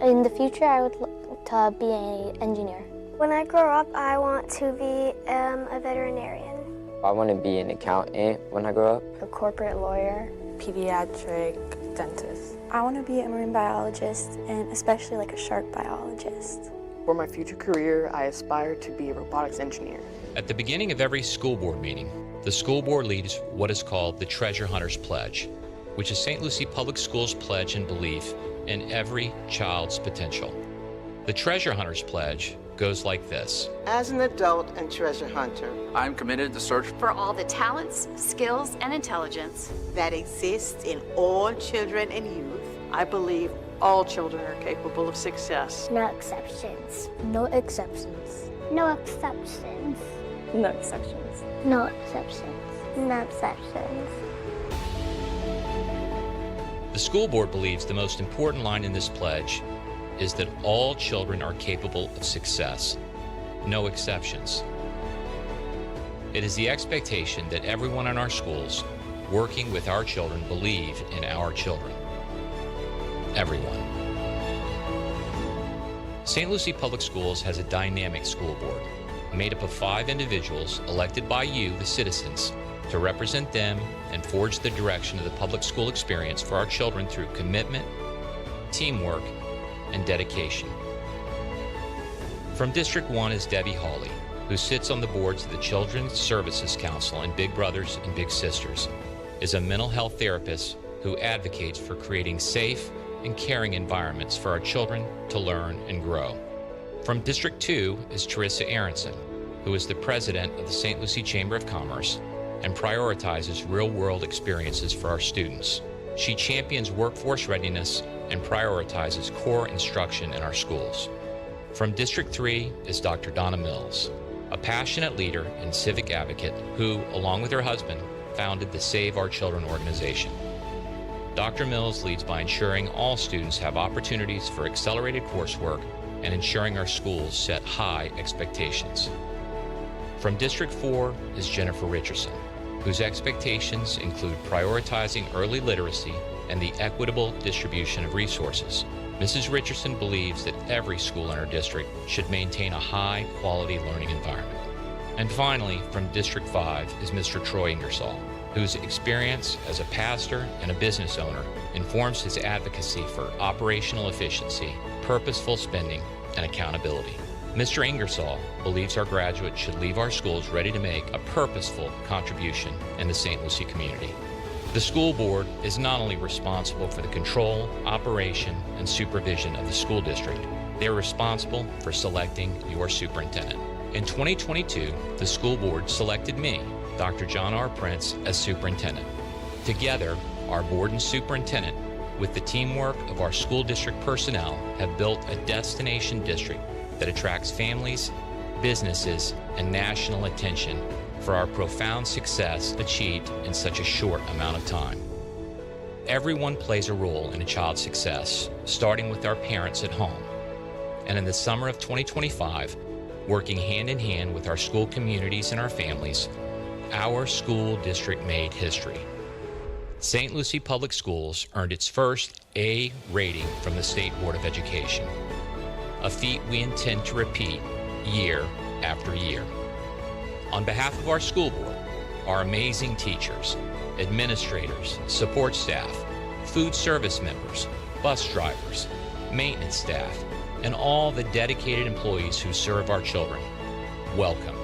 Speaker 12: In the future, I would like to be an engineer. When I grow up, I want to be a veterinarian.
Speaker 13: I want to be an accountant when I grow up.
Speaker 12: A corporate lawyer.
Speaker 14: Pediatric dentist.
Speaker 12: I want to be a marine biologist, and especially like a shark biologist.
Speaker 14: For my future career, I aspire to be a robotics engineer.
Speaker 11: At the beginning of every school board meeting, the school board leads what is called the Treasure Hunter's Pledge, which is St. Lucie Public Schools' pledge and belief in every child's potential. The Treasure Hunter's Pledge goes like this.
Speaker 15: As an adult and treasure hunter,
Speaker 16: I'm committed to search
Speaker 17: for all the talents, skills, and intelligence
Speaker 15: that exists in all children and youth.
Speaker 14: I believe all children are capable of success.
Speaker 12: No exceptions. No exceptions. No exceptions.
Speaker 14: No exceptions.
Speaker 12: No exceptions. No exceptions.
Speaker 11: The school board believes the most important line in this pledge is that all children are capable of success, no exceptions. It is the expectation that everyone in our schools working with our children believe in our children. Everyone. St. Lucie Public Schools has a dynamic school board made up of 5 individuals elected by you, the citizens, to represent them and forge the direction of the public school experience for our children through commitment, teamwork, and dedication. From District 1 is Debbie Hawley, who sits on the boards of the Children's Services Council and Big Brothers and Big Sisters, is a mental health therapist who advocates for creating safe and caring environments for our children to learn and grow. From District 2 is Teresa Aronson, who is the president of the St. Lucie Chamber of Commerce and prioritizes real-world experiences for our students. She champions workforce readiness and prioritizes core instruction in our schools. From District 3 is Dr. Donna Mills, a passionate leader and civic advocate who, along with her husband, founded the Save Our Children organization. Dr. Mills leads by ensuring all students have opportunities for accelerated coursework and ensuring our schools set high expectations. From District 4 is Jennifer Richardson, whose expectations include prioritizing early literacy and the equitable distribution of resources. Mrs. Richardson believes that every school in our district should maintain a high-quality learning environment. And finally, from District 5 is Mr. Troy Ingersoll, whose experience as a pastor and a business owner informs his advocacy for operational efficiency, purposeful spending, and accountability. Mr. Ingersoll believes our graduates should leave our schools ready to make a purposeful contribution in the St. Lucie community. The school board is not only responsible for the control, operation, and supervision of the school district, they are responsible for selecting your superintendent. In 2022, the school board selected me, Dr. John R. Prince, as superintendent. Together, our board and superintendent, with the teamwork of our school district personnel, have built a destination district that attracts families, businesses, and national attention for our profound success achieved in such a short amount of time. Everyone plays a role in a child's success, starting with our parents at home. And in the summer of 2025, working hand in hand with our school communities and our families, our school district made history. St. Lucie Public Schools earned its first A rating from the State Board of Education, a feat we intend to repeat year after year. On behalf of our school board, our amazing teachers, administrators, support staff, food service members, bus drivers, maintenance staff, and all the dedicated employees who serve our children, welcome.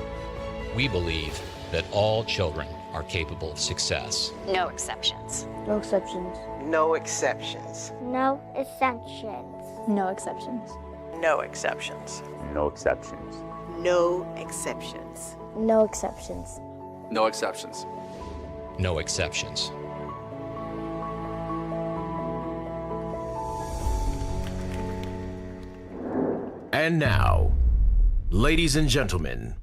Speaker 11: We believe that all children are capable of success.
Speaker 17: No exceptions.
Speaker 12: No exceptions.
Speaker 15: No exceptions.
Speaker 12: No exceptions.
Speaker 17: No exceptions.
Speaker 15: No exceptions.
Speaker 2: No exceptions.
Speaker 15: No exceptions.
Speaker 12: No exceptions.
Speaker 2: No exceptions.
Speaker 11: No exceptions.
Speaker 5: And now, ladies and gentlemen,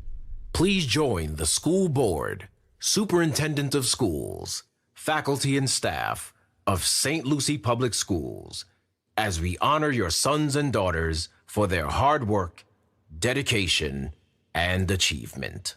Speaker 5: please join the school board, superintendent of schools, faculty and staff of St. Lucie Public Schools as we honor your sons and daughters for their hard work, dedication, and achievement.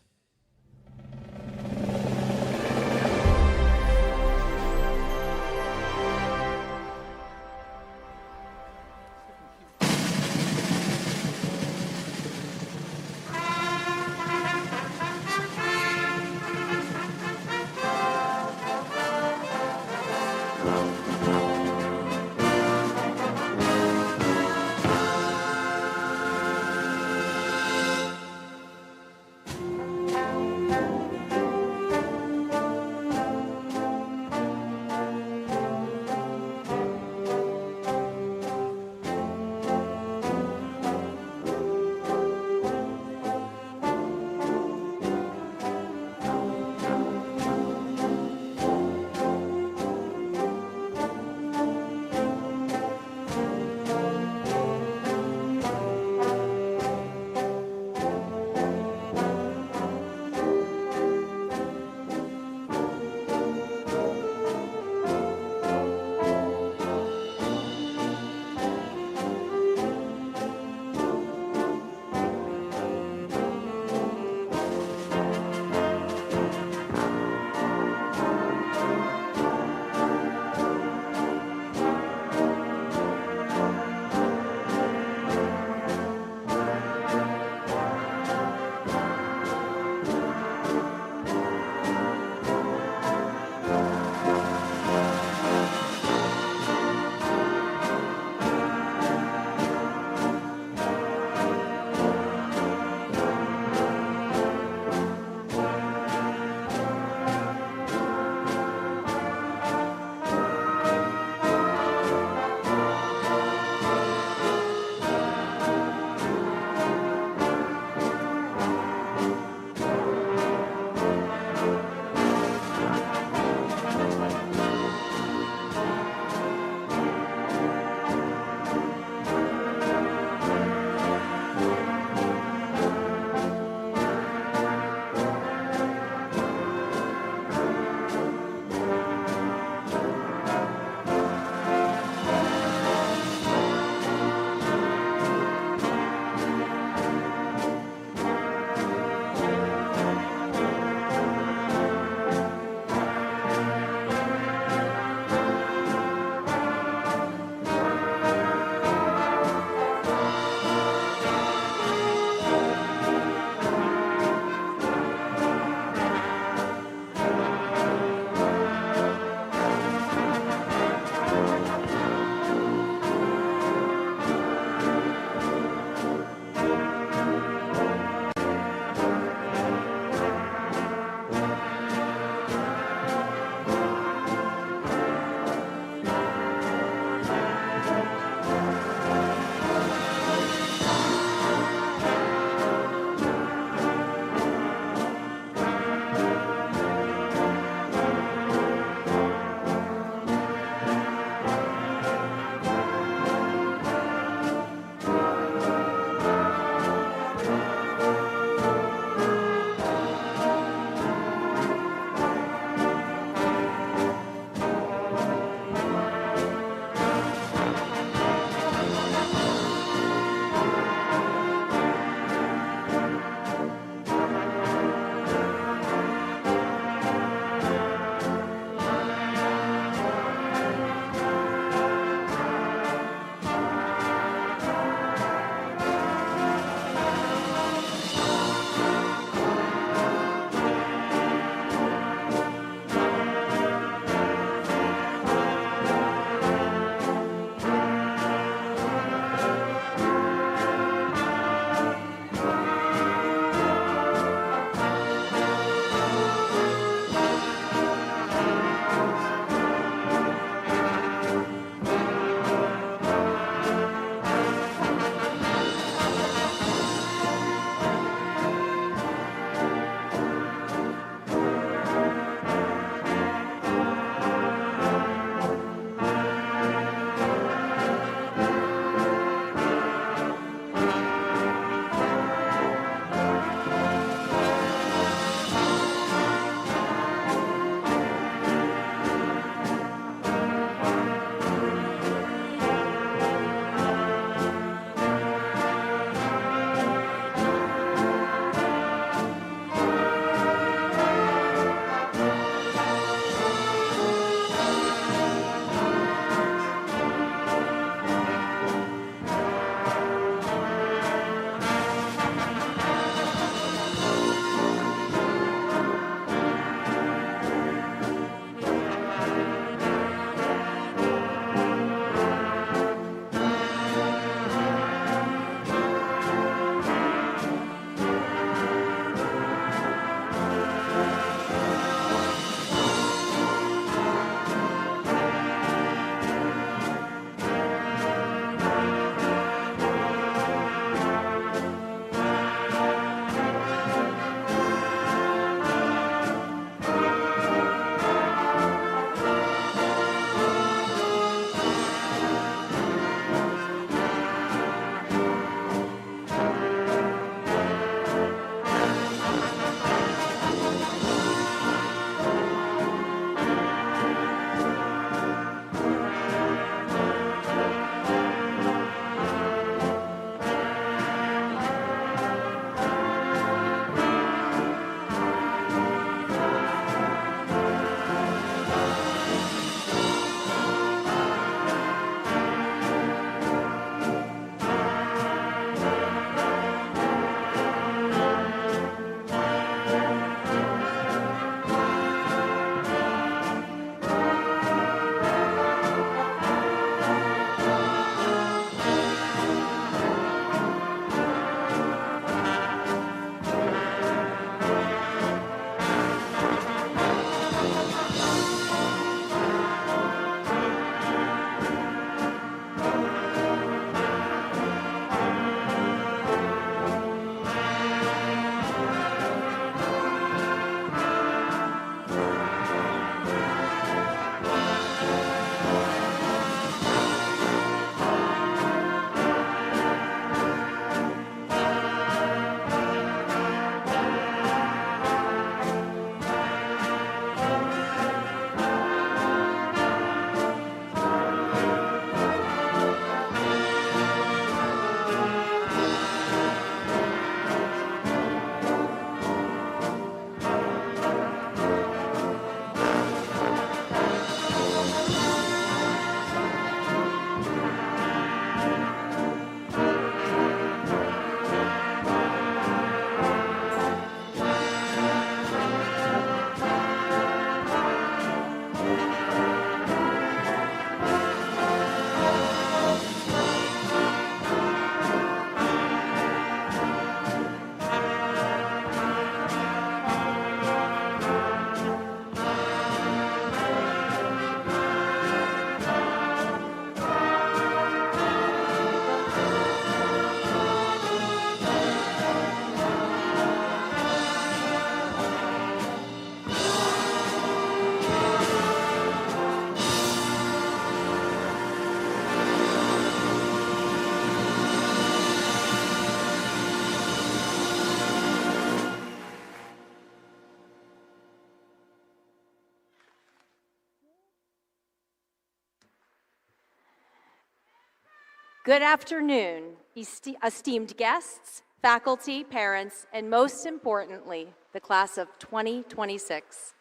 Speaker 1: Good afternoon, esteemed guests, faculty, parents, and most importantly, the class of 2026.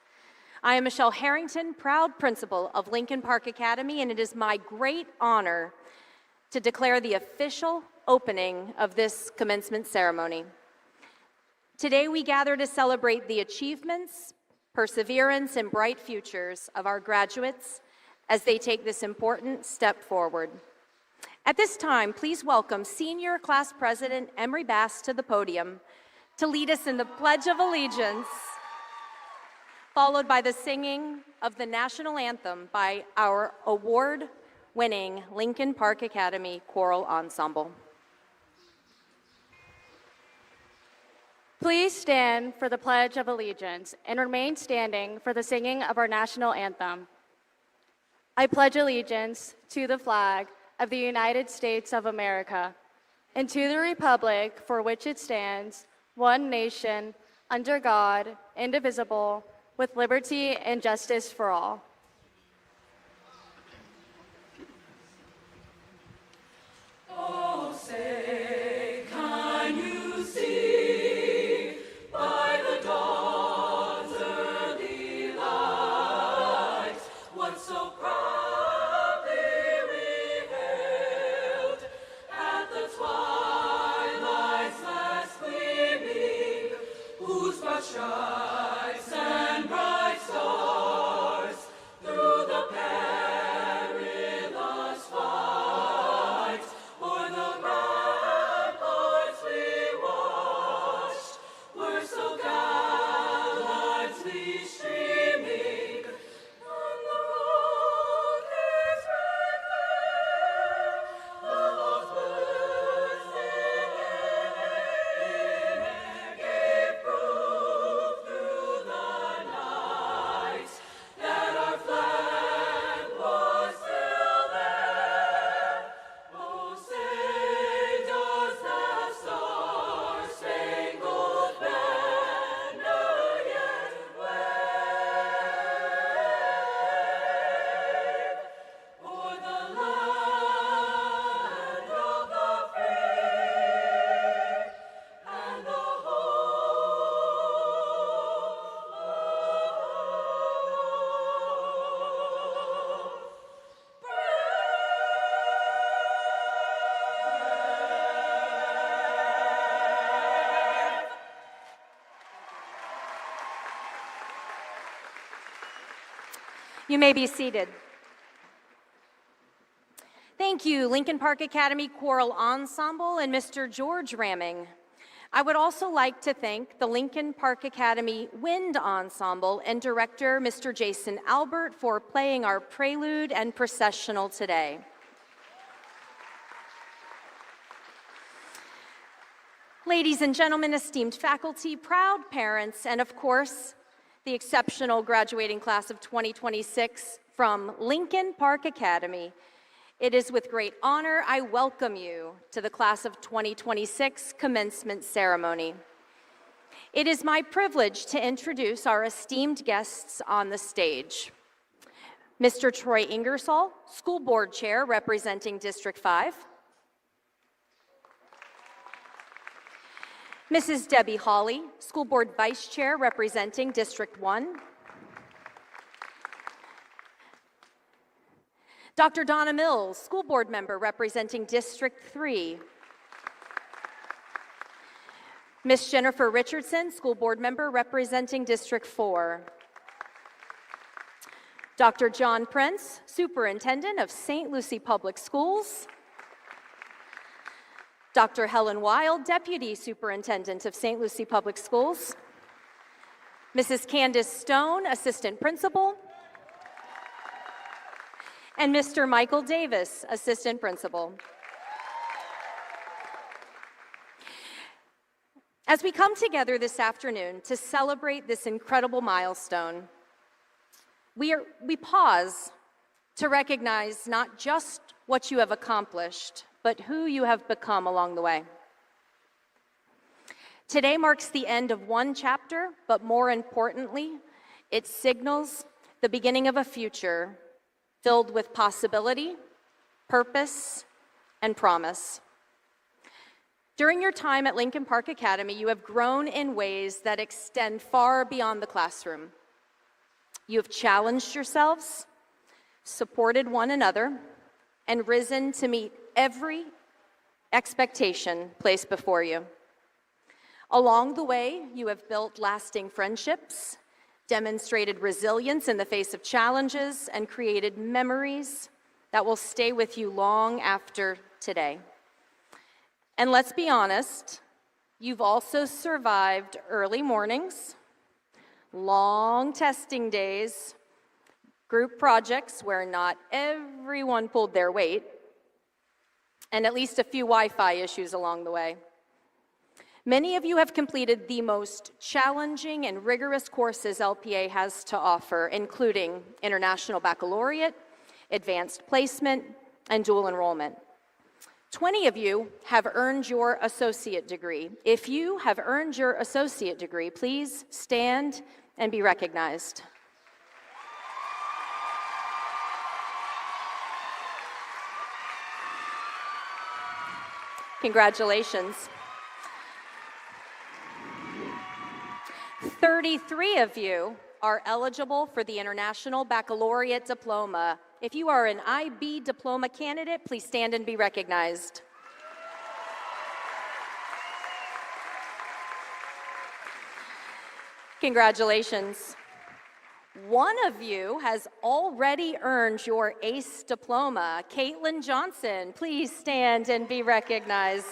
Speaker 1: I am Michelle Harrington, proud principal of Lincoln Park Academy, and it is my great honor to declare the official opening of this commencement ceremony. Today we gather to celebrate the achievements, perseverance, and bright futures of our graduates as they take this important step forward. At this time, please welcome Senior Class President Emery Bass to the podium to lead us in the Pledge of Allegiance, followed by the singing of the national anthem by our award-winning Lincoln Park Academy Choral Ensemble.
Speaker 16: Please stand for the Pledge of Allegiance and remain standing for the singing of our national anthem. I pledge allegiance to the flag of the United States of America and to the republic for which it stands, one nation, under God, indivisible, with liberty and justice for all.
Speaker 3: Oh, say, can you see by the dawn's early light what so proudly we hailed at the twilight's last gleaming, whose broad stripes and bright stars through the perilous fight o'er the ramparts we watched were so gallantly streaming, and the rocket's red glare, the lost birds singing gave proof through the night that our flag was still there. Oh, say, does that star-spangled banner yet wave o'er the land of the free and the
Speaker 1: You may be seated. Thank you, Lincoln Park Academy Choral Ensemble and Mr. George Ramming. I would also like to thank the Lincoln Park Academy Wind Ensemble and director, Mr. Jason Albert, for playing our prelude and processional today. Ladies and gentlemen, esteemed faculty, proud parents, and of course, the exceptional graduating class of 2026 from Lincoln Park Academy, it is with great honor I welcome you to the class of 2026 commencement ceremony. It is my privilege to introduce our esteemed guests on the stage. Mr. Troy Ingersoll, School Board Chair representing District 5. Mrs. Debbie Hawley, School Board Vice Chair representing District 1. Dr. Donna Mills, School Board Member representing District 3. Ms. Jennifer Richardson, School Board Member representing District 4. Dr. John Prince, Superintendent of St. Lucie Public Schools. Dr. Helen Wild, Deputy Superintendent of St. Lucie Public Schools. Mrs. Candace Stone, Assistant Principal. And Mr. Michael Davis, Assistant Principal. As we come together this afternoon to celebrate this incredible milestone, we pause to recognize not just what you have accomplished, but who you have become along the way. Today marks the end of one chapter, but more importantly, it signals the beginning of a future filled with possibility, purpose, and promise. During your time at Lincoln Park Academy, you have grown in ways that extend far beyond the classroom. You have challenged yourselves, supported one another, and risen to meet every expectation placed before you. Along the way, you have built lasting friendships, demonstrated resilience in the face of challenges, and created memories that will stay with you long after today. And let's be honest, you've also survived early mornings, long testing days, group projects where not everyone pulled their weight, and at least a few Wi-Fi issues along the way. Many of you have completed the most challenging and rigorous courses LPA has to offer, including International Baccalaureate, Advanced Placement, and Dual Enrollment. 20 of you have earned your associate degree. If you have earned your associate degree, please stand and be recognized. Congratulations. 33 of you are eligible for the International Baccalaureate Diploma. If you are an IB Diploma candidate, please stand and be recognized. Congratulations. One of you has already earned your ACE Diploma. Caitlin Johnson, please stand and be recognized.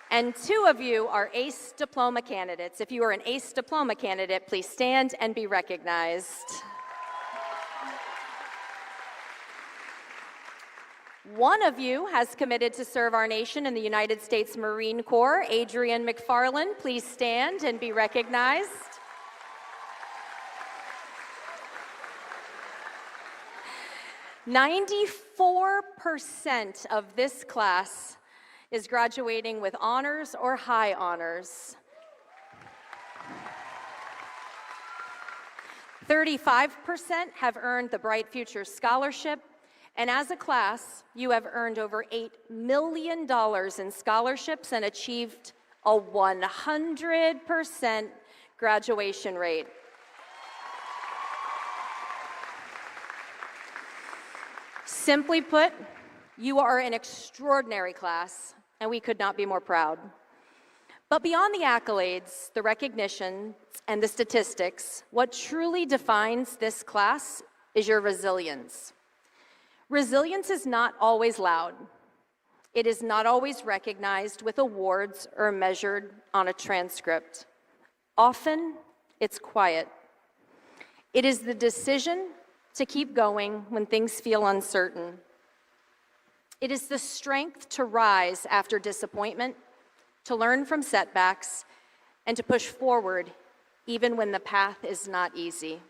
Speaker 1: And 2 of you are ACE Diploma candidates. If you are an ACE Diploma candidate, please stand and be recognized. One of you has committed to serve our nation in the United States Marine Corps. Adrian McFarland, please stand and be recognized. "94% of this class is graduating with honors or high honors. 35% have earned the Bright Future Scholarship, and as a class, you have earned over $8 million in scholarships and achieved a 100% graduation rate. Simply put, you are an extraordinary class, and we could not be more proud. But beyond the accolades, the recognition, and the statistics, what truly defines this class is your resilience. Resilience is not always loud. It is not always recognized with awards or measured on a transcript. Often, it's quiet. It is the decision to keep going when things feel uncertain. It is the strength to rise after disappointment, to learn from setbacks, and to push forward even when the path is not easy.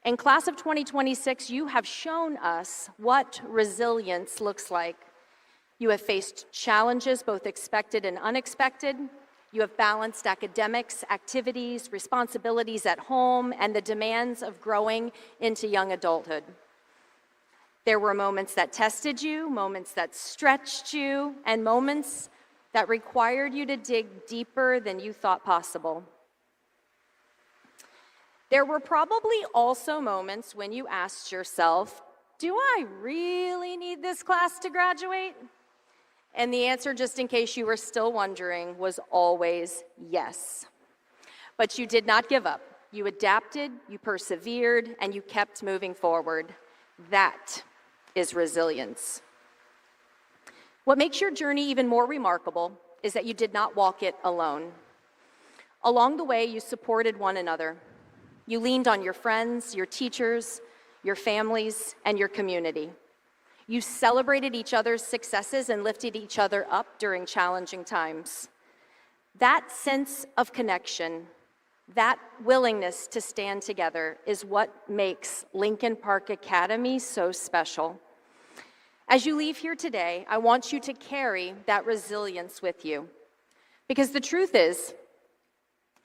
Speaker 1: In class of 2026, you have shown us what resilience looks like. You have faced challenges, both expected and unexpected. You have balanced academics, activities, responsibilities at home, and the demands of growing into young adulthood. There were moments that tested you, moments that stretched you, and moments that required you to dig deeper than you thought possible. There were probably also moments when you asked yourself, do I really need this class to graduate? And the answer, just in case you were still wondering, was always yes. But you did not give up. You adapted, you persevered, and you kept moving forward. That is resilience. What makes your journey even more remarkable is that you did not walk it alone. Along the way, you supported one another. You leaned on your friends, your teachers, your families, and your community. You celebrated each other's successes and lifted each other up during challenging times. That sense of connection, that willingness to stand together is what makes Lincoln Park Academy so special. As you leave here today, I want you to carry that resilience with you. Because the truth is,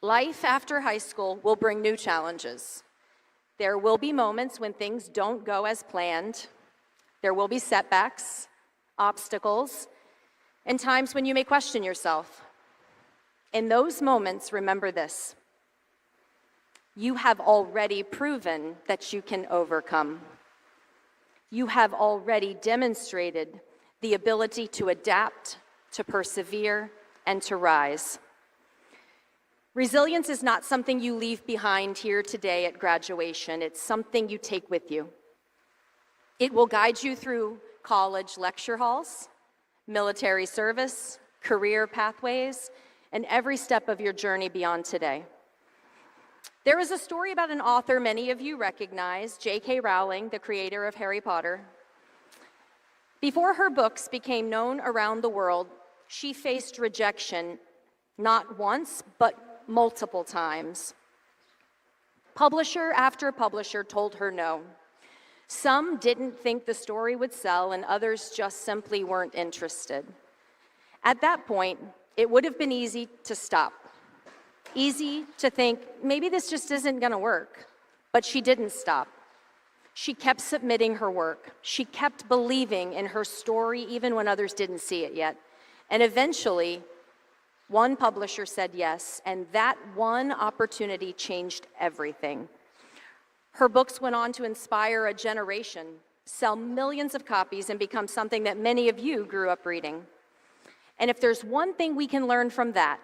Speaker 1: life after high school will bring new challenges. There will be moments when things don't go as planned. There will be setbacks, obstacles, and times when you may question yourself. In those moments, remember this: you have already proven that you can overcome. You have already demonstrated the ability to adapt, to persevere, and to rise. Resilience is not something you leave behind here today at graduation. It's something you take with you. It will guide you through college lecture halls, military service, career pathways, and every step of your journey beyond today. There is a story about an author many of you recognize, J.K. Rowling, the creator of Harry Potter. Before her books became known around the world, she faced rejection not once, but multiple times. Publisher after publisher told her no. Some didn't think the story would sell, and others just simply weren't interested. At that point, it would have been easy to stop. Easy to think, maybe this just isn't going to work. But she didn't stop. She kept submitting her work. She kept believing in her story even when others didn't see it yet. And eventually, one publisher said yes, and that one opportunity changed everything. Her books went on to inspire a generation, sell millions of copies, and become something that many of you grew up reading. And if there's one thing we can learn from that,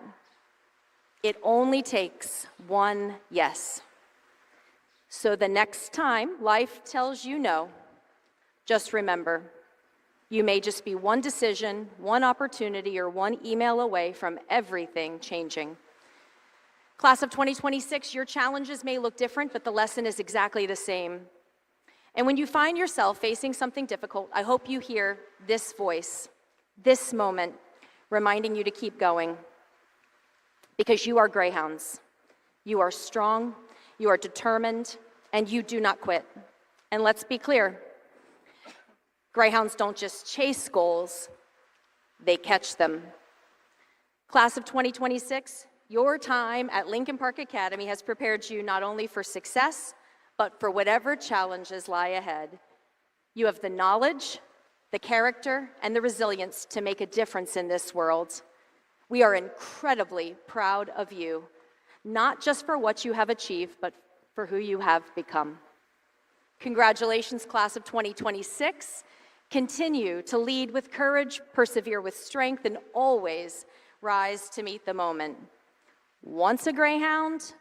Speaker 1: it only takes one yes. So the next time life tells you no, just remember, you may just be one decision, one opportunity, or one email away from everything changing. Class of 2026, your challenges may look different, but the lesson is exactly the same. And when you find yourself facing something difficult, I hope you hear this voice, this moment, reminding you to keep going. Because you are greyhounds. You are strong, you are determined, and you do not quit. And let's be clear, greyhounds don't just chase goals, they catch them. Class of 2026, your time at Lincoln Park Academy has prepared you not only for success, but for whatever challenges lie ahead. You have the knowledge, the character, and the resilience to make a difference in this world. We are incredibly proud of you, not just for what you have achieved, but for who you have become. Congratulations, class of 2026. Continue to lead with courage, persevere with strength, and always rise to meet the moment. Once a greyhound,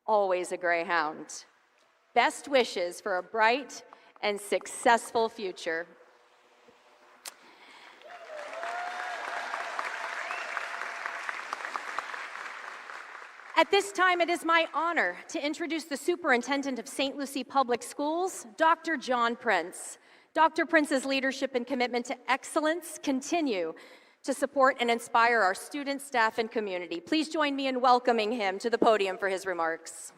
Speaker 1: always a greyhound. Best wishes for a bright and successful future. At this time, it is my honor to introduce the Superintendent of St. Lucie Public Schools, Dr. John Prince. Dr. Prince's leadership and commitment to excellence continue to support and inspire our students, staff, and community. Please join me in welcoming him to the podium for his remarks.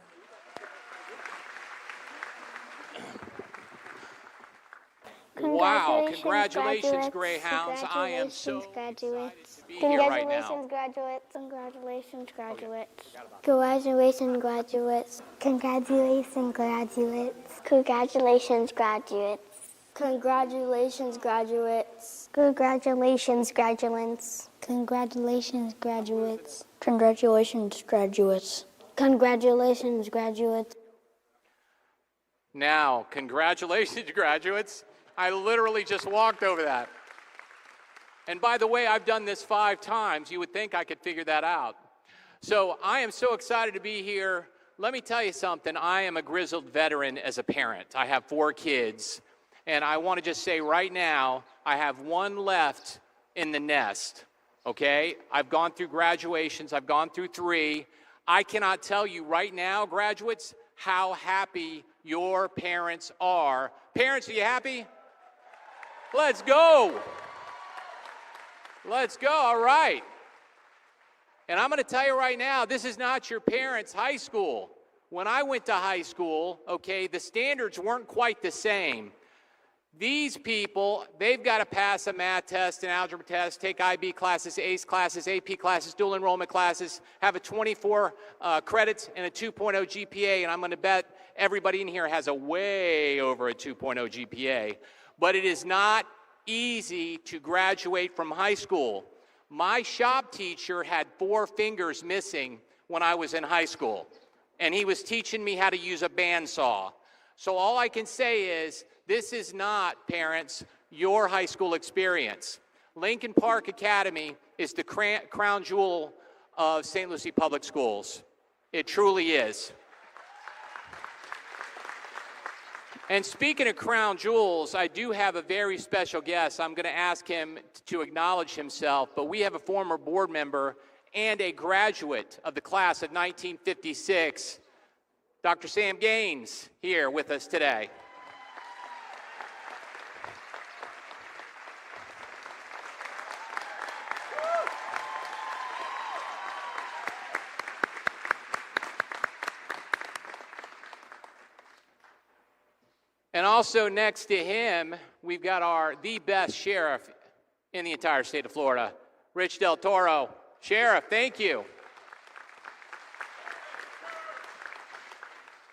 Speaker 4: Wow, congratulations, Greyhounds. I am so excited to be here right now.
Speaker 12: Congratulations, graduates. Congratulations, graduates. Congratulations, graduates. Congratulations, graduates. Congratulations, graduates. Congratulations, graduates. Congratulations, graduates. Congratulations, graduates. Congratulations, graduates.
Speaker 4: Now, congratulations, graduates. I literally just walked over that. And by the way, I've done this 5 times. You would think I could figure that out. So I am so excited to be here. Let me tell you something. I am a grizzled veteran as a parent. I have 4 kids. And I want to just say right now, I have 1 left in the nest, okay? I've gone through graduations. I've gone through 3. I cannot tell you right now, graduates, how happy your parents are. Parents, are you happy? Let's go. Let's go. All right. And I'm going to tell you right now, this is not your parents' high school. When I went to high school, okay, the standards weren't quite the same. These people, they've got to pass a math test, an algebra test, take IB classes, ACE classes, AP classes, dual enrollment classes, have a 24 credits and a 2.0 GPA, and I'm going to bet everybody in here has a way over a 2.0 GPA. but it is not easy to graduate from high school. My shop teacher had 4 fingers missing when I was in high school, and he was teaching me how to use a bandsaw. So all I can say is, this is not, parents, your high school experience. Lincoln Park Academy is the crown jewel of St. Lucie Public Schools. It truly is. And speaking of crown jewels, I do have a very special guest. I'm going to ask him to acknowledge himself, but we have a former board member and a graduate of the class of 1956, Dr. Sam Gaines, here with us today. And also next to him, we've got the best sheriff in the entire state of Florida, Rich Del Toro. Sheriff, thank you.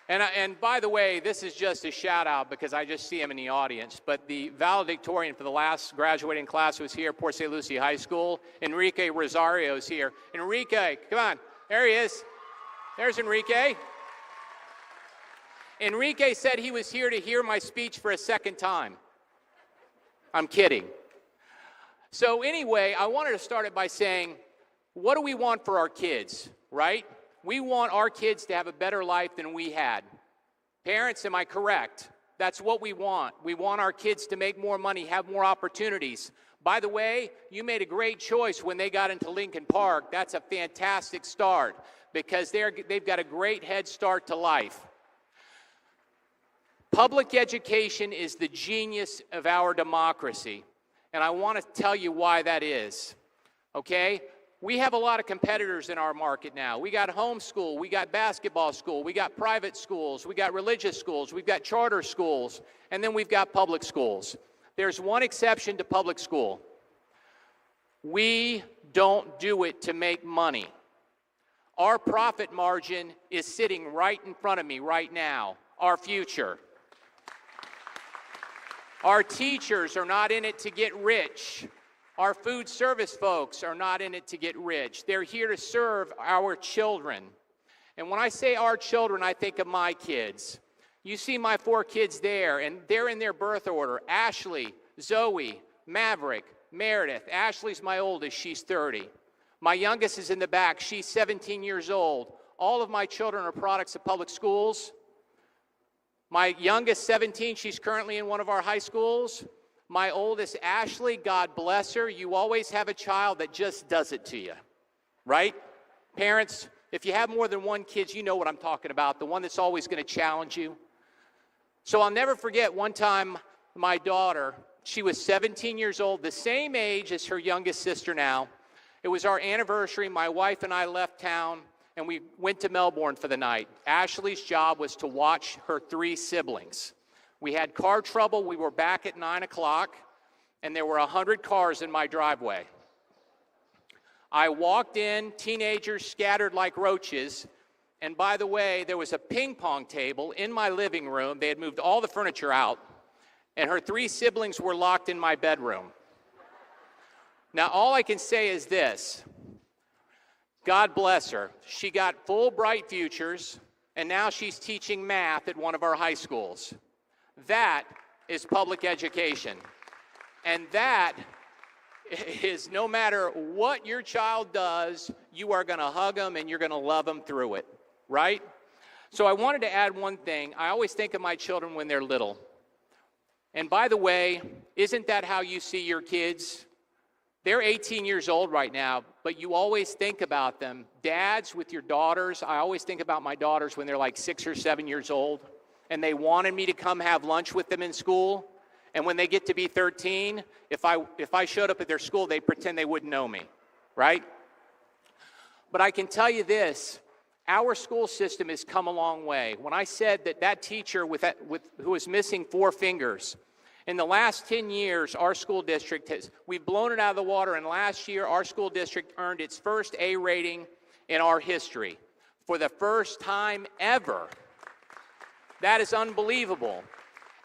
Speaker 4: And by the way, this is just a shout out because I just see him in the audience, but the valedictorian for the last graduating class was here, Port St. Lucie High School. Enrique Rosario's here. Enrique, come on, there he is. There's Enrique. Enrique said he was here to hear my speech for a second time. I'm kidding. So anyway, I wanted to start it by saying, what do we want for our kids, right? We want our kids to have a better life than we had. Parents, am I correct? That's what we want. We want our kids to make more money, have more opportunities. By the way, you made a great choice when they got into Lincoln Park. That's a fantastic start because they've got a great head start to life. Public education is the genius of our democracy, and I want to tell you why that is, okay? We have a lot of competitors in our market now. We got homeschool, we got basketball school, we got private schools, we got religious schools, we've got charter schools, and then we've got public schools. There's one exception to public school. We don't do it to make money. Our profit margin is sitting right in front of me right now, our future. Our teachers are not in it to get rich. Our food service folks are not in it to get rich. They're here to serve our children. And when I say our children, I think of my kids. You see my 4 kids there, and they're in their birth order. Ashley, Zoe, Maverick, Meredith. Ashley's my oldest, she's 30. My youngest is in the back, she's 17 years old. All of my children are products of public schools. My youngest, 17, she's currently in one of our high schools. My oldest, Ashley, God bless her, you always have a child that just does it to you, right? Parents, if you have more than one kid, you know what I'm talking about, the one that's always going to challenge you. So I'll never forget one time my daughter, she was 17 years old, the same age as her youngest sister now. It was our anniversary. My wife and I left town, and we went to Melbourne for the night. Ashley's job was to watch her 3 siblings. We had car trouble. We were back at 9 o'clock, and there were 100 cars in my driveway. I walked in, teenagers scattered like roaches, and by the way, there was a ping pong table in my living room. They had moved all the furniture out, and her 3 siblings were locked in my bedroom. Now, all I can say is this. God bless her. She got full bright futures, and now she's teaching math at one of our high schools. That is public education. And that is no matter what your child does, you are going to hug them and you're going to love them through it, right? So I wanted to add one thing. I always think of my children when they're little. And by the way, isn't that how you see your kids? They're 18 years old right now, but you always think about them. Dads with your daughters, I always think about my daughters when they're like 6 or 7 years old, and they wanted me to come have lunch with them in school. And when they get to be 13, if I showed up at their school, they'd pretend they wouldn't know me, right? But I can tell you this, our school system has come a long way. When I said that teacher who was missing 4 fingers, in the last 10 years, our school district we've blown it out of the water, and last year, our school district earned its first A rating in our history for the first time ever. That is unbelievable.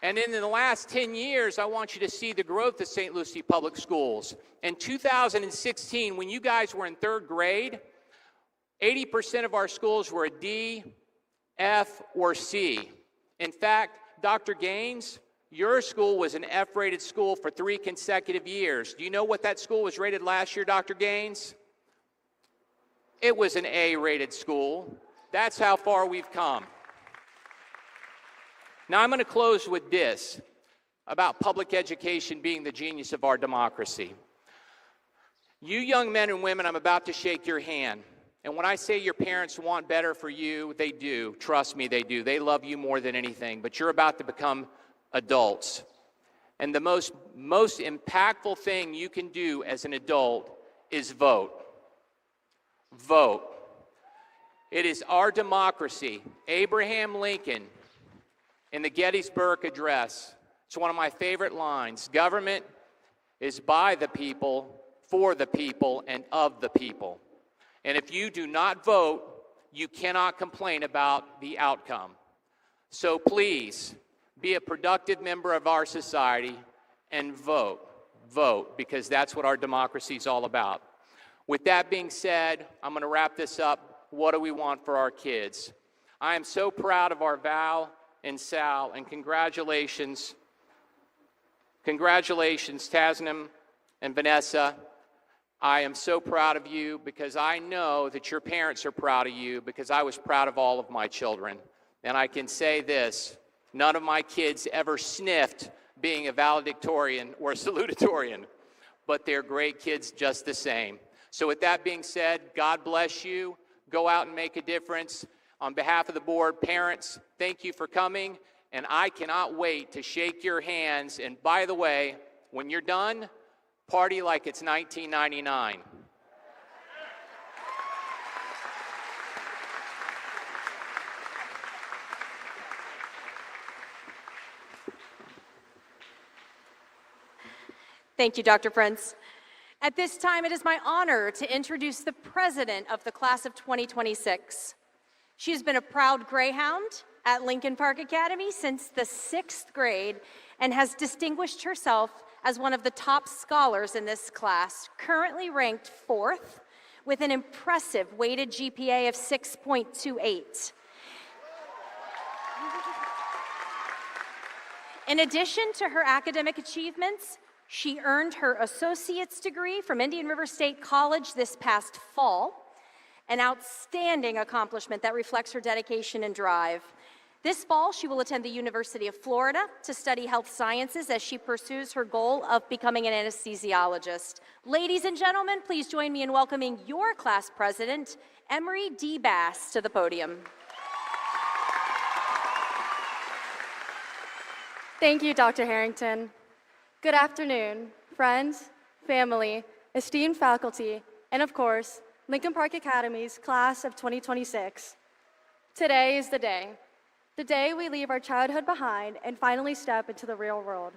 Speaker 4: And in the last 10 years, I want you to see the growth of St. Lucie Public Schools. In 2016, when you guys were in third grade, 80% of our schools were a D, F, or C. In fact, Dr. Gaines, your school was an F-rated school for 3 consecutive years. Do you know what that school was rated last year, Dr. Gaines? It was an A-rated school. That's how far we've come. Now I'm going to close with this about public education being the genius of our democracy. You young men and women, I'm about to shake your hand. And when I say your parents want better for you, they do. Trust me, they do. They love you more than anything. But you're about to become adults. And the most impactful thing you can do as an adult is vote. Vote. It is our democracy. Abraham Lincoln, in the Gettysburg Address, it's one of my favorite lines. Government is by the people, for the people, and of the people. And if you do not vote, you cannot complain about the outcome. So please, be a productive member of our society and vote. Vote, because that's what our democracy is all about. With that being said, I'm going to wrap this up. What do we want for our kids? I am so proud of our Val and Sal, and congratulations, Tasnim and Vanessa. I am so proud of you because I know that your parents are proud of you because I was proud of all of my children. And I can say this, none of my kids ever sniffed being a valedictorian or a salutatorian, but they're great kids just the same. So with that being said, God bless you. Go out and make a difference. On behalf of the board, parents, thank you for coming, and I cannot wait to shake your hands. And by the way, when you're done, party like it's 1999.
Speaker 1: Thank you, Dr. Prince. At this time, it is my honor to introduce the president of the class of 2026. She has been a proud Greyhound at Lincoln Park Academy since the 6th grade and has distinguished herself as one of the top scholars in this class, currently ranked 4th with an impressive weighted GPA of 6.28. In addition to her academic achievements, she earned her associate's degree from Indian River State College this past fall, an outstanding accomplishment that reflects her dedication and drive. This fall, she will attend the University of Florida to study health sciences as she pursues her goal of becoming an anesthesiologist. Ladies and gentlemen, please join me in welcoming your class president, Emery D. Bass, to the podium.
Speaker 16: Thank you, Dr. Harrington. Good afternoon, friends, family, esteemed faculty, and of course, Lincoln Park Academy's class of 2026. Today is the day we leave our childhood behind and finally step into the real world.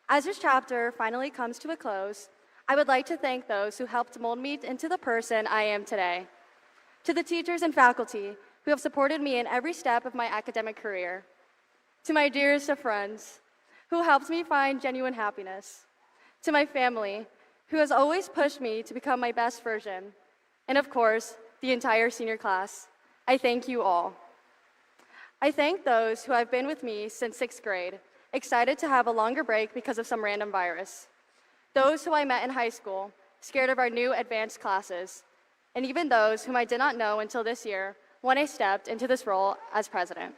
Speaker 16: As this chapter finally comes to a close, I would like to thank those who helped mold me into the person I am today. To the teachers and faculty who have supported me in every step of my academic career. To my dearest of friends, who helped me find genuine happiness. To my family, who has always pushed me to become my best version. And of course, the entire senior class. I thank you all. I thank those who have been with me since 6th grade, excited to have a longer break because of some random virus. Those who I met in high school, scared of our new advanced classes. And even those whom I did not know until this year when I stepped into this role as president.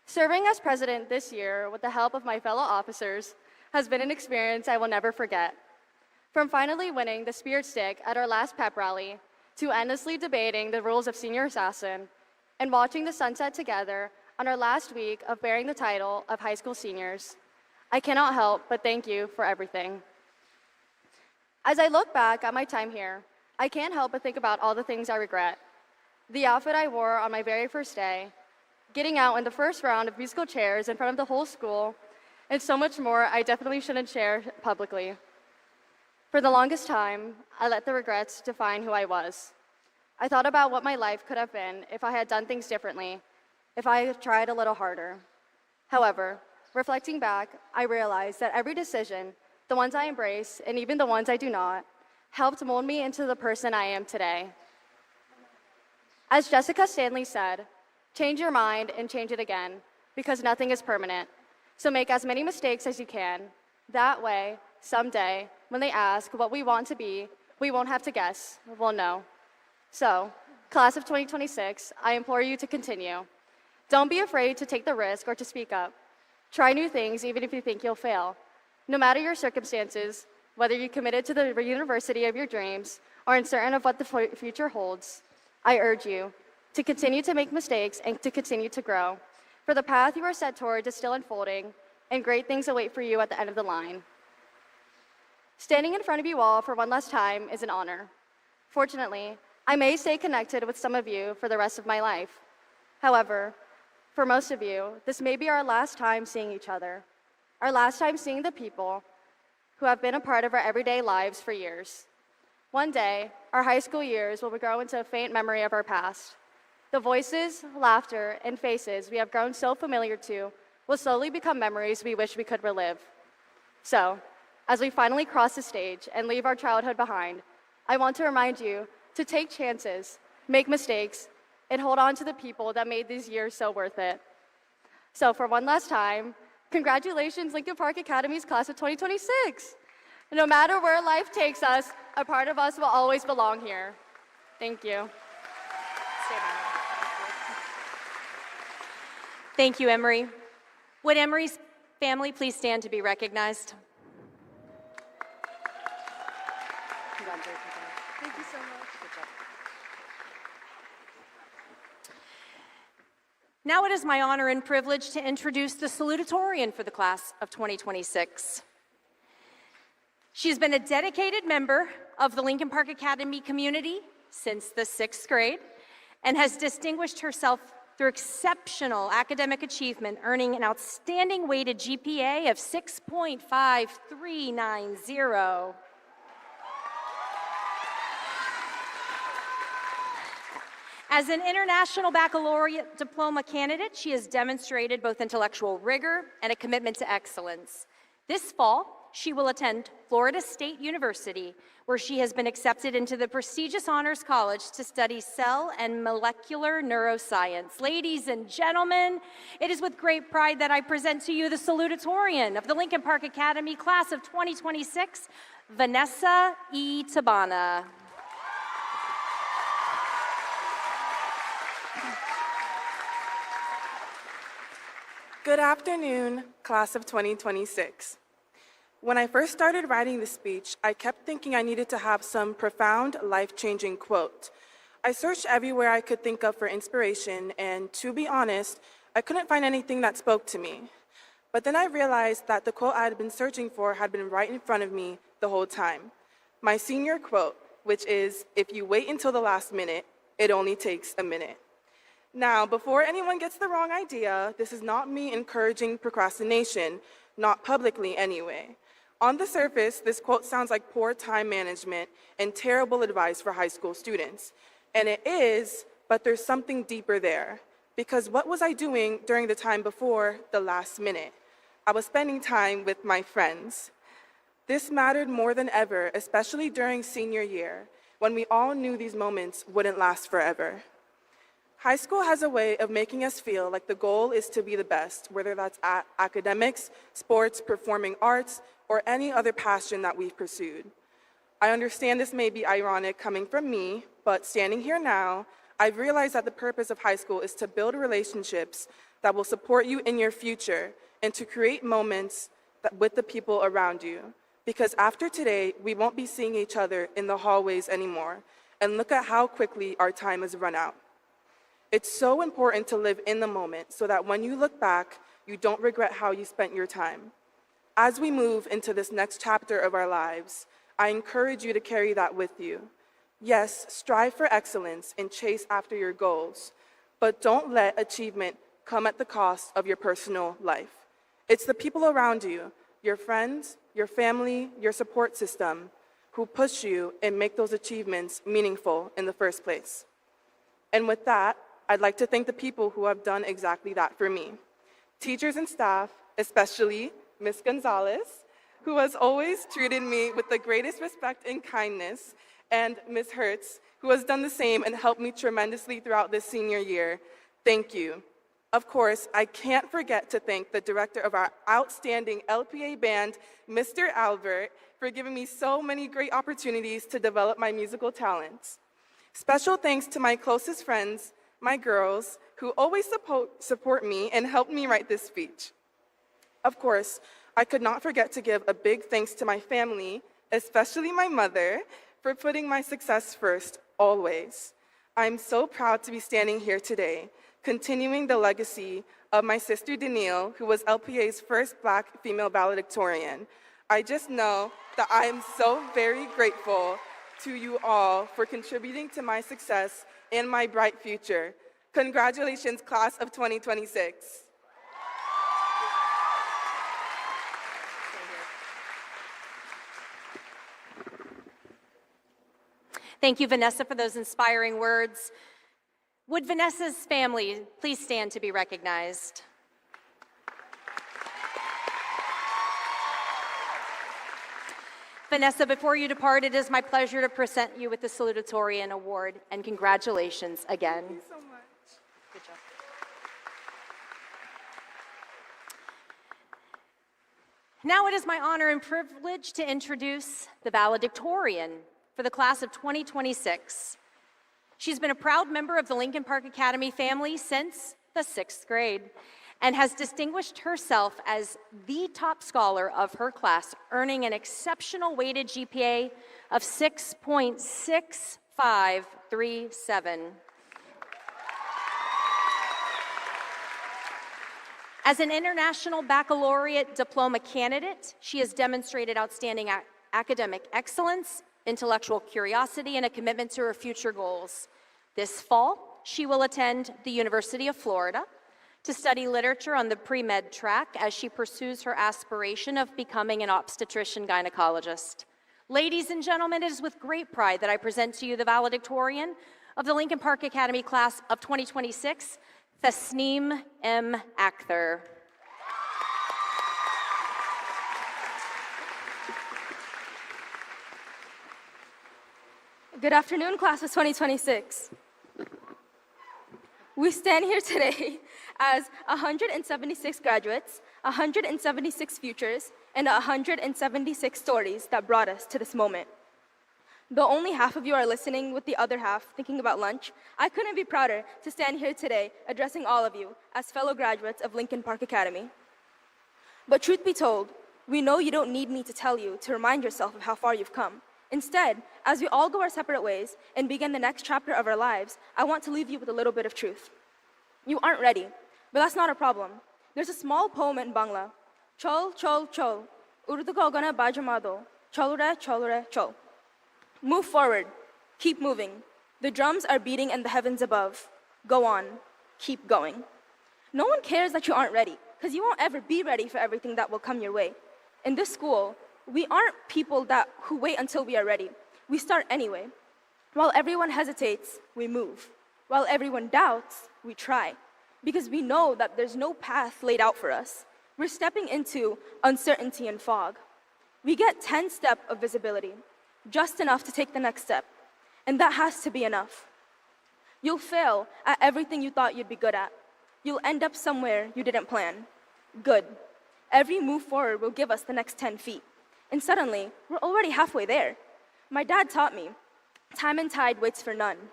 Speaker 16: Serving as president this year with the help of my fellow officers has been an experience I will never forget. From finally winning the Spirit Stick at our last pep rally, to endlessly debating the rules of senior assassin, and watching the sunset together on our last week of bearing the title of high school seniors, I cannot help but thank you for everything. As I look back at my time here, I can't help but think about all the things I regret. The outfit I wore on my very first day, getting out in the first round of musical chairs in front of the whole school, and so much more I definitely shouldn't share publicly. For the longest time, I let the regrets define who I was. I thought about what my life could have been if I had done things differently, if I had tried a little harder. However, reflecting back, I realized that every decision, the ones I embrace and even the ones I do not, helped mold me into the person I am today. As Jessica Stanley said, change your mind and change it again, because nothing is permanent. So make as many mistakes as you can. That way, someday, when they ask what we want to be, we won't have to guess, we'll know. So, class of 2026, I implore you to continue. Don't be afraid to take the risk or to speak up. Try new things even if you think you'll fail. No matter your circumstances, whether you're committed to the university of your dreams or uncertain of what the future holds, I urge you to continue to make mistakes and to continue to grow. For the path you are set toward is still unfolding, and great things await for you at the end of the line. Standing in front of you all for one last time is an honor. Fortunately, I may stay connected with some of you for the rest of my life. However, for most of you, this may be our last time seeing each other, our last time seeing the people who have been a part of our everyday lives for years. One day, our high school years will grow into a faint memory of our past. The voices, laughter, and faces we have grown so familiar to will slowly become memories we wish we could relive. So, as we finally cross the stage and leave our childhood behind, I want to remind you to take chances, make mistakes, and hold on to the people that made these years so worth it. So for one last time, congratulations, Lincoln Park Academy's class of 2026. No matter where life takes us, a part of us will always belong here. Thank you.
Speaker 1: Thank you, Emery. Would Emery's family please stand to be recognized?
Speaker 16: Thank you so much.
Speaker 1: Now it is my honor and privilege to introduce the Salutatorian for the class of 2026. She's been a dedicated member of the Lincoln Park Academy community since the 6th grade and has distinguished herself through exceptional academic achievement, earning an outstanding weighted GPA of 6.5390. As an international baccalaureate diploma candidate, she has demonstrated both intellectual rigor and a commitment to excellence. This fall, she will attend Florida State University, where she has been accepted into the prestigious Honors College to study cell and molecular neuroscience. Ladies and gentlemen, it is with great pride that I present to you the Salutatorian of the Lincoln Park Academy class of 2026, Vanessa E. Tabana.
Speaker 18: Good afternoon, class of 2026. When I first started writing the speech, I kept thinking I needed to have some profound, life-changing quote. I searched everywhere I could think of for inspiration, and to be honest, I couldn't find anything that spoke to me. But then I realized that the quote I had been searching for had been right in front of me the whole time. My senior quote, which is, "If you wait until the last minute, it only takes a minute." Now, before anyone gets the wrong idea, this is not me encouraging procrastination, not publicly anyway. On the surface, this quote sounds like poor time management and terrible advice for high school students. And it is, but there's something deeper there. Because what was I doing during the time before the last minute? I was spending time with my friends. This mattered more than ever, especially during senior year, when we all knew these moments wouldn't last forever. High school has a way of making us feel like the goal is to be the best, whether that's at academics, sports, performing arts, or any other passion that we've pursued. I understand this may be ironic coming from me, but standing here now, I've realized that the purpose of high school is to build relationships that will support you in your future and to create moments with the people around you. Because after today, we won't be seeing each other in the hallways anymore, and look at how quickly our time has run out. It's so important to live in the moment so that when you look back, you don't regret how you spent your time. As we move into this next chapter of our lives, I encourage you to carry that with you. Yes, strive for excellence and chase after your goals, but don't let achievement come at the cost of your personal life. It's the people around you, your friends, your family, your support system, who push you and make those achievements meaningful in the first place. And with that, I'd like to thank the people who have done exactly that for me. teachers and staff, especially Ms. Gonzalez, who has always treated me with the greatest respect and kindness, and Ms. Hertz, who has done the same and helped me tremendously throughout this senior year. Thank you. Of course, I can't forget to thank the director of our outstanding LPA band, Mr. Albert, for giving me so many great opportunities to develop my musical talents. Special thanks to my closest friends, my girls, who always support me and helped me write this speech. Of course, I could not forget to give a big thanks to my family, especially my mother, for putting my success first, always. I'm so proud to be standing here today, continuing the legacy of my sister Danielle, who was LPA's first Black female valedictorian. I just know that I am so very grateful to you all for contributing to my success and my bright future. Congratulations, class of 2026.
Speaker 1: Thank you, Vanessa, for those inspiring words. Would Vanessa's family please stand to be recognized? Vanessa, before you depart, it is my pleasure to present you with the Salutatorian Award, and congratulations again.
Speaker 18: Thank you so much.
Speaker 1: Good job. Now it is my honor and privilege to introduce the Valedictorian for the class of 2026. She's been a proud member of the Lincoln Park Academy family since the 6th grade and has distinguished herself as the top scholar of her class, earning an exceptional weighted GPA of 6.6537. As an international baccalaureate diploma candidate, she has demonstrated outstanding academic excellence, intellectual curiosity, and a commitment to her future goals. This fall, she will attend the University of Florida to study literature on the pre-med track as she pursues her aspiration of becoming an obstetrician gynecologist. Ladies and gentlemen, it is with great pride that I present to you the valedictorian of the Lincoln Park Academy class of 2026, Thasneem M. Akhtar.
Speaker 6: Good afternoon, class of 2026. We stand here today as 176 graduates, 176 futures, and 176 stories that brought us to this moment. Though only half of you are listening with the other half thinking about lunch, I couldn't be prouder to stand here today addressing all of you as fellow graduates of Lincoln Park Academy. But truth be told, we know you don't need me to tell you to remind yourself of how far you've come. Instead, as we all go our separate ways and begin the next chapter of our lives, I want to leave you with a little bit of truth. You aren't ready, but that's not a problem. There's a small poem in Bangla. Chol, chol, chol. Urdu gogana bajamado. Cholure, cholure, chol. Move forward. Keep moving. The drums are beating in the heavens above. Go on. Keep going. No one cares that you aren't ready, because you won't ever be ready for everything that will come your way. In this school, we aren't people who wait until we are ready. We start anyway. While everyone hesitates, we move. While everyone doubts, we try. Because we know that there's no path laid out for us. We're stepping into uncertainty and fog. We get 10 steps of visibility, just enough to take the next step. And that has to be enough. You'll fail at everything you thought you'd be good at. You'll end up somewhere you didn't plan. Good. Every move forward will give us the next 10 feet. And suddenly, we're already halfway there. My dad taught me, time and tide waits for none.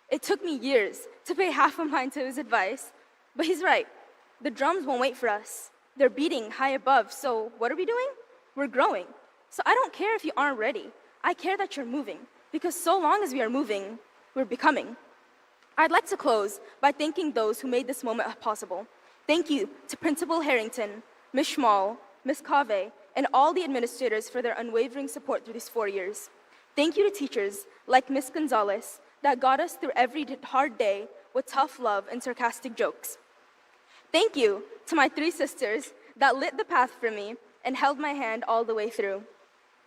Speaker 6: It took me years to pay half of mine to his advice, but he's right. The drums won't wait for us. They're beating high above, so what are we doing? We're growing. So I don't care if you aren't ready. I care that you're moving, because so long as we are moving, we're becoming. I'd like to close by thanking those who made this moment possible. Thank you to Principal Harrington, Ms. Schmall, Ms. Cave, and all the administrators for their unwavering support through these 4 years. Thank you to teachers like Ms. Gonzalez that got us through every hard day with tough love and sarcastic jokes. Thank you to my 3 sisters that lit the path for me and held my hand all the way through.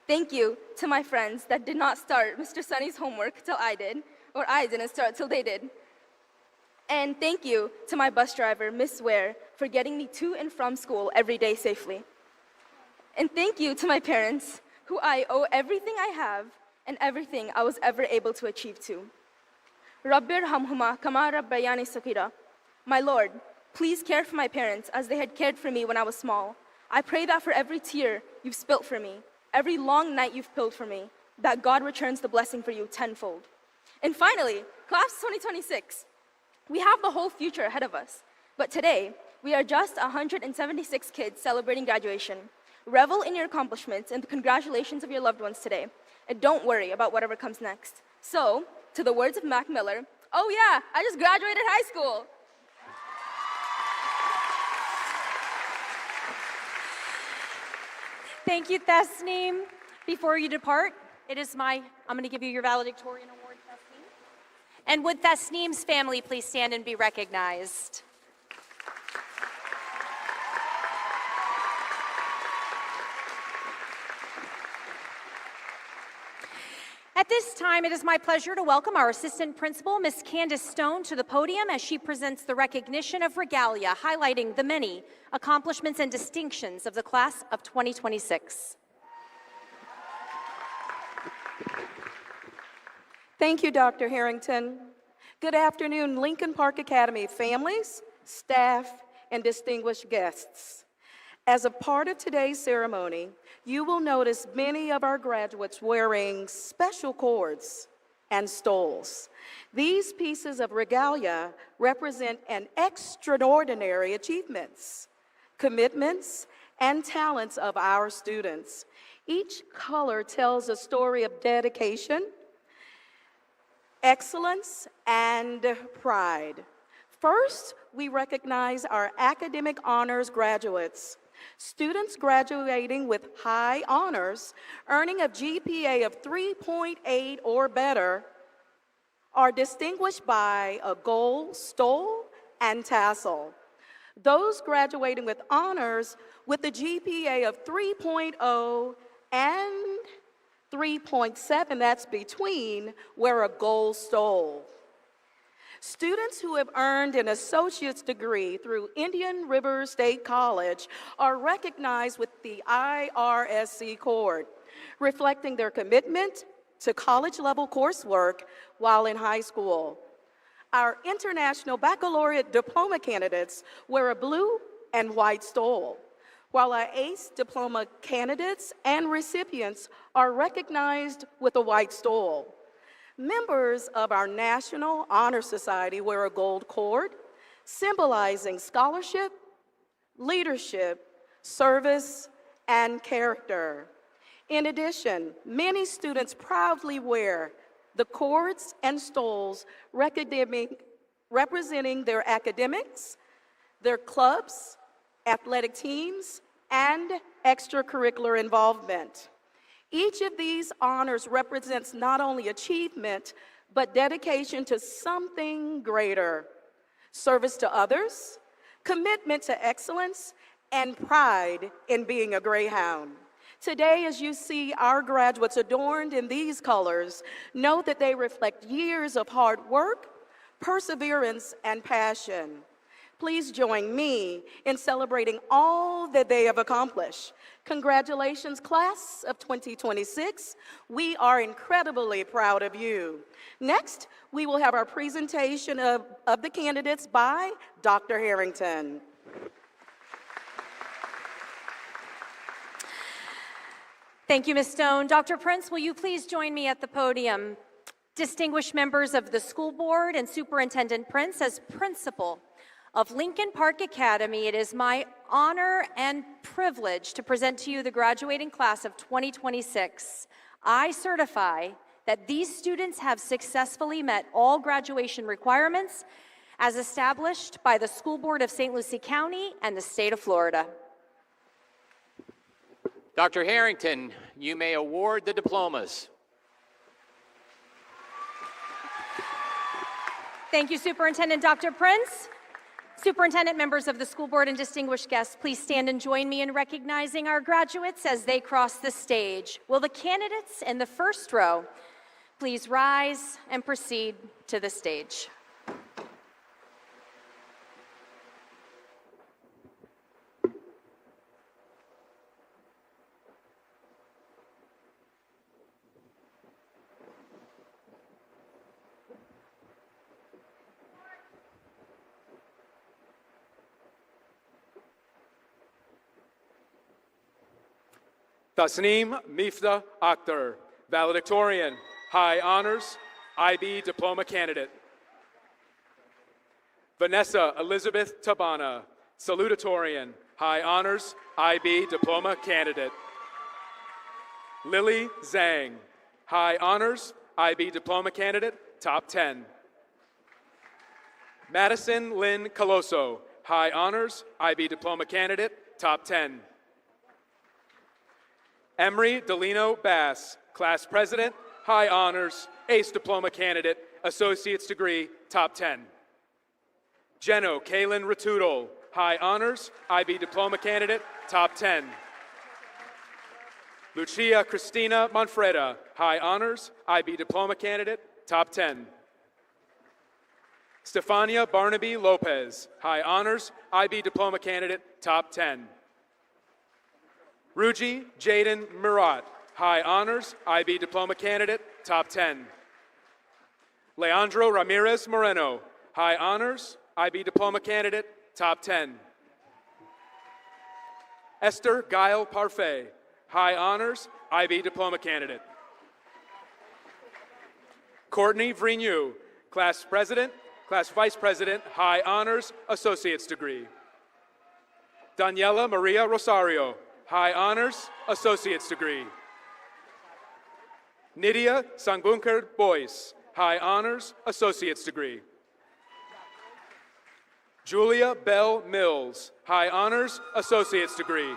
Speaker 6: Thank you to my friends that did not start Mr. Sunny's homework till I did, or I didn't start till they did. And thank you to my bus driver, Miss Ware, for getting me to and from school every day safely. And thank you to my parents, who I owe everything I have and everything I was ever able to achieve to. Rabbir hamhuma kama rabbayani saghira. My Lord, please care for my parents as they had cared for me when I was small. I pray that for every tear you've spilt for me, every long night you've pilled for me, that God returns the blessing for you tenfold. And finally, class 2026. We have the whole future ahead of us, but today, we are just 176 kids celebrating graduation. Revel in your accomplishments and the congratulations of your loved ones today, and don't worry about whatever comes next. So, to the words of Mac Miller, oh yeah, I just graduated high school.
Speaker 1: Thank you, Thesneem. Before you depart, I'm going to give you your valedictorian award, Thesneem. And would Thesneem's family please stand and be recognized? At this time, it is my pleasure to welcome our Assistant Principal, Ms. Candace Stone, to the podium as she presents the recognition of regalia, highlighting the many accomplishments and distinctions of the class of 2026.
Speaker 19: Thank you, Dr. Harrington. Good afternoon, Lincoln Park Academy families, staff, and distinguished guests. As a part of today's ceremony, you will notice many of our graduates wearing special cords and stoles. These pieces of regalia represent an extraordinary achievements, commitments, and talents of our students. Each color tells a story of dedication, excellence, and pride. First, we recognize our academic honors graduates. Students graduating with high honors, earning a GPA of 3.8 or better, are distinguished by a gold stole and tassel. Those graduating with honors with a GPA of 3.0 and 3.7, that's between, wear a gold stole. Students who have earned an associate's degree through Indian River State College are recognized with the IRSC cord, reflecting their commitment to college-level coursework while in high school. Our International Baccalaureate Diploma candidates wear a blue and white stole, while our ACE Diploma candidates and recipients are recognized with a white stole. Members of our National Honor Society wear a gold cord, symbolizing scholarship, leadership, service, and character. In addition, many students proudly wear the cords and stoles representing their academics, their clubs, athletic teams, and extracurricular involvement. Each of these honors represents not only achievement, but dedication to something greater, service to others, commitment to excellence, and pride in being a Greyhound. Today, as you see our graduates adorned in these colors, know that they reflect years of hard work, perseverance, and passion. Please join me in celebrating all that they have accomplished. Congratulations, class of 2026. We are incredibly proud of you. Next, we will have our presentation of the candidates by Dr. Harrington.
Speaker 1: Thank you, Ms. Stone. Dr. Prince, will you please join me at the podium? Distinguished members of the school board and Superintendent Prince, as principal of Lincoln Park Academy, it is my honor and privilege to present to you the graduating class of 2026. I certify that these students have successfully met all graduation requirements as established by the School Board of St. Lucie County and the state of Florida.
Speaker 4: Dr. Harrington, you may award the diplomas.
Speaker 1: Thank you, Superintendent Dr. Prince. Superintendent, members of the school board, and distinguished guests, please stand and join me in recognizing our graduates as they cross the stage. Will the candidates in the first row please rise and proceed to the stage?
Speaker 20: Tasneem Mifta Akhtar, Valedictorian, High Honors, IB Diploma Candidate. Vanessa Elizabeth Tabana, Salutatorian, High Honors, IB Diploma Candidate. Lily Zhang, High Honors, IB Diploma Candidate, Top 10. Madison Lynn Coloso, High Honors, IB Diploma Candidate, Top 10. Emery Delino Bass, Class President, High Honors, ACE Diploma Candidate, Associate's Degree, Top 10. Jeno Kaylin Ratudel, High Honors, IB Diploma Candidate, Top 10. Lucia Cristina Manfreda, High Honors, IB Diploma Candidate, Top 10. Stefania Barnaby Lopez, High Honors, IB Diploma Candidate, Top 10. Ruji Jaden Murat, High Honors, IB Diploma Candidate, Top 10. Leandro Ramirez Moreno, High Honors, IB Diploma Candidate, Top 10. Esther Guile Parfait, High Honors, IB Diploma Candidate. Courtney Vrignew, Class President, Class Vice President, High Honors, Associate's Degree. Daniela Maria Rosario, High Honors, Associate's Degree. Nidia Sangbunker Boyce, High Honors, Associate's Degree. Julia Bell Mills, High Honors, Associate's Degree.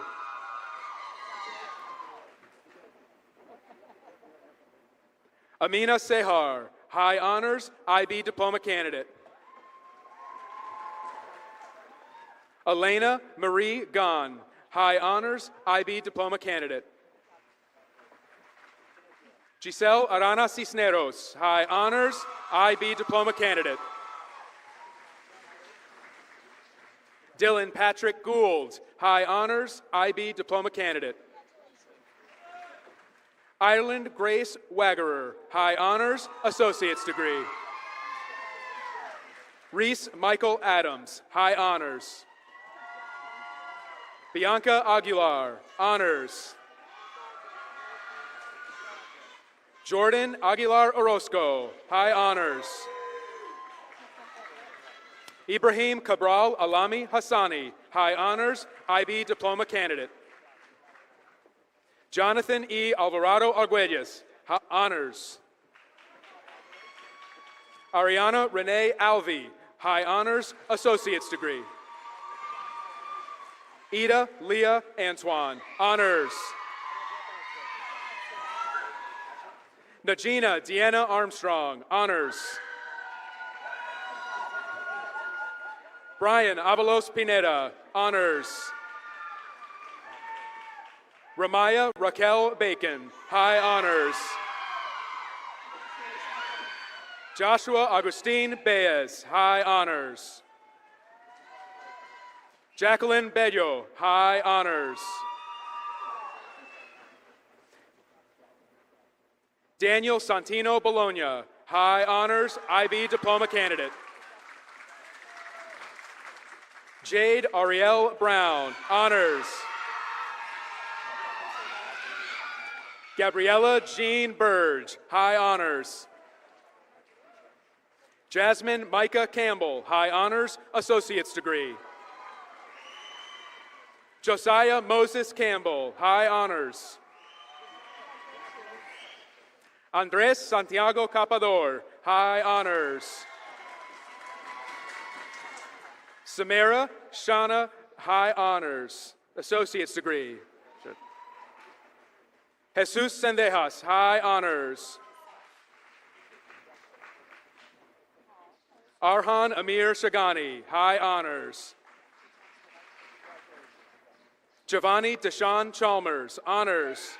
Speaker 20: Amina Sehar, High Honors, IB Diploma Candidate. Elena Marie Gahn, High Honors, IB Diploma Candidate. Giselle Arana Cisneros, High Honors, IB Diploma Candidate. Dylan Patrick Gould, High Honors, IB Diploma Candidate. Ireland Grace Waggerer, High Honors, Associate's Degree. Reese Michael Adams, High Honors. Bianca Aguilar, Honors. Jordan Aguilar Orozco, High Honors. Ibrahim Cabral Alami Hassani, High Honors, IB Diploma Candidate. Jonathan E. Alvarado Arguelles, Honors. Ariana Renee Alvey, High Honors, Associate's Degree. Ida Leah Antoine, Honors. Najina Deanna Armstrong, Honors. Brian Avalos Pineda, Honors. Ramaya Raquel Bacon, High Honors. Joshua Agustin Baez, High Honors. Jacqueline Bello, High Honors. Daniel Santino Bologna, High Honors, IB Diploma Candidate. Jade Ariel Brown, Honors. Gabriella Jean Burge, High Honors. Jasmine Micah Campbell, High Honors, Associate's Degree. Josiah Moses Campbell, High Honors. Andres Santiago Capador, High Honors. Samara Shana, High Honors, Associate's Degree. Jesus Sendejas, High Honors. Arhan Amir Shagani, High Honors. Giovanni Deshawn Chalmers, Honors.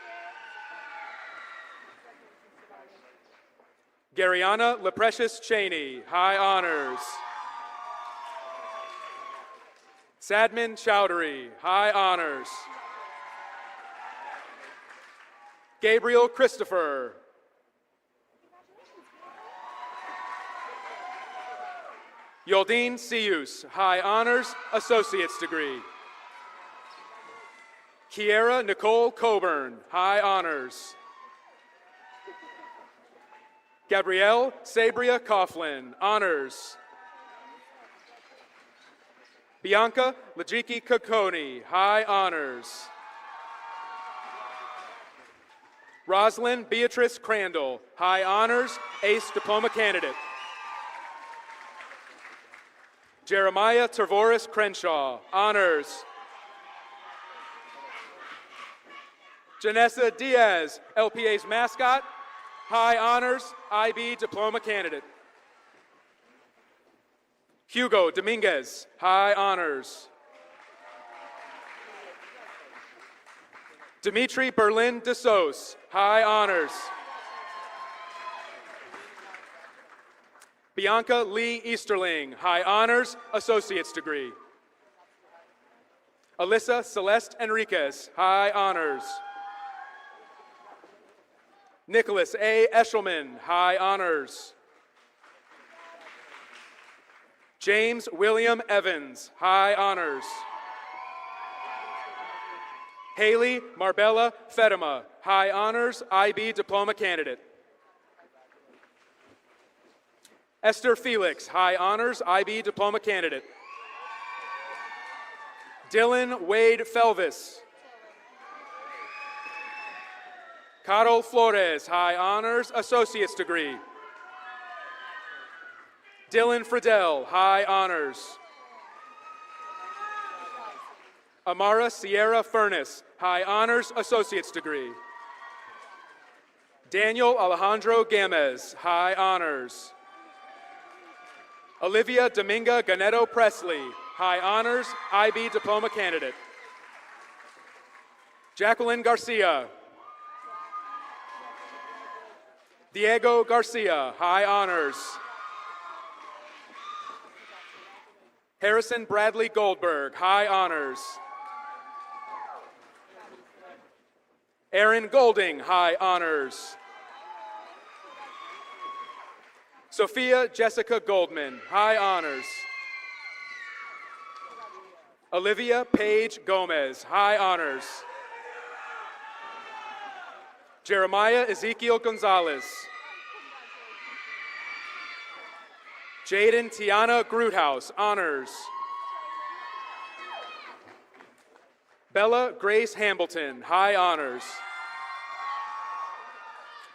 Speaker 20: Garyana LaPrecious Cheney, High Honors. Sadman Chowdhury, High Honors. Gabriel Christopher. Yoldine Sius, High Honors, Associate's Degree. Kiera Nicole Coburn, high honors. Gabrielle Sabria Coughlin, honors. Bianca Lajiki Kokoni, high honors. Rosalind Beatrice Crandall, high honors, ACE diploma candidate. Jeremiah Tervoris Crenshaw, honors. Janessa Diaz, LPA's mascot, high honors, IB diploma candidate. Hugo Dominguez, high honors. Dimitri Berlin de Sos, high honors. Bianca Lee Easterling, high honors, associate's degree. Alyssa Celeste Enriquez, high honors. Nicholas A. Eshelman, high honors. James William Evans, high honors. Haley Marbella Fedema, high honors, IB diploma candidate. Esther Felix, high honors, IB diploma candidate. Dylan Wade Felvis. Carol Flores, high honors, associate's degree. Dylan Friedel, high honors. Amara Sierra Furness, high honors, associate's degree. Daniel Alejandro Gamez, high honors. Olivia Dominga Ganetto Presley, high honors, IB diploma candidate. Jacqueline Garcia. Diego Garcia, high honors. Harrison Bradley Goldberg, high honors. Aaron Golding, high honors. Sophia Jessica Goldman, high honors. Olivia Paige Gomez, high honors. Jeremiah Ezekiel Gonzalez. Jaden Tiana Groothouse, honors. Bella Grace Hambleton, high honors.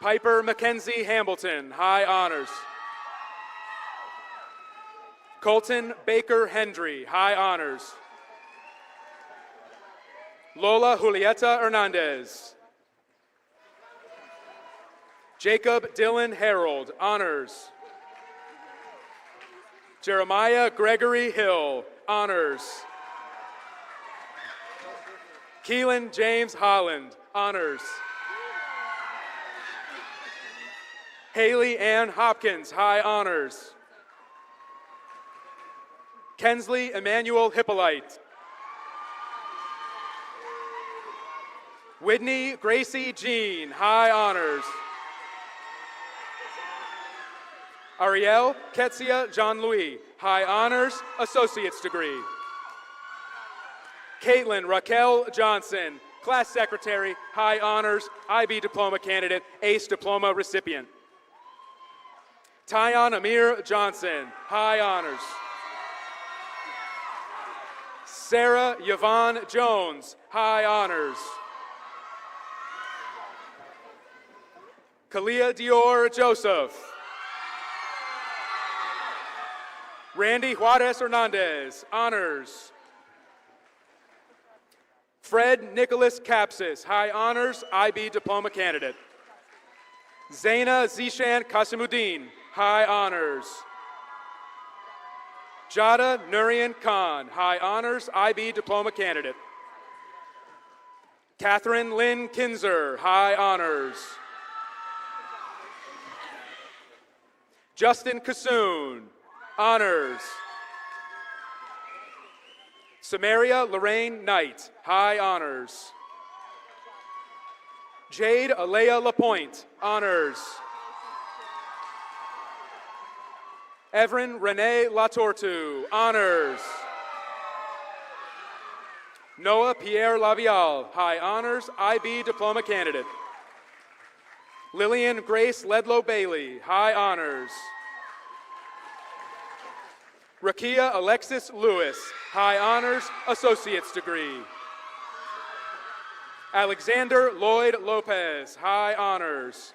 Speaker 20: Piper Mackenzie Hambleton, high honors. Colton Baker Hendry, high honors. Lola Julieta Hernandez. Jacob Dylan Harold, honors. Jeremiah Gregory Hill, honors. Keelan James Holland, honors. Haley Ann Hopkins, high honors. Kensley Emmanuel Hippolyte. Whitney Gracie Jean, high honors. Ariel Ketsia Jean-Louis, high honors, associate's degree. Caitlin Raquel Johnson, class secretary, high honors, IB diploma candidate, ACE diploma recipient. Tyon Amir Johnson, high honors. Sarah Yvonne Jones, high honors. Kalia Dior Joseph. Randy Juarez Hernandez, honors. Fred Nicholas Capsis, high honors, IB diploma candidate. Zaina Zishan Kasimuddin, high honors. Jada Nurian Khan, high honors, IB diploma candidate. Catherine Lynn Kinzer, high honors. Justin Kassoon, honors. Samaria Lorraine Knight, high honors. Jade Alea Lapointe, honors. Everin Renee Latortu, honors. Noah Pierre Lavial, High Honors, IB Diploma Candidate. Lillian Grace Ledlow Bailey, High Honors. Rakia Alexis Lewis, High Honors, Associate's Degree. Alexander Lloyd Lopez, High Honors.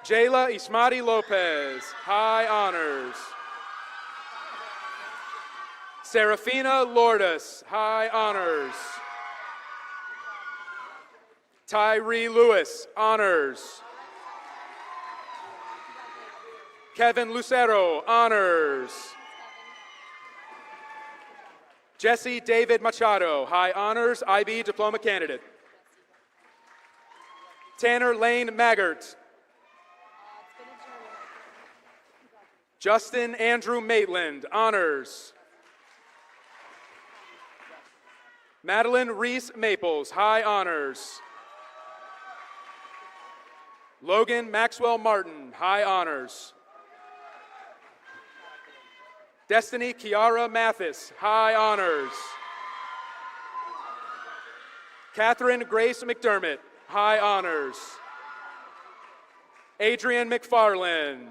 Speaker 20: Jayla Ismati Lopez, High Honors. Serafina Lourdes, High Honors. Tyree Lewis, Honors. Kevin Lucero, Honors. Jesse David Machado, High Honors, IB Diploma Candidate. Tanner Lane Maggart. Justin Andrew Maitland, Honors. Madeline Reese Maples, High Honors. Logan Maxwell Martin, High Honors. Destiny Kiara Mathis, High Honors. Catherine Grace McDermott, High Honors. Adrian McFarland.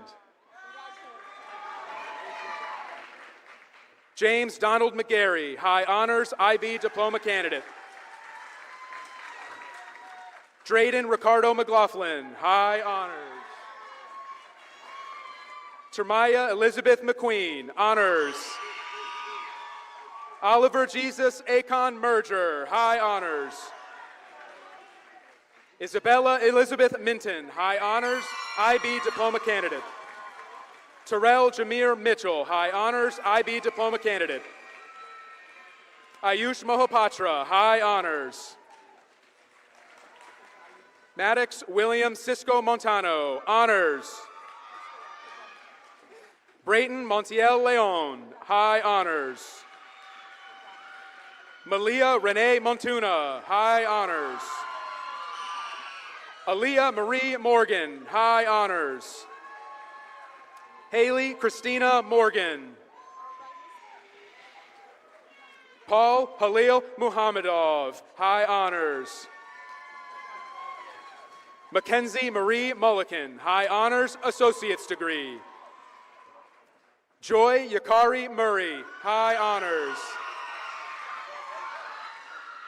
Speaker 20: James Donald McGarry, High Honors, IB Diploma Candidate. Drayden Ricardo McLaughlin, High Honors. Termaya Elizabeth McQueen, Honors. Oliver Jesus Akon Merger, High Honors. Isabella Elizabeth Minton, High Honors, IB Diploma Candidate. Terrell Jameer Mitchell, High Honors, IB Diploma Candidate. Ayush Mohapatra, High Honors. Maddox William Cisco Montano, Honors. Brayton Montiel Leon, High Honors. Malia Renee Montuna, High Honors. Aaliyah Marie Morgan, High Honors. Haley Christina Morgan. Paul Halil Muhammadov, High Honors. Mackenzie Marie Mulliken, High Honors, Associate's Degree. Joy Yakari Murray, High Honors.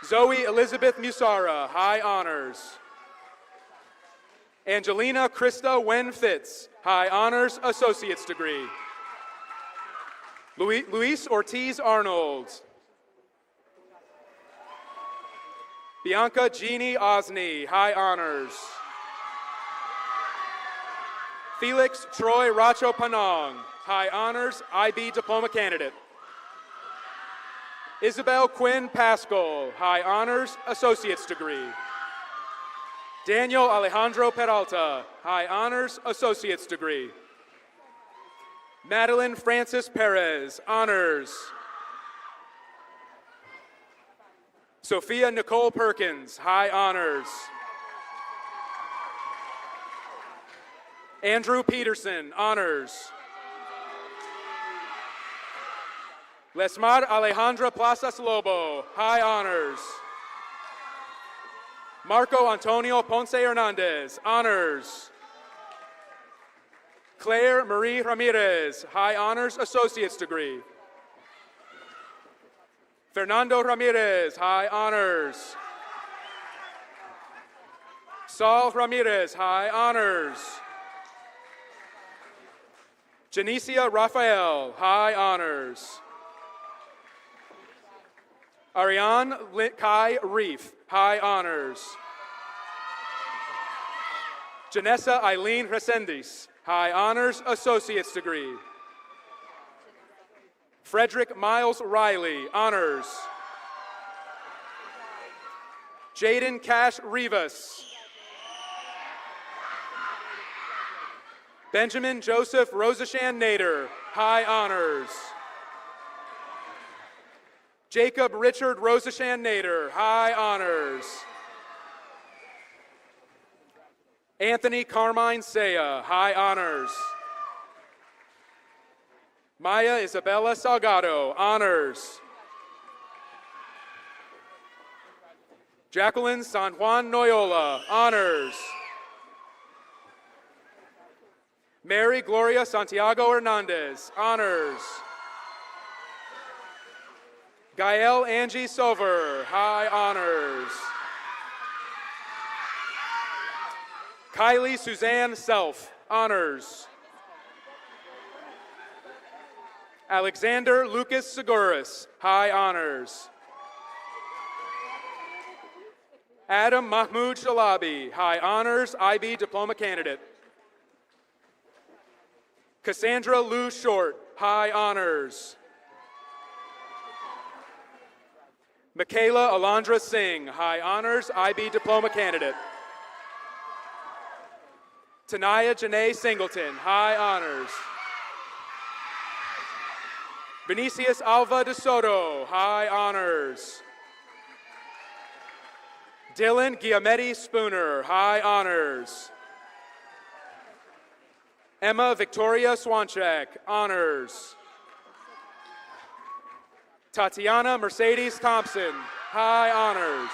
Speaker 20: Zoe Elizabeth Musara, High Honors. Angelina Krista Wen Fitz, High Honors, Associate's Degree. Luis Ortiz Arnold. Bianca Jeannie Osney, High Honors. Felix Troy Racho Panong, High Honors, IB Diploma Candidate. Isabel Quinn Pascal, High Honors, Associate's Degree. Daniel Alejandro Peralta, High Honors, Associate's Degree. Madeline Francis Perez, Honors. Sophia Nicole Perkins, High Honors. Andrew Peterson, Honors. Lesmar Alejandra Plazas Lobo, High Honors. Marco Antonio Ponce Hernandez, Honors. Claire Marie Ramirez, High Honors, Associate's Degree. Fernando Ramirez, High Honors. Saul Ramirez, High Honors. Janicia Rafael, High Honors. Ariane Kai Reef, High Honors. Janessa Eileen Resendez, High Honors, Associate's Degree. Frederick Miles Riley, Honors. Jaden Cash Rivas. Benjamin Joseph Rosashan Nader, High Honors. Jacob Richard Rosashan Nader, High Honors. Anthony Carmine Saya, High Honors. Maya Isabella Salgado, Honors. Jacqueline San Juan Noyola, honors. Mary Gloria Santiago Hernandez, honors. Gael Angie Silver, high honors. Kylie Suzanne Self, honors. Alexander Lucas Seguris, high honors. Adam Mahmoud Shalabi, high honors, IB diploma candidate. Cassandra Lou Short, high honors. Michaela Alondra Singh, high honors, IB diploma candidate. Tanaya Janae Singleton, high honors. Vinicius Alva de Soto, high honors. Dylan Giametti Spooner, high honors. Emma Victoria Swanchek, honors. Tatiana Mercedes Thompson, high honors.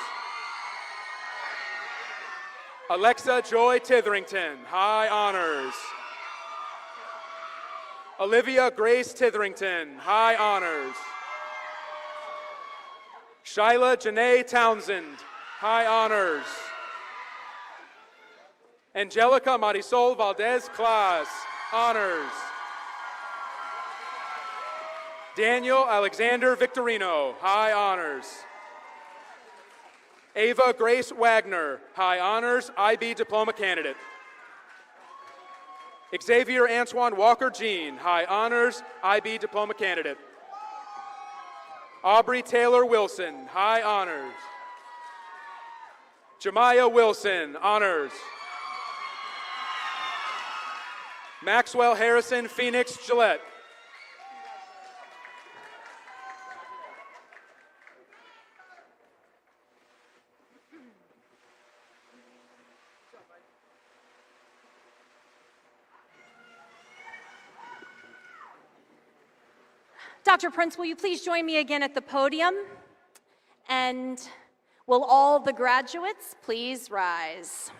Speaker 20: Alexa Joy Titherington, high honors. Olivia Grace Titherington, high honors. Shyla Janae Townsend, high honors. Angelica Marisol Valdez Class, honors. Daniel Alexander Victorino, high honors. Ava Grace Wagner, high honors, IB diploma candidate. Xavier Antoine Walker Jean, high honors, IB diploma candidate. Aubrey Taylor Wilson, high honors. Jemiah Wilson, honors. Maxwell Harrison Phoenix Gillette.
Speaker 1: Dr. Prince, will you please join me again at the podium? And will all the graduates please rise?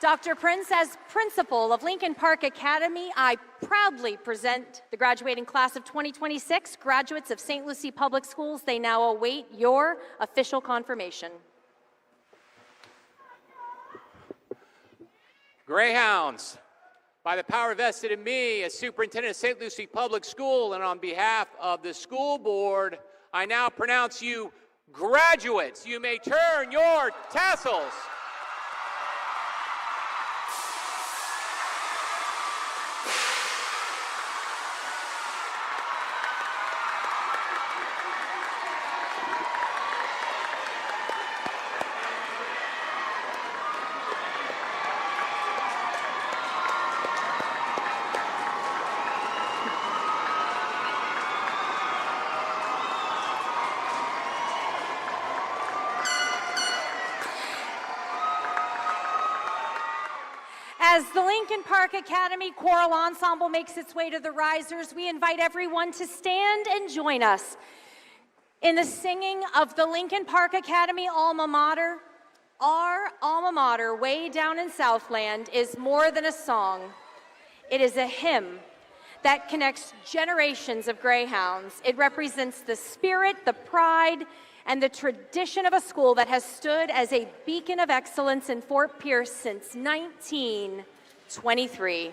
Speaker 1: Dr. Prince, as principal of Lincoln Park Academy, I proudly present the graduating class of 2026, graduates of St. Lucie Public Schools. They now await your official confirmation.
Speaker 4: Greyhounds, by the power vested in me as superintendent of St. Lucie Public School and on behalf of the school board, I now pronounce you graduates. You may turn your tassels.
Speaker 1: As the Lincoln Park Academy Choral Ensemble makes its way to the risers, we invite everyone to stand and join us in the singing of the Lincoln Park Academy alma mater. Our alma mater, way down in Southland, is more than a song. It is a hymn that connects generations of Greyhounds. It represents the spirit, the pride, and the tradition of a school that has stood as a beacon of excellence in Fort Pierce since 1923.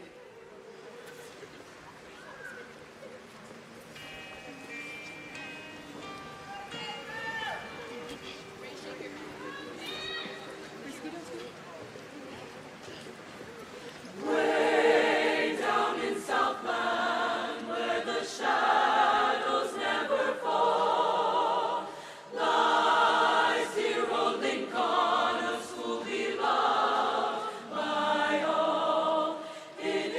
Speaker 3: Way down in Southland, where the shadows never fall, lies dear old Lincoln, a school beloved by all. It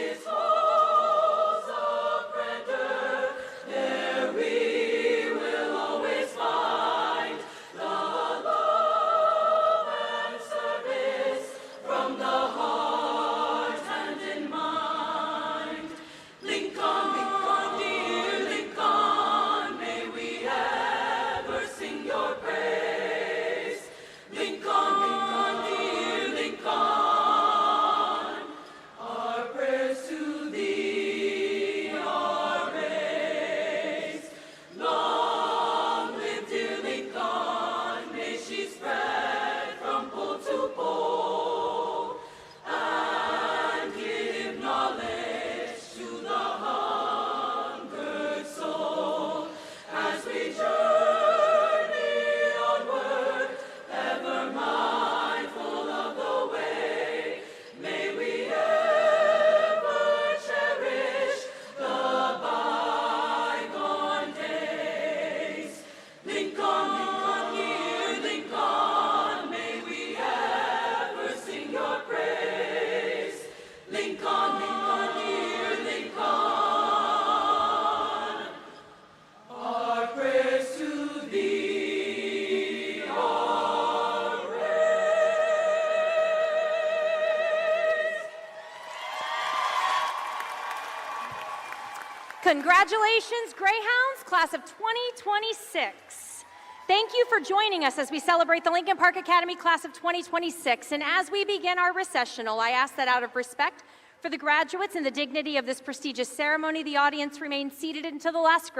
Speaker 1: Congratulations, Greyhounds, class of 2026. Thank you for joining us as we celebrate the Lincoln Park Academy class of 2026. And as we begin our recessional, I ask that out of respect for the graduates and the dignity of this prestigious ceremony, the audience remain seated until the last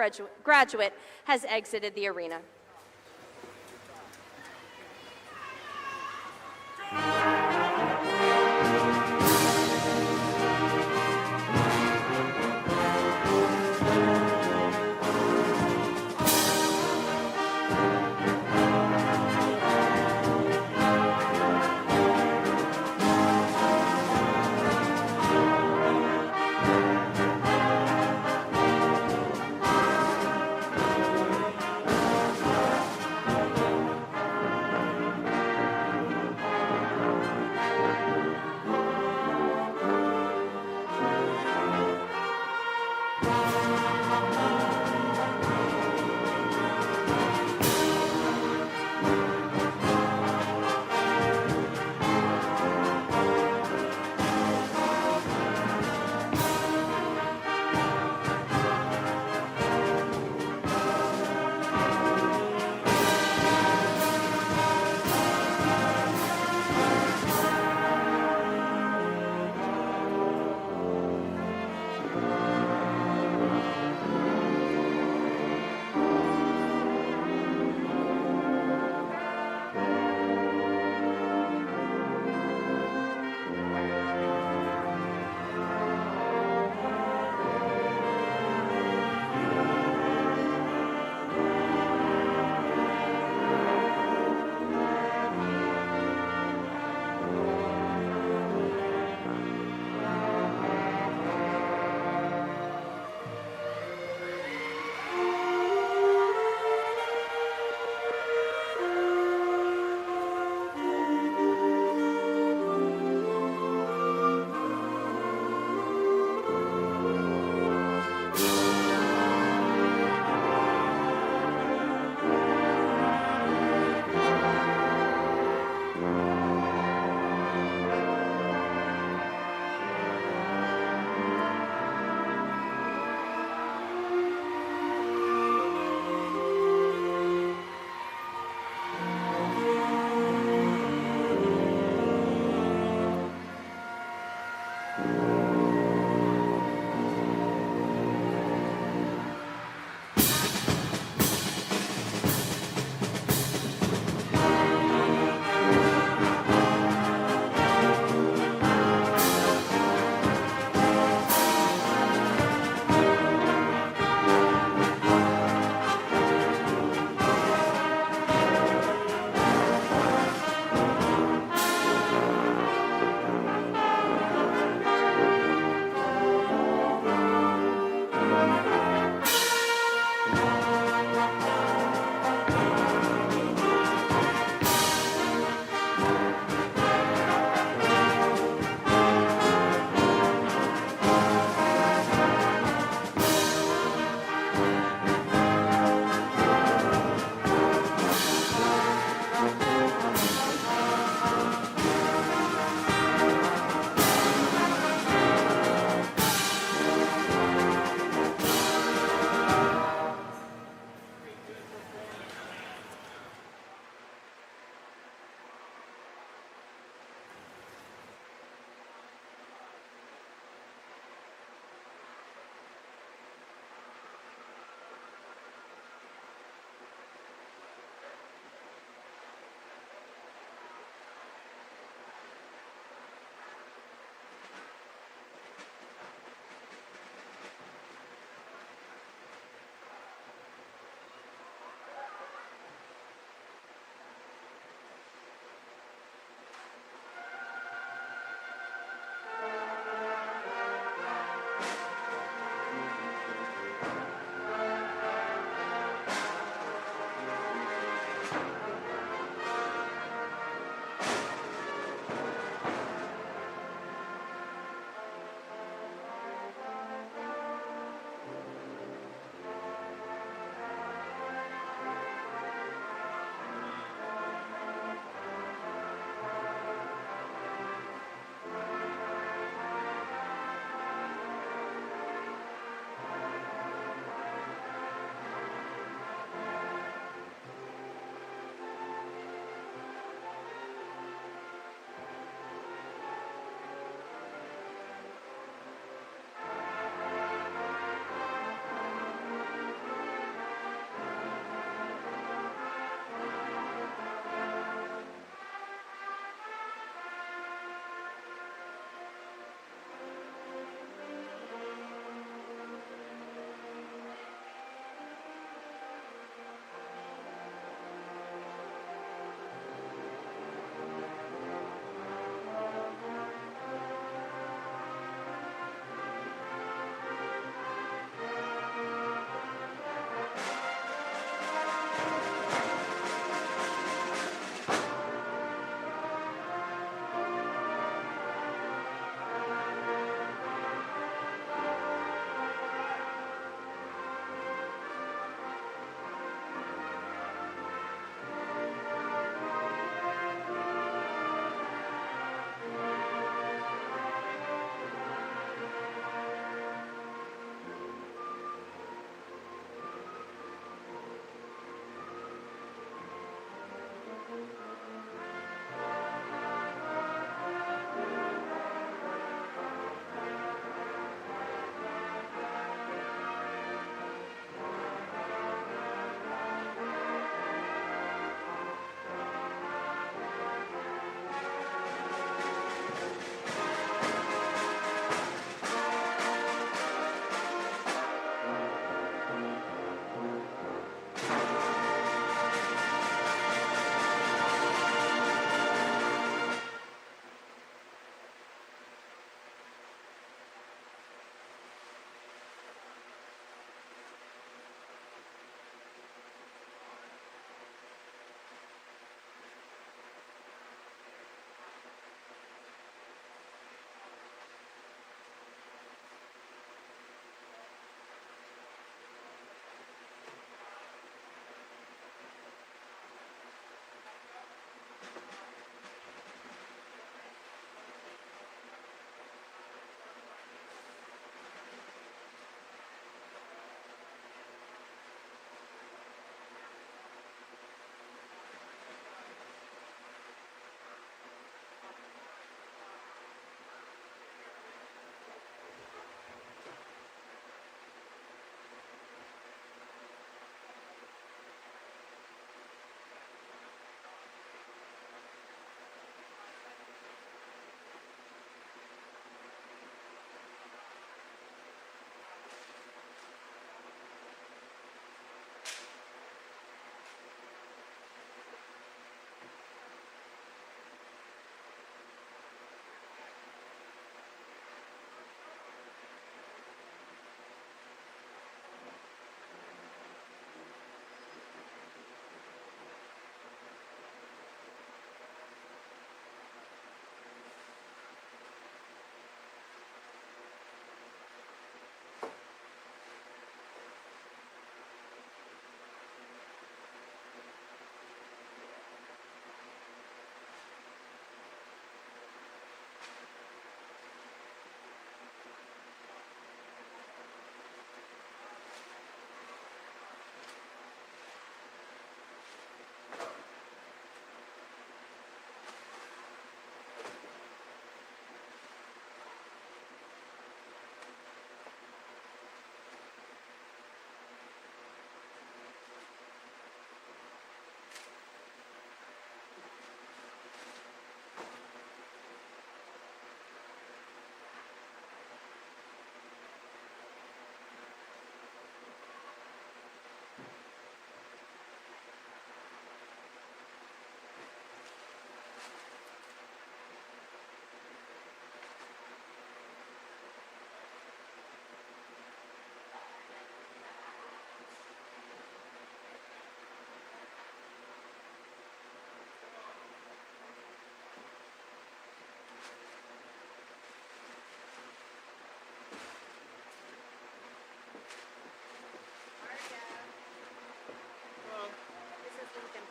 Speaker 1: graduate has exited the arena.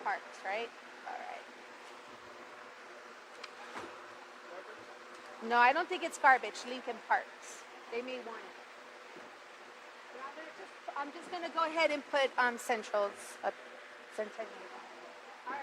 Speaker 1: Parks, right? All right. No, I don't think it's garbage. Lincoln Parks. They may want it. I'm just gonna go ahead and put Central's up. Centennial. All right.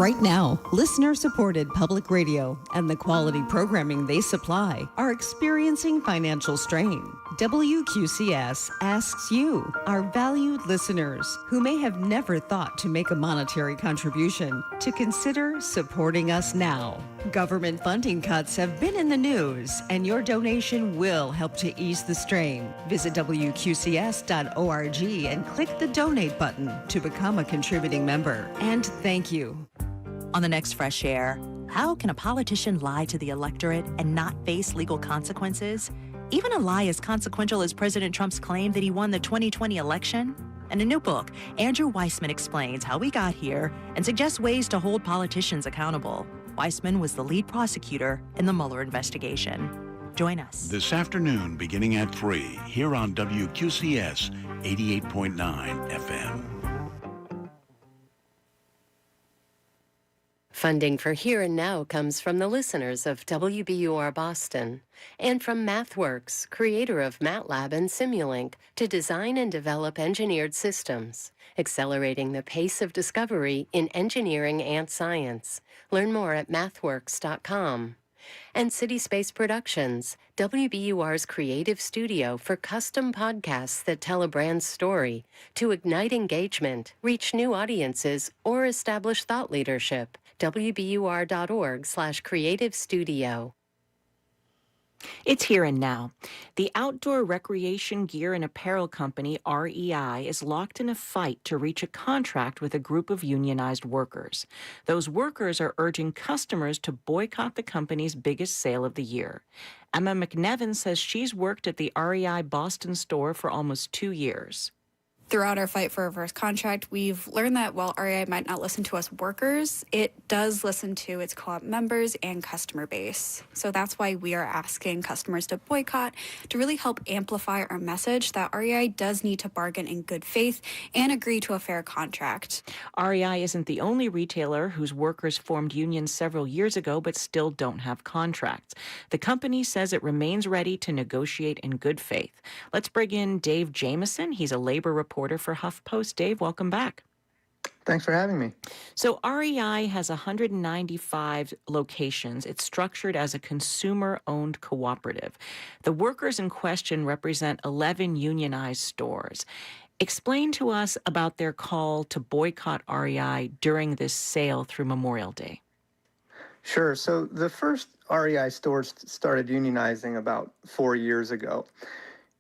Speaker 21: Right now, listener-supported public radio and the quality programming they supply are experiencing financial strain. WQCS asks you, our valued listeners who may have never thought to make a monetary contribution, to consider supporting us now. Government funding cuts have been in the news, and your donation will help to ease the strain. Visit WQCS.org and click the donate button to become a contributing member. And thank you.
Speaker 22: On the next Fresh Air, how can a politician lie to the electorate and not face legal consequences? Even a lie as consequential as President Trump's claim that he won the 2020 election? In a new book, Andrew Weissman explains how we got here and suggests ways to hold politicians accountable. Weissman was the lead prosecutor in the Mueller investigation. Join us.
Speaker 23: This afternoon, beginning at 3, here on WQCS 88.9 FM.
Speaker 24: Funding for Here and Now comes from the listeners of WBUR Boston and from MathWorks, creator of MATLAB and Simulink, to design and develop engineered systems, accelerating the pace of discovery in engineering and science. Learn more at mathworks.com. And City Space Productions, WBUR's creative studio for custom podcasts that tell a brand's story to ignite engagement, reach new audiences, or establish thought leadership. WBUR.org/creative studio.
Speaker 25: It's Here and Now. The outdoor recreation gear and apparel company REI is locked in a fight to reach a contract with a group of unionized workers. Those workers are urging customers to boycott the company's biggest sale of the year. Emma McNevin says she's worked at the REI Boston store for almost 2 years.
Speaker 26: Throughout our fight for a reverse contract, we've learned that while REI might not listen to us workers, it does listen to its co-op members and customer base. So that's why we are asking customers to boycott, to really help amplify our message that REI does need to bargain in good faith and agree to a fair contract.
Speaker 25: REI isn't the only retailer whose workers formed unions several years ago but still don't have contracts. The company says it remains ready to negotiate in good faith. Let's bring in Dave Jamieson. He's a labor reporter for HuffPost. Dave, welcome back.
Speaker 27: Thanks for having me.
Speaker 25: So REI has 195 locations. It's structured as a consumer-owned cooperative. The workers in question represent 11 unionized stores. Explain to us about their call to boycott REI during this sale through Memorial Day.
Speaker 27: Sure. So the first REI stores started unionizing about 4 years ago.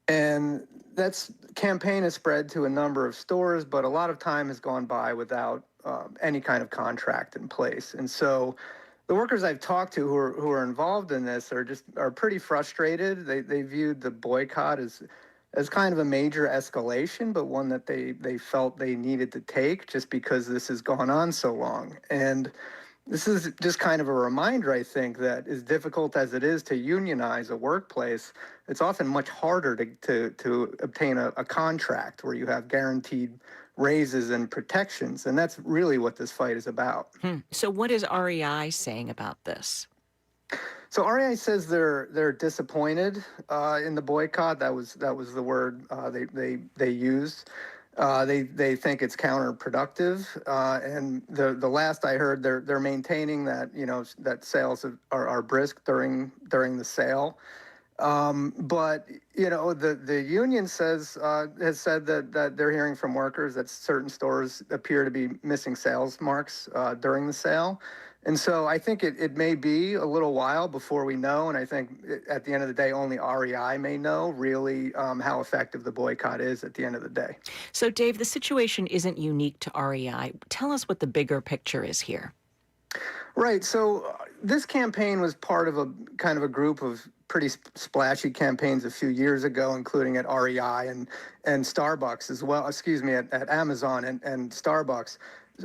Speaker 27: And that's campaign has spread to a number of stores, but a lot of time has gone by without any kind of contract in place. And so the workers I've talked to who are involved in this are pretty frustrated. They viewed the boycott as kind of a major escalation, but one that they felt they needed to take just because this has gone on so long. And this is just kind of a reminder, I think, that as difficult as it is to unionize a workplace, it's often much harder to obtain a contract where you have guaranteed raises and protections. And that's really what this fight is about.
Speaker 25: So what is REI saying about this?
Speaker 27: So REI says they're disappointed in the boycott. That was the word they used. They think it's counterproductive, and the last I heard, they're maintaining that that sales are brisk during the sale, but the union has said that they're hearing from workers that certain stores appear to be missing sales marks during the sale. And so I think it may be a little while before we know, and I think at the end of the day, only REI may know really how effective the boycott is at the end of the day.
Speaker 25: So, Dave, the situation isn't unique to REI. Tell us what the bigger picture is here.
Speaker 27: Right. So this campaign was part of a kind of a group of pretty splashy campaigns a few years ago, including at REI and Starbucks as well. Excuse me, at Amazon and Starbucks.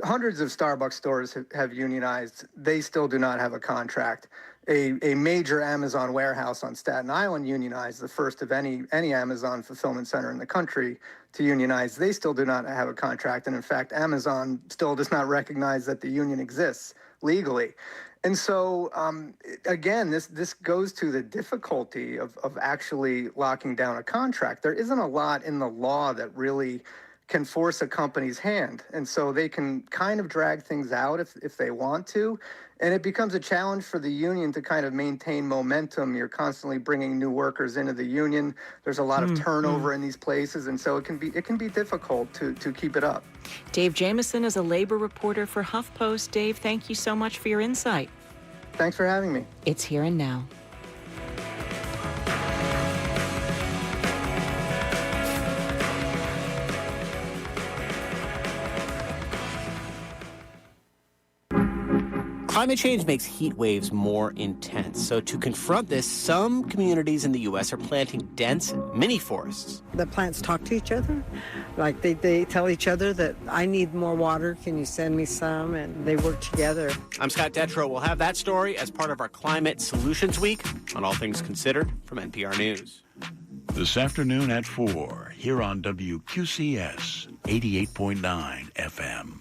Speaker 27: Hundreds of Starbucks stores have unionized. They still do not have a contract. A major Amazon warehouse on Staten Island unionized, the first of any Amazon fulfillment center in the country to unionize. They still do not have a contract. And in fact, Amazon still does not recognize that the union exists legally. And so, again, this goes to the difficulty of actually locking down a contract. There isn't a lot in the law that really can force a company's hand. And so they can kind of drag things out if they want to. And it becomes a challenge for the union to kind of maintain momentum. You're constantly bringing new workers into the union. There's a lot of turnover in these places. And so it can be difficult to keep it up.
Speaker 25: Dave Jamieson is a labor reporter for HuffPost. Dave, thank you so much for your insight.
Speaker 27: Thanks for having me.
Speaker 25: It's Here and Now.
Speaker 7: Climate change makes heat waves more intense. So to confront this, some communities in the U.S. are planting dense mini forests.
Speaker 8: The plants talk to each other. Like they tell each other that I need more water. Can you send me some? And they work together.
Speaker 7: I'm Scott Detrow. We'll have that story as part of our Climate Solutions Week on All Things Considered from NPR News.
Speaker 23: This afternoon at 4, here on WQCS 88.9 FM.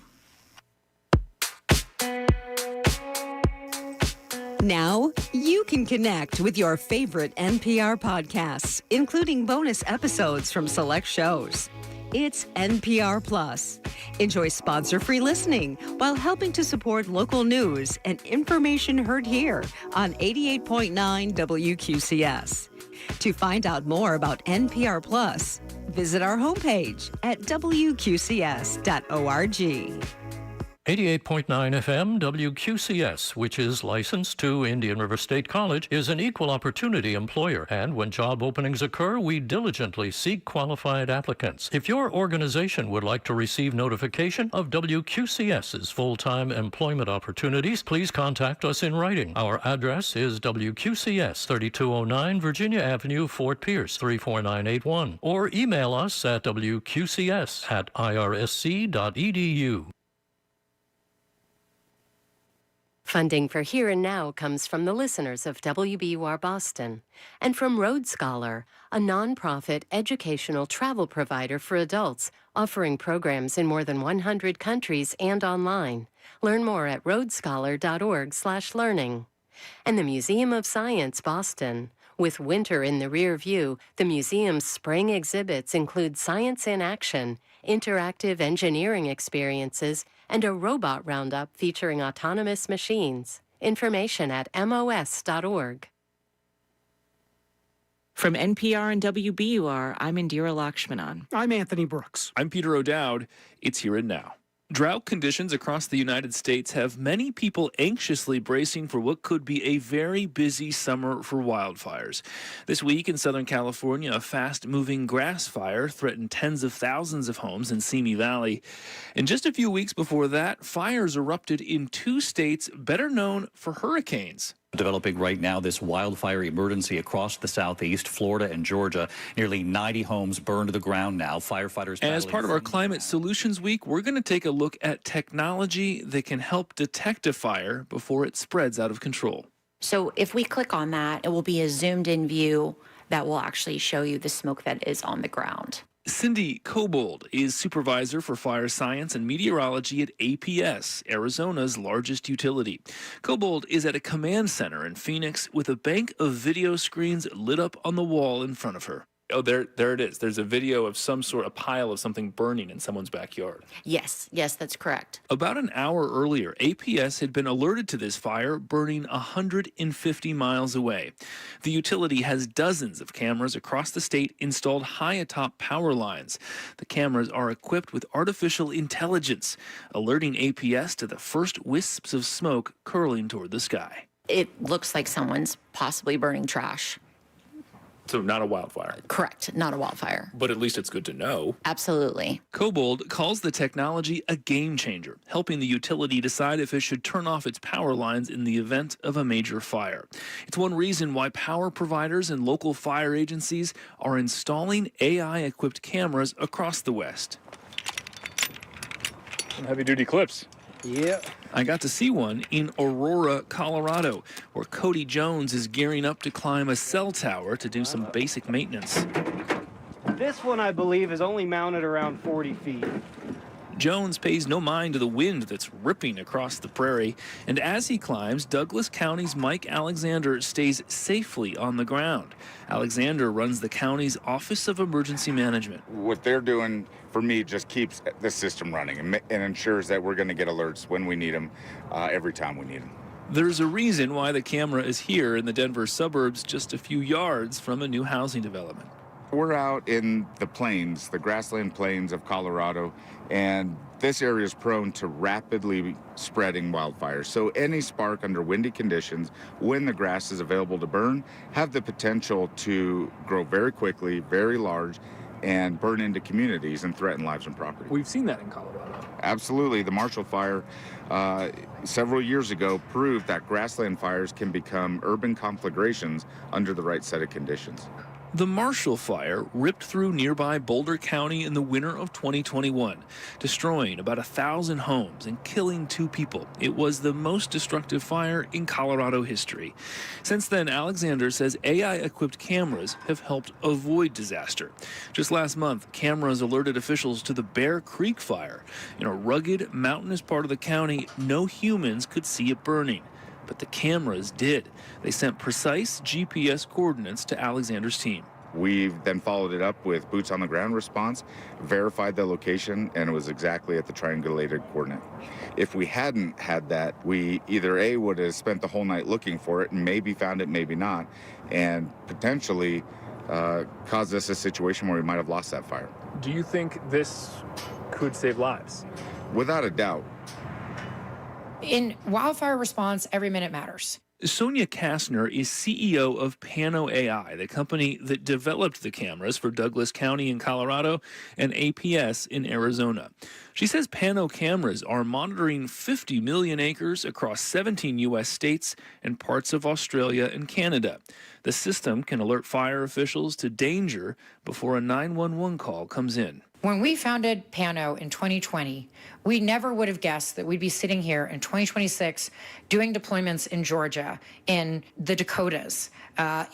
Speaker 21: Now, you can connect with your favorite NPR podcasts, including bonus episodes from select shows. It's NPR Plus. Enjoy sponsor-free listening while helping to support local news and information heard here on 88.9 WQCS. To find out more about NPR Plus, visit our homepage at wqcs.org.
Speaker 9: 88.9 FM WQCS, which is licensed to Indian River State College, is an equal opportunity employer. And when job openings occur, we diligently seek qualified applicants. If your organization would like to receive notification of WQCS's full-time employment opportunities, please contact us in writing. Our address is WQCS 3209 Virginia Avenue, Fort Pierce 34981, or email us at wqcs@irsc.edu.
Speaker 24: Funding for Here and Now comes from the listeners of WBUR Boston and from Road Scholar, a nonprofit educational travel provider for adults offering programs in more than 100 countries and online. Learn more at roadscholar.org/learning. And the Museum of Science Boston. With winter in the rear view, the museum's spring exhibits include science in action, interactive engineering experiences, and a robot roundup featuring autonomous machines. Information at mos.org.
Speaker 25: From NPR and WBUR, I'm Indira Lakshmanan.
Speaker 10: I'm Anthony Brooks.
Speaker 13: I'm Peter O'Dowd. It's Here and Now. Drought conditions across the United States have many people anxiously bracing for what could be a very busy summer for wildfires. This week in Southern California, a fast-moving grass fire threatened tens of thousands of homes in Simi Valley. And just a few weeks before that, fires erupted in 2 states better known for hurricanes.
Speaker 14: Developing right now, this wildfire emergency across the southeast, Florida and Georgia. Nearly 90 homes burned to the ground now. Firefighters.
Speaker 13: As part of our Climate Solutions Week, we're going to take a look at technology that can help detect a fire before it spreads out of control.
Speaker 17: So if we click on that, it will be a zoomed in view that will actually show you the smoke that is on the ground.
Speaker 13: Cindy Kobold is supervisor for fire science and meteorology at APS, Arizona's largest utility. Kobold is at a command center in Phoenix with a bank of video screens lit up on the wall in front of her. Oh, there it is. There's a video of some sort, a pile of something burning in someone's backyard.
Speaker 17: Yes, that's correct.
Speaker 13: About an hour earlier, APS had been alerted to this fire burning 150 miles away. The utility has dozens of cameras across the state installed high atop power lines. The cameras are equipped with artificial intelligence, alerting APS to the first wisps of smoke curling toward the sky.
Speaker 17: It looks like someone's possibly burning trash.
Speaker 13: So not a wildfire.
Speaker 17: Correct, not a wildfire.
Speaker 13: But at least it's good to know.
Speaker 17: Absolutely.
Speaker 13: Kobold calls the technology a game changer, helping the utility decide if it should turn off its power lines in the event of a major fire. It's one reason why power providers and local fire agencies are installing AI-equipped cameras across the West.
Speaker 14: Some heavy-duty clips.
Speaker 13: Yeah. I got to see one in Aurora, Colorado, where Cody Jones is gearing up to climb a cell tower to do some basic maintenance.
Speaker 28: This one, I believe, is only mounted around 40 feet.
Speaker 13: Jones pays no mind to the wind that's ripping across the prairie, and as he climbs, Douglas County's Mike Alexander stays safely on the ground. Alexander runs the county's Office of Emergency Management.
Speaker 2: What they're doing for me just keeps the system running and ensures that we're going to get alerts when we need them, every time we need them.
Speaker 13: There's a reason why the camera is here in the Denver suburbs, just a few yards from a new housing development.
Speaker 2: We're out in the plains, the grassland plains of Colorado, and this area is prone to rapidly spreading wildfires. So any spark under windy conditions, when the grass is available to burn, have the potential to grow very quickly, very large, and burn into communities and threaten lives and property.
Speaker 13: We've seen that in Colorado.
Speaker 2: Absolutely. The Marshall Fire several years ago proved that grassland fires can become urban conflagrations under the right set of conditions.
Speaker 13: The Marshall Fire ripped through nearby Boulder County in the winter of 2021, destroying about 1,000 homes and killing 2 people. It was the most destructive fire in Colorado history. Since then, Alexander says AI-equipped cameras have helped avoid disaster. Just last month, cameras alerted officials to the Bear Creek Fire. In a rugged, mountainous part of the county, no humans could see it burning. But the cameras did. They sent precise GPS coordinates to Alexander's team.
Speaker 2: We've then followed it up with boots on the ground response, verified the location, and it was exactly at the triangulated coordinate. If we hadn't had that, we either A, would have spent the whole night looking for it and maybe found it, maybe not, and potentially caused us a situation where we might have lost that fire.
Speaker 13: Do you think this could save lives?
Speaker 2: Without a doubt.
Speaker 5: In wildfire response, every minute matters.
Speaker 13: Sonia Kastner is CEO of Pano AI, the company that developed the cameras for Douglas County in Colorado and APS in Arizona. She says Pano cameras are monitoring 50 million acres across 17 U.S. states and parts of Australia and Canada. The system can alert fire officials to danger before a 911 call comes in.
Speaker 5: When we founded Pano in 2020, we never would have guessed that we'd be sitting here in 2026 doing deployments in Georgia, in the Dakotas,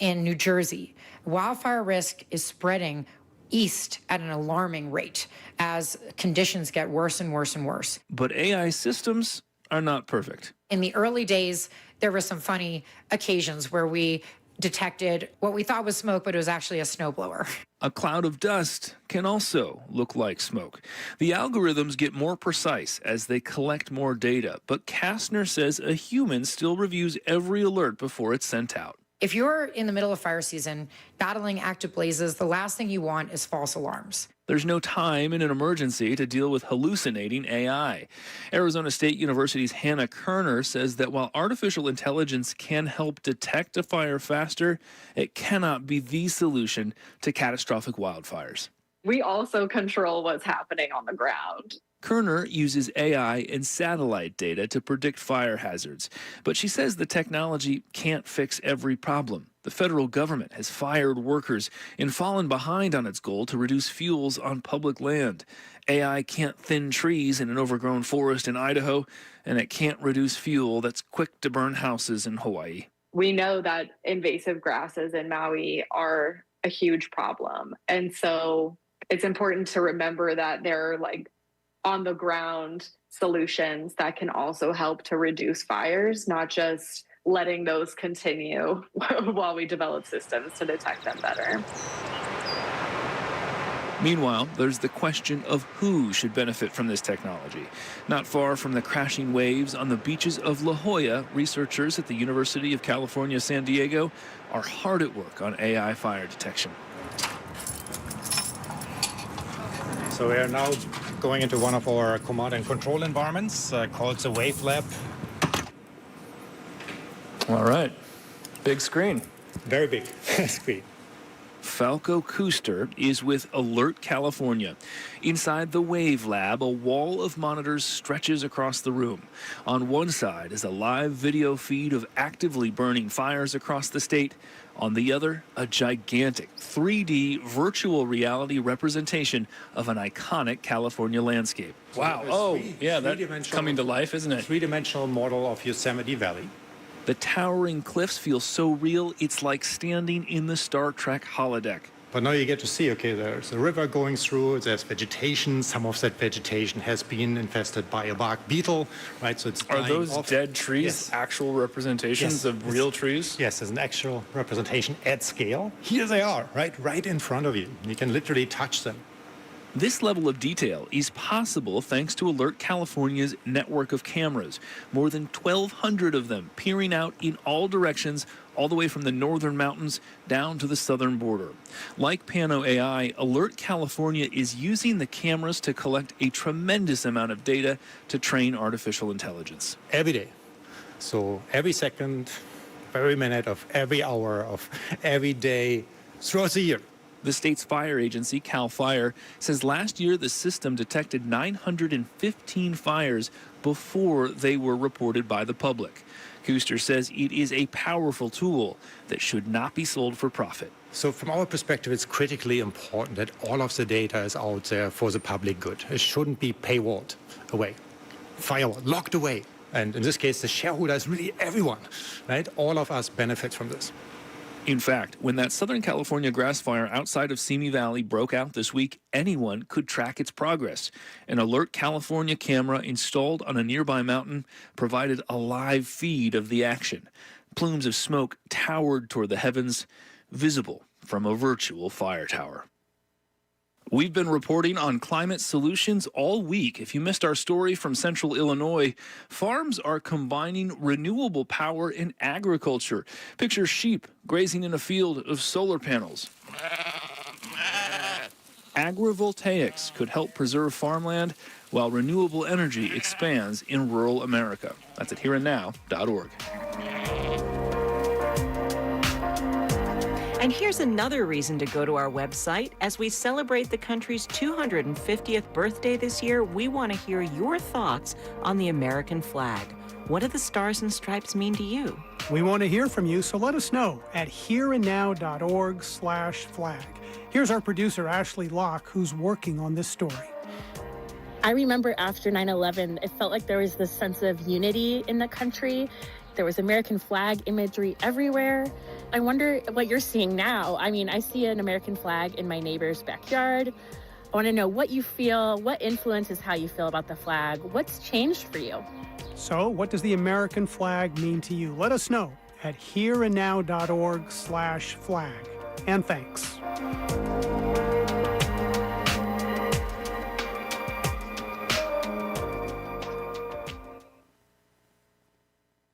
Speaker 5: in New Jersey. Wildfire risk is spreading east at an alarming rate as conditions get worse and worse and worse.
Speaker 13: But AI systems are not perfect.
Speaker 5: In the early days, there were some funny occasions where we detected what we thought was smoke, but it was actually a snowblower.
Speaker 13: A cloud of dust can also look like smoke. The algorithms get more precise as they collect more data, but Kastner says a human still reviews every alert before it's sent out.
Speaker 5: If you're in the middle of fire season, battling active blazes, the last thing you want is false alarms.
Speaker 13: There's no time in an emergency to deal with hallucinating AI. Arizona State University's Hannah Kerner says that while artificial intelligence can help detect a fire faster, it cannot be the solution to catastrophic wildfires.
Speaker 10: We also control what's happening on the ground.
Speaker 13: Kerner uses AI and satellite data to predict fire hazards, but she says the technology can't fix every problem. The federal government has fired workers and fallen behind on its goal to reduce fuels on public land. AI can't thin trees in an overgrown forest in Idaho, and it can't reduce fuel that's quick to burn houses in Hawaii.
Speaker 10: We know that invasive grasses in Maui are a huge problem. And so it's important to remember that there are on the ground solutions that can also help to reduce fires, not just letting those continue while we develop systems to detect them better.
Speaker 13: Meanwhile, there's the question of who should benefit from this technology. Not far from the crashing waves on the beaches of La Jolla, researchers at the University of California, San Diego are hard at work on AI fire detection.
Speaker 11: So we are now going into one of our command and control environments called the Wave Lab.
Speaker 13: All right. Big screen.
Speaker 11: Very big screen.
Speaker 13: Falco Kuster is with Alert California. Inside the Wave Lab, a wall of monitors stretches across the room. On one side is a live video feed of actively burning fires across the state. On the other, a gigantic 3D virtual reality representation of an iconic California landscape. Wow. Oh, yeah, that's coming to life, isn't it?
Speaker 11: Three-dimensional model of Yosemite Valley.
Speaker 13: The towering cliffs feel so real, it's like standing in the Star Trek holodeck.
Speaker 11: But now you get to see, okay, there's a river going through, there's vegetation. Some of that vegetation has been infested by a bark beetle, right? So it's
Speaker 13: Are those
Speaker 11: off.
Speaker 13: dead trees
Speaker 11: Yes.
Speaker 13: actual representations
Speaker 11: Yes.
Speaker 13: of real trees?
Speaker 11: Yes, there's an actual representation at scale. Here they are, right in front of you. You can literally touch them.
Speaker 13: This level of detail is possible thanks to Alert California's network of cameras, more than 1,200 of them peering out in all directions, all the way from the northern mountains down to the southern border. Like Pano AI, Alert California is using the cameras to collect a tremendous amount of data to train artificial intelligence.
Speaker 11: Every day. So every second, every minute of every hour of every day throughout the year.
Speaker 13: The state's fire agency, CAL FIRE, says last year the system detected 915 fires before they were reported by the public. Kuster says it is a powerful tool that should not be sold for profit.
Speaker 11: So from our perspective, it's critically important that all of the data is out there for the public good. It shouldn't be paywalled away, firewalled, locked away. And in this case, the shareholder is really everyone, right? All of us benefit from this.
Speaker 13: In fact, when that Southern California grass fire outside of Simi Valley broke out this week, anyone could track its progress. An Alert California camera installed on a nearby mountain provided a live feed of the action. Plumes of smoke towered toward the heavens, visible from a virtual fire tower. We've been reporting on climate solutions all week. If you missed our story from central Illinois, farms are combining renewable power and agriculture. Picture sheep grazing in a field of solar panels. Agrivoltaics could help preserve farmland while renewable energy expands in rural America. That's at hereandnow.org.
Speaker 25: And here's another reason to go to our website. As we celebrate the country's 250th birthday this year, we want to hear your thoughts on the American flag. What do the stars and stripes mean to you?
Speaker 6: We want to hear from you, so let us know at hereandnow.org/flag. Here's our producer, Ashley Locke, who's working on this story.
Speaker 12: I remember after 9/11, it felt like there was this sense of unity in the country. There was American flag imagery everywhere. I wonder what you're seeing now. I mean, I see an American flag in my neighbor's backyard. I want to know what you feel, what influences how you feel about the flag. What's changed for you?
Speaker 6: So, what does the American flag mean to you? Let us know at hereandnow.org/flag. And thanks.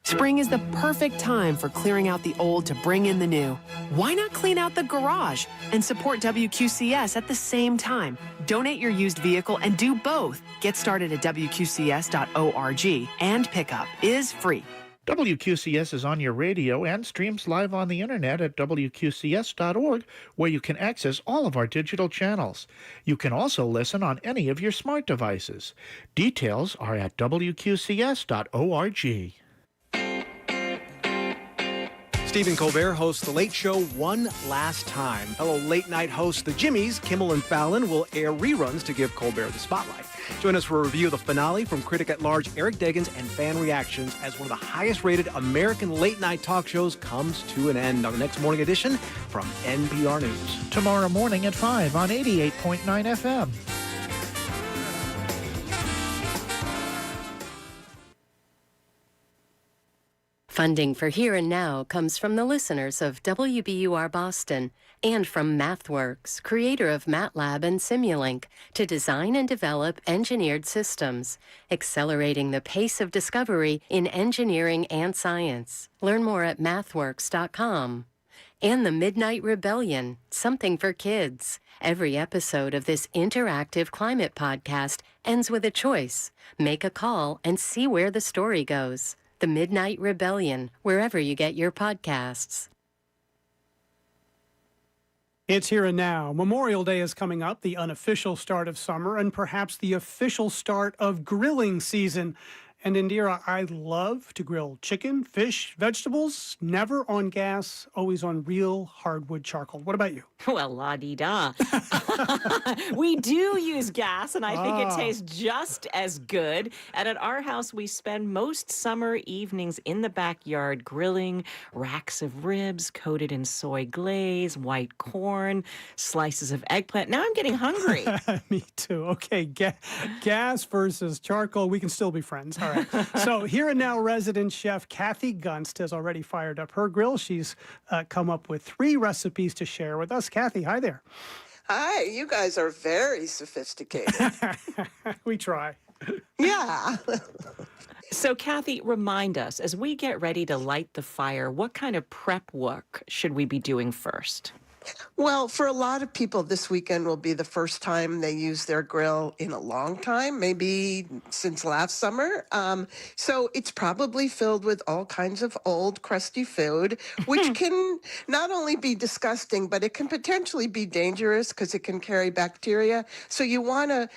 Speaker 15: Spring is the perfect time for clearing out the old to bring in the new. Why not clean out the garage and support WQCS at the same time? Donate your used vehicle and do both. Get started at WQCS.org, and pickup is free.
Speaker 16: WQCS is on your radio and streams live on the internet at WQCS.org, where you can access all of our digital channels. You can also listen on any of your smart devices. Details are at WQCS.org.
Speaker 18: Stephen Colbert hosts The Late Show one last time. Fellow late-night hosts The Jimmys, Kimmel and Fallon, will air reruns to give Colbert the spotlight. Join us for a review of the finale from critic-at-large Eric Deggans and fan reactions as one of the highest-rated American late-night talk shows comes to an end on the next morning edition from NPR News.
Speaker 16: Tomorrow morning at 5 on 88.9 FM.
Speaker 24: Funding for Here and Now comes from the listeners of WBUR Boston and from MathWorks, creator of MATLAB and Simulink, to design and develop engineered systems, accelerating the pace of discovery in engineering and science. Learn more at mathworks.com. And the Midnight Rebellion, something for kids. Every episode of this interactive climate podcast ends with a choice. Make a call and see where the story goes. The Midnight Rebellion, wherever you get your podcasts.
Speaker 6: It's Here and Now. Memorial Day is coming up, the unofficial start of summer, and perhaps the official start of grilling season. And Indira, I love to grill chicken, fish, vegetables, never on gas, always on real hardwood charcoal. What about you?
Speaker 25: Well, la-di-da. We do use gas, and I think it tastes just as good. And at our house, we spend most summer evenings in the backyard grilling racks of ribs coated in soy glaze, white corn, slices of eggplant. Now I'm getting hungry.
Speaker 6: Me too. Okay, gas versus charcoal. We can still be friends. All right. So here and now, resident chef Kathy Gunst has already fired up her grill. She's come up with 3 recipes to share with us. Kathy, hi there.
Speaker 1: Hi, you guys are very sophisticated.
Speaker 6: We try.
Speaker 1: Yeah.
Speaker 25: So, Kathy, remind us, as we get ready to light the fire, what kind of prep work should we be doing first?
Speaker 1: Well, for a lot of people, this weekend will be the first time they use their grill in a long time, maybe since last summer. So it's probably filled with all kinds of old, crusty food, which can not only be disgusting, but it can potentially be dangerous because it can carry bacteria. So you want to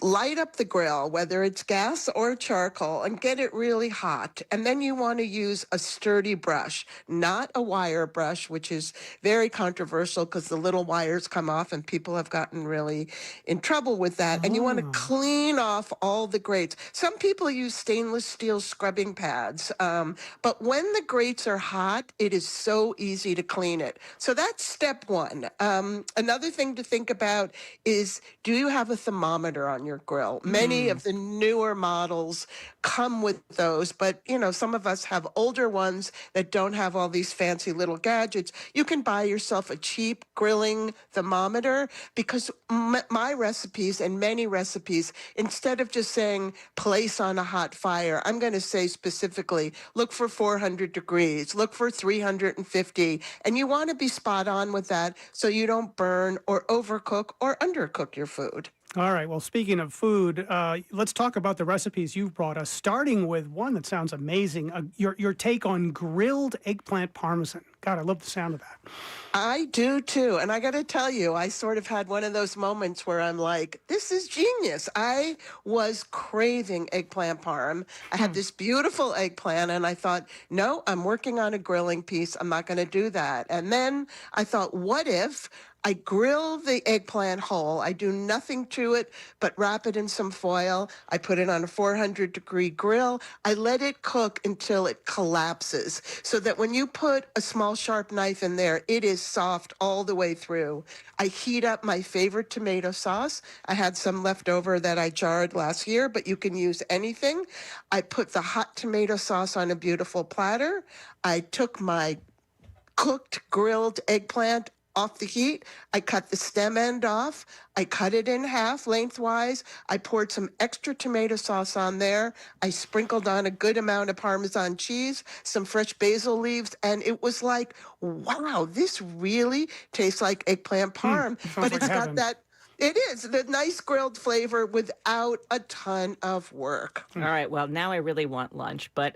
Speaker 1: light up the grill, whether it's gas or charcoal, and get it really hot. And then you want to use a sturdy brush, not a wire brush, which is very controversial because the little wires come off and people have gotten really in trouble with that. And you want to clean off all the grates. Some people use stainless steel scrubbing pads, but when the grates are hot, it is so easy to clean it. So that's step one. Another thing to think about is, do you have a thermometer on your grill? Many of the newer models come with those, but some of us have older ones that don't have all these fancy little gadgets. You can buy yourself a cheap grilling thermometer, because my recipes and many recipes, instead of just saying place on a hot fire, I'm going to say specifically look for 400 degrees, look for 350, and you want to be spot on with that so you don't burn or overcook or undercook your food.
Speaker 6: All right. Well, speaking of food, let's talk about the recipes you've brought us, starting with one that sounds amazing, your take on grilled eggplant parmesan. God, I love the sound of that.
Speaker 1: I do too. And I got to tell you, I sort of had one of those moments where I'm like, this is genius. I was craving eggplant parm. I had this beautiful eggplant and I thought, no, I'm working on a grilling piece. I'm not going to do that. And then I thought, what if I grill the eggplant whole? I do nothing to it but wrap it in some foil. I put it on a 400-degree grill. I let it cook until it collapses, so that when you put a small sharp knife in there, it is soft all the way through. I heat up my favorite tomato sauce. I had some left over that I jarred last year, but you can use anything. I put the hot tomato sauce on a beautiful platter. I took my cooked grilled eggplant off the heat. I cut the stem end off. I cut it in half lengthwise. I poured some extra tomato sauce on there. I sprinkled on a good amount of Parmesan cheese, some fresh basil leaves, and it was like, wow, this really tastes like eggplant parm. But it's got that. It is the nice grilled flavor without a ton of work.
Speaker 25: All right. Well, now I really want lunch. But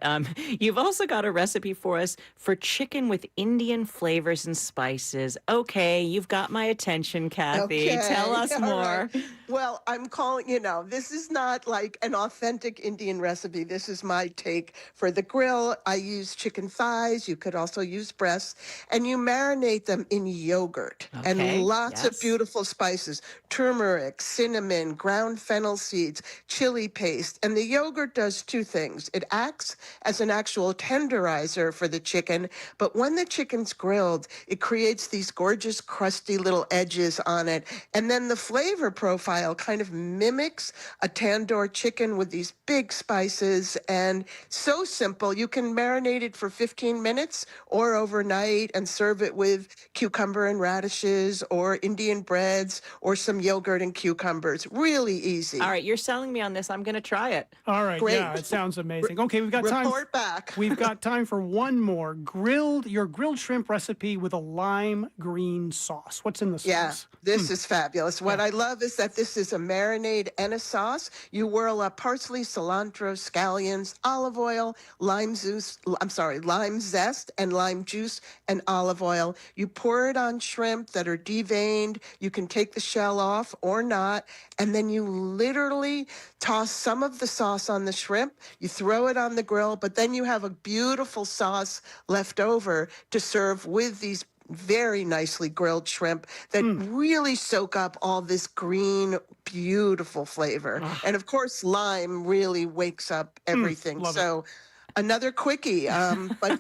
Speaker 25: you've also got a recipe for us for chicken with Indian flavors and spices. Okay, you've got my attention, Kathy.
Speaker 1: Okay.
Speaker 25: Tell us more.
Speaker 1: Right. Well, I'm calling, this is not like an authentic Indian recipe. This is my take for the grill. I use chicken thighs. You could also use breasts. And you marinate them in yogurt and lots of beautiful spices. Turmeric, cinnamon, ground fennel seeds, chili paste. And the yogurt does two things. It acts as an actual tenderizer for the chicken, but when the chicken's grilled, it creates these gorgeous crusty little edges on it. And then the flavor profile kind of mimics a tandoor chicken with these big spices, and so simple. You can marinate it for 15 minutes or overnight and serve it with cucumber and radishes or Indian breads or some yogurt and cucumbers. Really easy.
Speaker 25: All right, you're selling me on this. I'm going to try it.
Speaker 6: All right,
Speaker 1: Great.
Speaker 6: yeah, it sounds amazing. Okay, we've got time.
Speaker 1: Report back.
Speaker 6: We've got time for one more. Your grilled shrimp recipe with a lime green sauce. What's in the sauce?
Speaker 1: Yeah, this is fabulous. What I love is that this is a marinade and a sauce. You whirl up parsley, cilantro, scallions, olive oil, lime zest, and lime juice and olive oil. You pour it on shrimp that are deveined. You can take the shell off. off or not, and then you literally toss some of the sauce on the shrimp, you throw it on the grill, but then you have a beautiful sauce left over to serve with these very nicely grilled shrimp that really soak up all this green, beautiful flavor. And of course, lime really wakes up everything. So another quickie, but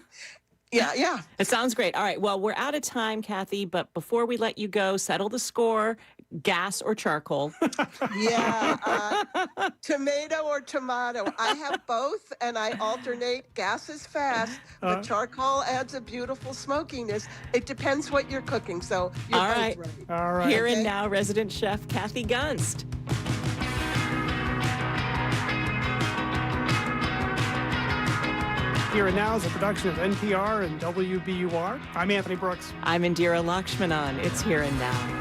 Speaker 1: yeah.
Speaker 25: It sounds great. All right. Well, we're out of time, Kathy, but before we let you go, settle the score, gas or charcoal.
Speaker 1: Yeah, tomato or tomato. I have both, and I alternate. Gas is fast, but charcoal adds a beautiful smokiness. It depends what you're cooking, so you're
Speaker 25: All
Speaker 1: both
Speaker 25: right.
Speaker 1: right.
Speaker 6: All right.
Speaker 25: Here and now, resident chef Kathy Gunst.
Speaker 6: Here and Now is a production of NPR and WBUR. I'm Anthony Brooks.
Speaker 25: I'm Indira Lakshmanan. It's Here and Now.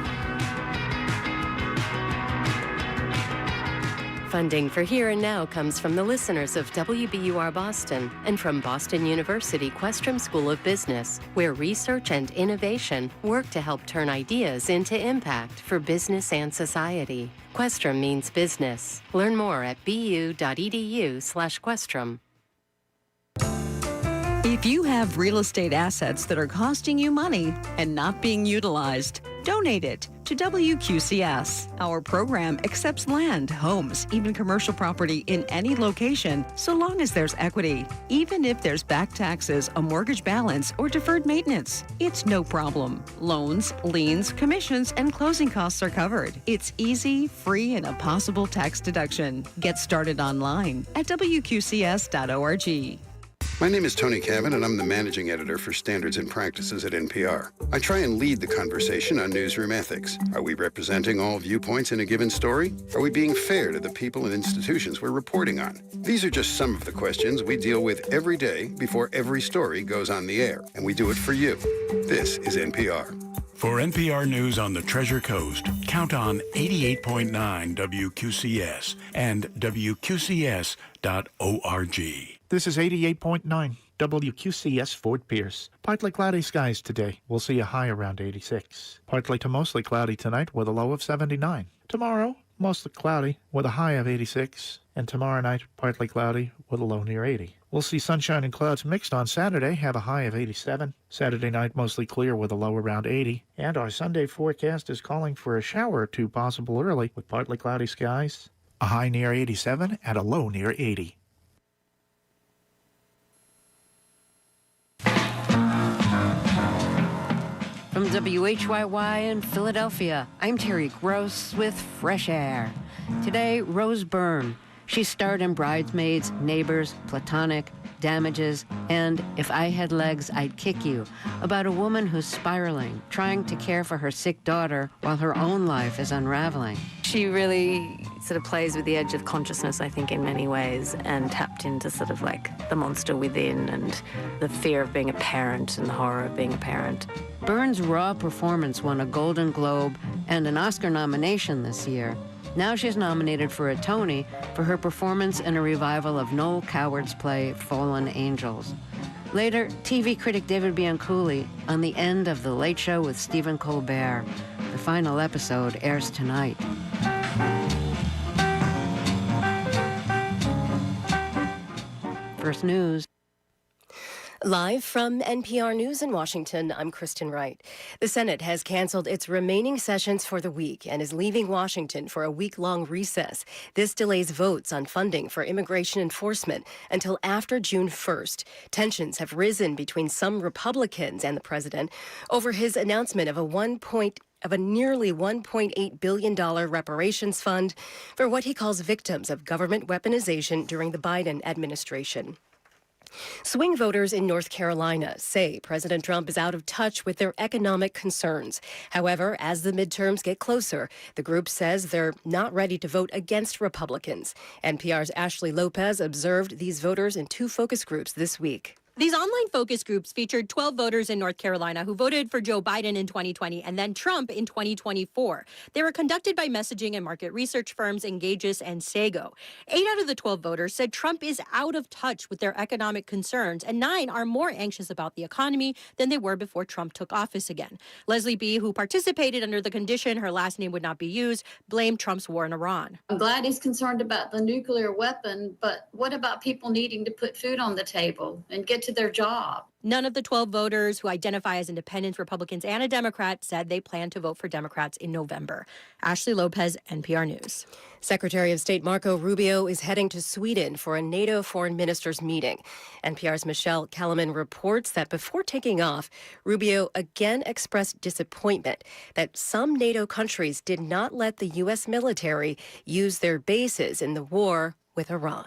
Speaker 24: Funding for Here and Now comes from the listeners of WBUR Boston and from Boston University Questrom School of Business, where research and innovation work to help turn ideas into impact for business and society. Questrom means business. Learn more at bu.edu/Questrom.
Speaker 21: If you have real estate assets that are costing you money and not being utilized, donate it to WQCS. Our program accepts land, homes, even commercial property in any location, so long as there's equity. Even if there's back taxes, a mortgage balance, or deferred maintenance, it's no problem. Loans, liens, commissions, and closing costs are covered. It's easy, free, and a possible tax deduction. Get started online at WQCS.org.
Speaker 3: My name is Tony Cavan, and I'm the managing editor for Standards and Practices at NPR. I try and lead the conversation on newsroom ethics. Are we representing all viewpoints in a given story? Are we being fair to the people and institutions we're reporting on? These are just some of the questions we deal with every day before every story goes on the air, and we do it for you. This is NPR.
Speaker 23: For NPR News on the Treasure Coast, count on 88.9 WQCS and WQCS.org.
Speaker 16: This is 88.9 WQCS Fort Pierce. Partly cloudy skies today. We'll see a high around 86. Partly to mostly cloudy tonight with a low of 79. Tomorrow, mostly cloudy with a high of 86. And tomorrow night, partly cloudy with a low near 80. We'll see sunshine and clouds mixed on Saturday, have a high of 87. Saturday night, mostly clear with a low around 80. And our Sunday forecast is calling for a shower or two possible early with partly cloudy skies, a high near 87 and a low near 80.
Speaker 4: From WHYY in Philadelphia, I'm Terry Gross with Fresh Air. Today, Rose Byrne. She starred in Bridesmaids, Neighbors, Platonic, Damages, and If I Had Legs, I'd Kick You, about a woman who's spiraling, trying to care for her sick daughter while her own life is unraveling.
Speaker 19: She really sort of plays with the edge of consciousness, I think, in many ways, and tapped into sort of like the monster within and the fear of being a parent and the horror of being a parent.
Speaker 4: Byrne's raw performance won a Golden Globe and an Oscar nomination this year. Now she's nominated for a Tony for her performance in a revival of Noel Coward's play Fallen Angels. Later, TV critic David Bianculli on the end of The Late Show with Stephen Colbert. The final episode airs tonight. First News.
Speaker 20: Live from NPR News in Washington, I'm Kristen Wright. The Senate has canceled its remaining sessions for the week and is leaving Washington for a week-long recess. This delays votes on funding for immigration enforcement until after June 1st. Tensions have risen between some Republicans and the president over his announcement of a nearly $1.8 billion reparations fund for what he calls victims of government weaponization during the Biden administration. Swing voters in North Carolina say President Trump is out of touch with their economic concerns. However, as the midterms get closer, the group says they're not ready to vote against Republicans. NPR's Ashley Lopez observed these voters in two focus groups this week.
Speaker 7: These online focus groups featured 12 voters in North Carolina who voted for Joe Biden in 2020 and then Trump in 2024. They were conducted by messaging and market research firms Engagis and Sago. 8 out of the 12 voters said Trump is out of touch with their economic concerns, and 9 are more anxious about the economy than they were before Trump took office again. Leslie B., who participated under the condition her last name would not be used, blamed Trump's war in Iran.
Speaker 8: I'm glad he's concerned about the nuclear weapon, but what about people needing to put food on the table and get to their job?
Speaker 7: None of the 12 voters who identify as independents, Republicans, and a Democrat said they plan to vote for Democrats in November. Ashley Lopez, NPR News.
Speaker 20: Secretary of State Marco Rubio is heading to Sweden for a NATO foreign ministers meeting. NPR's Michelle Kellerman reports that before taking off, Rubio again expressed disappointment that some NATO countries did not let the U.S. military use their bases in the war with Iran.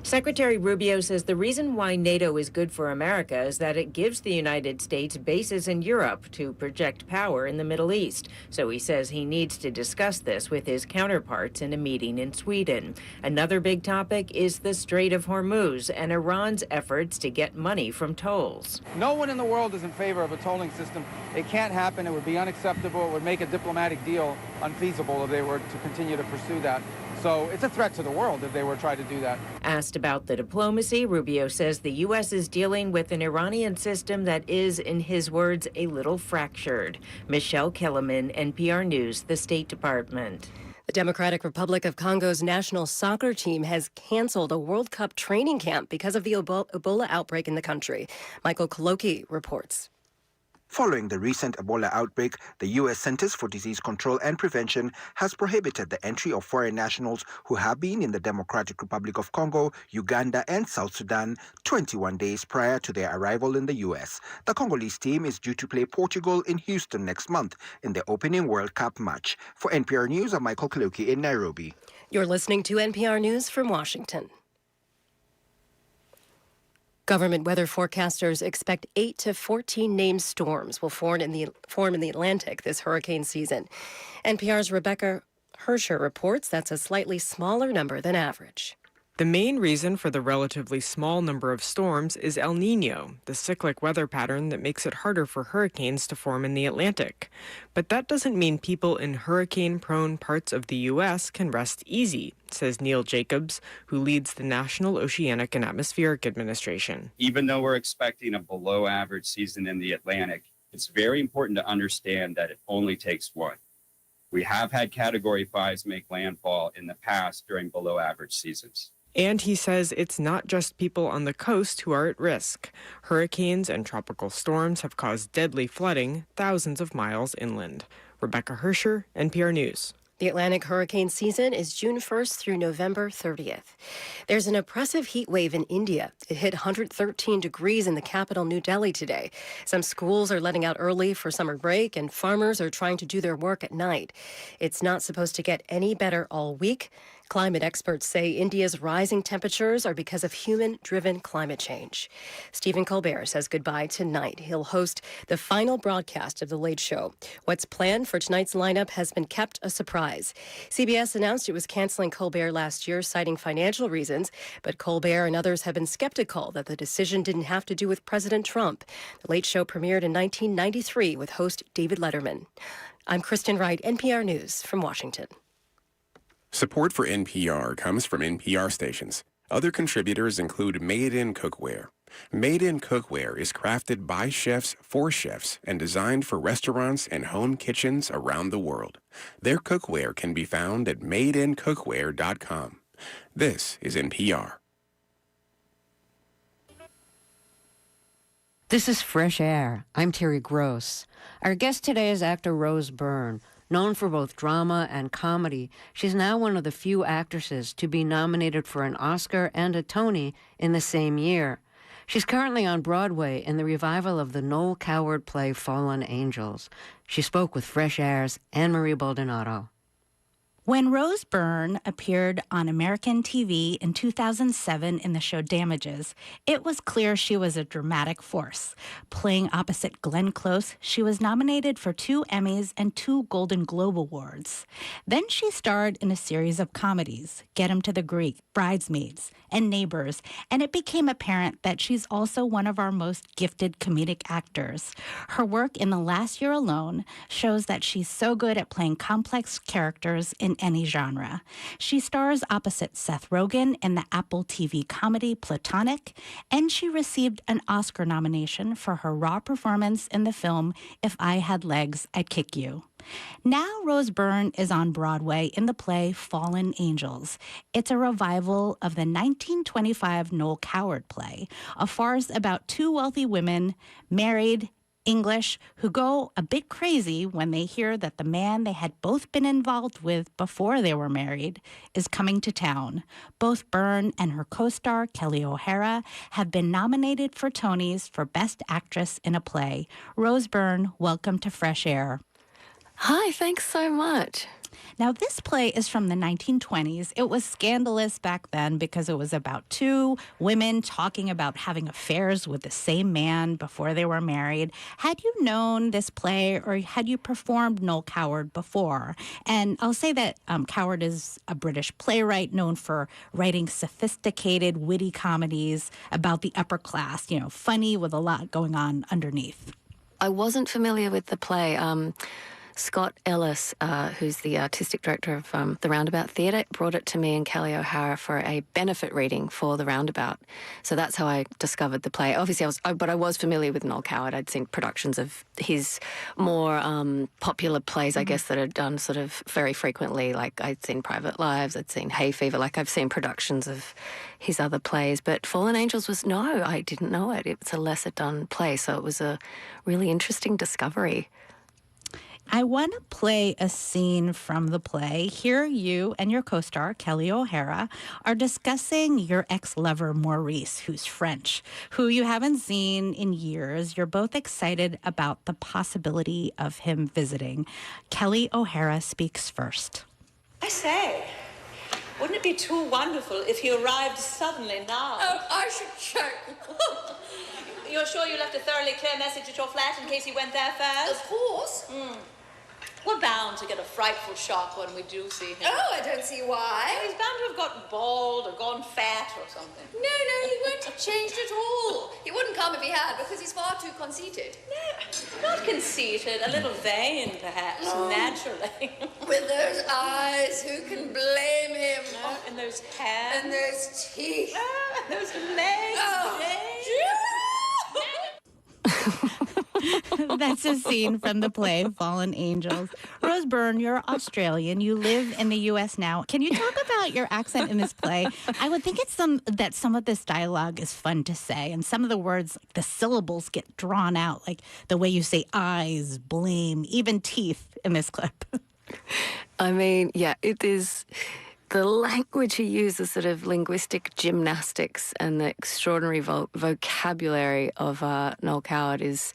Speaker 25: Secretary Rubio says the reason why NATO is good for America is that it gives the United States bases in Europe to project power in the Middle East. So he says he needs to discuss this with his counterparts in a meeting in Sweden. Another big topic is the Strait of Hormuz and Iran's efforts to get money from tolls.
Speaker 9: No one in the world is in favor of a tolling system. It can't happen. It would be unacceptable. It would make a diplomatic deal unfeasible if they were to continue to pursue that. So it's a threat to the world if they were trying to do that.
Speaker 25: Asked about the diplomacy, Rubio says the U.S. is dealing with an Iranian system that is, in his words, a little fractured. Michelle Kellerman, NPR News, the State Department.
Speaker 20: The Democratic Republic of Congo's national soccer team has canceled a World Cup training camp because of the Ebola outbreak in the country. Michael Koloki reports.
Speaker 17: Following the recent Ebola outbreak, the U.S. Centers for Disease Control and Prevention has prohibited the entry of foreign nationals who have been in the Democratic Republic of Congo, Uganda, and South Sudan 21 days prior to their arrival in the U.S. The Congolese team is due to play Portugal in Houston next month in the opening World Cup match. For NPR News, I'm Michael Kaloki in Nairobi.
Speaker 20: You're listening to NPR News from Washington. Government weather forecasters expect 8 to 14 named storms will form in the Atlantic this hurricane season. NPR's Rebecca Hersher reports that's a slightly smaller number than average.
Speaker 22: The main reason for the relatively small number of storms is El Niño, the cyclic weather pattern that makes it harder for hurricanes to form in the Atlantic. But that doesn't mean people in hurricane-prone parts of the U.S. can rest easy, says Neil Jacobs, who leads the National Oceanic and Atmospheric Administration.
Speaker 26: Even though we're expecting a below-average season in the Atlantic, it's very important to understand that it only takes one. We have had Category 5s make landfall in the past during below-average seasons.
Speaker 22: And he says it's not just people on the coast who are at risk. Hurricanes and tropical storms have caused deadly flooding thousands of miles inland. Rebecca Hersher, NPR News.
Speaker 20: The Atlantic hurricane season is June 1st through November 30th. There's an oppressive heat wave in India. It hit 113 degrees in the capital, New Delhi, today. Some schools are letting out early for summer break, and farmers are trying to do their work at night. It's not supposed to get any better all week. Climate experts say India's rising temperatures are because of human-driven climate change. Stephen Colbert says goodbye tonight. He'll host the final broadcast of The Late Show. What's planned for tonight's lineup has been kept a surprise. CBS announced it was canceling Colbert last year, citing financial reasons, but Colbert and others have been skeptical that the decision didn't have to do with President Trump. The Late Show premiered in 1993 with host David Letterman. I'm Kristen Wright, NPR News from Washington.
Speaker 27: Support for NPR comes from NPR stations. Other contributors include Made in Cookware. Made in Cookware is crafted by chefs for chefs and designed for restaurants and home kitchens around the world. Their cookware can be found at madeincookware.com. This is NPR.
Speaker 4: This is Fresh Air. I'm Terry Gross. Our guest today is actor Rose Byrne. Known for both drama and comedy, she's now one of the few actresses to be nominated for an Oscar and a Tony in the same year. She's currently on Broadway in the revival of the Noel Coward play Fallen Angels. She spoke with Fresh Air's Anne-Marie Baldonado.
Speaker 2: When Rose Byrne appeared on American TV in 2007 in the show Damages, it was clear she was a dramatic force. Playing opposite Glenn Close, she was nominated for 2 Emmys and 2 Golden Globe Awards. Then she starred in a series of comedies, Get 'Em to the Greek, Bridesmaids, and Neighbors, and it became apparent that she's also one of our most gifted comedic actors. Her work in the last year alone shows that she's so good at playing complex characters in any genre. She stars opposite Seth Rogen in the Apple TV comedy Platonic, and she received an Oscar nomination for her raw performance in the film If I Had Legs, I'd Kick You. Now Rose Byrne is on Broadway in the play Fallen Angels. It's a revival of the 1925 Noel Coward play, a farce about 2 wealthy women, married, English, who go a bit crazy when they hear that the man they had both been involved with before they were married is coming to town. Both Byrne and her co-star, Kelly O'Hara, have been nominated for Tonys for Best Actress in a Play. Rose Byrne, welcome to Fresh Air.
Speaker 24: Hi, thanks so much.
Speaker 2: Now, this play is from the 1920s. It was scandalous back then because it was about 2 women talking about having affairs with the same man before they were married. Had you known this play or had you performed Noel Coward before? And I'll say that Coward is a British playwright known for writing sophisticated, witty comedies about the upper class, funny with a lot going on underneath.
Speaker 24: I wasn't familiar with the play. Scott Ellis, who's the artistic director of the Roundabout Theatre, brought it to me and Kelly O'Hara for a benefit reading for the Roundabout. So that's how I discovered the play. Obviously, I was familiar with Noel Coward. I'd seen productions of his more popular plays, I guess, that are done sort of very frequently. Like I'd seen Private Lives, I'd seen Hay Fever. Like I've seen productions of his other plays. But Fallen Angels I didn't know it. It's a lesser done play, so it was a really interesting discovery.
Speaker 2: I want to play a scene from the play. Here you and your co-star, Kelly O'Hara, are discussing your ex-lover, Maurice, who's French, who you haven't seen in years. You're both excited about the possibility of him visiting. Kelly O'Hara speaks first.
Speaker 5: I say, wouldn't it be too wonderful if he arrived suddenly now?
Speaker 10: Oh, I should check.
Speaker 5: You're sure you left a thoroughly clear message at your flat in case he went there first?
Speaker 10: Of course.
Speaker 5: We're bound to get a frightful shock when we do see him.
Speaker 10: Oh, I don't see why.
Speaker 5: He's bound to have gotten bald or gone fat or something.
Speaker 10: No, he won't have changed at all. He wouldn't come if he had, because he's far too conceited.
Speaker 5: No, not conceited. A little vain, perhaps, naturally.
Speaker 10: With those eyes, who can blame him?
Speaker 5: And those hands.
Speaker 10: And those teeth.
Speaker 5: And those legs.
Speaker 2: That's a scene from the play Fallen Angels. Rose Byrne, you're Australian. You live in the U.S. now. Can you talk about your accent in this play? I would think that some of this dialogue is fun to say, and some of the words, the syllables get drawn out, like the way you say eyes, blame, even teeth in this clip.
Speaker 24: I mean, yeah, it is. The language he uses, sort of linguistic gymnastics and the extraordinary vocabulary of Noel Coward is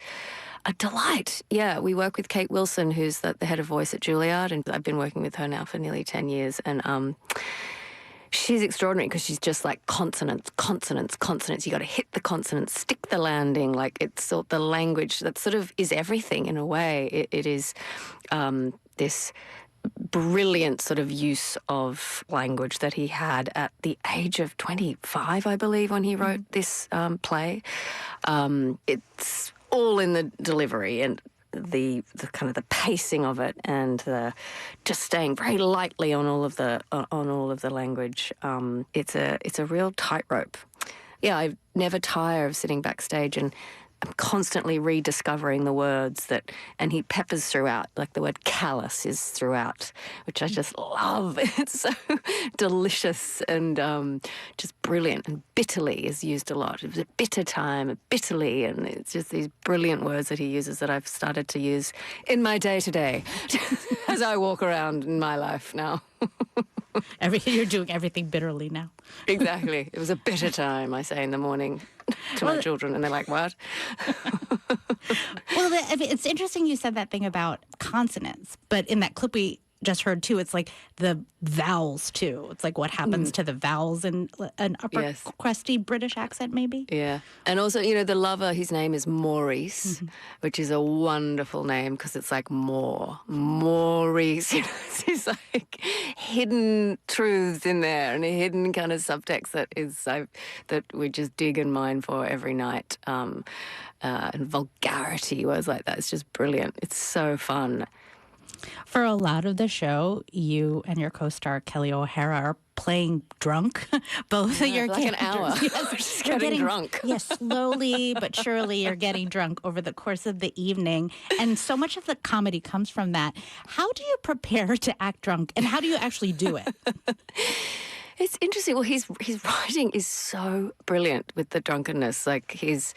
Speaker 24: a delight. Yeah, we work with Kate Wilson, who's the head of voice at Juilliard, and I've been working with her now for nearly 10 years. And she's extraordinary because she's just like consonants. You got to hit the consonants, stick the landing. Like it's sort of the language that sort of is everything in a way. It is this brilliant sort of use of language that he had at the age of 25, I believe, when he wrote this play. It's all in the delivery and the kind of the pacing of it, and just staying very lightly on all of the language. It's a real tightrope. Yeah, I never tire of sitting backstage and I'm constantly rediscovering the words and he peppers throughout, like the word callous is throughout, which I just love. It's so delicious and just brilliant. And bitterly is used a lot. It was a bitter time, bitterly, and it's just these brilliant words that he uses that I've started to use in my day-to-day as I walk around in my life now.
Speaker 2: You're doing everything bitterly now.
Speaker 24: Exactly. It was a bitter time, I say in the morning to my children, and they're like, what?
Speaker 2: Well, it's interesting you said that thing about consonants, but in that clip we just heard too, it's like the vowels too. It's like what happens to the vowels in an upper crusty British accent, maybe.
Speaker 19: Yeah. And also, the lover, his name is Maurice, which is a wonderful name because it's like Maurice. It's like hidden truths in there and a hidden kind of subtext that we just dig and mine for every night. And vulgarity, words like that. It's just brilliant. It's so fun.
Speaker 2: For a lot of the show, you and your co-star Kelly O'Hara are playing drunk. Both of your
Speaker 19: like
Speaker 2: characters.
Speaker 19: an hour.
Speaker 2: Yes,
Speaker 19: Just
Speaker 2: you're
Speaker 19: getting drunk.
Speaker 2: Yes, slowly but surely you're getting drunk over the course of the evening. And so much of the comedy comes from that. How do you prepare to act drunk, and how do you actually do it?
Speaker 19: It's interesting. Well, his writing is so brilliant with the drunkenness. Like his,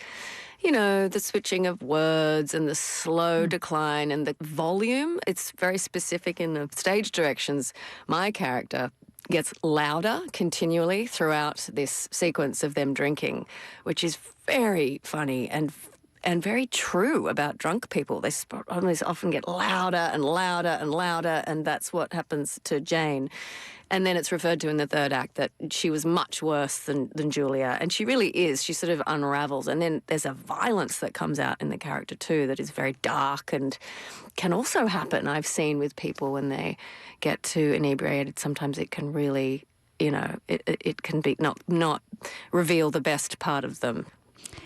Speaker 19: the switching of words and the slow decline and the volume. It's very specific in the stage directions. My character gets louder continually throughout this sequence of them drinking, which is very funny and very true about drunk people. They often get louder and louder and louder, and that's what happens to Jane. And then it's referred to in the third act that she was much worse than Julia, and she really is. She sort of unravels. And then there's a violence that comes out in the character too that is very dark and can also happen. I've seen with people when they get too inebriated, sometimes it can really, it can be not reveal the best part of them.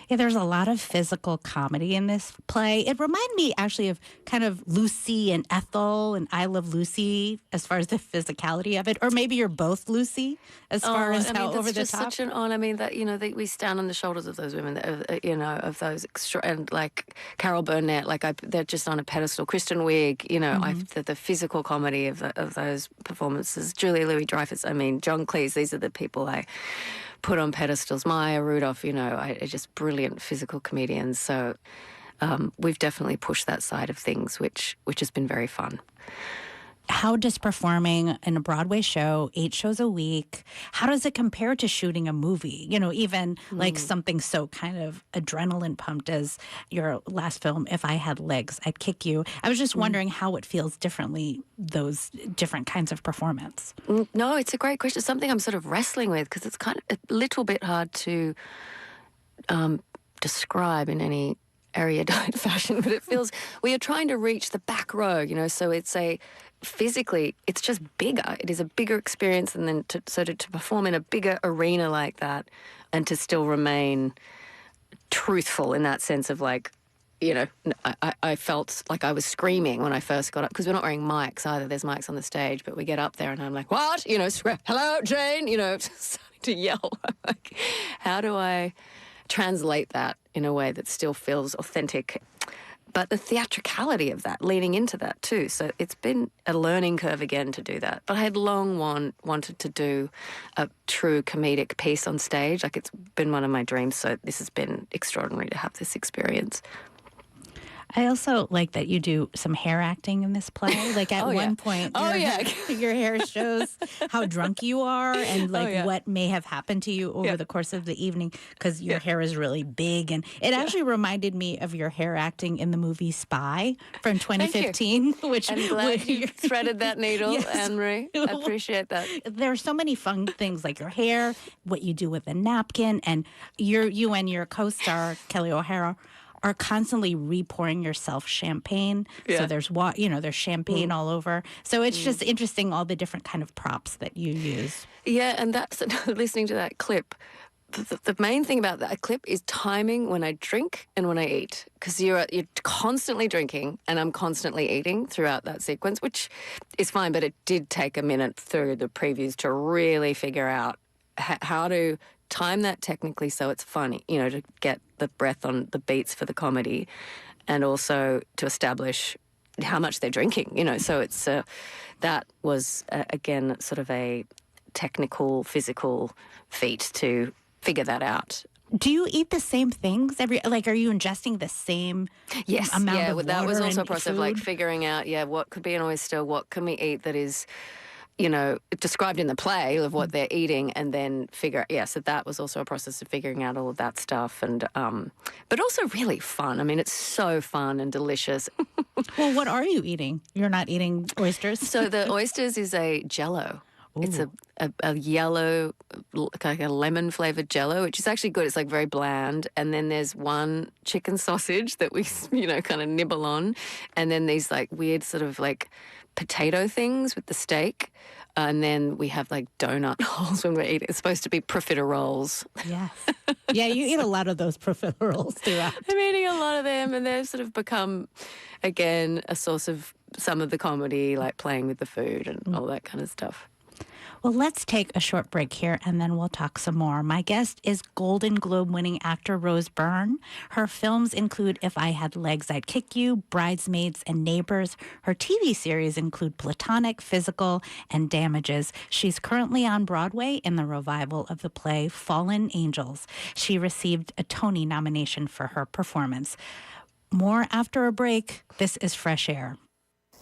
Speaker 2: Yeah, there's a lot of physical comedy in this play. It reminded me actually of kind of Lucie and Ethel and I Love Lucy as far as the physicality of it. Or maybe you're both Lucy as far as how over the top.
Speaker 19: Such an honor. I mean, that we stand on the shoulders of those women, of those and like Carol Burnett, they're just on a pedestal. Kristen Wiig, the physical comedy of those performances. Julia Louis-Dreyfus. I mean, John Cleese. These are the people I put on pedestals. Maya Rudolph, just brilliant physical comedians. So we've definitely pushed that side of things, which has been very fun.
Speaker 2: How does performing in a Broadway show, 8 shows a week, how does it compare to shooting a movie? Even like something so kind of adrenaline pumped as your last film, If I Had Legs, I'd Kick You. I was just wondering how it feels differently, those different kinds of performance.
Speaker 19: No, it's a great question. It's something I'm sort of wrestling with because it's kind of a little bit hard to describe in any erudite fashion, but it feels we are trying to reach the back row, so physically, it's just bigger. It is a bigger experience, and then to perform in a bigger arena like that and to still remain truthful in that sense of I felt like I was screaming when I first got up because we're not wearing mics either. There's mics on the stage, but we get up there and I'm like, what? Hello, Jane, starting to yell. I'm like, how do I translate that in a way that still feels authentic? But the theatricality of that, leaning into that too. So it's been a learning curve again to do that. But I had long wanted to do a true comedic piece on stage. It's been one of my dreams. So this has been extraordinary to have this experience.
Speaker 2: I also like that you do some hair acting in this play. At one point, your hair shows how drunk you are and what may have happened to you over the course of the evening because your hair is really big. And it actually reminded me of your hair acting in the movie Spy from 2015.
Speaker 19: I'm glad you threaded that needle, Anne-Marie. I appreciate that.
Speaker 2: There are so many fun things like your hair, what you do with a napkin, and you and your co-star, Kelly O'Hara, are constantly repouring yourself champagne. So there's there's champagne all over. So it's just interesting all the different kind of props that you use.
Speaker 19: Yeah, and that's listening to that clip. The main thing about that clip is timing when I drink and when I eat, because you're constantly drinking and I'm constantly eating throughout that sequence, which is fine. But it did take a minute through the previews to really figure out how to time that technically so it's funny, to get the breath on the beats for the comedy and also to establish how much they're drinking, So it's that was, again, sort of a technical, physical feat to figure that out.
Speaker 2: Do you eat the same things are you ingesting the same amount of water?
Speaker 19: That was also a process
Speaker 2: of
Speaker 19: of figuring out, what could be an oyster, what can we eat that is, described in the play of what they're eating, and then figure. Yeah, so that was also a process of figuring out all of that stuff, and but also really fun. I mean, it's so fun and delicious.
Speaker 2: Well, what are you eating? You're not eating oysters?
Speaker 19: So the oysters is a Jello. Ooh. It's a yellow, like a lemon-flavored Jello, which is actually good. It's like very bland. And then there's one chicken sausage that we, kind of nibble on. And then these like weird sort of like potato things with the steak. And then we have like donut holes when we're eating. It's supposed to be profiteroles.
Speaker 2: Yes. Yeah, you eat a lot of those profiteroles throughout.
Speaker 19: I'm eating a lot of them, and they've sort of become, again, a source of some of the comedy, like playing with the food and all that kind of stuff.
Speaker 2: Well, let's take a short break here, and then we'll talk some more. My guest is Golden Globe-winning actor Rose Byrne. Her films include If I Had Legs, I'd Kick You, Bridesmaids, and Neighbors. Her TV series include Platonic, Physical, and Damages. She's currently on Broadway in the revival of the play Fallen Angels. She received a Tony nomination for her performance. More after a break. This is Fresh Air.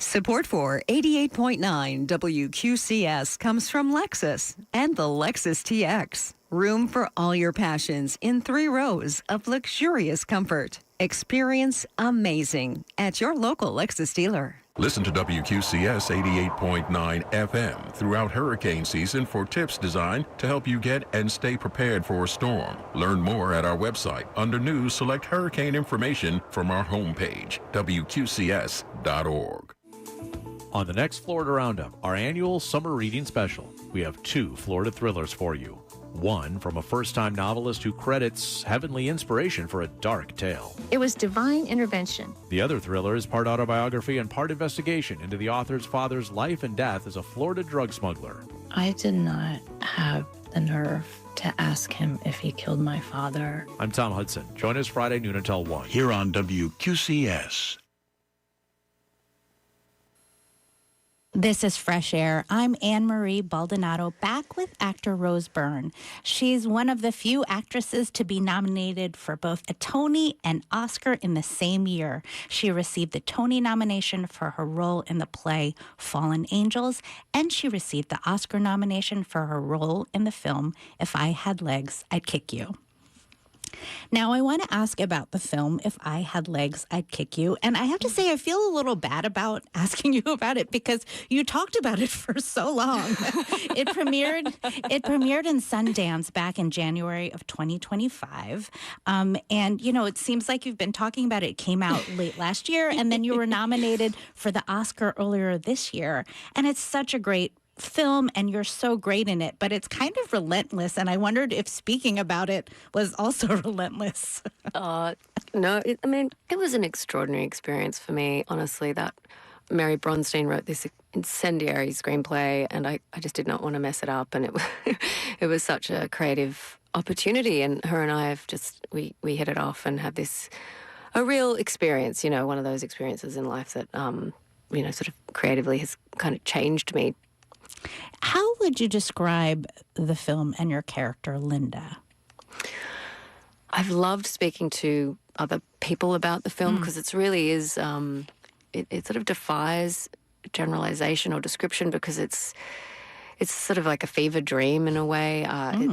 Speaker 21: Support for 88.9 WQCS comes from Lexus and the Lexus TX. Room for all your passions in 3 rows of luxurious comfort. Experience amazing at your local Lexus dealer.
Speaker 1: Listen to WQCS 88.9 FM throughout hurricane season for tips designed to help you get and stay prepared for a storm. Learn more at our website. Under News, select hurricane information from our homepage, WQCS.org.
Speaker 11: On the next Florida Roundup, our annual summer reading special, we have 2 Florida thrillers for you. One from a first-time novelist who credits heavenly inspiration for a dark tale.
Speaker 12: It was divine intervention.
Speaker 11: The other thriller is part autobiography and part investigation into the author's father's life and death as a Florida drug smuggler.
Speaker 12: I did not have the nerve to ask him if he killed my father.
Speaker 11: I'm Tom Hudson. Join us Friday noon until 1.
Speaker 23: Here on WQCS.
Speaker 2: This is Fresh Air. I'm Anne-Marie Baldonado, back with actor Rose Byrne. She's one of the few actresses to be nominated for both a Tony and Oscar in the same year. She received the Tony nomination for her role in the play Fallen Angels, and she received the Oscar nomination for her role in the film If I Had Legs, I'd Kick You. Now, I want to ask about the film, If I Had Legs, I'd Kick You. And I have to say, I feel a little bad about asking you about it because you talked about it for so long. It premiered in Sundance back in January of 2025. And, it seems like you've been talking about it. It came out late last year, and then you were nominated for the Oscar earlier this year. And it's such a great film, and you're so great in it, but it's kind of relentless, and I wondered if speaking about it was also relentless.
Speaker 19: No, it was an extraordinary experience for me, honestly. That Mary Bronstein wrote this incendiary screenplay, and I just did not want to mess it up, and it was such a creative opportunity, and her and I have we hit it off and had a real experience, one of those experiences in life that, sort of creatively has kind of changed me.
Speaker 2: How would you describe the film and your character, Linda?
Speaker 19: I've loved speaking to other people about the film because it really is, it sort of defies generalization or description because it's sort of like a fever dream in a way.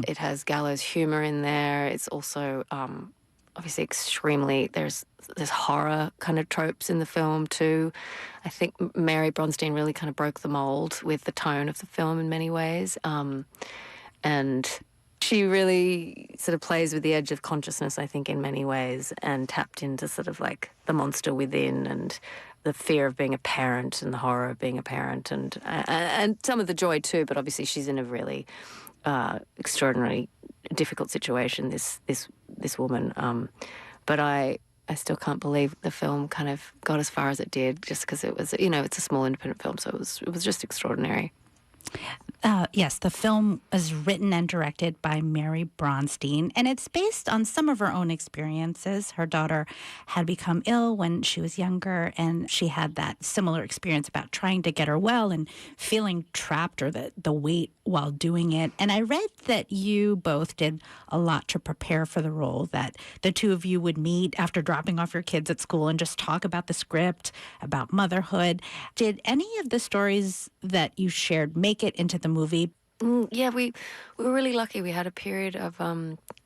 Speaker 19: It has gallows humor in there. It's also obviously extremely, there's horror kind of tropes in the film too. I think Mary Bronstein really kind of broke the mold with the tone of the film in many ways. And she really sort of plays with the edge of consciousness, I think, in many ways, and tapped into sort of like the monster within and the fear of being a parent and the horror of being a parent and some of the joy too, but obviously she's in a really extraordinarily difficult situation, this woman. But I still can't believe the film kind of got as far as it did just because it was, it's a small independent film, so it was just extraordinary.
Speaker 2: Yes, the film is written and directed by Mary Bronstein, and it's based on some of her own experiences. Her daughter had become ill when she was younger, and she had that similar experience about trying to get her well and feeling trapped or the weight while doing it. And I read that you both did a lot to prepare for the role, that the two of you would meet after dropping off your kids at school and just talk about the script, about motherhood. Did any of the stories that you shared make it into the movie?
Speaker 19: Yeah, we were really lucky. We had a period of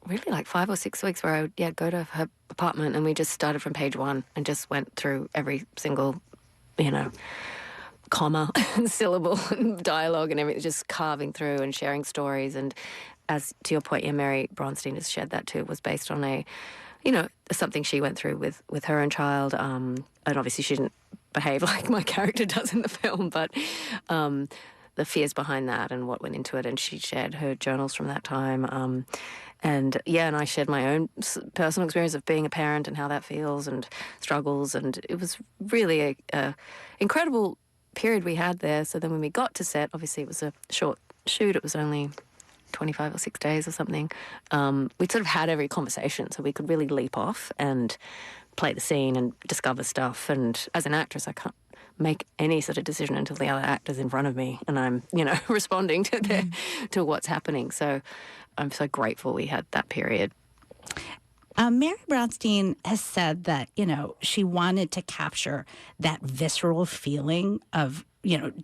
Speaker 19: really like 5 or 6 weeks where I would go to her apartment, and we just started from page one and just went through every single, comma and syllable and dialogue and everything, just carving through and sharing stories. And as to your point, Mary Bronstein has shared that too. It was based on something she went through with her own child. And obviously she didn't behave like my character does in the film, but the fears behind that and what went into it. And she shared her journals from that time. And I shared my own personal experience of being a parent and how that feels and struggles. And it was really a incredible period we had there. So then when we got to set, obviously it was a short shoot. It was only 25 or 6 days or something. We sort of had every conversation, so we could really leap off and play the scene and discover stuff. And as an actress, I can't make any sort of decision until the other actor's in front of me and I'm, responding to what's happening. So I'm so grateful we had that period.
Speaker 2: Mary Bronstein has said that, she wanted to capture that visceral feeling of,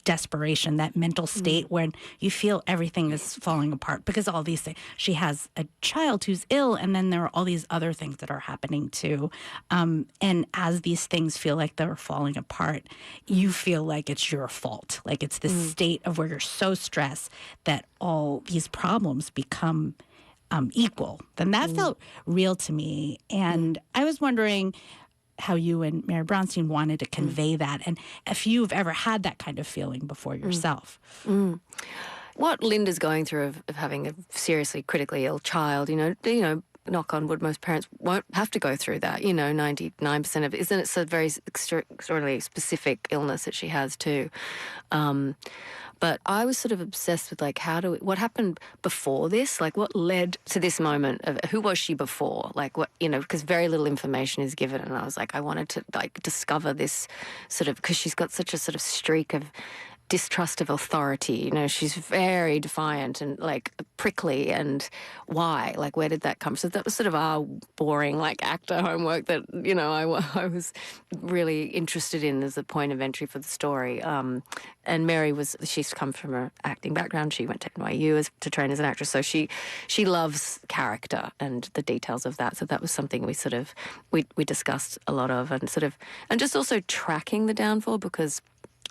Speaker 2: desperation, that mental state when you feel everything is falling apart because all these things. She has a child who's ill, and then there are all these other things that are happening too. And as these things feel like they're falling apart, you feel like it's your fault. Like it's this state of where you're so stressed that all these problems become equal. Then that felt real to me. And I was wondering how you and Mary Bronstein wanted to convey that, and if you've ever had that kind of feeling before yourself.
Speaker 19: What Linda's going through of having a seriously critically ill child, knock on wood, most parents won't have to go through that. 99% of it, isn't it? It's a very extraordinarily specific illness that she has too. But I was sort of obsessed with what happened before this? Like what led to this moment of who was she before? Like what, because very little information is given. And I was like, I wanted to discover this sort of, because she's got such a sort of streak of distrust of authority. She's very defiant and prickly. And why? Where did that come from? So that was sort of our boring actor homework that I was really interested in as a point of entry for the story. And Mary she's come from an acting background. She went to NYU to train as an actress, so she loves character and the details of that. So that was something we discussed a lot of, and just also tracking the downfall, because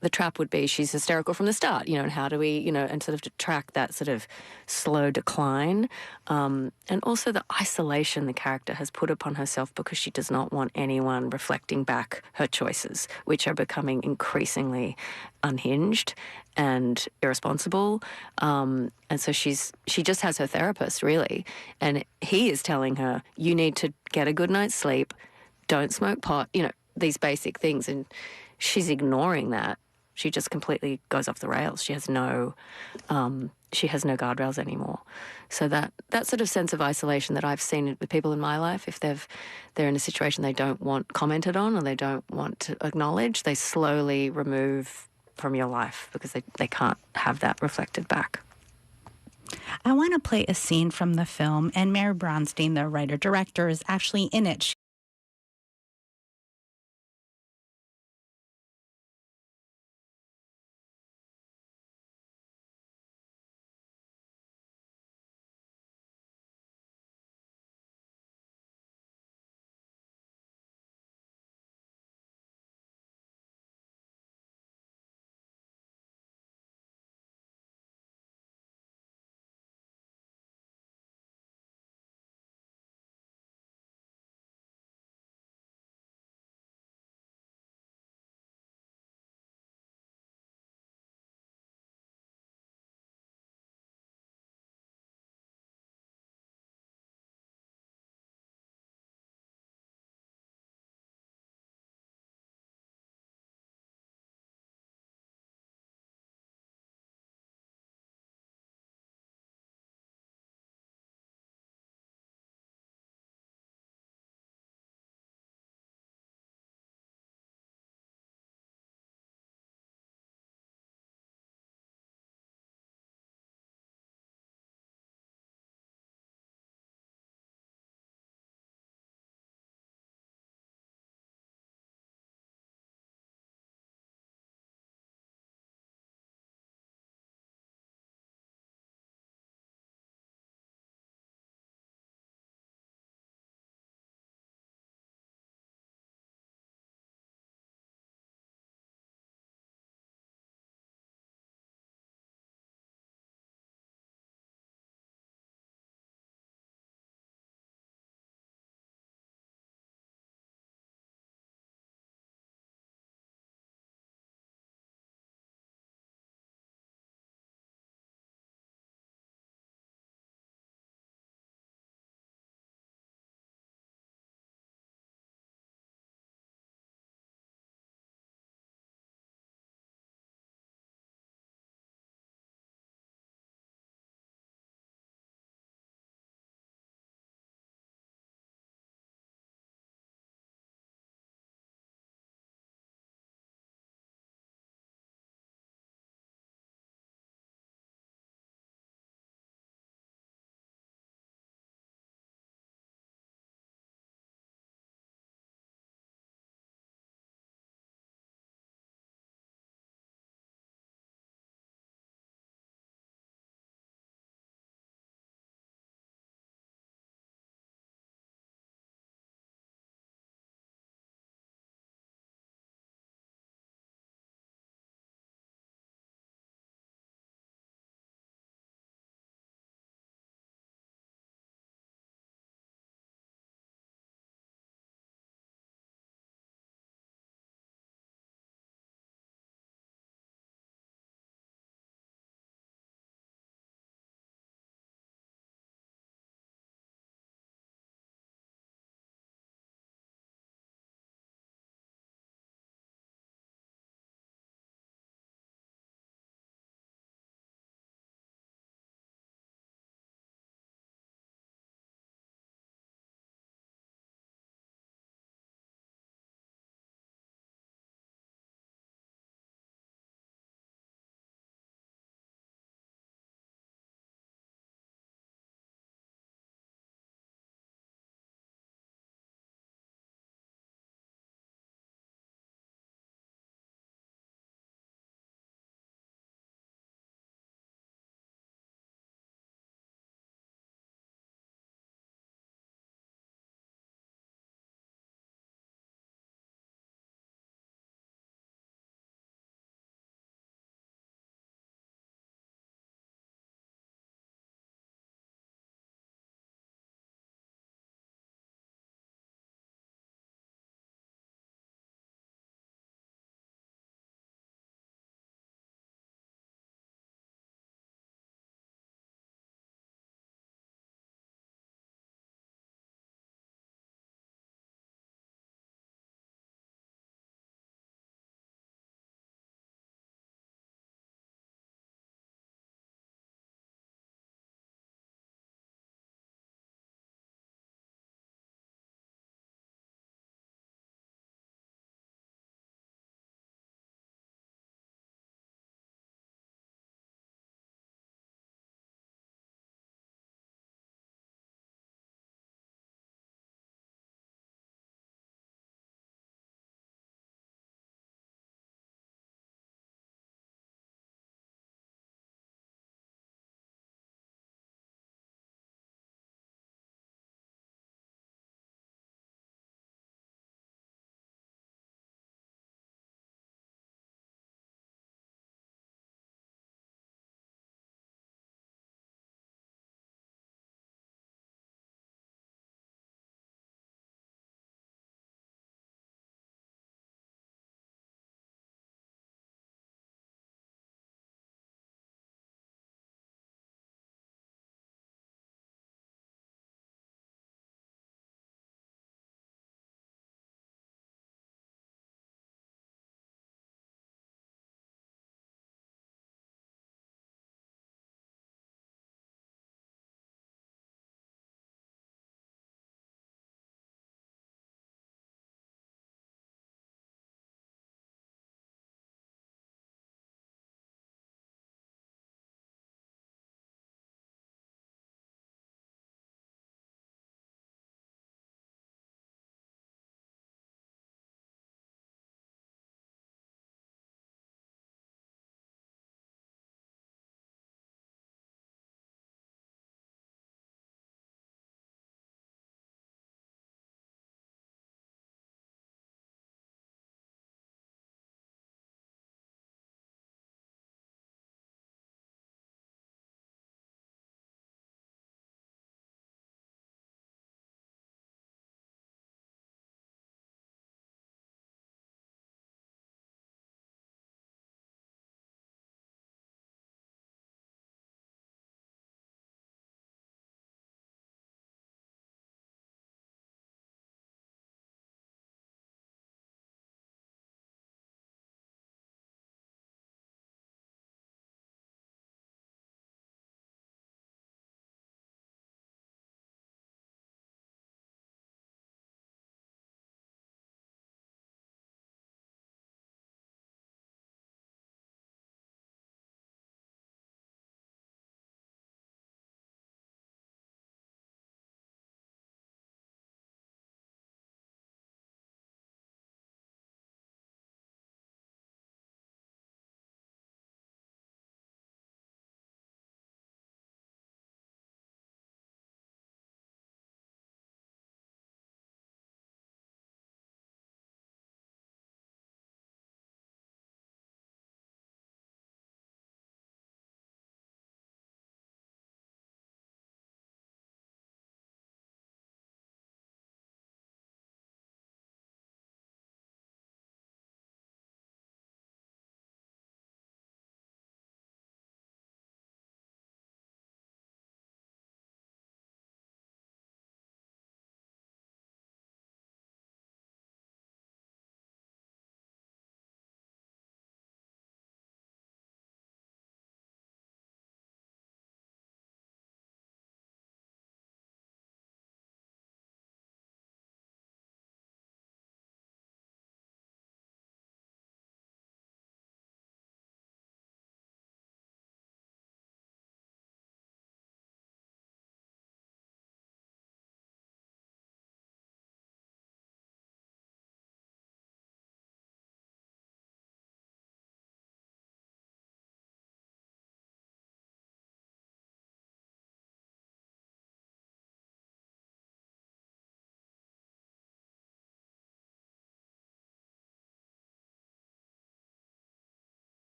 Speaker 19: the trap would be she's hysterical from the start, and how do we, and sort of to track that sort of slow decline. And also the isolation the character has put upon herself because she does not want anyone reflecting back her choices, which are becoming increasingly unhinged and irresponsible. And so she just has her therapist, really. And he is telling her, you need to get a good night's sleep, don't smoke pot, these basic things. And she's ignoring that. She just completely goes off the rails. She has no guardrails anymore. So that sort of sense of isolation that I've seen with people in my life, if they're in a situation they don't want commented on or they don't want to acknowledge, they slowly remove from your life because they can't have that reflected back.
Speaker 2: I want to play a scene from the film, and Mary Bronstein, the writer-director, is actually in it.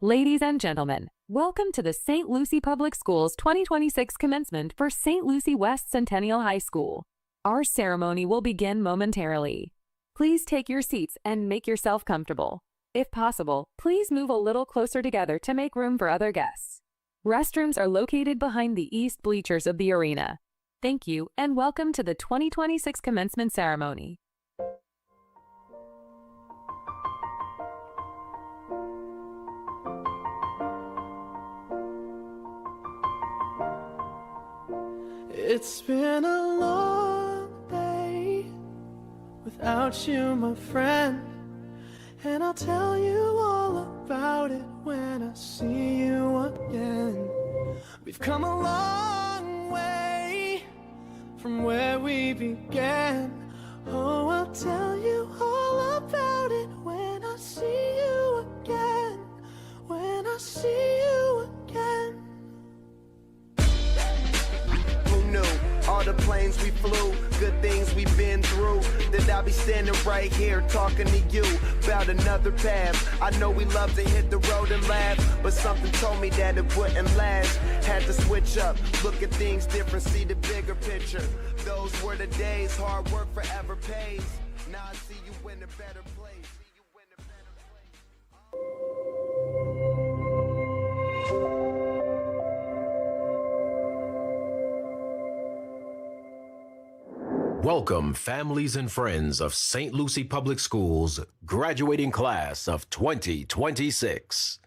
Speaker 3: Ladies and gentlemen, welcome to the St. Lucie Public Schools 2026 commencement for St. Lucie West Centennial High School. Our ceremony will begin momentarily. Please take your seats and make yourself comfortable. If possible, please move a little closer together to make room for other guests. Restrooms are located behind the east bleachers of the arena. Thank you and welcome to the 2026 commencement ceremony.
Speaker 6: It's been a long day without you, my friend, and I'll tell you all about it when I see you again. We've come a long way from where we began. Oh, I'll tell you all about it when I see you again. When I see you again.
Speaker 13: All the planes we flew, good things we've been through, that I'll be standing right here talking to you about another path. I know we love to hit the road and laugh, but something told me that it wouldn't last. Had to switch up, look at things different, see the bigger picture. Those were the days, hard work forever pays. Now I see you in a better place.
Speaker 14: Welcome, families and friends of St. Lucie Public Schools graduating class of 2026.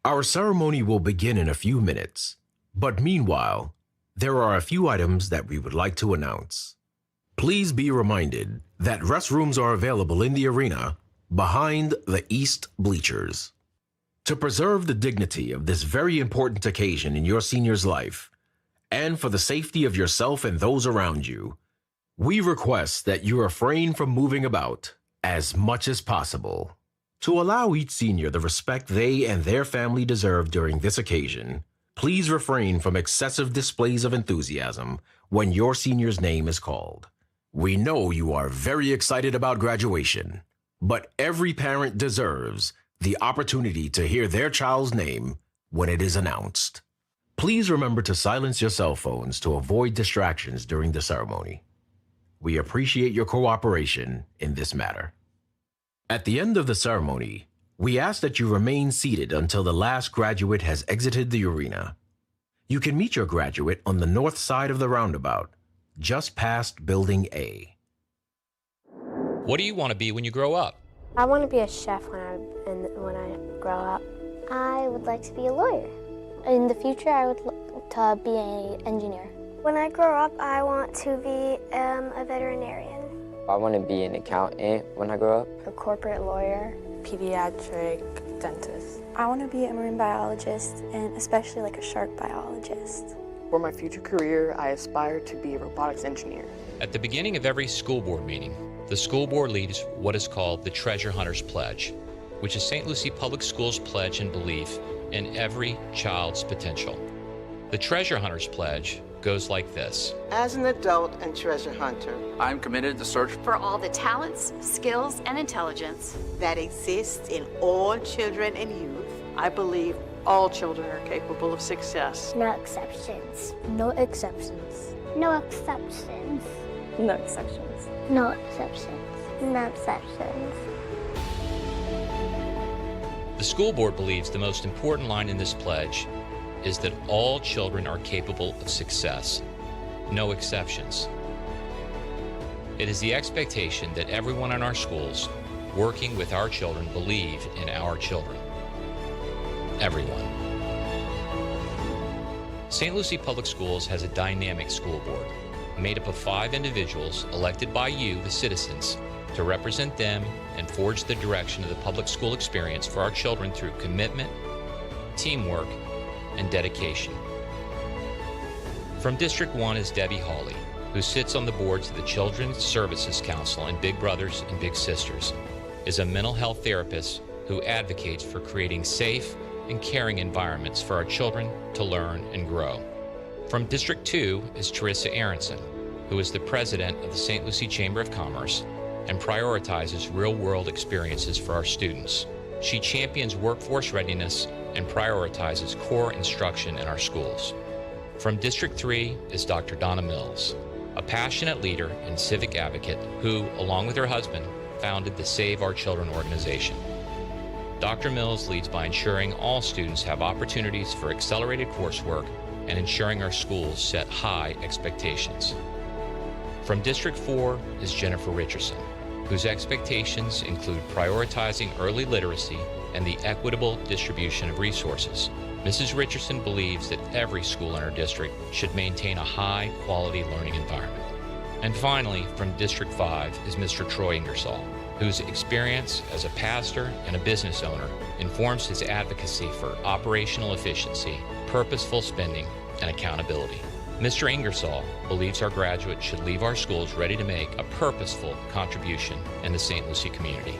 Speaker 14: Our ceremony will begin in a few minutes, but meanwhile, there are a few items that we would like to announce. Please be reminded that restrooms are available in the arena behind the east bleachers. To preserve the dignity of this very important occasion in your senior's life, and for the safety of yourself and those around you, we request that you refrain from moving about as much as possible. To allow each senior the respect they and their family deserve during this occasion, please refrain from excessive displays of enthusiasm when your senior's name is called. We know you are very excited about graduation, but every parent deserves the opportunity to hear their child's name when it is announced. Please remember to silence your cell phones to avoid distractions during the ceremony. We appreciate your cooperation in this matter. At the end of the ceremony, we ask that you remain seated until the last graduate has exited the arena. You can meet your graduate on the north side of the roundabout, just past Building A.
Speaker 15: What do you want to be when you grow up?
Speaker 16: I want to be a chef when I grow up. I would like to be a lawyer. In the future, I would like to be an engineer. When I grow up, I want to be a veterinarian.
Speaker 7: I want to be an accountant when I grow up.
Speaker 16: A corporate lawyer.
Speaker 8: Pediatric dentist.
Speaker 16: I want to be a marine biologist, and especially like a shark biologist.
Speaker 8: For my future career, I aspire to be a robotics engineer.
Speaker 15: At the beginning of every school board meeting, the school board leads what is called the Treasure Hunter's Pledge, which is St. Lucie Public Schools' pledge and belief in every child's potential. The Treasure Hunter's Pledge goes like this.
Speaker 9: As an adult and treasure hunter,
Speaker 17: I'm committed to search
Speaker 18: for all the talents, skills, and intelligence
Speaker 9: that exists in all children and youth. I believe all children are capable of success.
Speaker 16: No exceptions. No exceptions. No exceptions.
Speaker 8: No exceptions.
Speaker 16: No exceptions. No exceptions.
Speaker 15: The school board believes the most important line in this pledge is that all children are capable of success, no exceptions. It is the expectation that everyone in our schools working with our children believe in our children. Everyone. St. Lucie Public Schools has a dynamic school board made up of 5 individuals elected by you, the citizens, to represent them and forge the direction of the public school experience for our children through commitment, teamwork, and dedication. From District 1 is Debbie Hawley, who sits on the boards of the Children's Services Council and Big Brothers and Big Sisters, is a mental health therapist who advocates for creating safe and caring environments for our children to learn and grow. From District 2 is Teresa Aronson, who is the president of the St. Lucie Chamber of Commerce and prioritizes real-world experiences for our students. She champions workforce readiness and prioritizes core instruction in our schools. From District 3 is Dr. Donna Mills, a passionate leader and civic advocate who, along with her husband, founded the Save Our Children organization. Dr. Mills leads by ensuring all students have opportunities for accelerated coursework and ensuring our schools set high expectations. From District 4 is Jennifer Richardson, whose expectations include prioritizing early literacy and the equitable distribution of resources. Mrs. Richardson believes that every school in our district should maintain a high-quality learning environment. And finally, from District 5 is Mr. Troy Ingersoll, whose experience as a pastor and a business owner informs his advocacy for operational efficiency, purposeful spending, and accountability. Mr. Ingersoll believes our graduates should leave our schools ready to make a purposeful contribution in the St. Lucie community.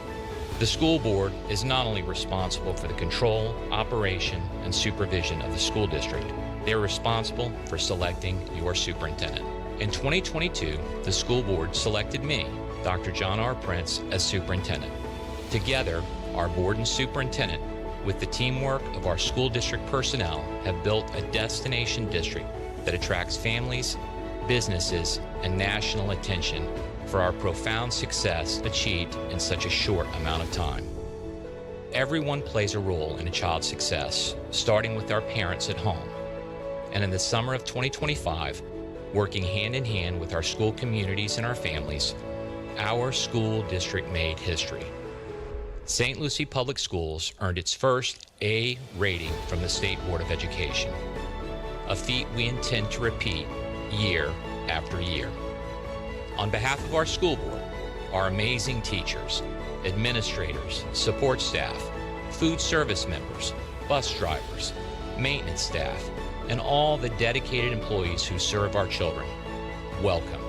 Speaker 15: The school board is not only responsible for the control, operation, and supervision of the school district, they are responsible for selecting your superintendent. In 2022, the school board selected me, Dr. John R. Prince, as superintendent. Together, our board and superintendent, with the teamwork of our school district personnel, have built a destination district that attracts families, businesses, and national attention for our profound success achieved in such a short amount of time. Everyone plays a role in a child's success, starting with our parents at home. And in the summer of 2025, working hand in hand with our school communities and our families, our school district made history. St. Lucie Public Schools earned its first A rating from the State Board of Education, a feat we intend to repeat year after year. On behalf of our school board, our amazing teachers, administrators, support staff, food service members, bus drivers, maintenance staff, and all the dedicated employees who serve our children, welcome.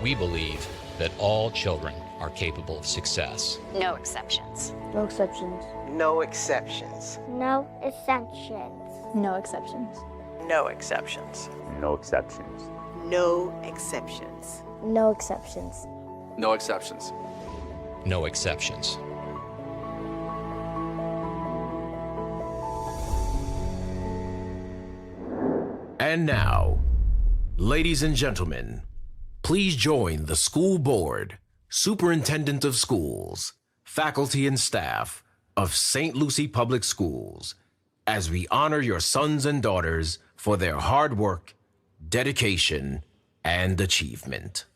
Speaker 15: We believe that all children are capable of success.
Speaker 18: No exceptions.
Speaker 16: No exceptions.
Speaker 9: No exceptions.
Speaker 16: No exceptions.
Speaker 8: No exceptions.
Speaker 9: No exceptions.
Speaker 17: No exceptions.
Speaker 9: No exceptions.
Speaker 16: No exceptions.
Speaker 17: No exceptions.
Speaker 15: No exceptions.
Speaker 14: And now, ladies and gentlemen, please join the school board, superintendent of schools, faculty and staff of St. Lucie Public Schools as we honor your sons and daughters for their hard work, dedication, and achievement.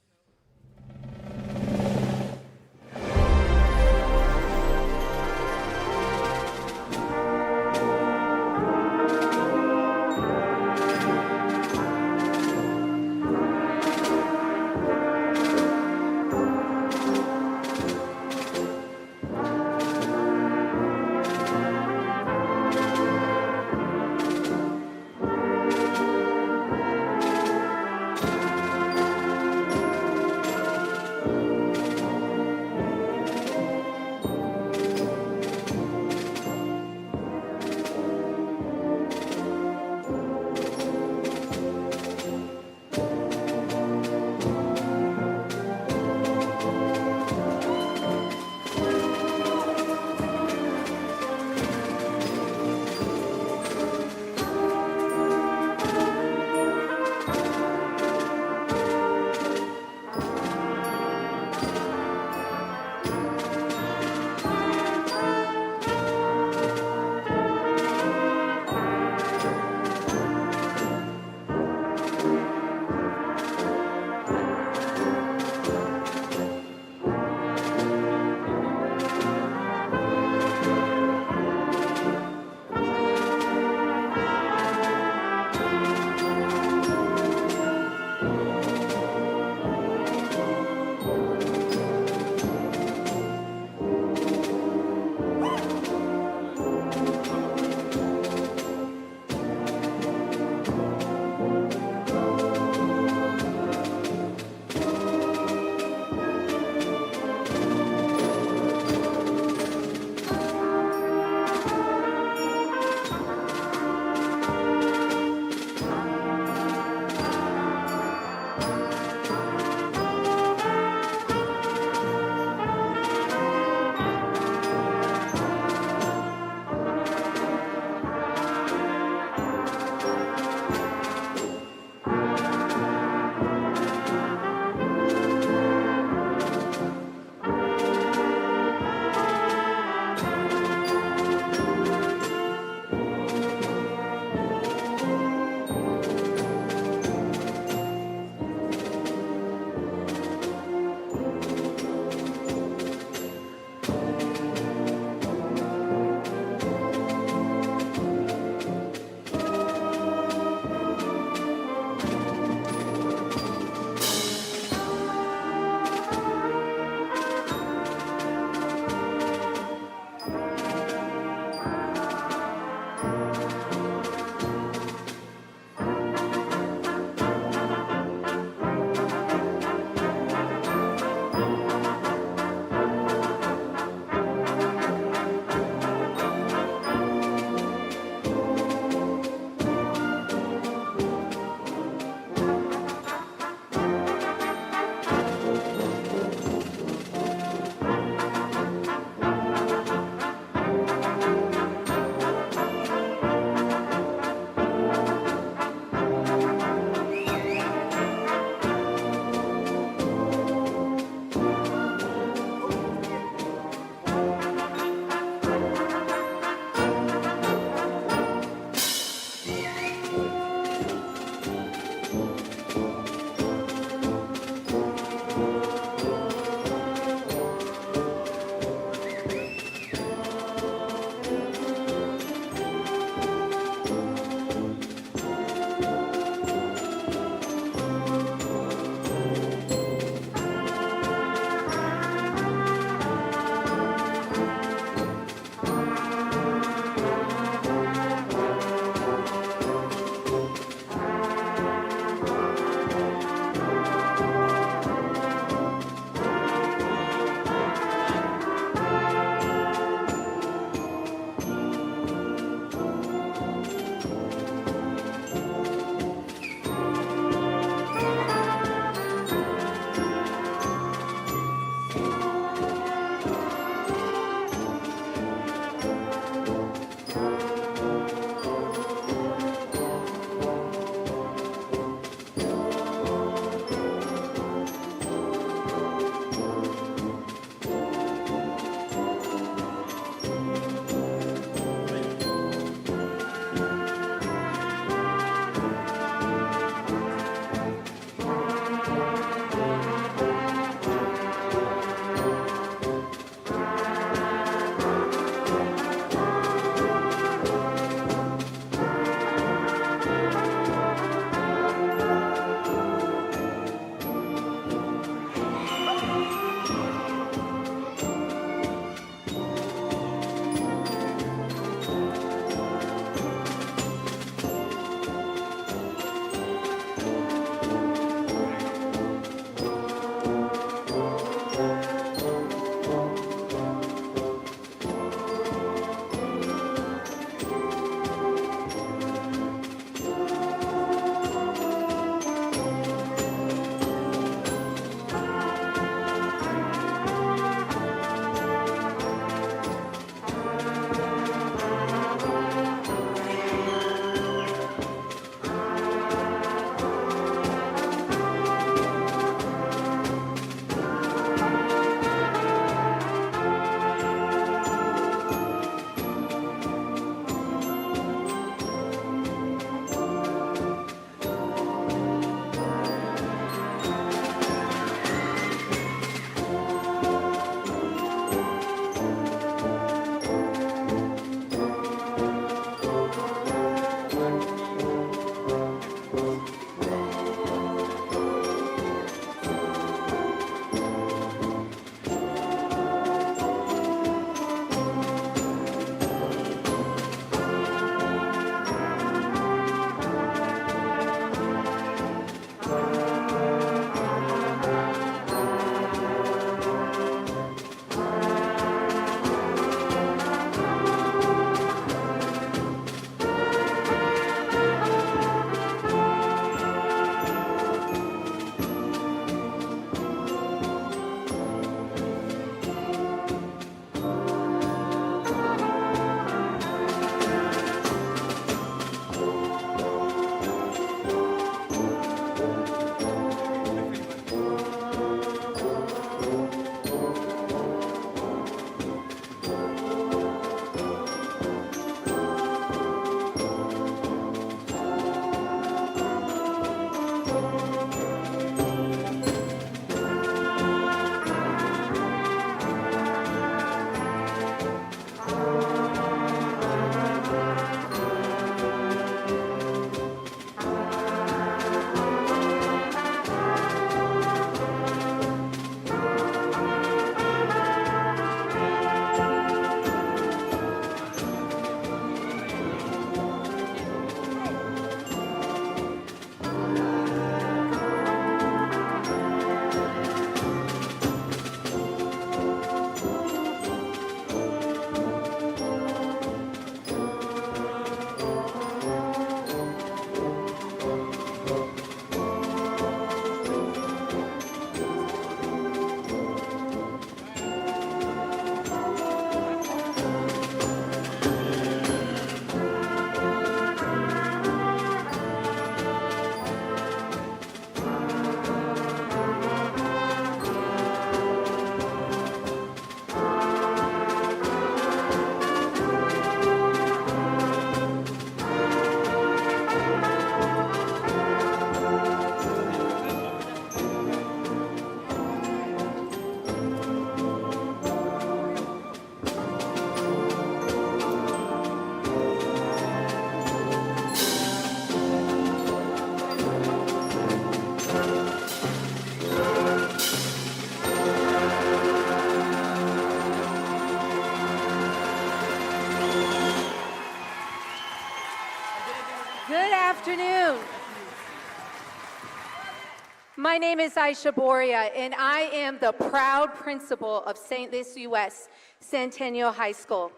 Speaker 4: My name is Aisha Boria, and I am the proud principal of St. Lucie West Centennial High School.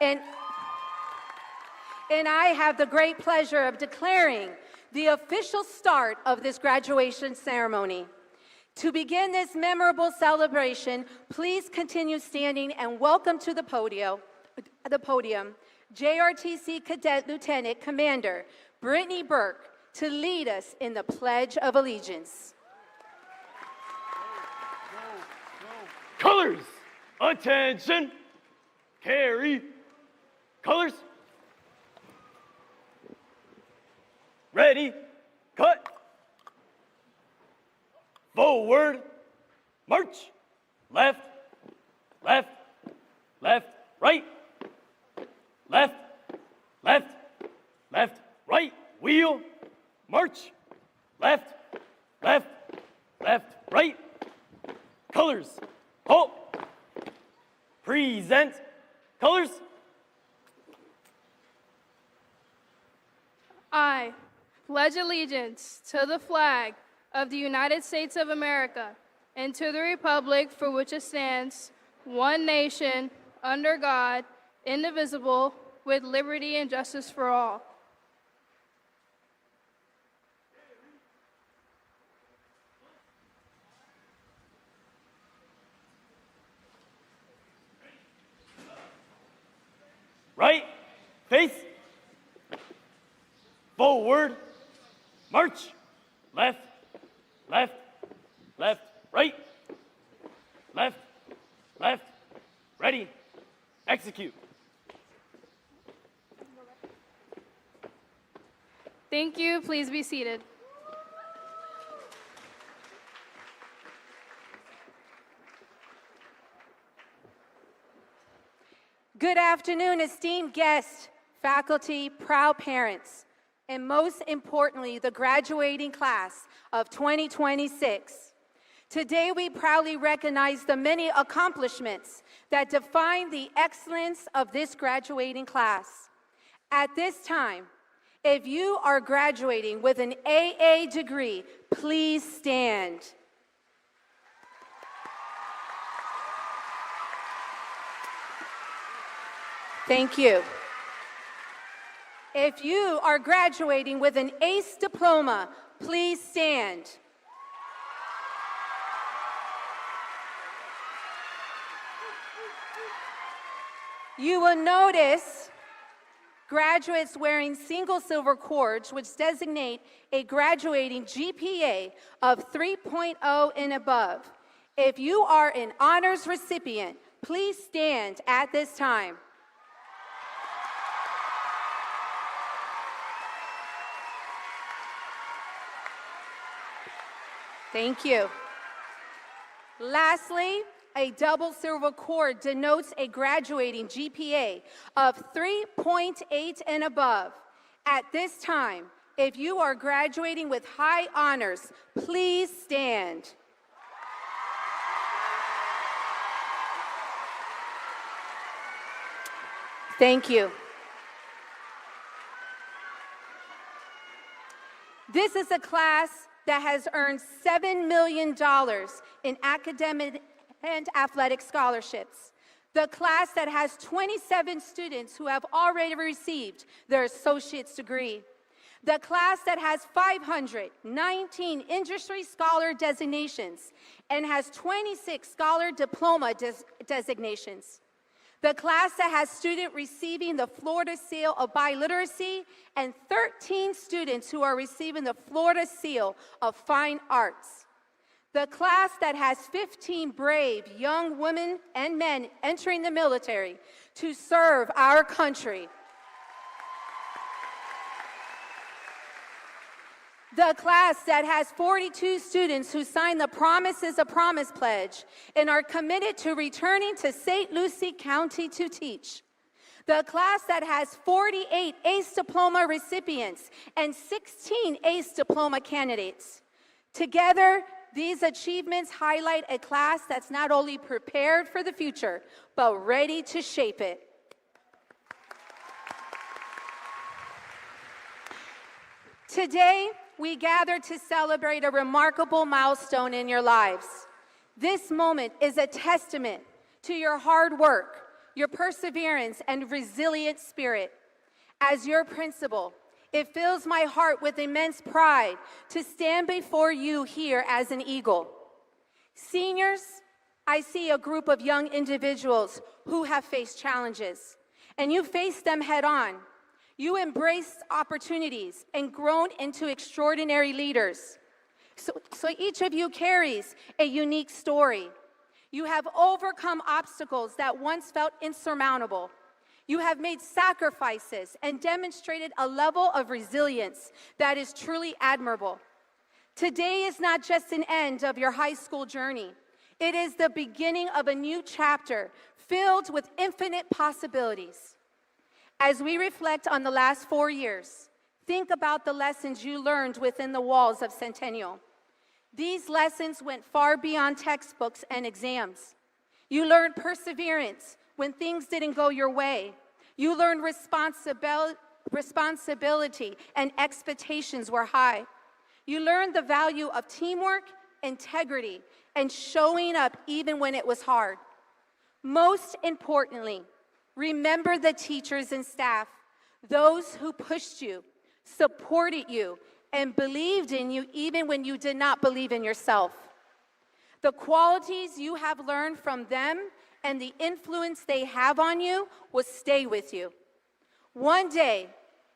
Speaker 4: And I have the great pleasure of declaring the official start of this graduation ceremony. To begin this memorable celebration, please continue standing and welcome to the podium, JRTC Cadet Lieutenant Commander Brittany Burke to lead us in the Pledge of Allegiance.
Speaker 10: Colors, attention, carry, colors, ready, cut, forward, march, left, left, left, right, left, left, left, right, wheel, march, left, left, left, right, colors, halt, present, colors.
Speaker 20: I pledge allegiance to the flag of the United States of America and to the republic for which it stands, one nation, under God, indivisible, with liberty and justice for all.
Speaker 10: Right, face, forward, march, left, left, left, right, left, left, ready, execute.
Speaker 20: Thank you. Please be seated.
Speaker 4: Good afternoon, esteemed guests, faculty, proud parents, and most importantly, the graduating class of 2026. Today, we proudly recognize the many accomplishments that define the excellence of this graduating class. At this time, if you are graduating with an AA degree, please stand. Thank you. If you are graduating with an ACE diploma, please stand. You will notice graduates wearing single silver cords, which designate a graduating GPA of 3.0 and above. If you are an honors recipient, please stand at this time. Thank you. Lastly, a double silver cord denotes a graduating GPA of 3.8 and above. At this time, if you are graduating with high honors, please stand. Thank you. This is a class that has earned $7 million in academic and athletic scholarships. The class that has 27 students who have already received their associate's degree. The class that has 519 industry scholar designations and has 26 scholar diploma designations. The class that has students receiving the Florida Seal of Biliteracy and 13 students who are receiving the Florida Seal of Fine Arts. The class that has 15 brave young women and men entering the military to serve our country. The class that has 42 students who signed the Promises of Promise Pledge and are committed to returning to St. Lucie County to teach. The class that has 48 ACE Diploma recipients and 16 ACE Diploma candidates. Together, these achievements highlight a class that's not only prepared for the future, but ready to shape it. Today, we gather to celebrate a remarkable milestone in your lives. This moment is a testament to your hard work, your perseverance, and resilient spirit. As your principal, it fills my heart with immense pride to stand before you here as an Eagle. Seniors, I see a group of young individuals who have faced challenges, and you faced them head on. You embraced opportunities and grown into extraordinary leaders. So each of you carries a unique story. You have overcome obstacles that once felt insurmountable. You have made sacrifices and demonstrated a level of resilience that is truly admirable. Today is not just an end of your high school journey. It is the beginning of a new chapter filled with infinite possibilities. As we reflect on the last 4 years, think about the lessons you learned within the walls of Centennial. These lessons went far beyond textbooks and exams. You learned perseverance when things didn't go your way. You learned responsibility and expectations were high. You learned the value of teamwork, integrity, and showing up even when it was hard. Most importantly, remember the teachers and staff, those who pushed you, supported you, and believed in you even when you did not believe in yourself. The qualities you have learned from them and the influence they have on you will stay with you. One day,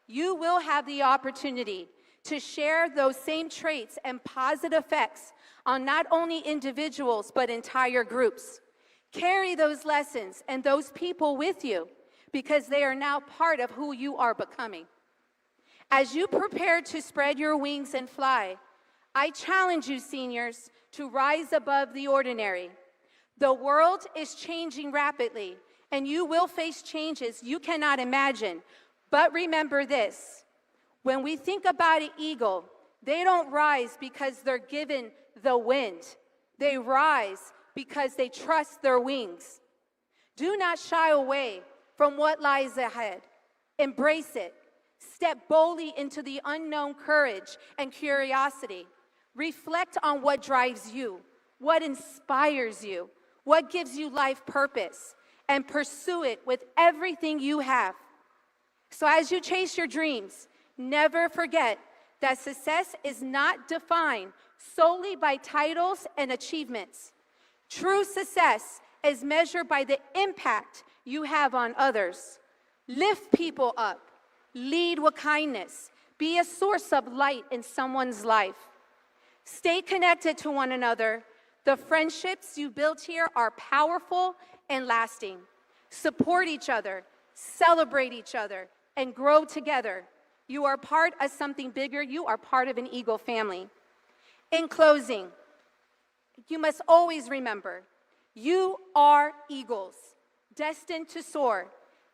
Speaker 4: you will have the opportunity to share those same traits and positive effects on not only individuals, but entire groups. Carry those lessons and those people with you because they are now part of who you are becoming. As you prepare to spread your wings and fly, I challenge you, seniors, to rise above the ordinary. The world is changing rapidly, and you will face changes you cannot imagine. But remember this, when we think about an eagle, they don't rise because they're given the wind. They rise because they trust their wings. Do not shy away from what lies ahead. Embrace it. Step boldly into the unknown courage and curiosity. Reflect on what drives you, what inspires you, what gives you life purpose, and pursue it with everything you have. So as you chase your dreams, never forget that success is not defined solely by titles and achievements. True success is measured by the impact you have on others. Lift people up. Lead with kindness. Be a source of light in someone's life. Stay connected to one another. The friendships you built here are powerful and lasting. Support each other, celebrate each other, and grow together. You are part of something bigger. You are part of an Eagle family. In closing, you must always remember, you are eagles, destined to soar.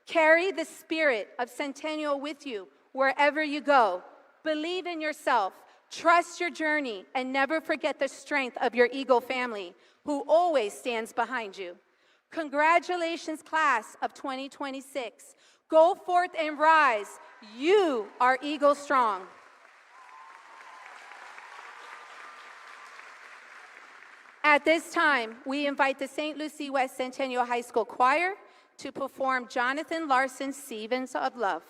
Speaker 4: Carry the spirit of Centennial with you wherever you go. Believe in yourself, trust your journey, and never forget the strength of your Eagle family, who always stands behind you. Congratulations, class of 2026. Go forth and rise. You are Eagle strong. At this time, we invite the St. Lucie West Centennial High School Choir to perform Jonathan Larson's Seasons of Love.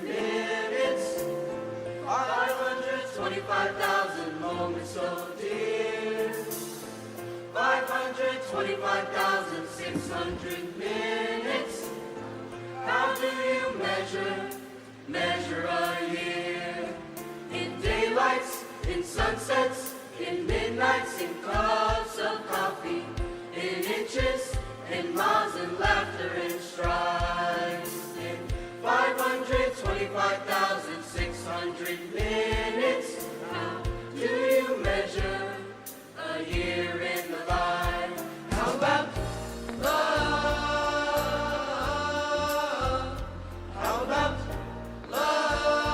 Speaker 6: minutes, 525,000 moments so dear, 525,600 minutes. How do you measure a year? In daylights, in sunsets, in midnights, in cups of coffee, in inches, in miles, in laughter, in strides, in 525,600 minutes. How do you measure a year in the life? How about love? How about love?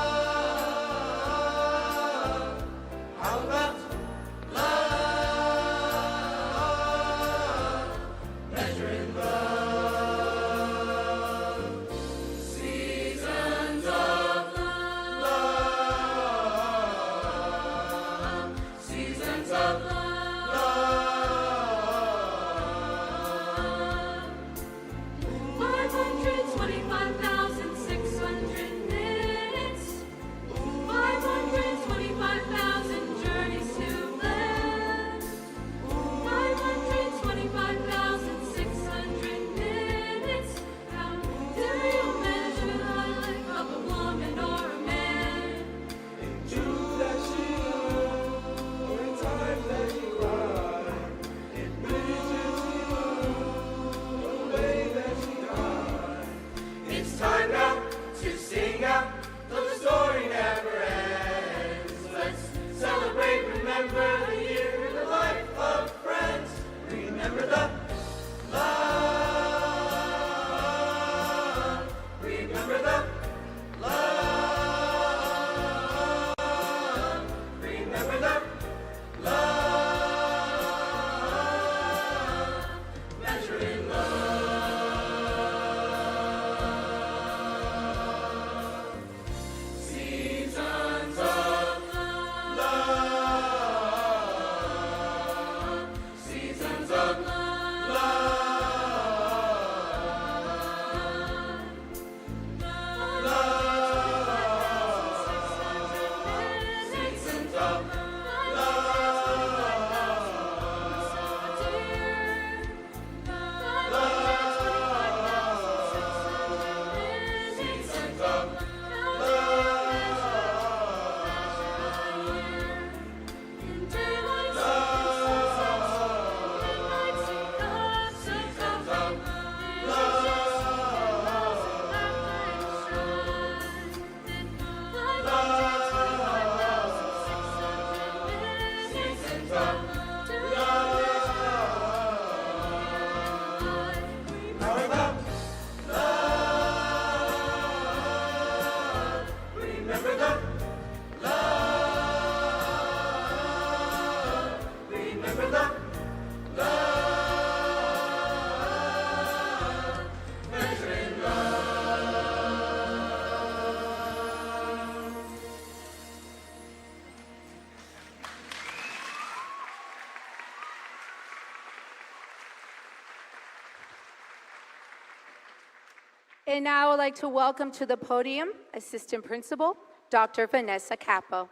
Speaker 4: And now I'd like to welcome to the podium Assistant Principal, Dr. Vanessa Capo.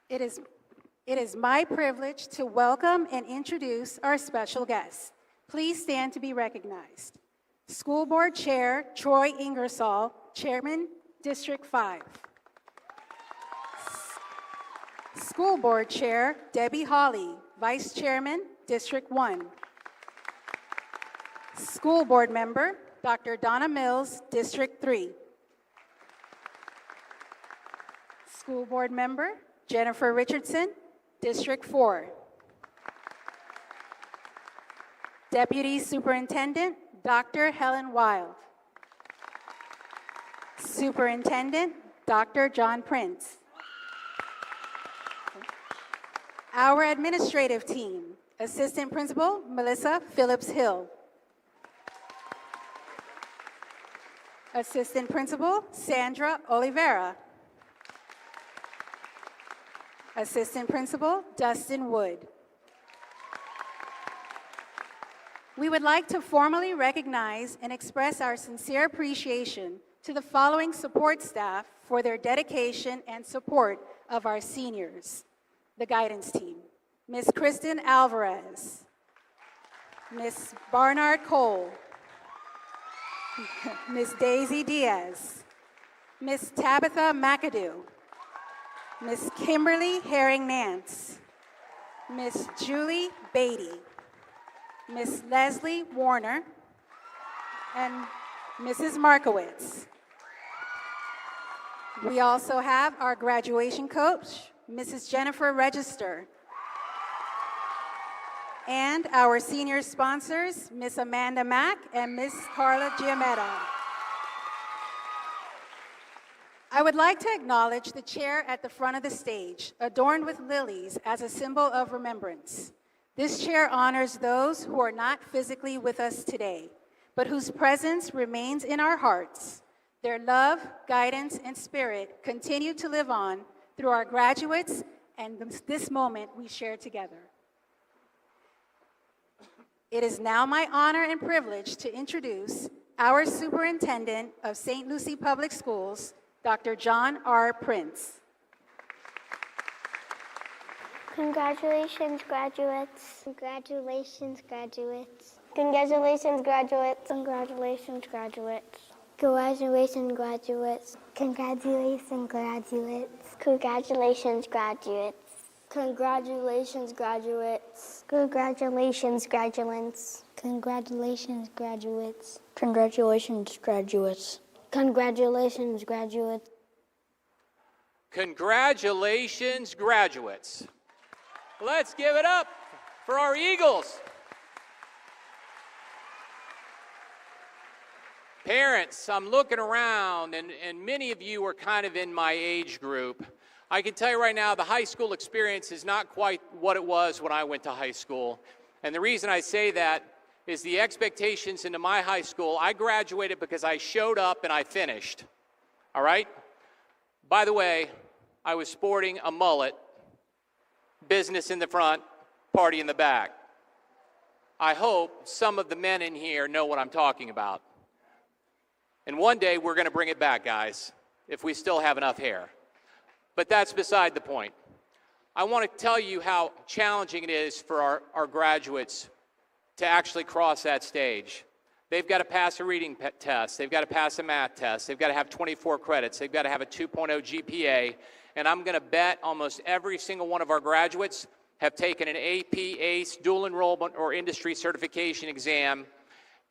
Speaker 5: It is my privilege to welcome and introduce our special guest. Please stand to be recognized. School Board Chair Troy Ingersoll, Chairman, District 5. School Board Chair Debbie Hawley, Vice Chairman, District 1. School Board Member Dr. Donna Mills, District 3. School Board Member Jennifer Richardson, District 4. Deputy Superintendent Dr. Helen Wild. Superintendent Dr. John Prince. Our administrative team, Assistant Principal Melissa Phillips Hill. Assistant Principal Sandra Oliveira. Assistant Principal Dustin Wood. We would like to formally recognize and express our sincere appreciation to the following support staff for their dedication and support of our seniors. The guidance team, Ms. Kristen Alvarez, Ms. Barnard Cole, Ms. Daisy Diaz, Ms. Tabitha McAdoo, Ms. Kimberly Herring-Nance, Ms. Julie Beatty, Ms. Leslie Warner, and Mrs. Markowitz. We also have our graduation coach, Mrs. Jennifer Register, and our senior sponsors, Ms. Amanda Mack and Ms. Carla Giametta. I would like to acknowledge the chair at the front of the stage, adorned with lilies as a symbol of remembrance. This chair honors those who are not physically with us today, but whose presence remains in our hearts. Their love, guidance, and spirit continue to live on through our graduates and this moment we share together. It is now my honor and privilege to introduce our Superintendent of St. Lucie Public Schools, Dr. John R. Prince.
Speaker 16: Congratulations, graduates. Congratulations, graduates. Congratulations, graduates. Congratulations, graduates. Congratulations, graduates. Congratulations, graduates. Congratulations, graduates. Congratulations, graduates. Congratulations, graduates. Congratulations, graduates. Congratulations, graduates. Congratulations, graduates.
Speaker 21: Congratulations, graduates. Let's give it up for our Eagles. Parents, I'm looking around, and many of you are kind of in my age group. I can tell you right now, the high school experience is not quite what it was when I went to high school. And the reason I say that is the expectations into my high school. I graduated because I showed up and I finished. All right? By the way, I was sporting a mullet, business in the front, party in the back. I hope some of the men in here know what I'm talking about. And one day we're going to bring it back, guys, if we still have enough hair. But that's beside the point. I want to tell you how challenging it is for our graduates to actually cross that stage. They've got to pass a reading test. They've got to pass a math test. They've got to have 24 credits. They've got to have a 2.0 GPA. And I'm going to bet almost every single one of our graduates have taken an AP, ACE, dual enrollment, or industry certification exam.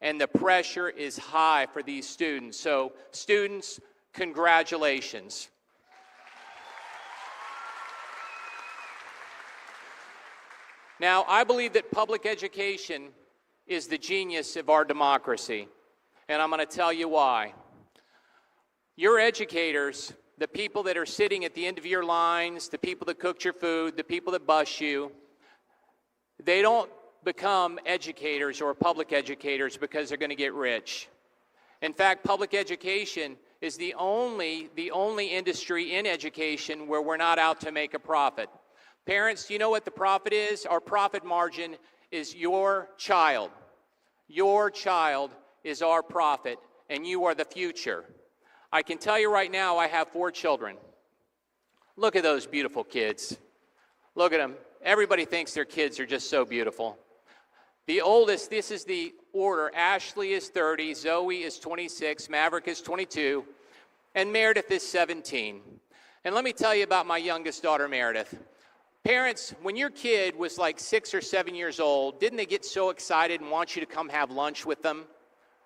Speaker 21: And the pressure is high for these students. So students, congratulations. Now, I believe that public education is the genius of our democracy, and I'm going to tell you why. Your educators, the people that are sitting at the end of your lines, the people that cooked your food, the people that bus you, they don't become educators or public educators because they're going to get rich. In fact, public education is the only industry in education where we're not out to make a profit. Parents, do you know what the profit is? Our profit margin is your child. Your child is our prophet, and you are the future. I can tell you right now, I have 4 children. Look at those beautiful kids. Look at them. Everybody thinks their kids are just so beautiful. The oldest, this is the order. Ashley is 30, Zoe is 26, Maverick is 22, and Meredith is 17. And let me tell you about my youngest daughter, Meredith. Parents, when your kid was like 6 or 7 years old, didn't they get so excited and want you to come have lunch with them?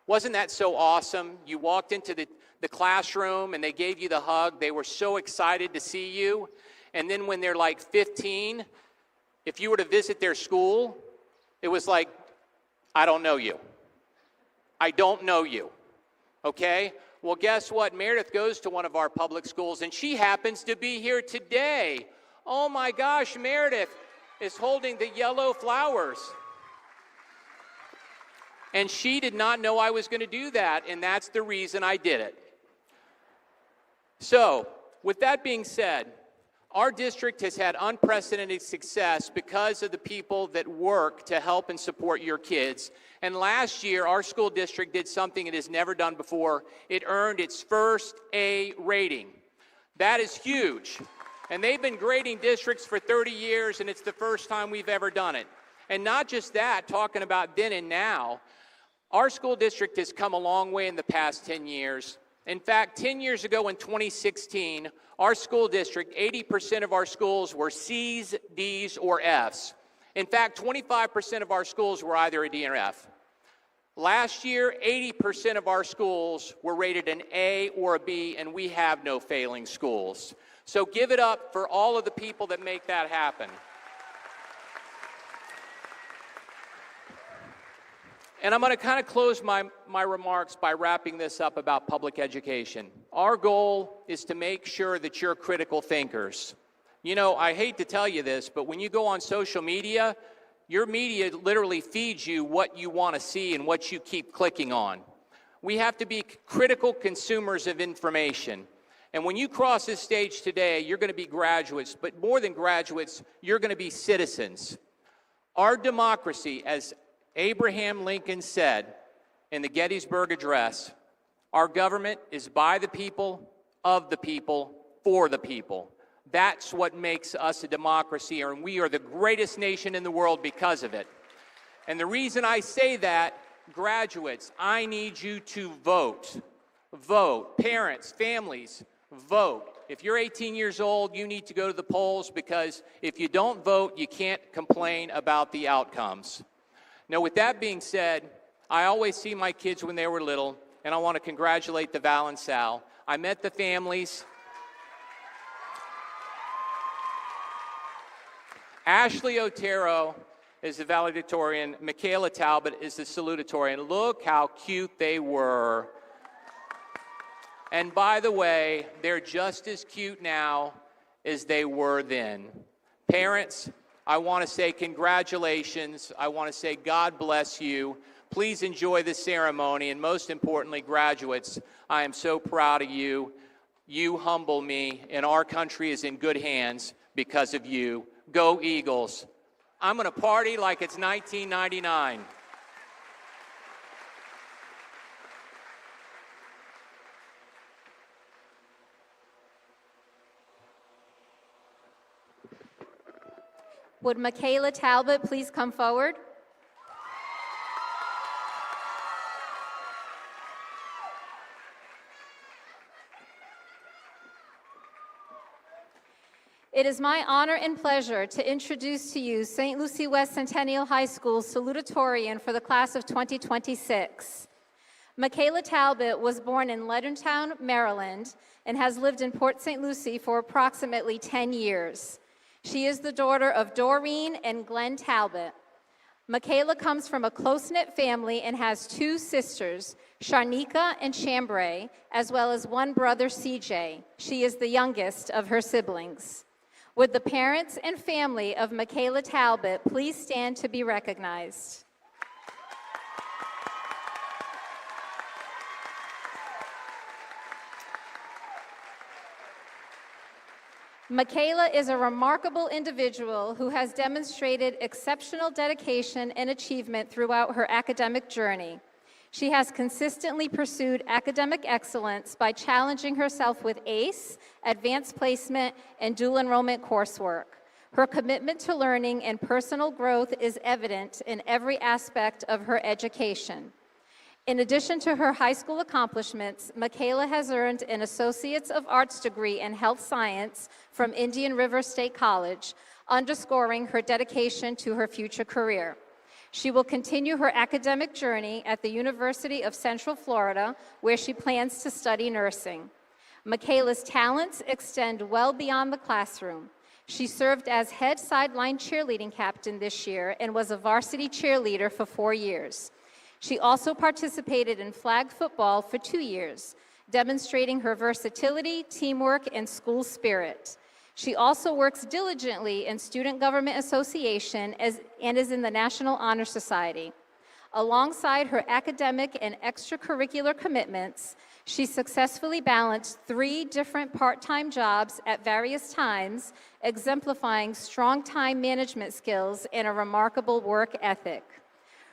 Speaker 21: Wasn't that so awesome? You walked into the classroom and they gave you the hug. They were so excited to see you. And then when they're like 15, if you were to visit their school, it was like, I don't know you. I don't know you. Okay? Well, guess what? Meredith goes to one of our public schools, and she happens to be here today. Oh my gosh, Meredith is holding the yellow flowers. And she did not know I was going to do that, and that's the reason I did it. So, with that being said, our district has had unprecedented success because of the people that work to help and support your kids. And last year, our school district did something it has never done before. It earned its first A rating. That is huge. And they've been grading districts for 30 years, and it's the first time we've ever done it. And not just that, talking about then and now, our school district has come a long way in the past 10 years. In fact, 10 years ago in 2016, our school district, 80% of our schools were C's, D's, or F's. In fact, 25% of our schools were either a D or F. Last year, 80% of our schools were rated an A or a B, and we have no failing schools. So give it up for all of the people that make that happen. And I'm going to kind of close my remarks by wrapping this up about public education. Our goal is to make sure that you're critical thinkers. You know, I hate to tell you this, but when you go on social media, your media literally feeds you what you want to see and what you keep clicking on. We have to be critical consumers of information. And when you cross this stage today, you're going to be graduates, but more than graduates, you're going to be citizens. Our democracy, as Abraham Lincoln said in the Gettysburg Address, our government is by the people, of the people, for the people. That's what makes us a democracy, and we are the greatest nation in the world because of it. And the reason I say that, graduates, I need you to vote. Vote. Parents, families, vote. If you're 18 years old, you need to go to the polls, because if you don't vote, you can't complain about the outcomes. Now, with that being said, I always see my kids when they were little, and I want to congratulate the Val and Sal. I met the families. Ashley Otero is the valedictorian. Michaela Talbot is the salutatorian. Look how cute they were. And by the way, they're just as cute now as they were then. Parents, I want to say congratulations. I want to say God bless you. Please enjoy the ceremony. And most importantly, graduates, I am so proud of you. You humble me, and our country is in good hands because of you. Go Eagles. I'm going to party like it's 1999.
Speaker 4: Would Michaela Talbot please come forward? It is my honor and pleasure to introduce to you St. Lucie West Centennial High School's Salutatorian for the class of 2026. Michaela Talbot was born in Leadentown, Maryland, and has lived in Port St. Lucie for approximately 10 years. She is the daughter of Doreen and Glenn Talbot. Michaela comes from a close-knit family and has 2 sisters, Sharnika and Chambray, as well as one brother, CJ. She is the youngest of her siblings. Would the parents and family of Michaela Talbot please stand to be recognized? Michaela is a remarkable individual who has demonstrated exceptional dedication and achievement throughout her academic journey. She has consistently pursued academic excellence by challenging herself with ACE, advanced placement, and dual enrollment coursework. Her commitment to learning and personal growth is evident in every aspect of her education. In addition to her high school accomplishments, Michaela has earned an Associates of Arts degree in Health Science from Indian River State College, underscoring her dedication to her future career. She will continue her academic journey at the University of Central Florida, where she plans to study nursing. Michaela's talents extend well beyond the classroom. She served as head sideline cheerleading captain this year and was a varsity cheerleader for 4 years. She also participated in flag football for 2 years, demonstrating her versatility, teamwork, and school spirit. She also works diligently in Student Government Association and is in the National Honor Society. Alongside her academic and extracurricular commitments, she successfully balanced 3 different part-time jobs at various times, exemplifying strong time management skills and a remarkable work ethic.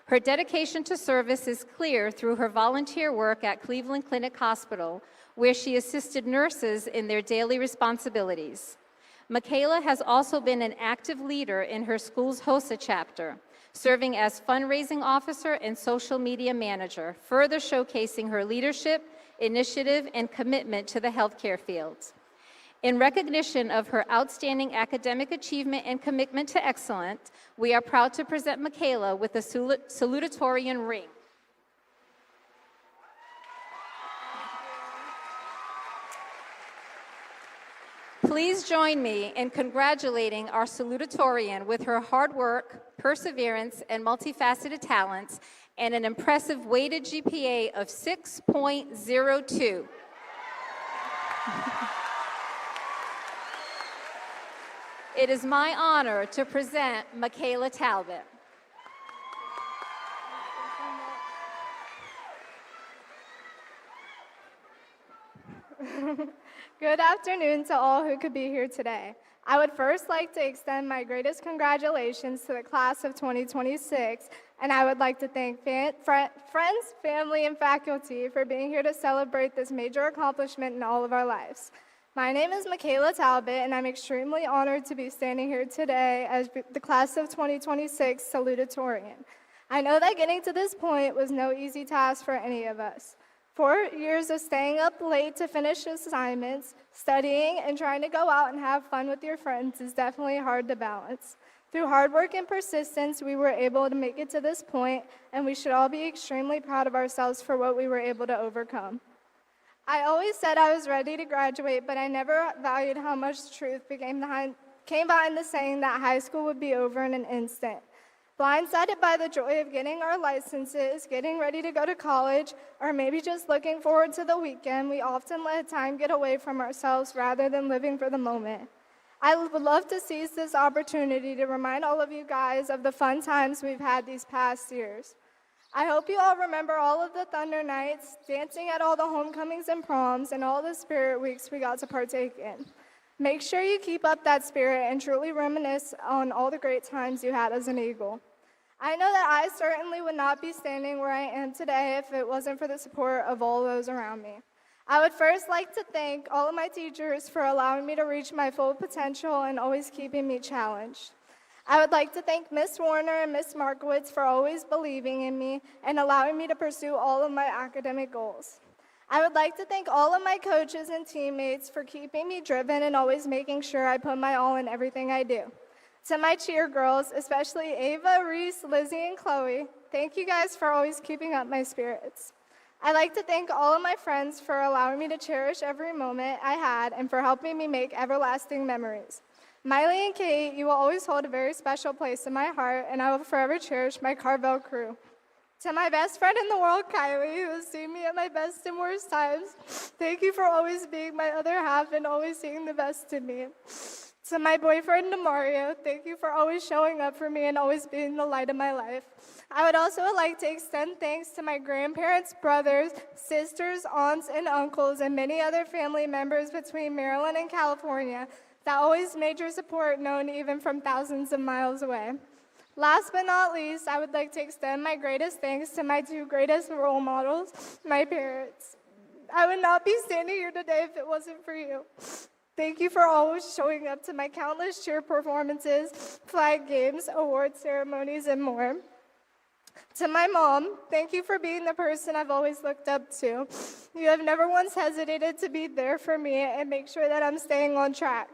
Speaker 4: Her dedication to service is clear through her volunteer work at Cleveland Clinic Hospital, where she assisted nurses in their daily responsibilities. Michaela has also been an active leader in her school's HOSA chapter, serving as fundraising officer and social media manager, further showcasing her leadership, initiative, and commitment to the healthcare field. In recognition of her outstanding academic achievement and commitment to excellence, we are proud to present Michaela with the Salutatorian ring. Please join me in congratulating our Salutatorian with her hard work, perseverance, and multifaceted talents, and an impressive weighted GPA of 6.02. It is my honor to present Michaela Talbot.
Speaker 20: Good afternoon to all who could be here today. I would first like to extend my greatest congratulations to the class of 2026, and I would like to thank friends, family, and faculty for being here to celebrate this major accomplishment in all of our lives. My name is Michaela Talbot, and I'm extremely honored to be standing here today as the class of 2026 salutatorian. I know that getting to this point was no easy task for any of us. 4 years of staying up late to finish assignments, studying, and trying to go out and have fun with your friends is definitely hard to balance. Through hard work and persistence, we were able to make it to this point, and we should all be extremely proud of ourselves for what we were able to overcome. I always said I was ready to graduate, but I never valued how much truth came behind the saying that high school would be over in an instant. Blindsided by the joy of getting our licenses, getting ready to go to college, or maybe just looking forward to the weekend, we often let time get away from ourselves rather than living for the moment. I would love to seize this opportunity to remind all of you guys of the fun times we've had these past years. I hope you all remember all of the Thunder Nights, dancing at all the homecomings and proms, and all the spirit weeks we got to partake in. Make sure you keep up that spirit and truly reminisce on all the great times you had as an Eagle. I know that I certainly would not be standing where I am today if it wasn't for the support of all those around me. I would first like to thank all of my teachers for allowing me to reach my full potential and always keeping me challenged. I would like to thank Ms. Warner and Ms. Markowitz for always believing in me and allowing me to pursue all of my academic goals. I would like to thank all of my coaches and teammates for keeping me driven and always making sure I put my all in everything I do. To my cheer girls, especially Ava, Reese, Lizzie, and Chloe, thank you guys for always keeping up my spirits. I'd like to thank all of my friends for allowing me to cherish every moment I had and for helping me make everlasting memories. Miley and Kate, you will always hold a very special place in my heart, and I will forever cherish my Carvel crew. To my best friend in the world, Kylie, who has seen me at my best and worst times, thank you for always being my other half and always seeing the best in me. To my boyfriend, Demario, thank you for always showing up for me and always being the light of my life. I would also like to extend thanks to my grandparents, brothers, sisters, aunts, and uncles, and many other family members between Maryland and California that always made your support known even from thousands of miles away. Last but not least, I would like to extend my greatest thanks to my two greatest role models, my parents. I would not be standing here today if it wasn't for you. Thank you for always showing up to my countless cheer performances, flag games, award ceremonies, and more. To my mom, thank you for being the person I've always looked up to. You have never once hesitated to be there for me and make sure that I'm staying on track.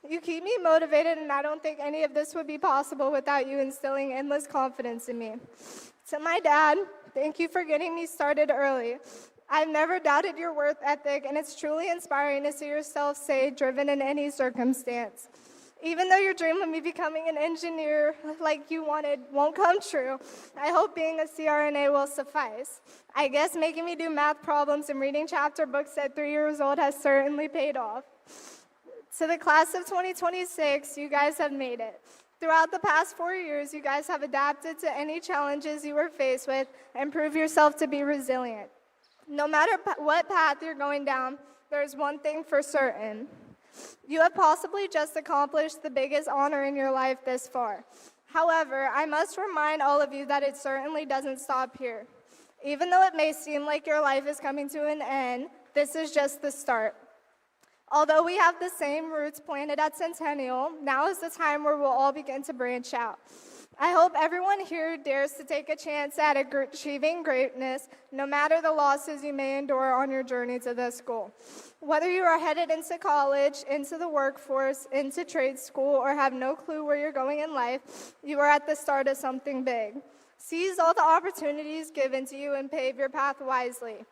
Speaker 20: You keep me motivated, and I don't think any of this would be possible without you instilling endless confidence in me. To my dad, thank you for getting me started early. I've never doubted your work ethic, and it's truly inspiring to see yourself stay driven in any circumstance. Even though your dream of me becoming an engineer like you wanted won't come true, I hope being a CRNA will suffice. I guess making me do math problems and reading chapter books at 3 years old has certainly paid off. To the class of 2026, you guys have made it. Throughout the past 4 years, you guys have adapted to any challenges you were faced with and proved yourself to be resilient. No matter what path you're going down, there's one thing for certain. You have possibly just accomplished the biggest honor in your life this far. However, I must remind all of you that it certainly doesn't stop here. Even though it may seem like your life is coming to an end, this is just the start. Although we have the same roots planted at Centennial, now is the time where we'll all begin to branch out. I hope everyone here dares to take a chance at achieving greatness, no matter the losses you may endure on your journey to this goal. Whether you are headed into college, into the workforce, into trade school, or have no clue where you're going in life, you are at the start of something big. Seize all the opportunities given to you and pave your path wisely.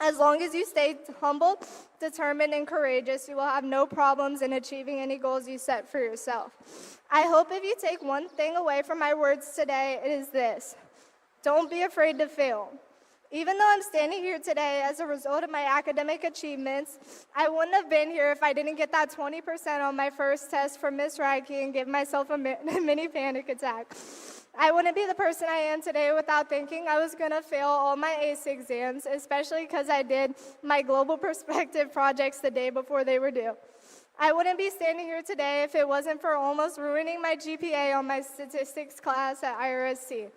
Speaker 20: As long as you stay humble, determined, and courageous, you will have no problems in achieving any goals you set for yourself. I hope if you take one thing away from my words today, it is this: don't be afraid to fail. Even though I'm standing here today as a result of my academic achievements, I wouldn't have been here if I didn't get that 20% on my first test from Miss Reiki and give myself a mini panic attack. I wouldn't be the person I am today without thinking I was going to fail all my ACE exams, especially because I did my global perspective projects the day before they were due. I wouldn't be standing here today if it wasn't for almost ruining my GPA on my statistics class at IRSC.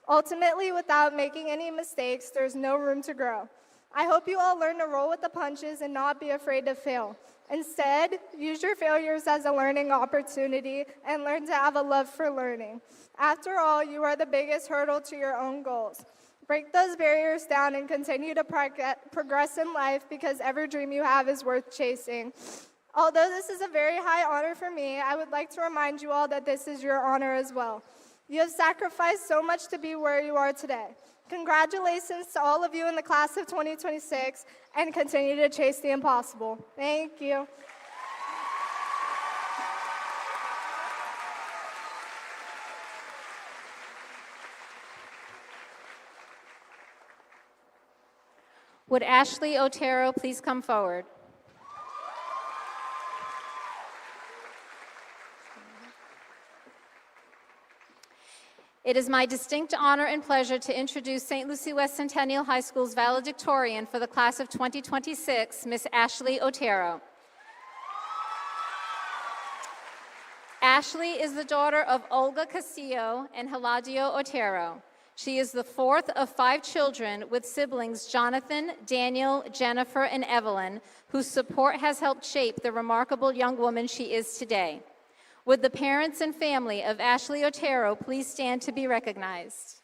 Speaker 20: Ultimately, without making any mistakes, there's no room to grow. I hope you all learn to roll with the punches and not be afraid to fail. Instead, use your failures as a learning opportunity and learn to have a love for learning. After all, you are the biggest hurdle to your own goals. Break those barriers down and continue to progress in life, because every dream you have is worth chasing. Although this is a very high honor for me, I would like to remind you all that this is your honor as well. You have sacrificed so much to be where you are today. Congratulations to all of you in the class of 2026, and continue to chase the impossible. Thank you.
Speaker 1: Would Ashley Otero please come forward? It is my distinct honor and pleasure to introduce St. Lucie West Centennial High School's valedictorian for the class of 2026, Miss Ashley Otero. Ashley is the daughter of Olga Castillo and Hiladio Otero. She is the fourth of 5 children with siblings Jonathan, Daniel, Jennifer, and Evelyn, whose support has helped shape the remarkable young woman she is today. Would the parents and family of Ashley Otero please stand to be recognized?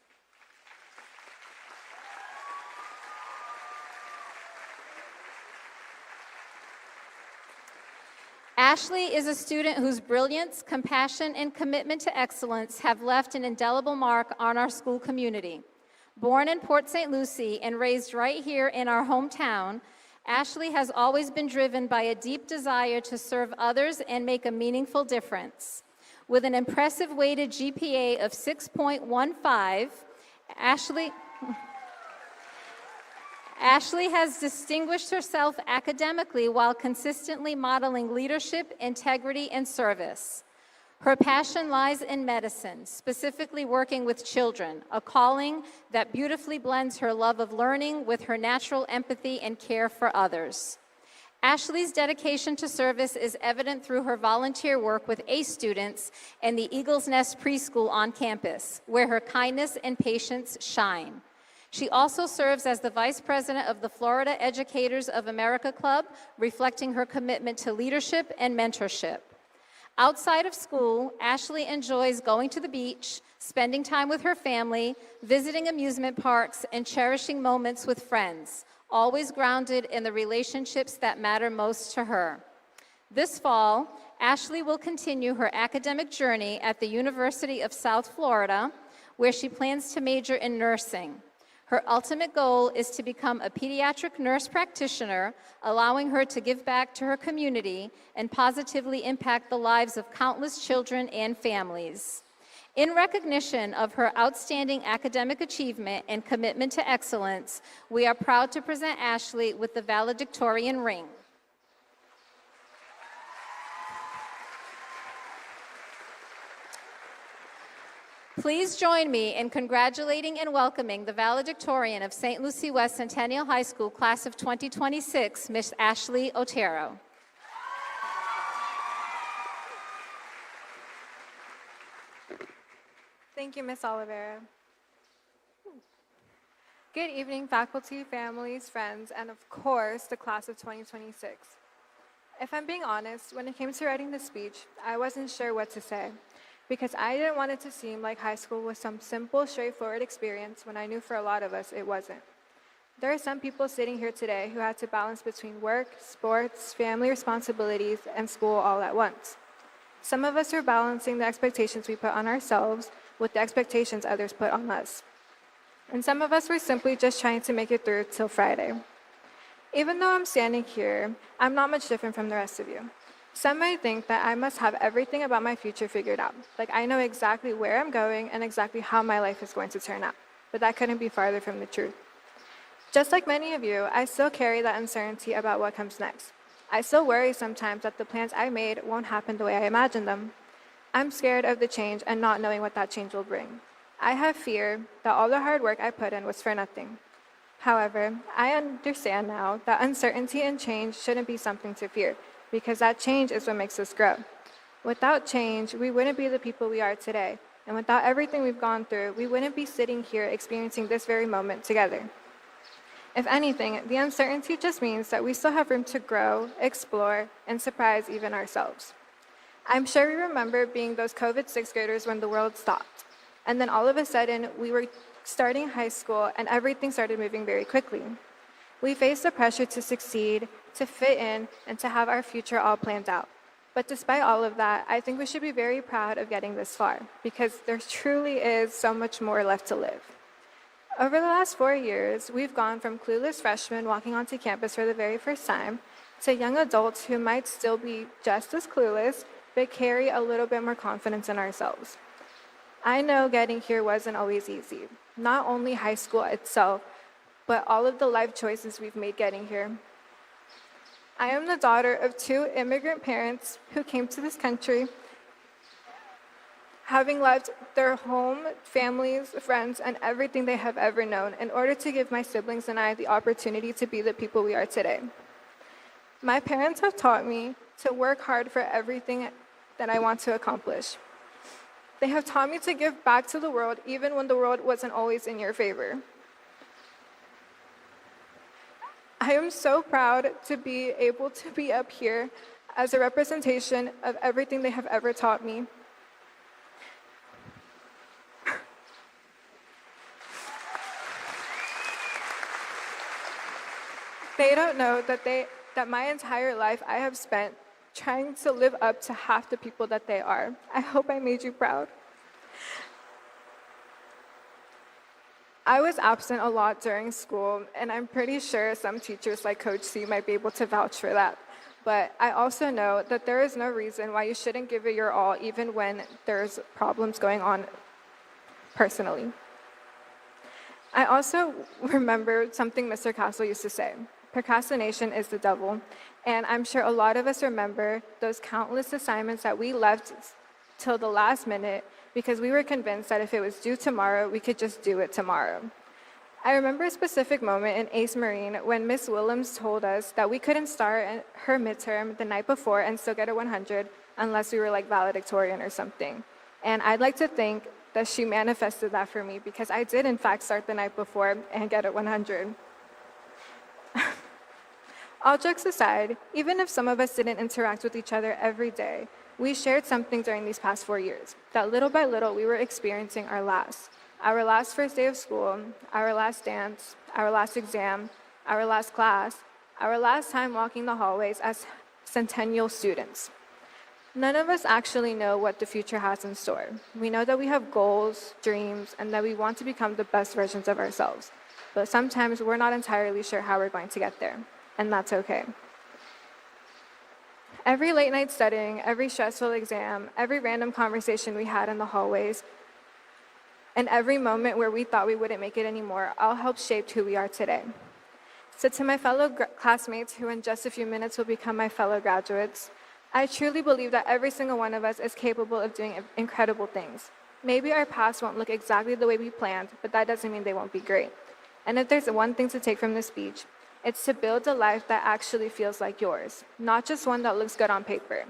Speaker 1: Ashley is a student whose brilliance, compassion, and commitment to excellence have left an indelible mark on our school community. Born in Port St. Lucie and raised right here in our hometown, Ashley has always been driven by a deep desire to serve others and make a meaningful difference. With an impressive weighted GPA of 6.15, Ashley has distinguished herself academically while consistently modeling leadership, integrity, and service. Her passion lies in medicine, specifically working with children, a calling that beautifully blends her love of learning with her natural empathy and care for others. Ashley's dedication to service is evident through her volunteer work with ACE students and the Eagle's Nest Preschool on campus, where her kindness and patience shine. She also serves as the Vice President of the Florida Educators of America Club, reflecting her commitment to leadership and mentorship. Outside of school, Ashley enjoys going to the beach, spending time with her family, visiting amusement parks, and cherishing moments with friends, always grounded in the relationships that matter most to her. This fall, Ashley will continue her academic journey at the University of South Florida, where she plans to major in nursing. Her ultimate goal is to become a pediatric nurse practitioner, allowing her to give back to her community and positively impact the lives of countless children and families. In recognition of her outstanding academic achievement and commitment to excellence, we are proud to present Ashley with the Valedictorian ring. Please join me in congratulating and welcoming the Valedictorian of St. Lucie West Centennial High School, class of 2026, Miss Ashley Otero.
Speaker 11: Thank you, Ms. Oliveira. Good evening, faculty, families, friends, and of course, the class of 2026. If I'm being honest, when it came to writing the speech, I wasn't sure what to say, because I didn't want it to seem like high school was some simple, straightforward experience when I knew for a lot of us it wasn't. There are some people sitting here today who had to balance between work, sports, family responsibilities, and school all at once. Some of us are balancing the expectations we put on ourselves with the expectations others put on us. And some of us were simply just trying to make it through till Friday. Even though I'm standing here, I'm not much different from the rest of you. Some might think that I must have everything about my future figured out, like I know exactly where I'm going and exactly how my life is going to turn out, but that couldn't be farther from the truth. Just like many of you, I still carry that uncertainty about what comes next. I still worry sometimes that the plans I made won't happen the way I imagined them. I'm scared of the change and not knowing what that change will bring. I have fear that all the hard work I put in was for nothing. However, I understand now that uncertainty and change shouldn't be something to fear, because that change is what makes us grow. Without change, we wouldn't be the people we are today. And without everything we've gone through, we wouldn't be sitting here experiencing this very moment together. If anything, the uncertainty just means that we still have room to grow, explore, and surprise even ourselves. I'm sure we remember being those COVID sixth graders when the world stopped. And then all of a sudden, we were starting high school and everything started moving very quickly. We faced the pressure to succeed, to fit in, and to have our future all planned out. But despite all of that, I think we should be very proud of getting this far, because there truly is so much more left to live. Over the last 4 years, we've gone from clueless freshmen walking onto campus for the very first time to young adults who might still be just as clueless, but carry a little bit more confidence in ourselves. I know getting here wasn't always easy, not only high school itself, but all of the life choices we've made getting here. I am the daughter of 2 immigrant parents who came to this country having left their home, families, friends, and everything they have ever known in order to give my siblings and I the opportunity to be the people we are today. My parents have taught me to work hard for everything that I want to accomplish. They have taught me to give back to the world even when the world wasn't always in your favor. I am so proud to be able to be up here as a representation of everything they have ever taught me. They don't know that my entire life I have spent trying to live up to half the people that they are. I hope I made you proud. I was absent a lot during school, and I'm pretty sure some teachers like Coach C might be able to vouch for that. But I also know that there is no reason why you shouldn't give it your all, even when there's problems going on personally. I also remember something Mr. Castle used to say. Procrastination is the devil. And I'm sure a lot of us remember those countless assignments that we left till the last minute because we were convinced that if it was due tomorrow, we could just do it tomorrow. I remember a specific moment in ACE Marine when Miss Willems told us that we couldn't start her midterm the night before and still get a 100 unless we were like valedictorian or something. And I'd like to think that she manifested that for me because I did in fact start the night before and get a 100. All jokes aside, even if some of us didn't interact with each other every day, we shared something during these past 4 years, that little by little we were experiencing our last first day of school, our last dance, our last exam, our last class, our last time walking the hallways as centennial students. None of us actually know what the future has in store. We know that we have goals, dreams, and that we want to become the best versions of ourselves. But sometimes we're not entirely sure how we're going to get there, and that's okay. Every late night studying, every stressful exam, every random conversation we had in the hallways, and every moment where we thought we wouldn't make it anymore all helped shape who we are today. So to my fellow classmates who in just a few minutes will become my fellow graduates, I truly believe that every single one of us is capable of doing incredible things. Maybe our past won't look exactly the way we planned, but that doesn't mean they won't be great. And if there's one thing to take from this speech, it's to build a life that actually feels like yours, not just one that looks good on paper.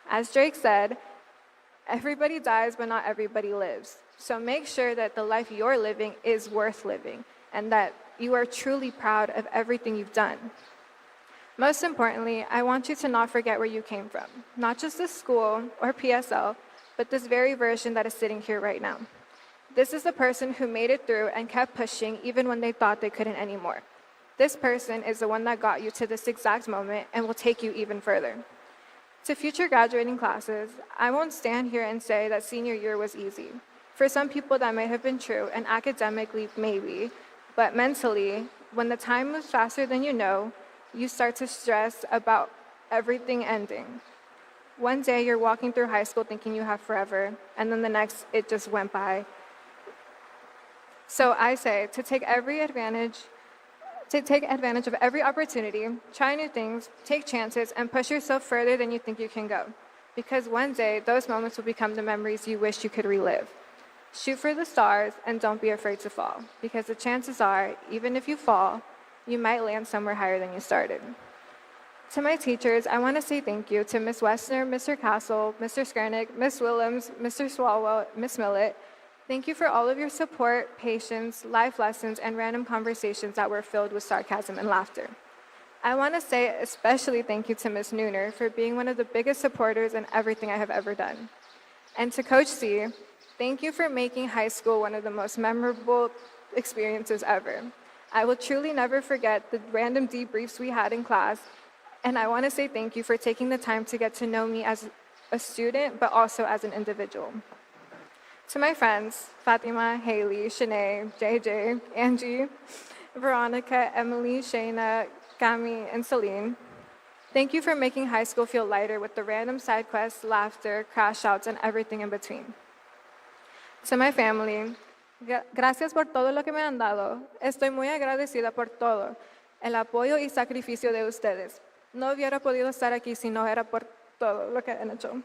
Speaker 11: As Drake said, everybody dies, but not everybody lives. So make sure that the life you're living is worth living and that you are truly proud of everything you've done. Most importantly, I want you to not forget where you came from, not just this school or PSL, but this very version that is sitting here right now. This is the person who made it through and kept pushing even when they thought they couldn't anymore. This person is the one that got you to this exact moment and will take you even further. To future graduating classes, I won't stand here and say that senior year was easy. For some people that might have been true, and academically maybe, but mentally, when the time moves faster than you know, you start to stress about everything ending. One day you're walking through high school thinking you have forever, and then the next it just went by. So I say to take advantage of every opportunity, try new things, take chances, and push yourself further than you think you can go. Because one day, those moments will become the memories you wish you could relive. Shoot for the stars and don't be afraid to fall, because the chances are, even if you fall, you might land somewhere higher than you started. To my teachers, I want to say thank you to Ms. Westner, Mr. Castle, Mr. Skernick, Ms. Willems, Mr. Swalwell, Ms. Millett. Thank you for all of your support, patience, life lessons, and random conversations that were filled with sarcasm and laughter. I want to say especially thank you to Ms. Nooner for being one of the biggest supporters in everything I have ever done. And to Coach C, thank you for making high school one of the most memorable experiences ever. I will truly never forget the random debriefs we had in class, and I want to say thank you for taking the time to get to know me as a student, but also as an individual. To my friends, Fatima, Haley, Shanae, JJ, Angie, Veronica, Emily, Shayna, Cami, and Celine, thank you for making high school feel lighter with the random side quests, laughter, crash outs, and everything in between. To my family, gracias por todo lo que me han dado. Estoy muy agradecida por todo, el apoyo y sacrificio de ustedes. No hubiera podido estar aquí si no era por todo lo que han hecho.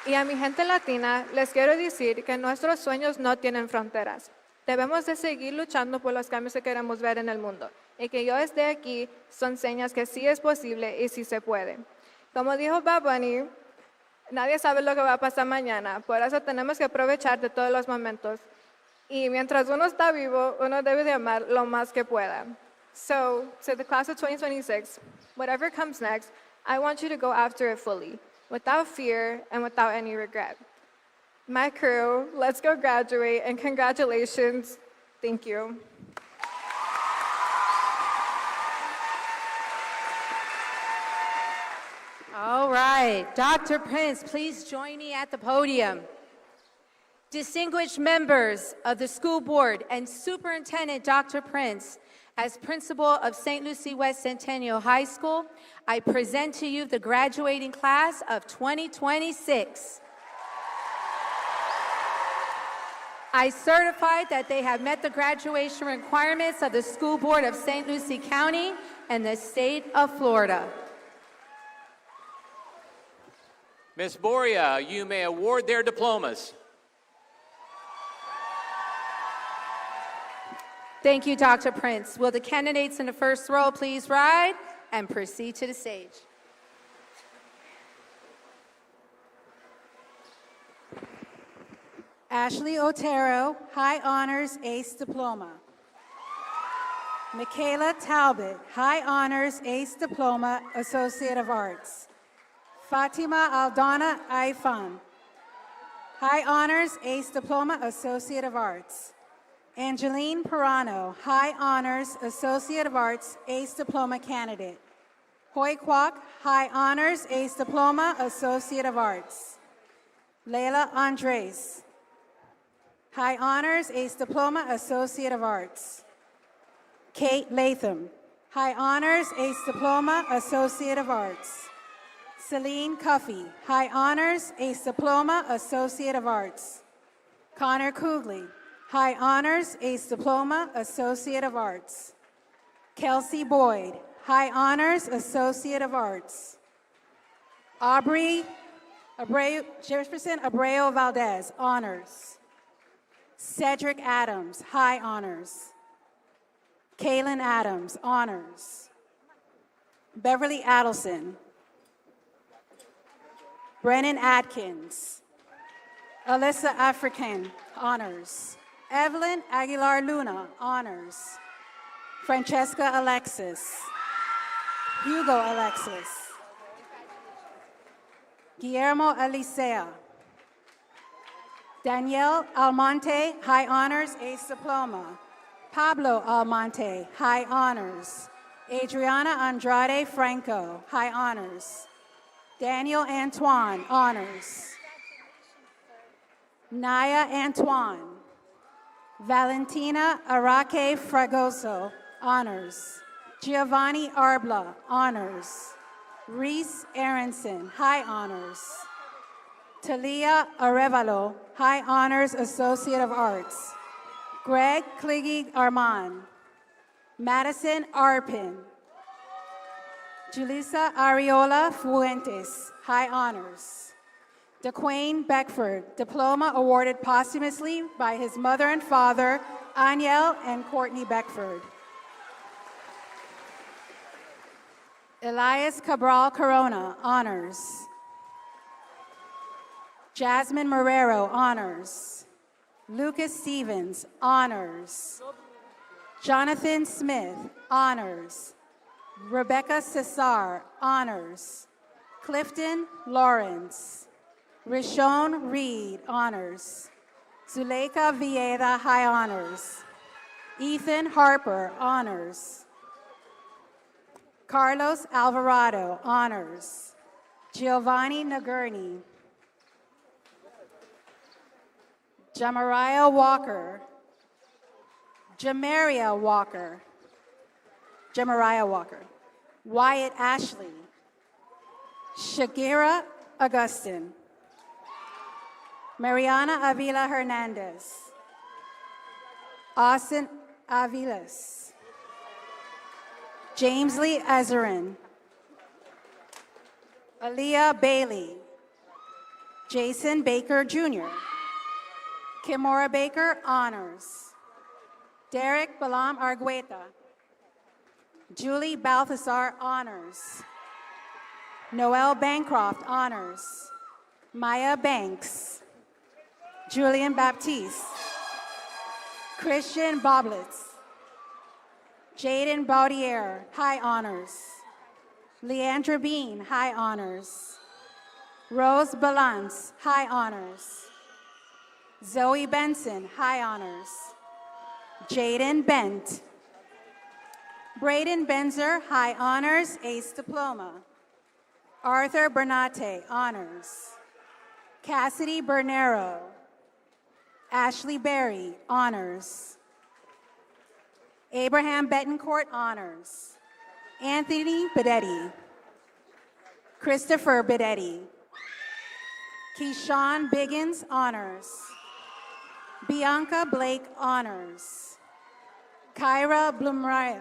Speaker 11: Y a mi gente latina, les quiero decir que nuestros sueños no tienen fronteras. Debemos de seguir luchando por los cambios que queremos ver en el mundo. Y que yo esté aquí son señas que sí es posible y sí se puede. Como dijo Bad Bunny, nadie sabe lo que va a pasar mañana. Por eso tenemos que aprovechar de todos los momentos. Y mientras uno está vivo, uno debe de amar lo más que pueda. So, to the class of 2026, whatever comes next, I want you to go after it fully, without fear and without any regret. My crew, let's go graduate, and congratulations. Thank you.
Speaker 4: All right, Dr. Prince, please join me at the podium. Distinguished members of the school board and Superintendent Dr. Prince, as principal of St. Lucie West Centennial High School, I present to you the graduating class of 2026. I certify that they have met the graduation requirements of the School Board of St. Lucie County and the state of Florida.
Speaker 21: Ms. Boria, you may award their diplomas.
Speaker 4: Thank you, Dr. Prince. Will the candidates in the first row please rise and proceed to the stage?
Speaker 5: Ashley Otero, High Honors Ace Diploma. Michaela Talbot, High Honors Ace Diploma, Associate of Arts. Fatima Aldana Aifan, High Honors Ace Diploma, Associate of Arts. Angeline Pirano, High Honors Associate of Arts, Ace Diploma candidate. Hoi Kwok, High Honors Ace Diploma, Associate of Arts. Leila Andres, High Honors Ace Diploma, Associate of Arts. Kate Latham, High Honors Ace Diploma, Associate of Arts. Celine Cuffey, High Honors Ace Diploma, Associate of Arts. Connor Kugley, High Honors Ace Diploma, Associate of Arts. Kelsey Boyd, High Honors Associate of Arts. Aubrey Jefferson Abreu Valdez, Honors. Cedric Adams, High Honors. Kaylin Adams, Honors. Beverly Adelson. Brennan Atkins. Alyssa African, Honors. Evelyn Aguilar Luna, Honors. Francesca Alexis. Hugo Alexis. Guillermo Alicea. Danielle Almonte, High Honors, Ace Diploma. Pablo Almonte, High Honors. Adriana Andrade Franco, High Honors. Daniel Antoine, Honors. Naya Antoine. Valentina Araque Fragoso, Honors. Giovanni Arbla, Honors. Reese Aronson, High Honors. Talia Arevalo, High Honors Associate of Arts. Greg Kliggy Armand. Madison Arpin. Julissa Ariola Fuentes, High Honors. DeQuayne Beckford, Diploma awarded posthumously by his mother and father, Aniel and Courtney Beckford. Elias Cabral Corona, Honors. Jasmine Marrero, Honors. Lucas Stevens, Honors. Jonathan Smith, Honors. Rebecca Cesar, Honors. Clifton Lawrence. Rishon Reed, Honors. Zuleika Vieda, High Honors. Ethan Harper, Honors. Carlos Alvarado, Honors. Giovanni Nagurni. Jamariah Walker. Jamaria Walker. Jamariah Walker. Wyatt Ashley. Shagira Augustin. Mariana Avila Hernandez. Austin Aviles. James Lee Azarin. Aaliyah Bailey. Jason Baker Jr. Kimora Baker, Honors. Derek Balam Argueta. Julie Balthasar, Honors. Noel Bancroft, Honors. Maya Banks. Julian Baptiste. Christian Boblitz. Jaden Baudier, High Honors. Leandra Bean, High Honors. Rose Balance, High Honors. Zoe Benson, High Honors. Jaden Bent. Braden Benzer, High Honors, Ace Diploma. Arthur Bernate, Honors. Cassidy Bernero. Ashley Berry, Honors. Abraham Betancourt, Honors. Anthony Bedetti. Christopher Bedetti. Keyshawn Biggins, Honors. Bianca Blake, Honors. Kyra Blumraya.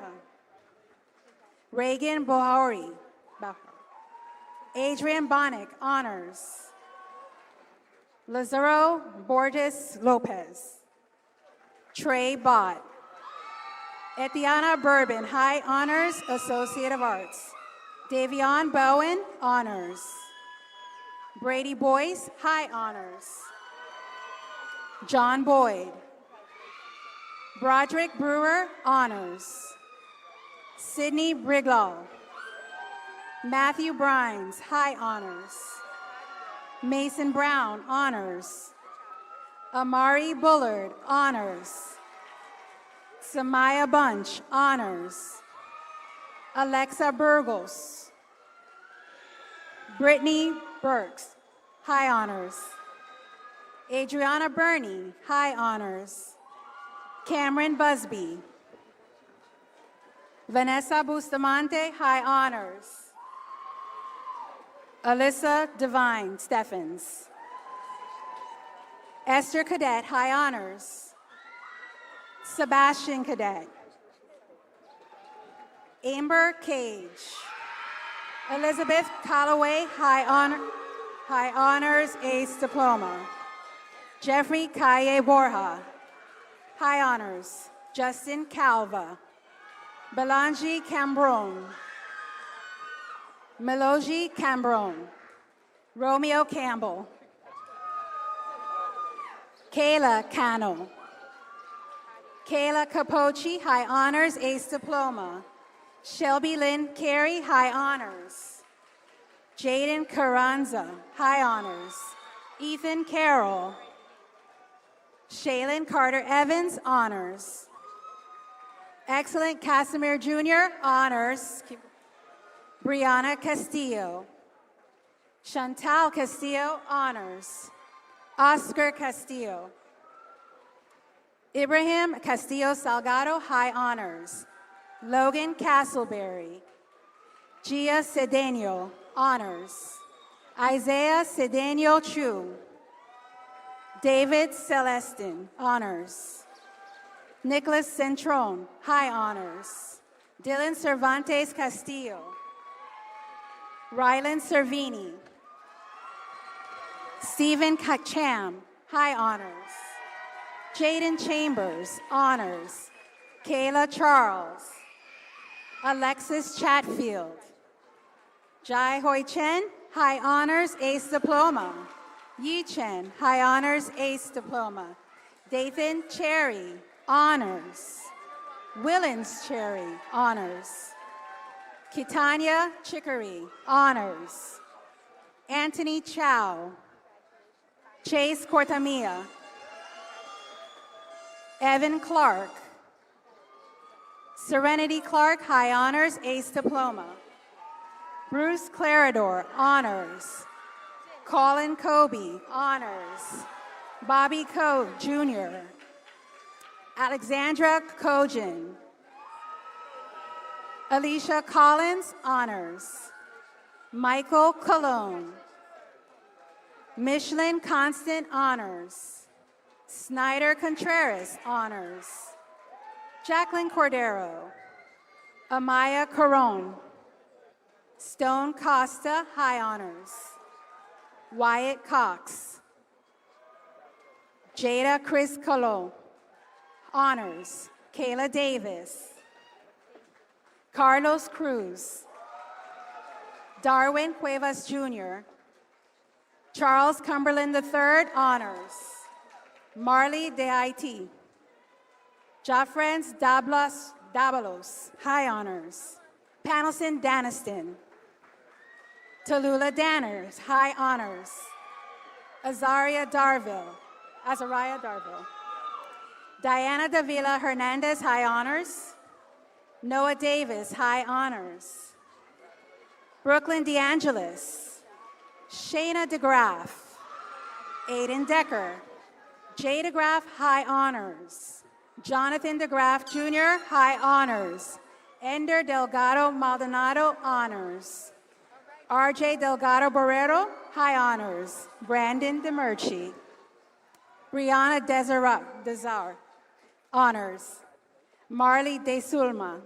Speaker 5: Reagan Bohauri. Adrian Bonick, honors. Lazaro Borges Lopez. Trey Bott. Etiana Bourbon, high honors, Associate of Arts. Davion Bowen, honors. Brady Boyce, high honors. John Boyd. Broderick Brewer, honors. Sydney Briglaw. Matthew Brines, high honors. Mason Brown, honors. Amari Bullard, honors. Samaya Bunch, honors. Alexa Burgos. Brittany Burks, high honors. Adriana Burney, high honors. Cameron Busby. Vanessa Bustamante, high honors. Alyssa Devine Steffens. Esther Cadet, high honors. Sebastian Cadet. Amber Cage. Elizabeth Calloway, high honors, Ace Diploma. Jeffrey Calle Borja, high honors. Justin Calva. Belangi Cambron. Meloji Cambron. Romeo Campbell. Kayla Cano. Kayla Capoci, high honors, Ace Diploma. Shelby Lynn Carey, high honors. Jaden Carranza, high honors. Ethan Carroll. Shaylin Carter Evans, honors. Excellent Casimir Jr., honors. Brianna Castillo. Chantal Castillo, honors. Oscar Castillo. Ibrahim Castillo Salgado, high honors. Logan Castleberry. Gia Cedeno, honors. Isaiah Cedeno Chu. David Celestin, honors. Nicholas Centron, high honors. Dylan Cervantes Castillo. Rylan Cervini. Stephen Kacham, high honors. Jaden Chambers, honors. Kayla Charles. Alexis Chatfield. Jai Hoi Chen, high honors, Ace Diploma. Yi Chen, high honors, Ace Diploma. Dathan Cherry, honors. Willens Cherry, honors. Kitanya Chicory, honors. Anthony Chow. Chase Cortamia. Evan Clark. Serenity Clark, high honors, Ace Diploma. Bruce Clarador, honors. Colin Kobe, honors. Bobby Coe, Jr. Alexandra Kojin. Alicia Collins, honors. Michael Cologne. Michelin Constant, honors. Snyder Contreras, honors. Jacqueline Cordero. Amaya Caron. Stone Costa, high honors. Wyatt Cox. Jada Chris Colo, honors. Kayla Davis. Carlos Cruz. Darwin Cuevas Jr. Charles Cumberland III, honors. Marley DeIT. Jafrens Dabalos, high honors. Panelson Daniston. Tallulah Danners, high honors. Azariah Darville. Diana Davila Hernandez, high honors. Noah Davis, high honors. Brooklyn DeAngelis. Shayna DeGraff. Aiden Decker. Jay DeGraff, high honors. Jonathan DeGraff Jr., high honors. Ender Delgado Maldonado, honors. RJ Delgado Barrero, high honors. Brandon DeMurchi. Brianna Desar, honors. Marley De Sulma.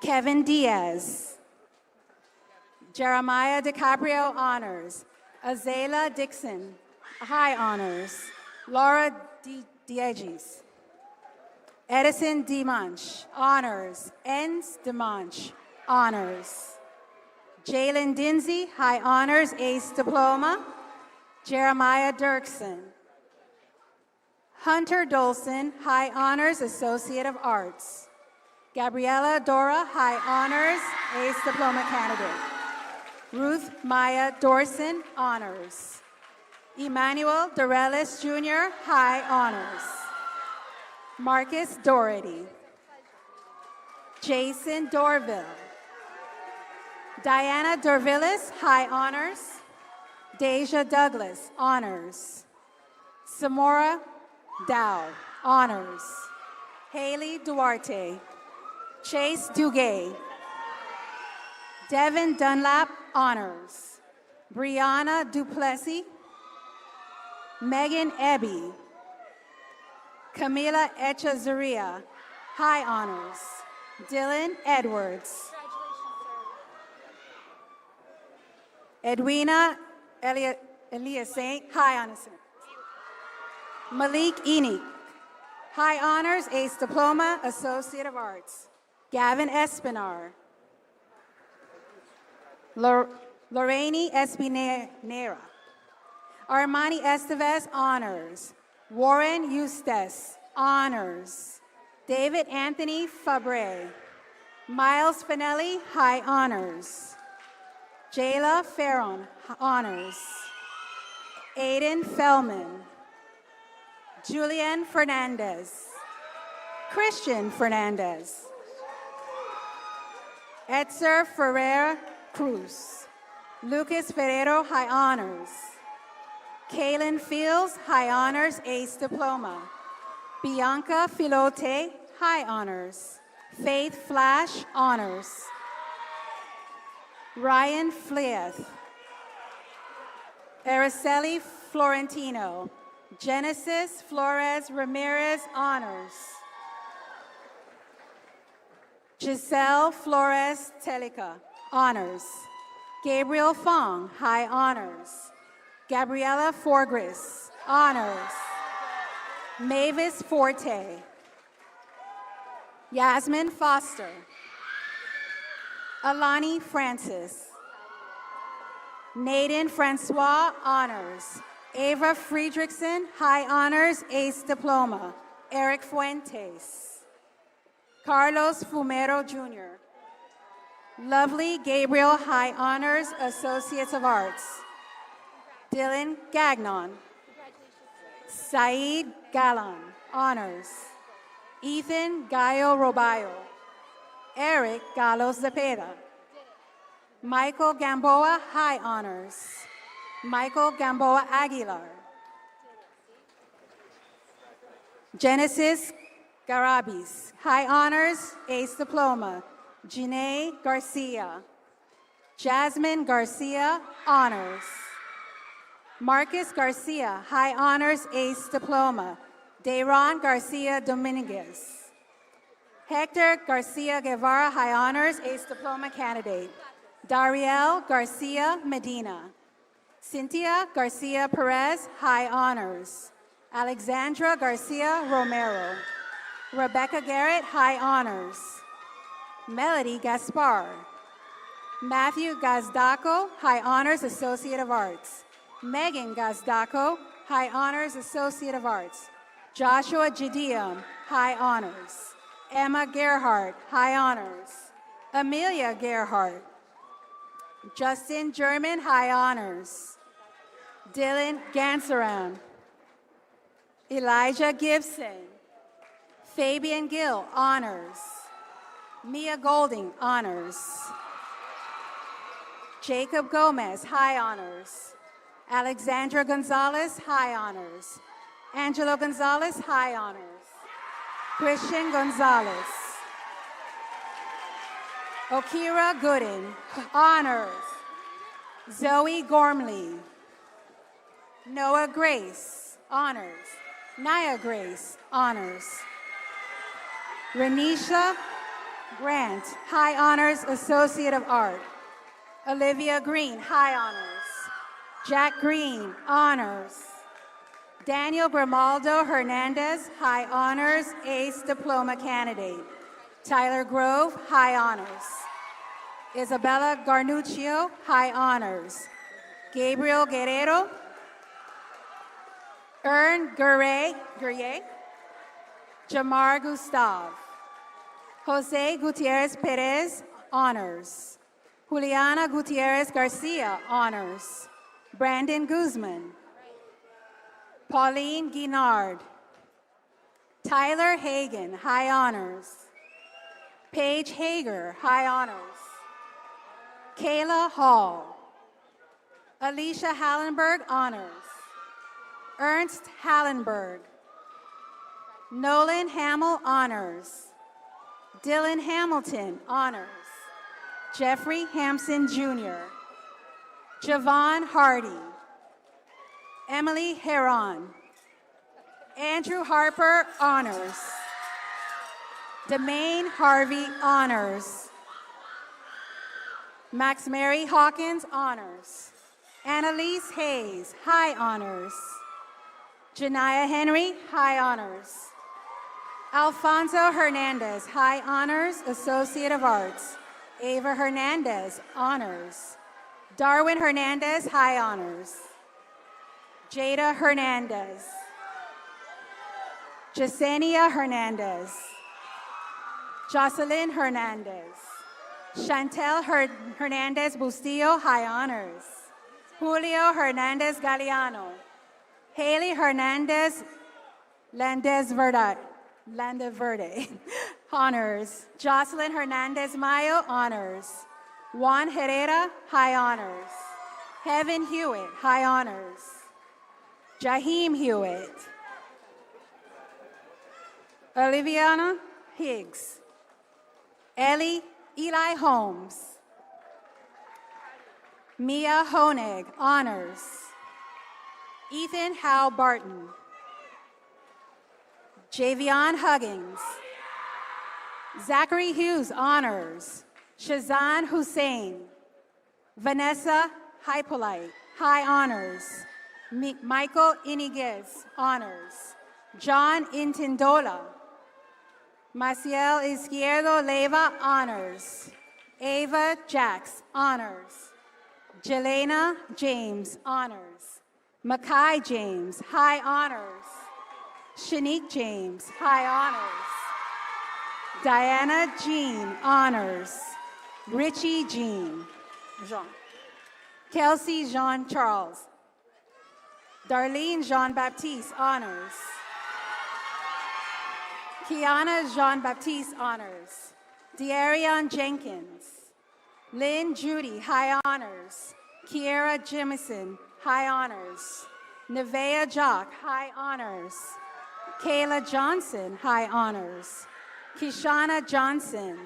Speaker 5: Kevin Diaz. Jeremiah DiCaprio, honors. Azela Dixon, high honors. Laura Dieges. Edison Dimanche, honors. Enz Dimanche, honors. Jalen Dinsey, high honors, ace diploma. Jeremiah Dirksen. Hunter Dolson, high honors, Associate of Arts. Gabriella Dora, high honors, ace diploma candidate. Ruth Maya Dorson, honors. Emmanuel Dorelis Jr., high honors. Marcus Doherty. Jason Dorville. Diana Dorvillis, high honors. Deja Douglas, honors. Samora Dow, honors. Haley Duarte. Chase Duguay. Devin Dunlap, honors. Brianna Duplessis. Megan Ebby. Camila Echezaria, high honors. Dylan Edwards. Edwina Eliasaint, high honors. Malik Enoch, high honors, ace diploma, Associate of Arts. Gavin Espinar. Lorraine Espinera. Armani Estevez, honors. Warren Eustace, honors. David Anthony Fabre. Miles Finelli, high honors. Jayla Farron, honors. Aiden Fellman. Julian Fernandez. Christian Fernandez. Etzer Ferreira Cruz. Lucas Ferrero, high honors. Kaylin Fields, high honors, ace diploma. Bianca Filote, high honors. Faith Flash, honors. Ryan Fleeth. Araceli Florentino. Genesis Flores Ramirez, honors. Giselle Flores Telica, honors. Gabriel Fong, high honors. Gabriela Forgris, honors. Mavis Forte. Yasmin Foster. Alani Francis. Naden Francois, honors. Ava Friedrichsen, high honors, ace diploma. Eric Fuentes. Carlos Fumero Jr. Lovely Gabriel, high honors, Associates of Arts. Dylan Gagnon. Saeed Galan, honors. Ethan Gallo Robayo. Eric Galos Zepeda. Michael Gamboa, high honors. Michael Gamboa Aguilar. Genesis Garabis, high honors, ace diploma. Janae Garcia. Jasmine Garcia, honors. Marcus Garcia, high honors, ace diploma. Dayron Garcia Dominguez. Hector Garcia Guevara, high honors, ace diploma candidate. Dariel Garcia Medina. Cynthia Garcia Perez, high honors. Alexandra Garcia Romero. Rebecca Garrett, high honors. Melody Gaspar. Matthew Gazdaco, high honors, Associate of Arts. Megan Gazdaco, high honors, Associate of Arts. Joshua Gideon, high honors. Emma Gerhardt, high honors. Amelia Gerhardt. Justin German, high honors. Dylan Gansaran. Elijah Gibson. Fabian Gill, honors. Mia Golding, honors. Jacob Gomez, high honors. Alexandra Gonzalez, high honors. Angelo Gonzalez, high honors. Christian Gonzalez. Okira Gooden, honors. Zoe Gormley. Noah Grace, honors. Naya Grace, honors. Renisha Grant, high honors, Associate of Art. Olivia Green, high honors. Jack Green, honors. Daniel Grimaldo Hernandez, high honors, ACE diploma candidate. Tyler Grove, high honors. Isabella Garnuccio, high honors. Gabriel Guerrero, Ern Guerrier, Jamar Gustav. Jose Gutierrez Perez, honors. Juliana Gutierrez Garcia, honors. Brandon Guzman. Pauline Guinard. Tyler Hagan, high honors. Paige Hager, high honors. Kayla Hall. Alicia Hallenberg, honors. Ernst Hallenberg. Nolan Hamill, honors. Dylan Hamilton, honors. Jeffrey Hampson Jr. Javon Hardy. Emily Heron. Andrew Harper, honors. Demaine Harvey, honors. Max Mary Hawkins, honors. Annalise Hayes, high honors. Janiyah Henry, high honors. Alfonso Hernandez, high honors, Associate of Arts. Ava Hernandez, honors. Darwin Hernandez, high honors. Jada Hernandez. Jasenia Hernandez. Jocelyn Hernandez. Chantel Hernandez Bustillo, high honors. Julio Hernandez Galeano. Haley Hernandez Landeverde, honors. Jocelyn Hernandez Mayo, honors. Juan Herrera, high honors. Heaven Hewitt, high honors. Jaheim Hewitt. Oliviana Higgs. Eli Holmes. Mia Honig, honors. Ethan Howe Barton. Javion Huggins. Zachary Hughes, honors. Shazan Hussein. Vanessa Hypolite, high honors. Michael Iniguez, honors. John Intendola. Maciel Izquierdo Leyva, honors. Ava Jax, honors. Jelena James, honors. Makai James, high honors. Shanique James, high honors. Diana Jean, honors. Richie Jean. Kelsey Jean Charles. Darlene Jean Baptiste, honors. Kiana Jean Baptiste, honors. Dearion Jenkins. Lynn Judy, high honors. Kiera Jemison, high honors. Nevea Jock, high honors. Kayla Johnson, high honors. Kishana Johnson.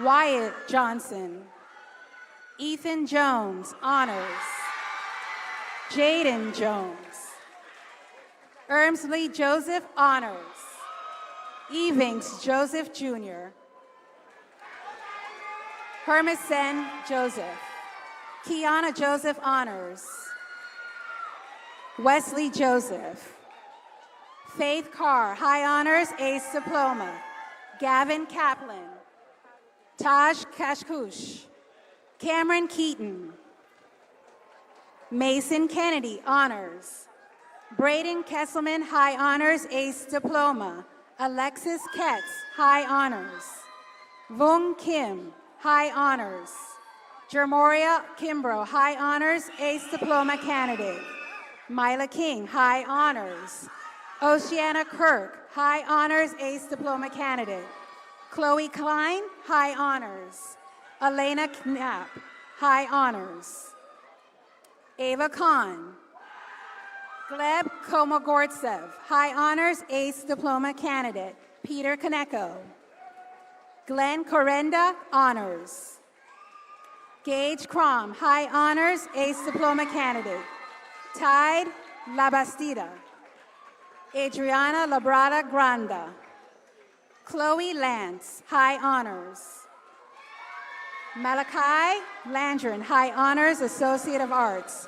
Speaker 5: Wyatt Johnson. Ethan Jones, honors. Jaden Jones. Ermsley Joseph, honors. Evings Joseph Jr. Hermisen Joseph. Kiana Joseph, honors. Wesley Joseph. Faith Carr, high honors, ACE diploma. Gavin Kaplan. Taj Kashkush. Cameron Keaton. Mason Kennedy, honors. Braden Kesselman, high honors, ACE diploma. Alexis Ketz, high honors. Vung Kim, high honors. Jermoria Kimbrough, high honors, ACE diploma candidate. Mila King, high honors. Oceana Kirk, high honors, ACE diploma candidate. Chloe Klein, high honors. Elena Knapp, high honors. Ava Khan. Gleb Komogortsev, high honors, ACE diploma candidate. Peter Kaneko. Glenn Corenda, honors. Gage Crom, high honors, ACE diploma candidate. Tide Labastida. Adriana Labrada Granda. Chloe Lance, high honors. Malachi Landrin, High Honors, Associate of Arts.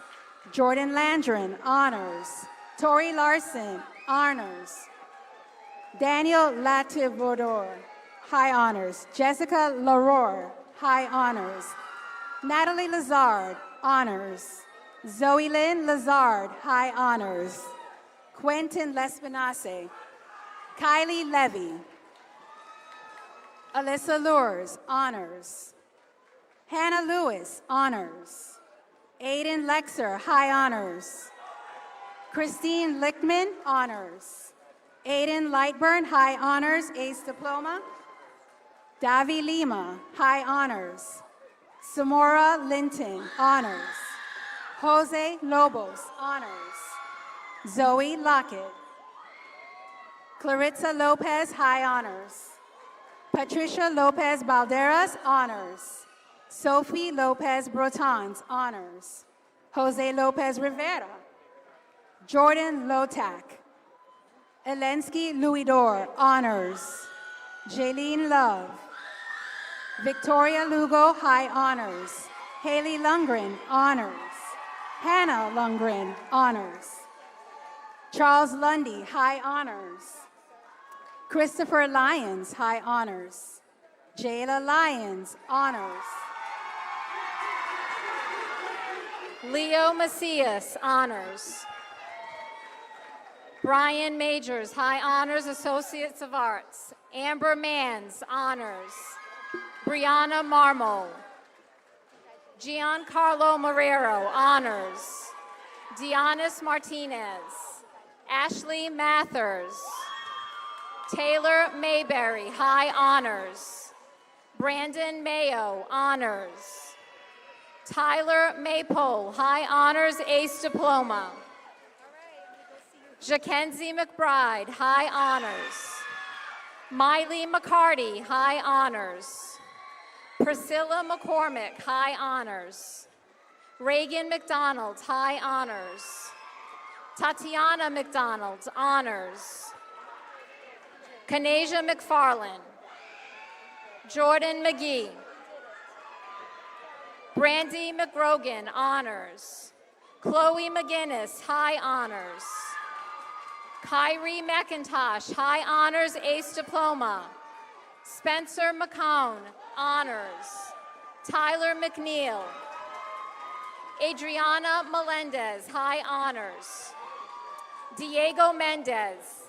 Speaker 5: Jordan Landrin, Honors. Tori Larson, Honors. Daniel Lativodor, High Honors. Jessica Larore, High Honors. Natalie Lazard, Honors. Zoe Lynn Lazard, High Honors. Quentin Lespinace. Kylie Levy. Alyssa Lures, Honors. Hannah Lewis, Honors. Aiden Lexer, High Honors. Christine Lichtman, Honors. Aiden Lightburn, High Honors, Ace Diploma. Davi Lima, High Honors. Samora Linton, Honors. Jose Lobos, Honors. Zoe Lockett. Clarissa Lopez, High Honors. Patricia Lopez Balderas, Honors. Sophie Lopez Brotons, Honors. Jose Lopez Rivera. Jordan Lotak. Elensky Louidor, Honors. Jaylene Love. Victoria Lugo, High Honors. Haley Lundgren, Honors. Hannah Lundgren, Honors. Charles Lundy, High Honors. Christopher Lyons, High Honors. Jayla Lyons, Honors.
Speaker 1: Leo Macias, Honors. Brian Majors, High Honors, Associates of Arts. Amber Mans, Honors. Brianna Marmol. Giancarlo Marrero, Honors. Dianis Martinez. Ashley Mathers. Taylor Mayberry, High Honors. Brandon Mayo, Honors. Tyler Maypole, High Honors, Ace Diploma. Jackenzie McBride, High Honors. Miley McCarty, High Honors. Priscilla McCormick, High Honors. Reagan McDonald, High Honors. Tatiana McDonald, Honors. Kanasia McFarland. Jordan McGee. Brandy McGrogan, Honors. Chloe McGinnis, High Honors. Kyrie McIntosh, High Honors, Ace Diploma. Spencer McCone, Honors. Tyler McNeil. Adriana Melendez, High Honors. Diego Mendez.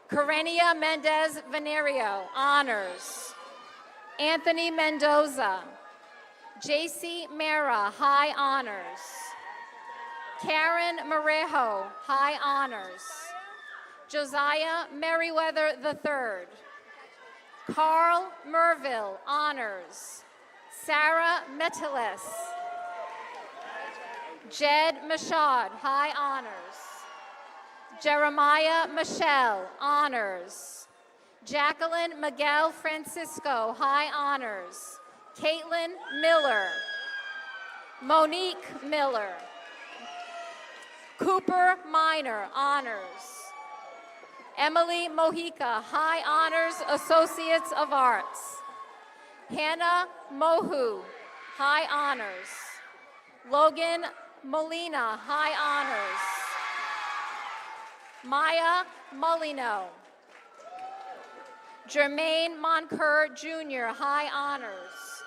Speaker 1: Karenia Mendez Venerio, Honors. Anthony Mendoza. JC Mera, High Honors. Karen Marejo, High Honors. Josiah Merriweather III. Carl Merville, Honors. Sarah Metilis. Jed Mashad, High Honors. Jeremiah Michelle, Honors. Jacqueline Miguel Francisco, High Honors. Caitlin Miller. Monique Miller. Cooper Minor, Honors. Emily Mojica, High Honors, Associates of Arts. Hannah Mohu, High Honors. Logan Molina, High Honors. Maya Molino. Jermaine Moncur Jr., High Honors.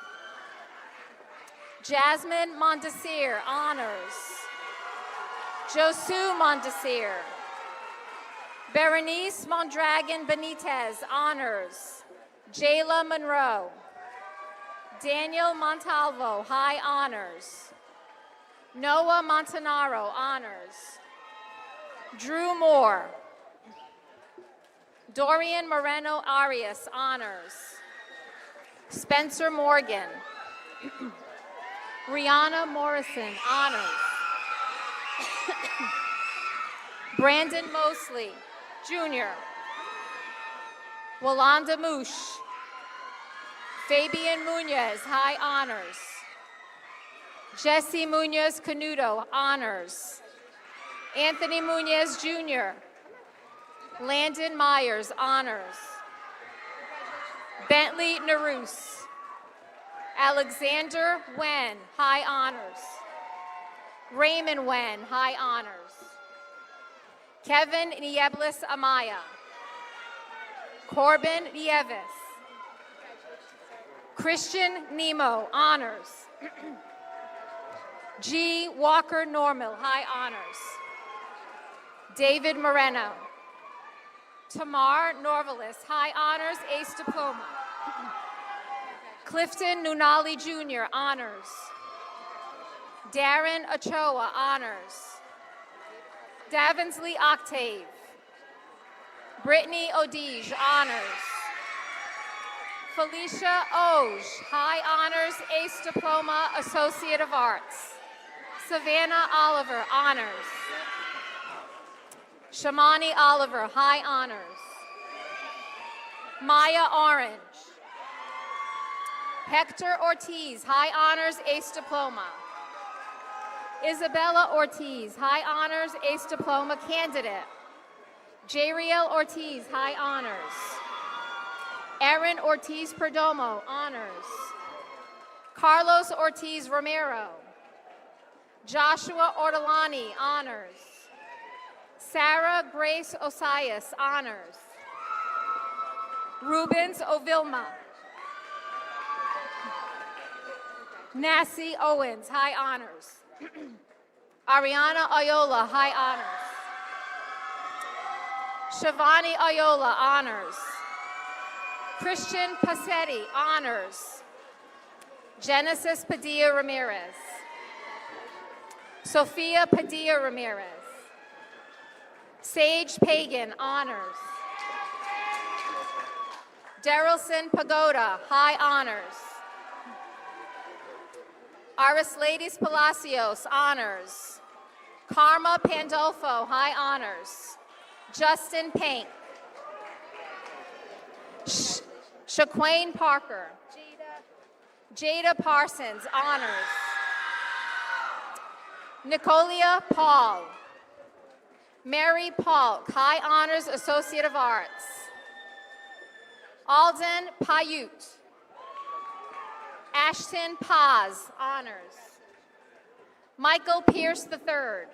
Speaker 1: Jasmine Mondesir, Honors. Josu Mondesir. Berenice Mondragon Benitez, Honors. Jayla Monroe. Daniel Montalvo, High Honors. Noah Montanaro, Honors. Drew Moore. Dorian Moreno Arias, Honors. Spencer Morgan. Rihanna Morrison, Honors. Brandon Mosley, Jr. Walanda Moosh. Fabian Munoz, High Honors. Jesse Munoz Canuto, Honors. Anthony Munoz, Jr. Landon Myers, Honors. Bentley Naruse. Alexander Wen, high honors. Raymond Wen, high honors. Kevin Nieblis Amaya. Corbin Nieves. Christian Nemo, honors. G. Walker Normal, high honors. David Moreno. Tamar Norvalis, high honors, ace diploma. Clifton Nunali Jr., honors. Darren Ochoa, honors. Davinsley Octave. Brittany Odige, honors. Felicia Oge, high honors, ace diploma, Associate of Arts. Savannah Oliver, honors. Shamani Oliver, high honors. Maya Orange. Hector Ortiz, high honors, ace diploma. Isabella Ortiz, high honors, ace diploma candidate. Jariel Ortiz, high honors. Aaron Ortiz Perdomo, honors. Carlos Ortiz Romero. Joshua Ortolani, honors. Sarah Grace Osias, honors. Rubens Ovilma. Nassie Owens, high honors. Ariana Ayola, high honors. Shivani Ayola, honors. Christian Passetti, honors. Genesis Padilla Ramirez. Sophia Padilla Ramirez. Sage Pagan, honors. Darylson Pagoda, high honors. Aris Ladies Palacios, honors. Karma Pandolfo, high honors. Justin Pink. Shaquane Parker. Jada Parsons, honors. Nicolia Paul. Mary Paulk, high honors, Associate of Arts. Alden Payut. Ashton Paz, honors. Michael Pierce III.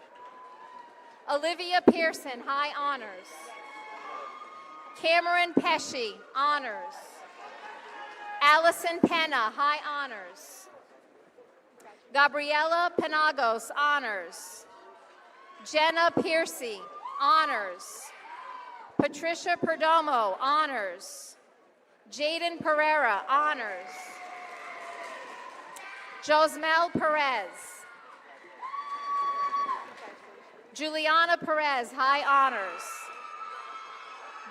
Speaker 1: Olivia Pearson, high honors. Cameron Pesci, honors. Allison Penna, high honors. Gabriela Penagos, honors. Jenna Piercy, honors. Patricia Perdomo, honors. Jaden Pereira, honors. Josmel Perez. Juliana Perez, high honors.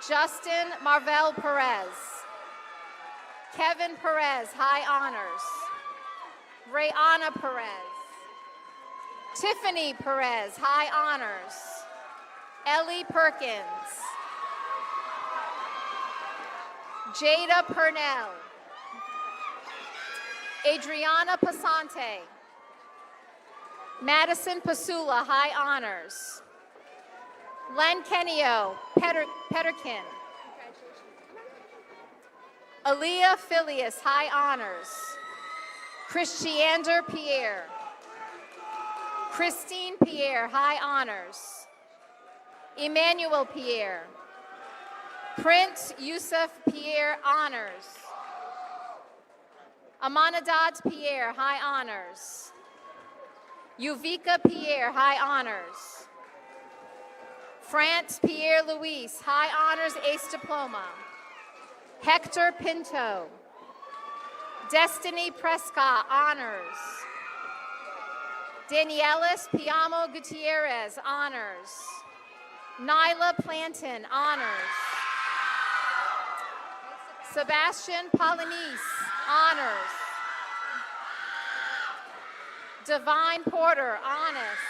Speaker 1: Justin Marvel Perez. Kevin Perez, high honors. Rayana Perez. Tiffany Perez, high honors. Ellie Perkins. Jada Purnell. Adriana Pasante. Madison Pasula, high honors. Len Kenio Petterkin. Aaliyah Filius, high honors. Christiander Pierre. Christine Pierre, high honors. Emmanuel Pierre. Prince Yusuf Pierre, honors. Amanadad Pierre, high honors. Yuvika Pierre, high honors. France Pierre Louis, high honors, ace diploma. Hector Pinto. Destiny Prescott, honors. Danielis Piamo Gutierrez, honors. Nyla Planton, honors. Sebastian Polanese, honors. Divine Porter, honors.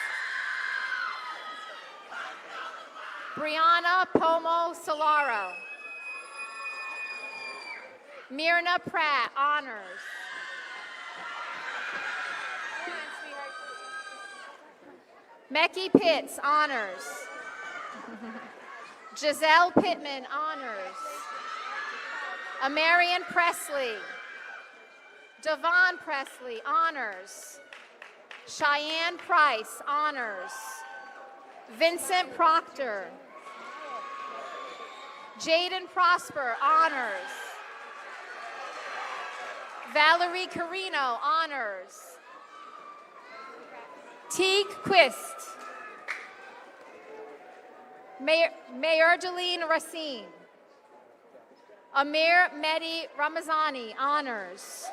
Speaker 1: Brianna Pomo Solaro. Myrna Pratt, honors. Mecky Pitts, honors. Giselle Pittman, honors. Amarian Presley. Devon Presley, honors. Cheyenne Price, honors. Vincent Proctor. Jaden Prosper, honors. Valerie Carino, honors. Teague Quist. Mayerdeline Racine. Amir Mehdi Ramazani, honors.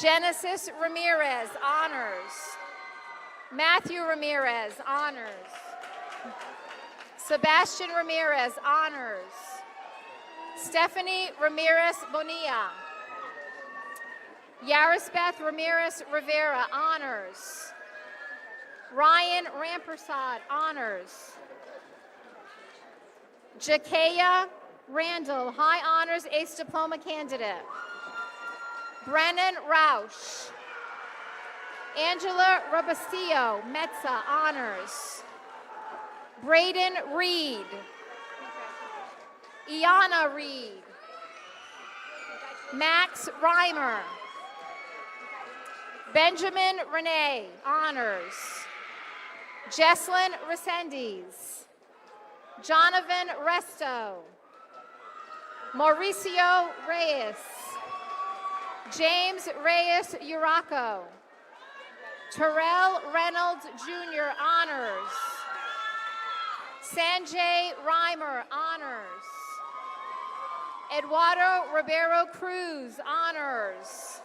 Speaker 1: Genesis Ramirez, honors. Matthew Ramirez, honors. Sebastian Ramirez, honors. Stephanie Ramirez Bonilla. Yarisbeth Ramirez Rivera, honors. Ryan Rampersad, honors. Jakaya Randall, high honors, ACE diploma candidate. Brennan Roush. Angela Robestillo, Metza, honors. Braden Reed. Iana Reed. Max Reimer. Benjamin Renee, honors. Jesslyn Resendiz. Jonathan Resto. Mauricio Reyes. James Reyes Uraco. Terrell Reynolds Jr., honors. Sanjay Reimer, honors. Eduardo Ribeiro Cruz, honors.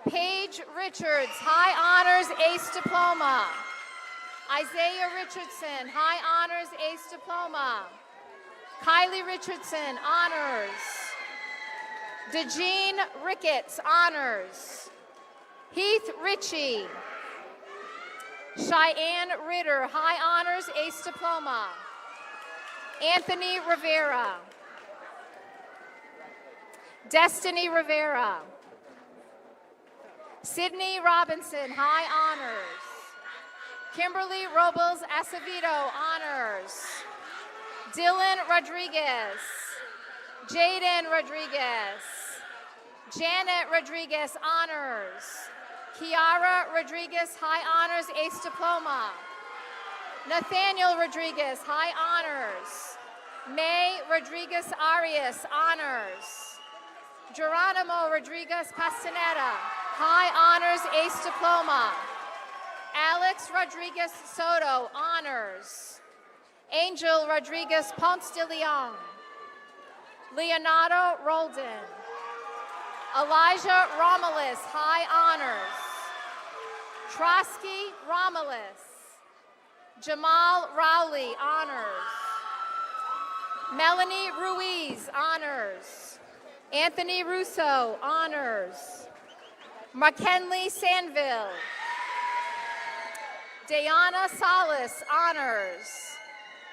Speaker 1: Paige Richards, high honors, ACE diploma. Isaiah Richardson, high honors, ACE diploma. Kylie Richardson, honors. DeJean Ricketts, honors. Heath Ritchie. Cheyenne Ritter, high honors, ACE diploma. Anthony Rivera. Destiny Rivera. Sydney Robinson, high honors. Kimberly Robles Acevedo, honors. Dylan Rodriguez. Jaden Rodriguez. Janet Rodriguez, honors. Kiara Rodriguez, high honors, ACE diploma. Nathaniel Rodriguez, high honors. May Rodriguez Arias, honors. Geronimo Rodriguez Castaneda, high honors, ACE diploma. Alex Rodriguez Soto, honors. Angel Rodriguez Ponce de Leon. Leonardo Roldan. Elijah Romulus, high honors. Trotsky Romulus. Jamal Rowley, honors. Melanie Ruiz, honors. Anthony Russo, honors. McKinley Sanville. Dayana Salas, honors.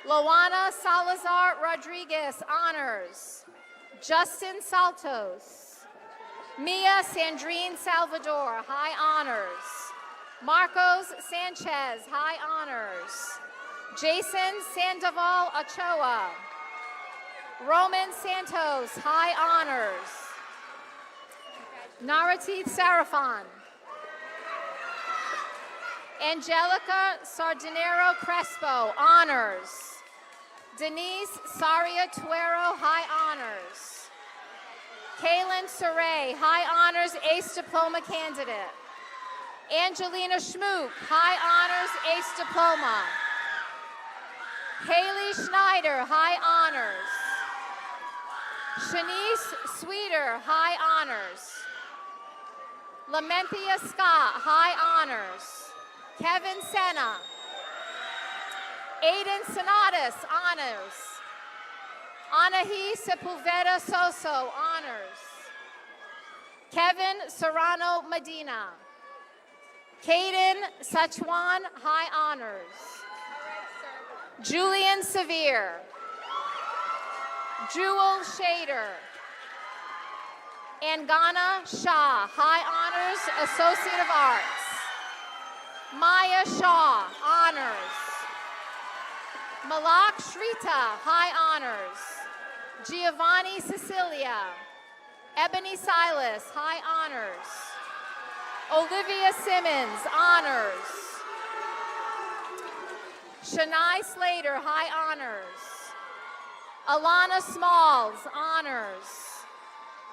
Speaker 1: Loana Salazar Rodriguez, honors. Justin Saltos. Mia Sandrine Salvador, high honors. Marcos Sanchez, high honors. Jason Sandoval Ochoa. Roman Santos, high honors. Narateeth Sarafan. Angelica Sardinero Crespo, honors. Denise Saria Tuero, high honors. Kaylin Saray, high honors, ACE diploma candidate. Angelina Schmook, high honors, ACE diploma. Haley Schneider, high honors. Shanice Sweeter, high honors. Lamenthea Scott, high honors. Kevin Senna. Aiden Sonatus, honors. Anahi Sepulveda Soso, honors. Kevin Serrano Medina. Caden Sachuan, high honors. Julian Severe. Jewel Shader. Angana Shah, high honors, Associate of Arts. Maya Shaw, honors. Malak Shrita, high honors. Giovanni Cecilia. Ebony Silas, high honors. Olivia Simmons, honors. Shania Slater, high honors. Alana Smalls, honors.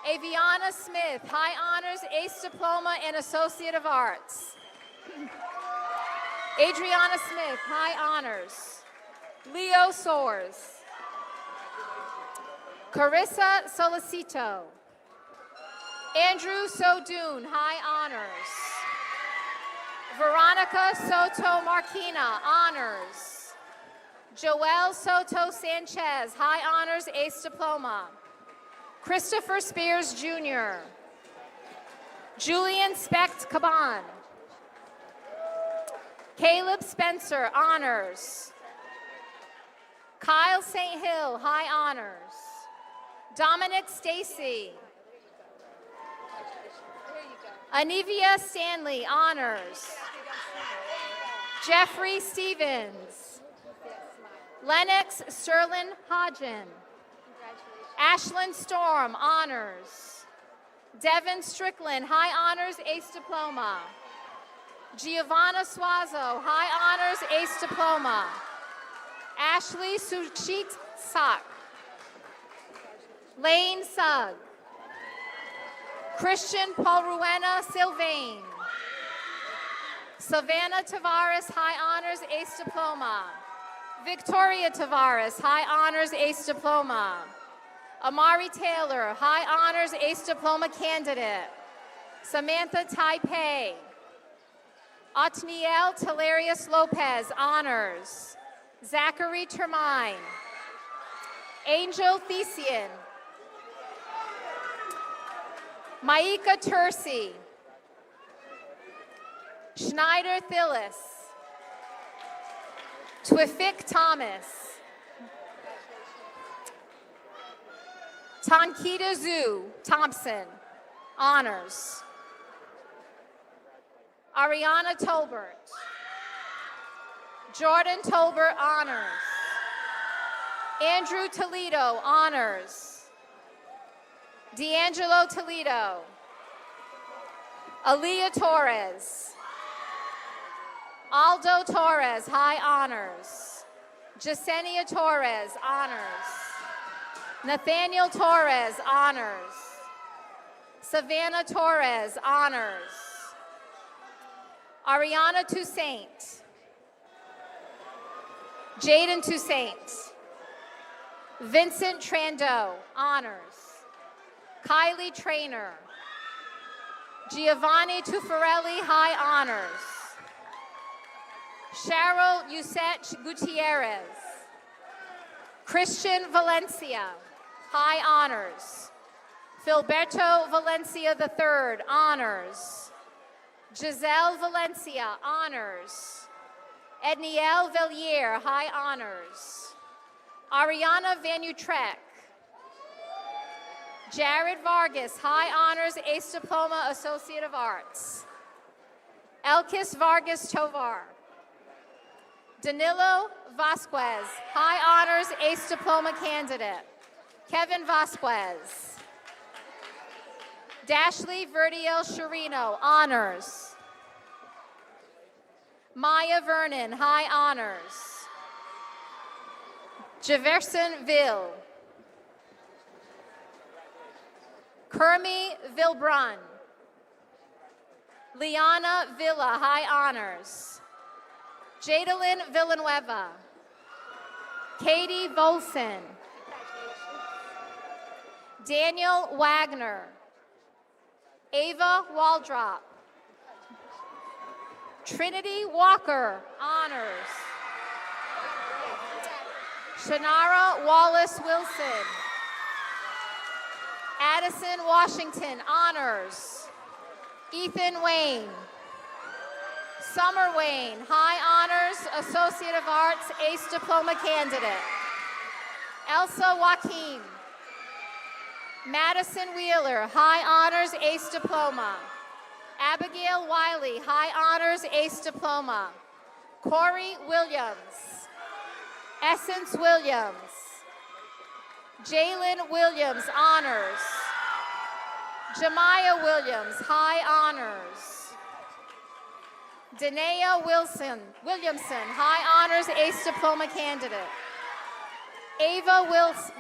Speaker 1: Aviana Smith, high honors, ACE Diploma and Associate of Arts. Adriana Smith, high honors. Leo Soares. Carissa Solicito. Andrew Sodoon, high honors. Veronica Soto Marquina, honors. Joel Soto Sanchez, high honors, ACE Diploma. Christopher Spears Jr. Julian Specht Caban. Caleb Spencer, honors. Kyle St. Hill, high honors. Dominic Stacy. Anivia Stanley, honors. Jeffrey Stevens. Lennox Sterlin Hodgen. Ashlyn Storm, honors. Devin Strickland, high honors, ACE Diploma. Giovanna Suazo, high honors, ACE Diploma. Ashley Suchit Sak. Lane Sugg. Christian Paulruena Sylvain. Savannah Tavares, high honors, ACE Diploma. Victoria Tavares, high honors, ACE Diploma. Amari Taylor, high honors, ACE Diploma candidate. Samantha Taipei. Otniel Talarius Lopez, honors. Zachary Termine. Angel Thesian. Maika Tersi. Schneider Thillis. Twifik Thomas. Tankita Zhu Thompson, honors. Ariana Tolbert. Jordan Tolbert, honors. Andrew Toledo, honors. D'Angelo Toledo. Aaliyah Torres. Aldo Torres, high honors. Jasenia Torres, honors. Nathaniel Torres, honors. Savannah Torres, honors. Ariana Toussaint. Jaden Toussaint. Vincent Trando, honors. Kylie Trainer. Giovanni Tuffarelli, high honors. Cheryl Yusech Gutierrez. Christian Valencia, high honors. Filberto Valencia III, honors. Giselle Valencia, honors. Edniel Vellier, high honors. Ariana Van Utrecht. Jared Vargas, high honors, ACE Diploma, Associate of Arts. Elkis Vargas Tovar. Danilo Vasquez, high honors, ACE Diploma candidate. Kevin Vasquez. Dashley Verdiel Sharino, honors. Maya Vernon, high honors. Jefferson Ville. Kermi Vilbrun. Liana Villa, high honors. Jadalyn Villanueva. Katie Volson. Daniel Wagner. Ava Waldrop. Trinity Walker, honors. Shanara Wallace Wilson. Addison Washington, honors. Ethan Wayne. Summer Wayne, high honors, Associate of Arts, ACE Diploma candidate. Elsa Joaquin. Madison Wheeler, high honors, ACE Diploma. Abigail Wiley, high honors, ACE Diploma. Corey Williams. Essence Williams. Jalen Williams, honors. Jemiah Williams, high honors. Danae Williamson, High Honors Ace Diploma candidate. Ava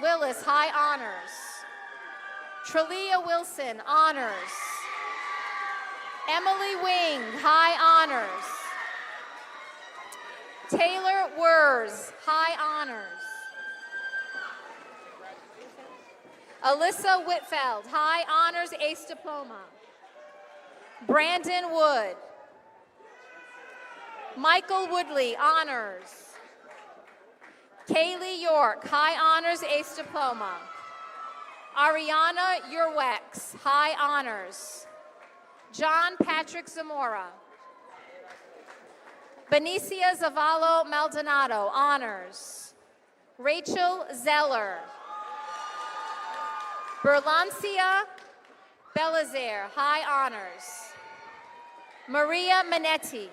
Speaker 1: Willis, High Honors. Trelia Wilson, Honors. Emily Wing, High Honors. Taylor Wurs, High Honors. Alyssa Whitfeld, High Honors Ace Diploma. Brandon Wood. Michael Woodley, Honors. Kaylee York, High Honors Ace Diploma. Ariana Urwex, High Honors. John Patrick Zamora. Benicia Zavallo Maldonado, Honors. Rachel Zeller. Berlancia Belizaire, High Honors. Maria Manetti.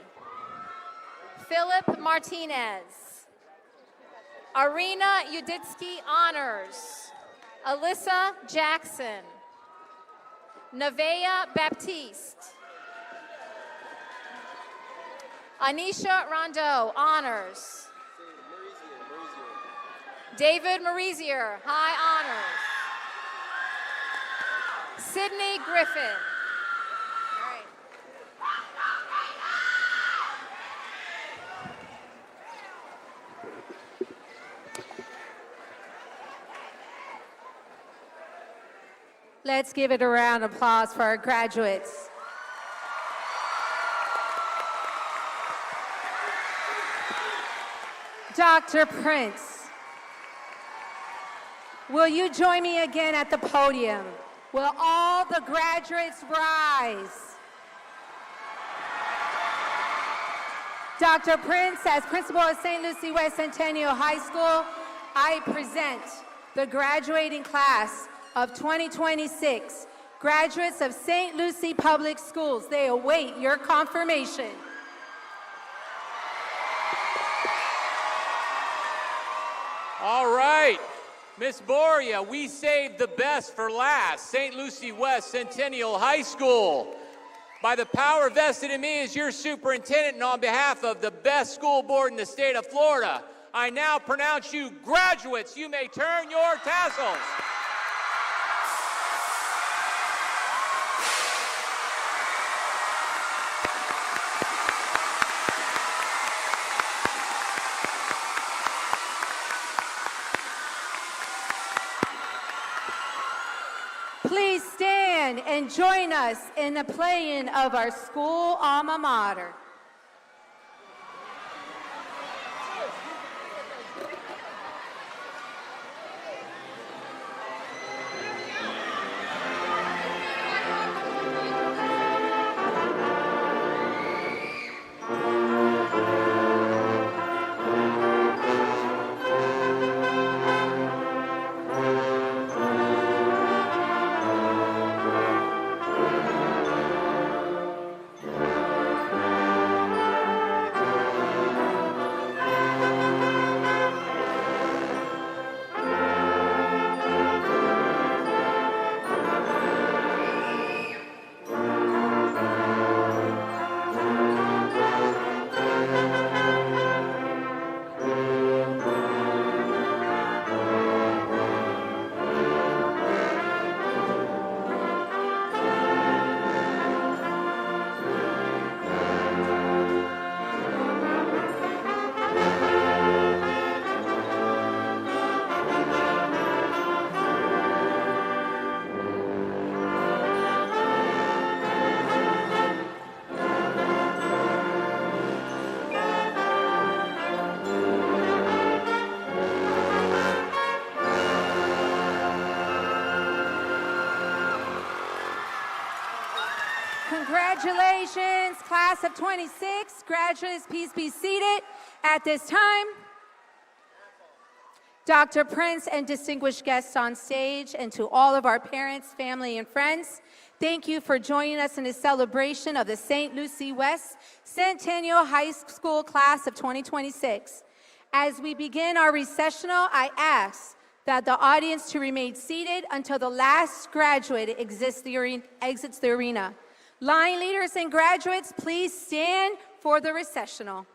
Speaker 1: Philip Martinez. Arena Uditsky, Honors. Alyssa Jackson. Nevaeh Baptiste. Anisha Rondeau, Honors. David Marizier, High Honors. Sydney Griffin. All right.
Speaker 4: Let's give it a round of applause for our graduates. Dr. Prince, will you join me again at the podium? Will all the graduates rise? Dr. Prince, as principal of St. Lucie West Centennial High School, I present the graduating class of 2026, graduates of St. Lucie Public Schools. They await your confirmation.
Speaker 21: All right, Miss Boria, we saved the best for last. St. Lucie West Centennial High School. By the power vested in me as your superintendent and on behalf of the best school board in the state of Florida, I now pronounce you graduates. You may turn your tassels.
Speaker 4: Please stand and join us in the playing of our school alma mater. Congratulations, class of 26. Graduates, please be seated at this time. Dr. Prince and distinguished guests on stage, and to all of our parents, family, and friends, thank you for joining us in this celebration of the St. Lucie West Centennial High School class of 2026. As we begin our recessional, I ask that the audience to remain seated until the last graduate exits the arena. Line leaders and graduates, please stand for for the recessional.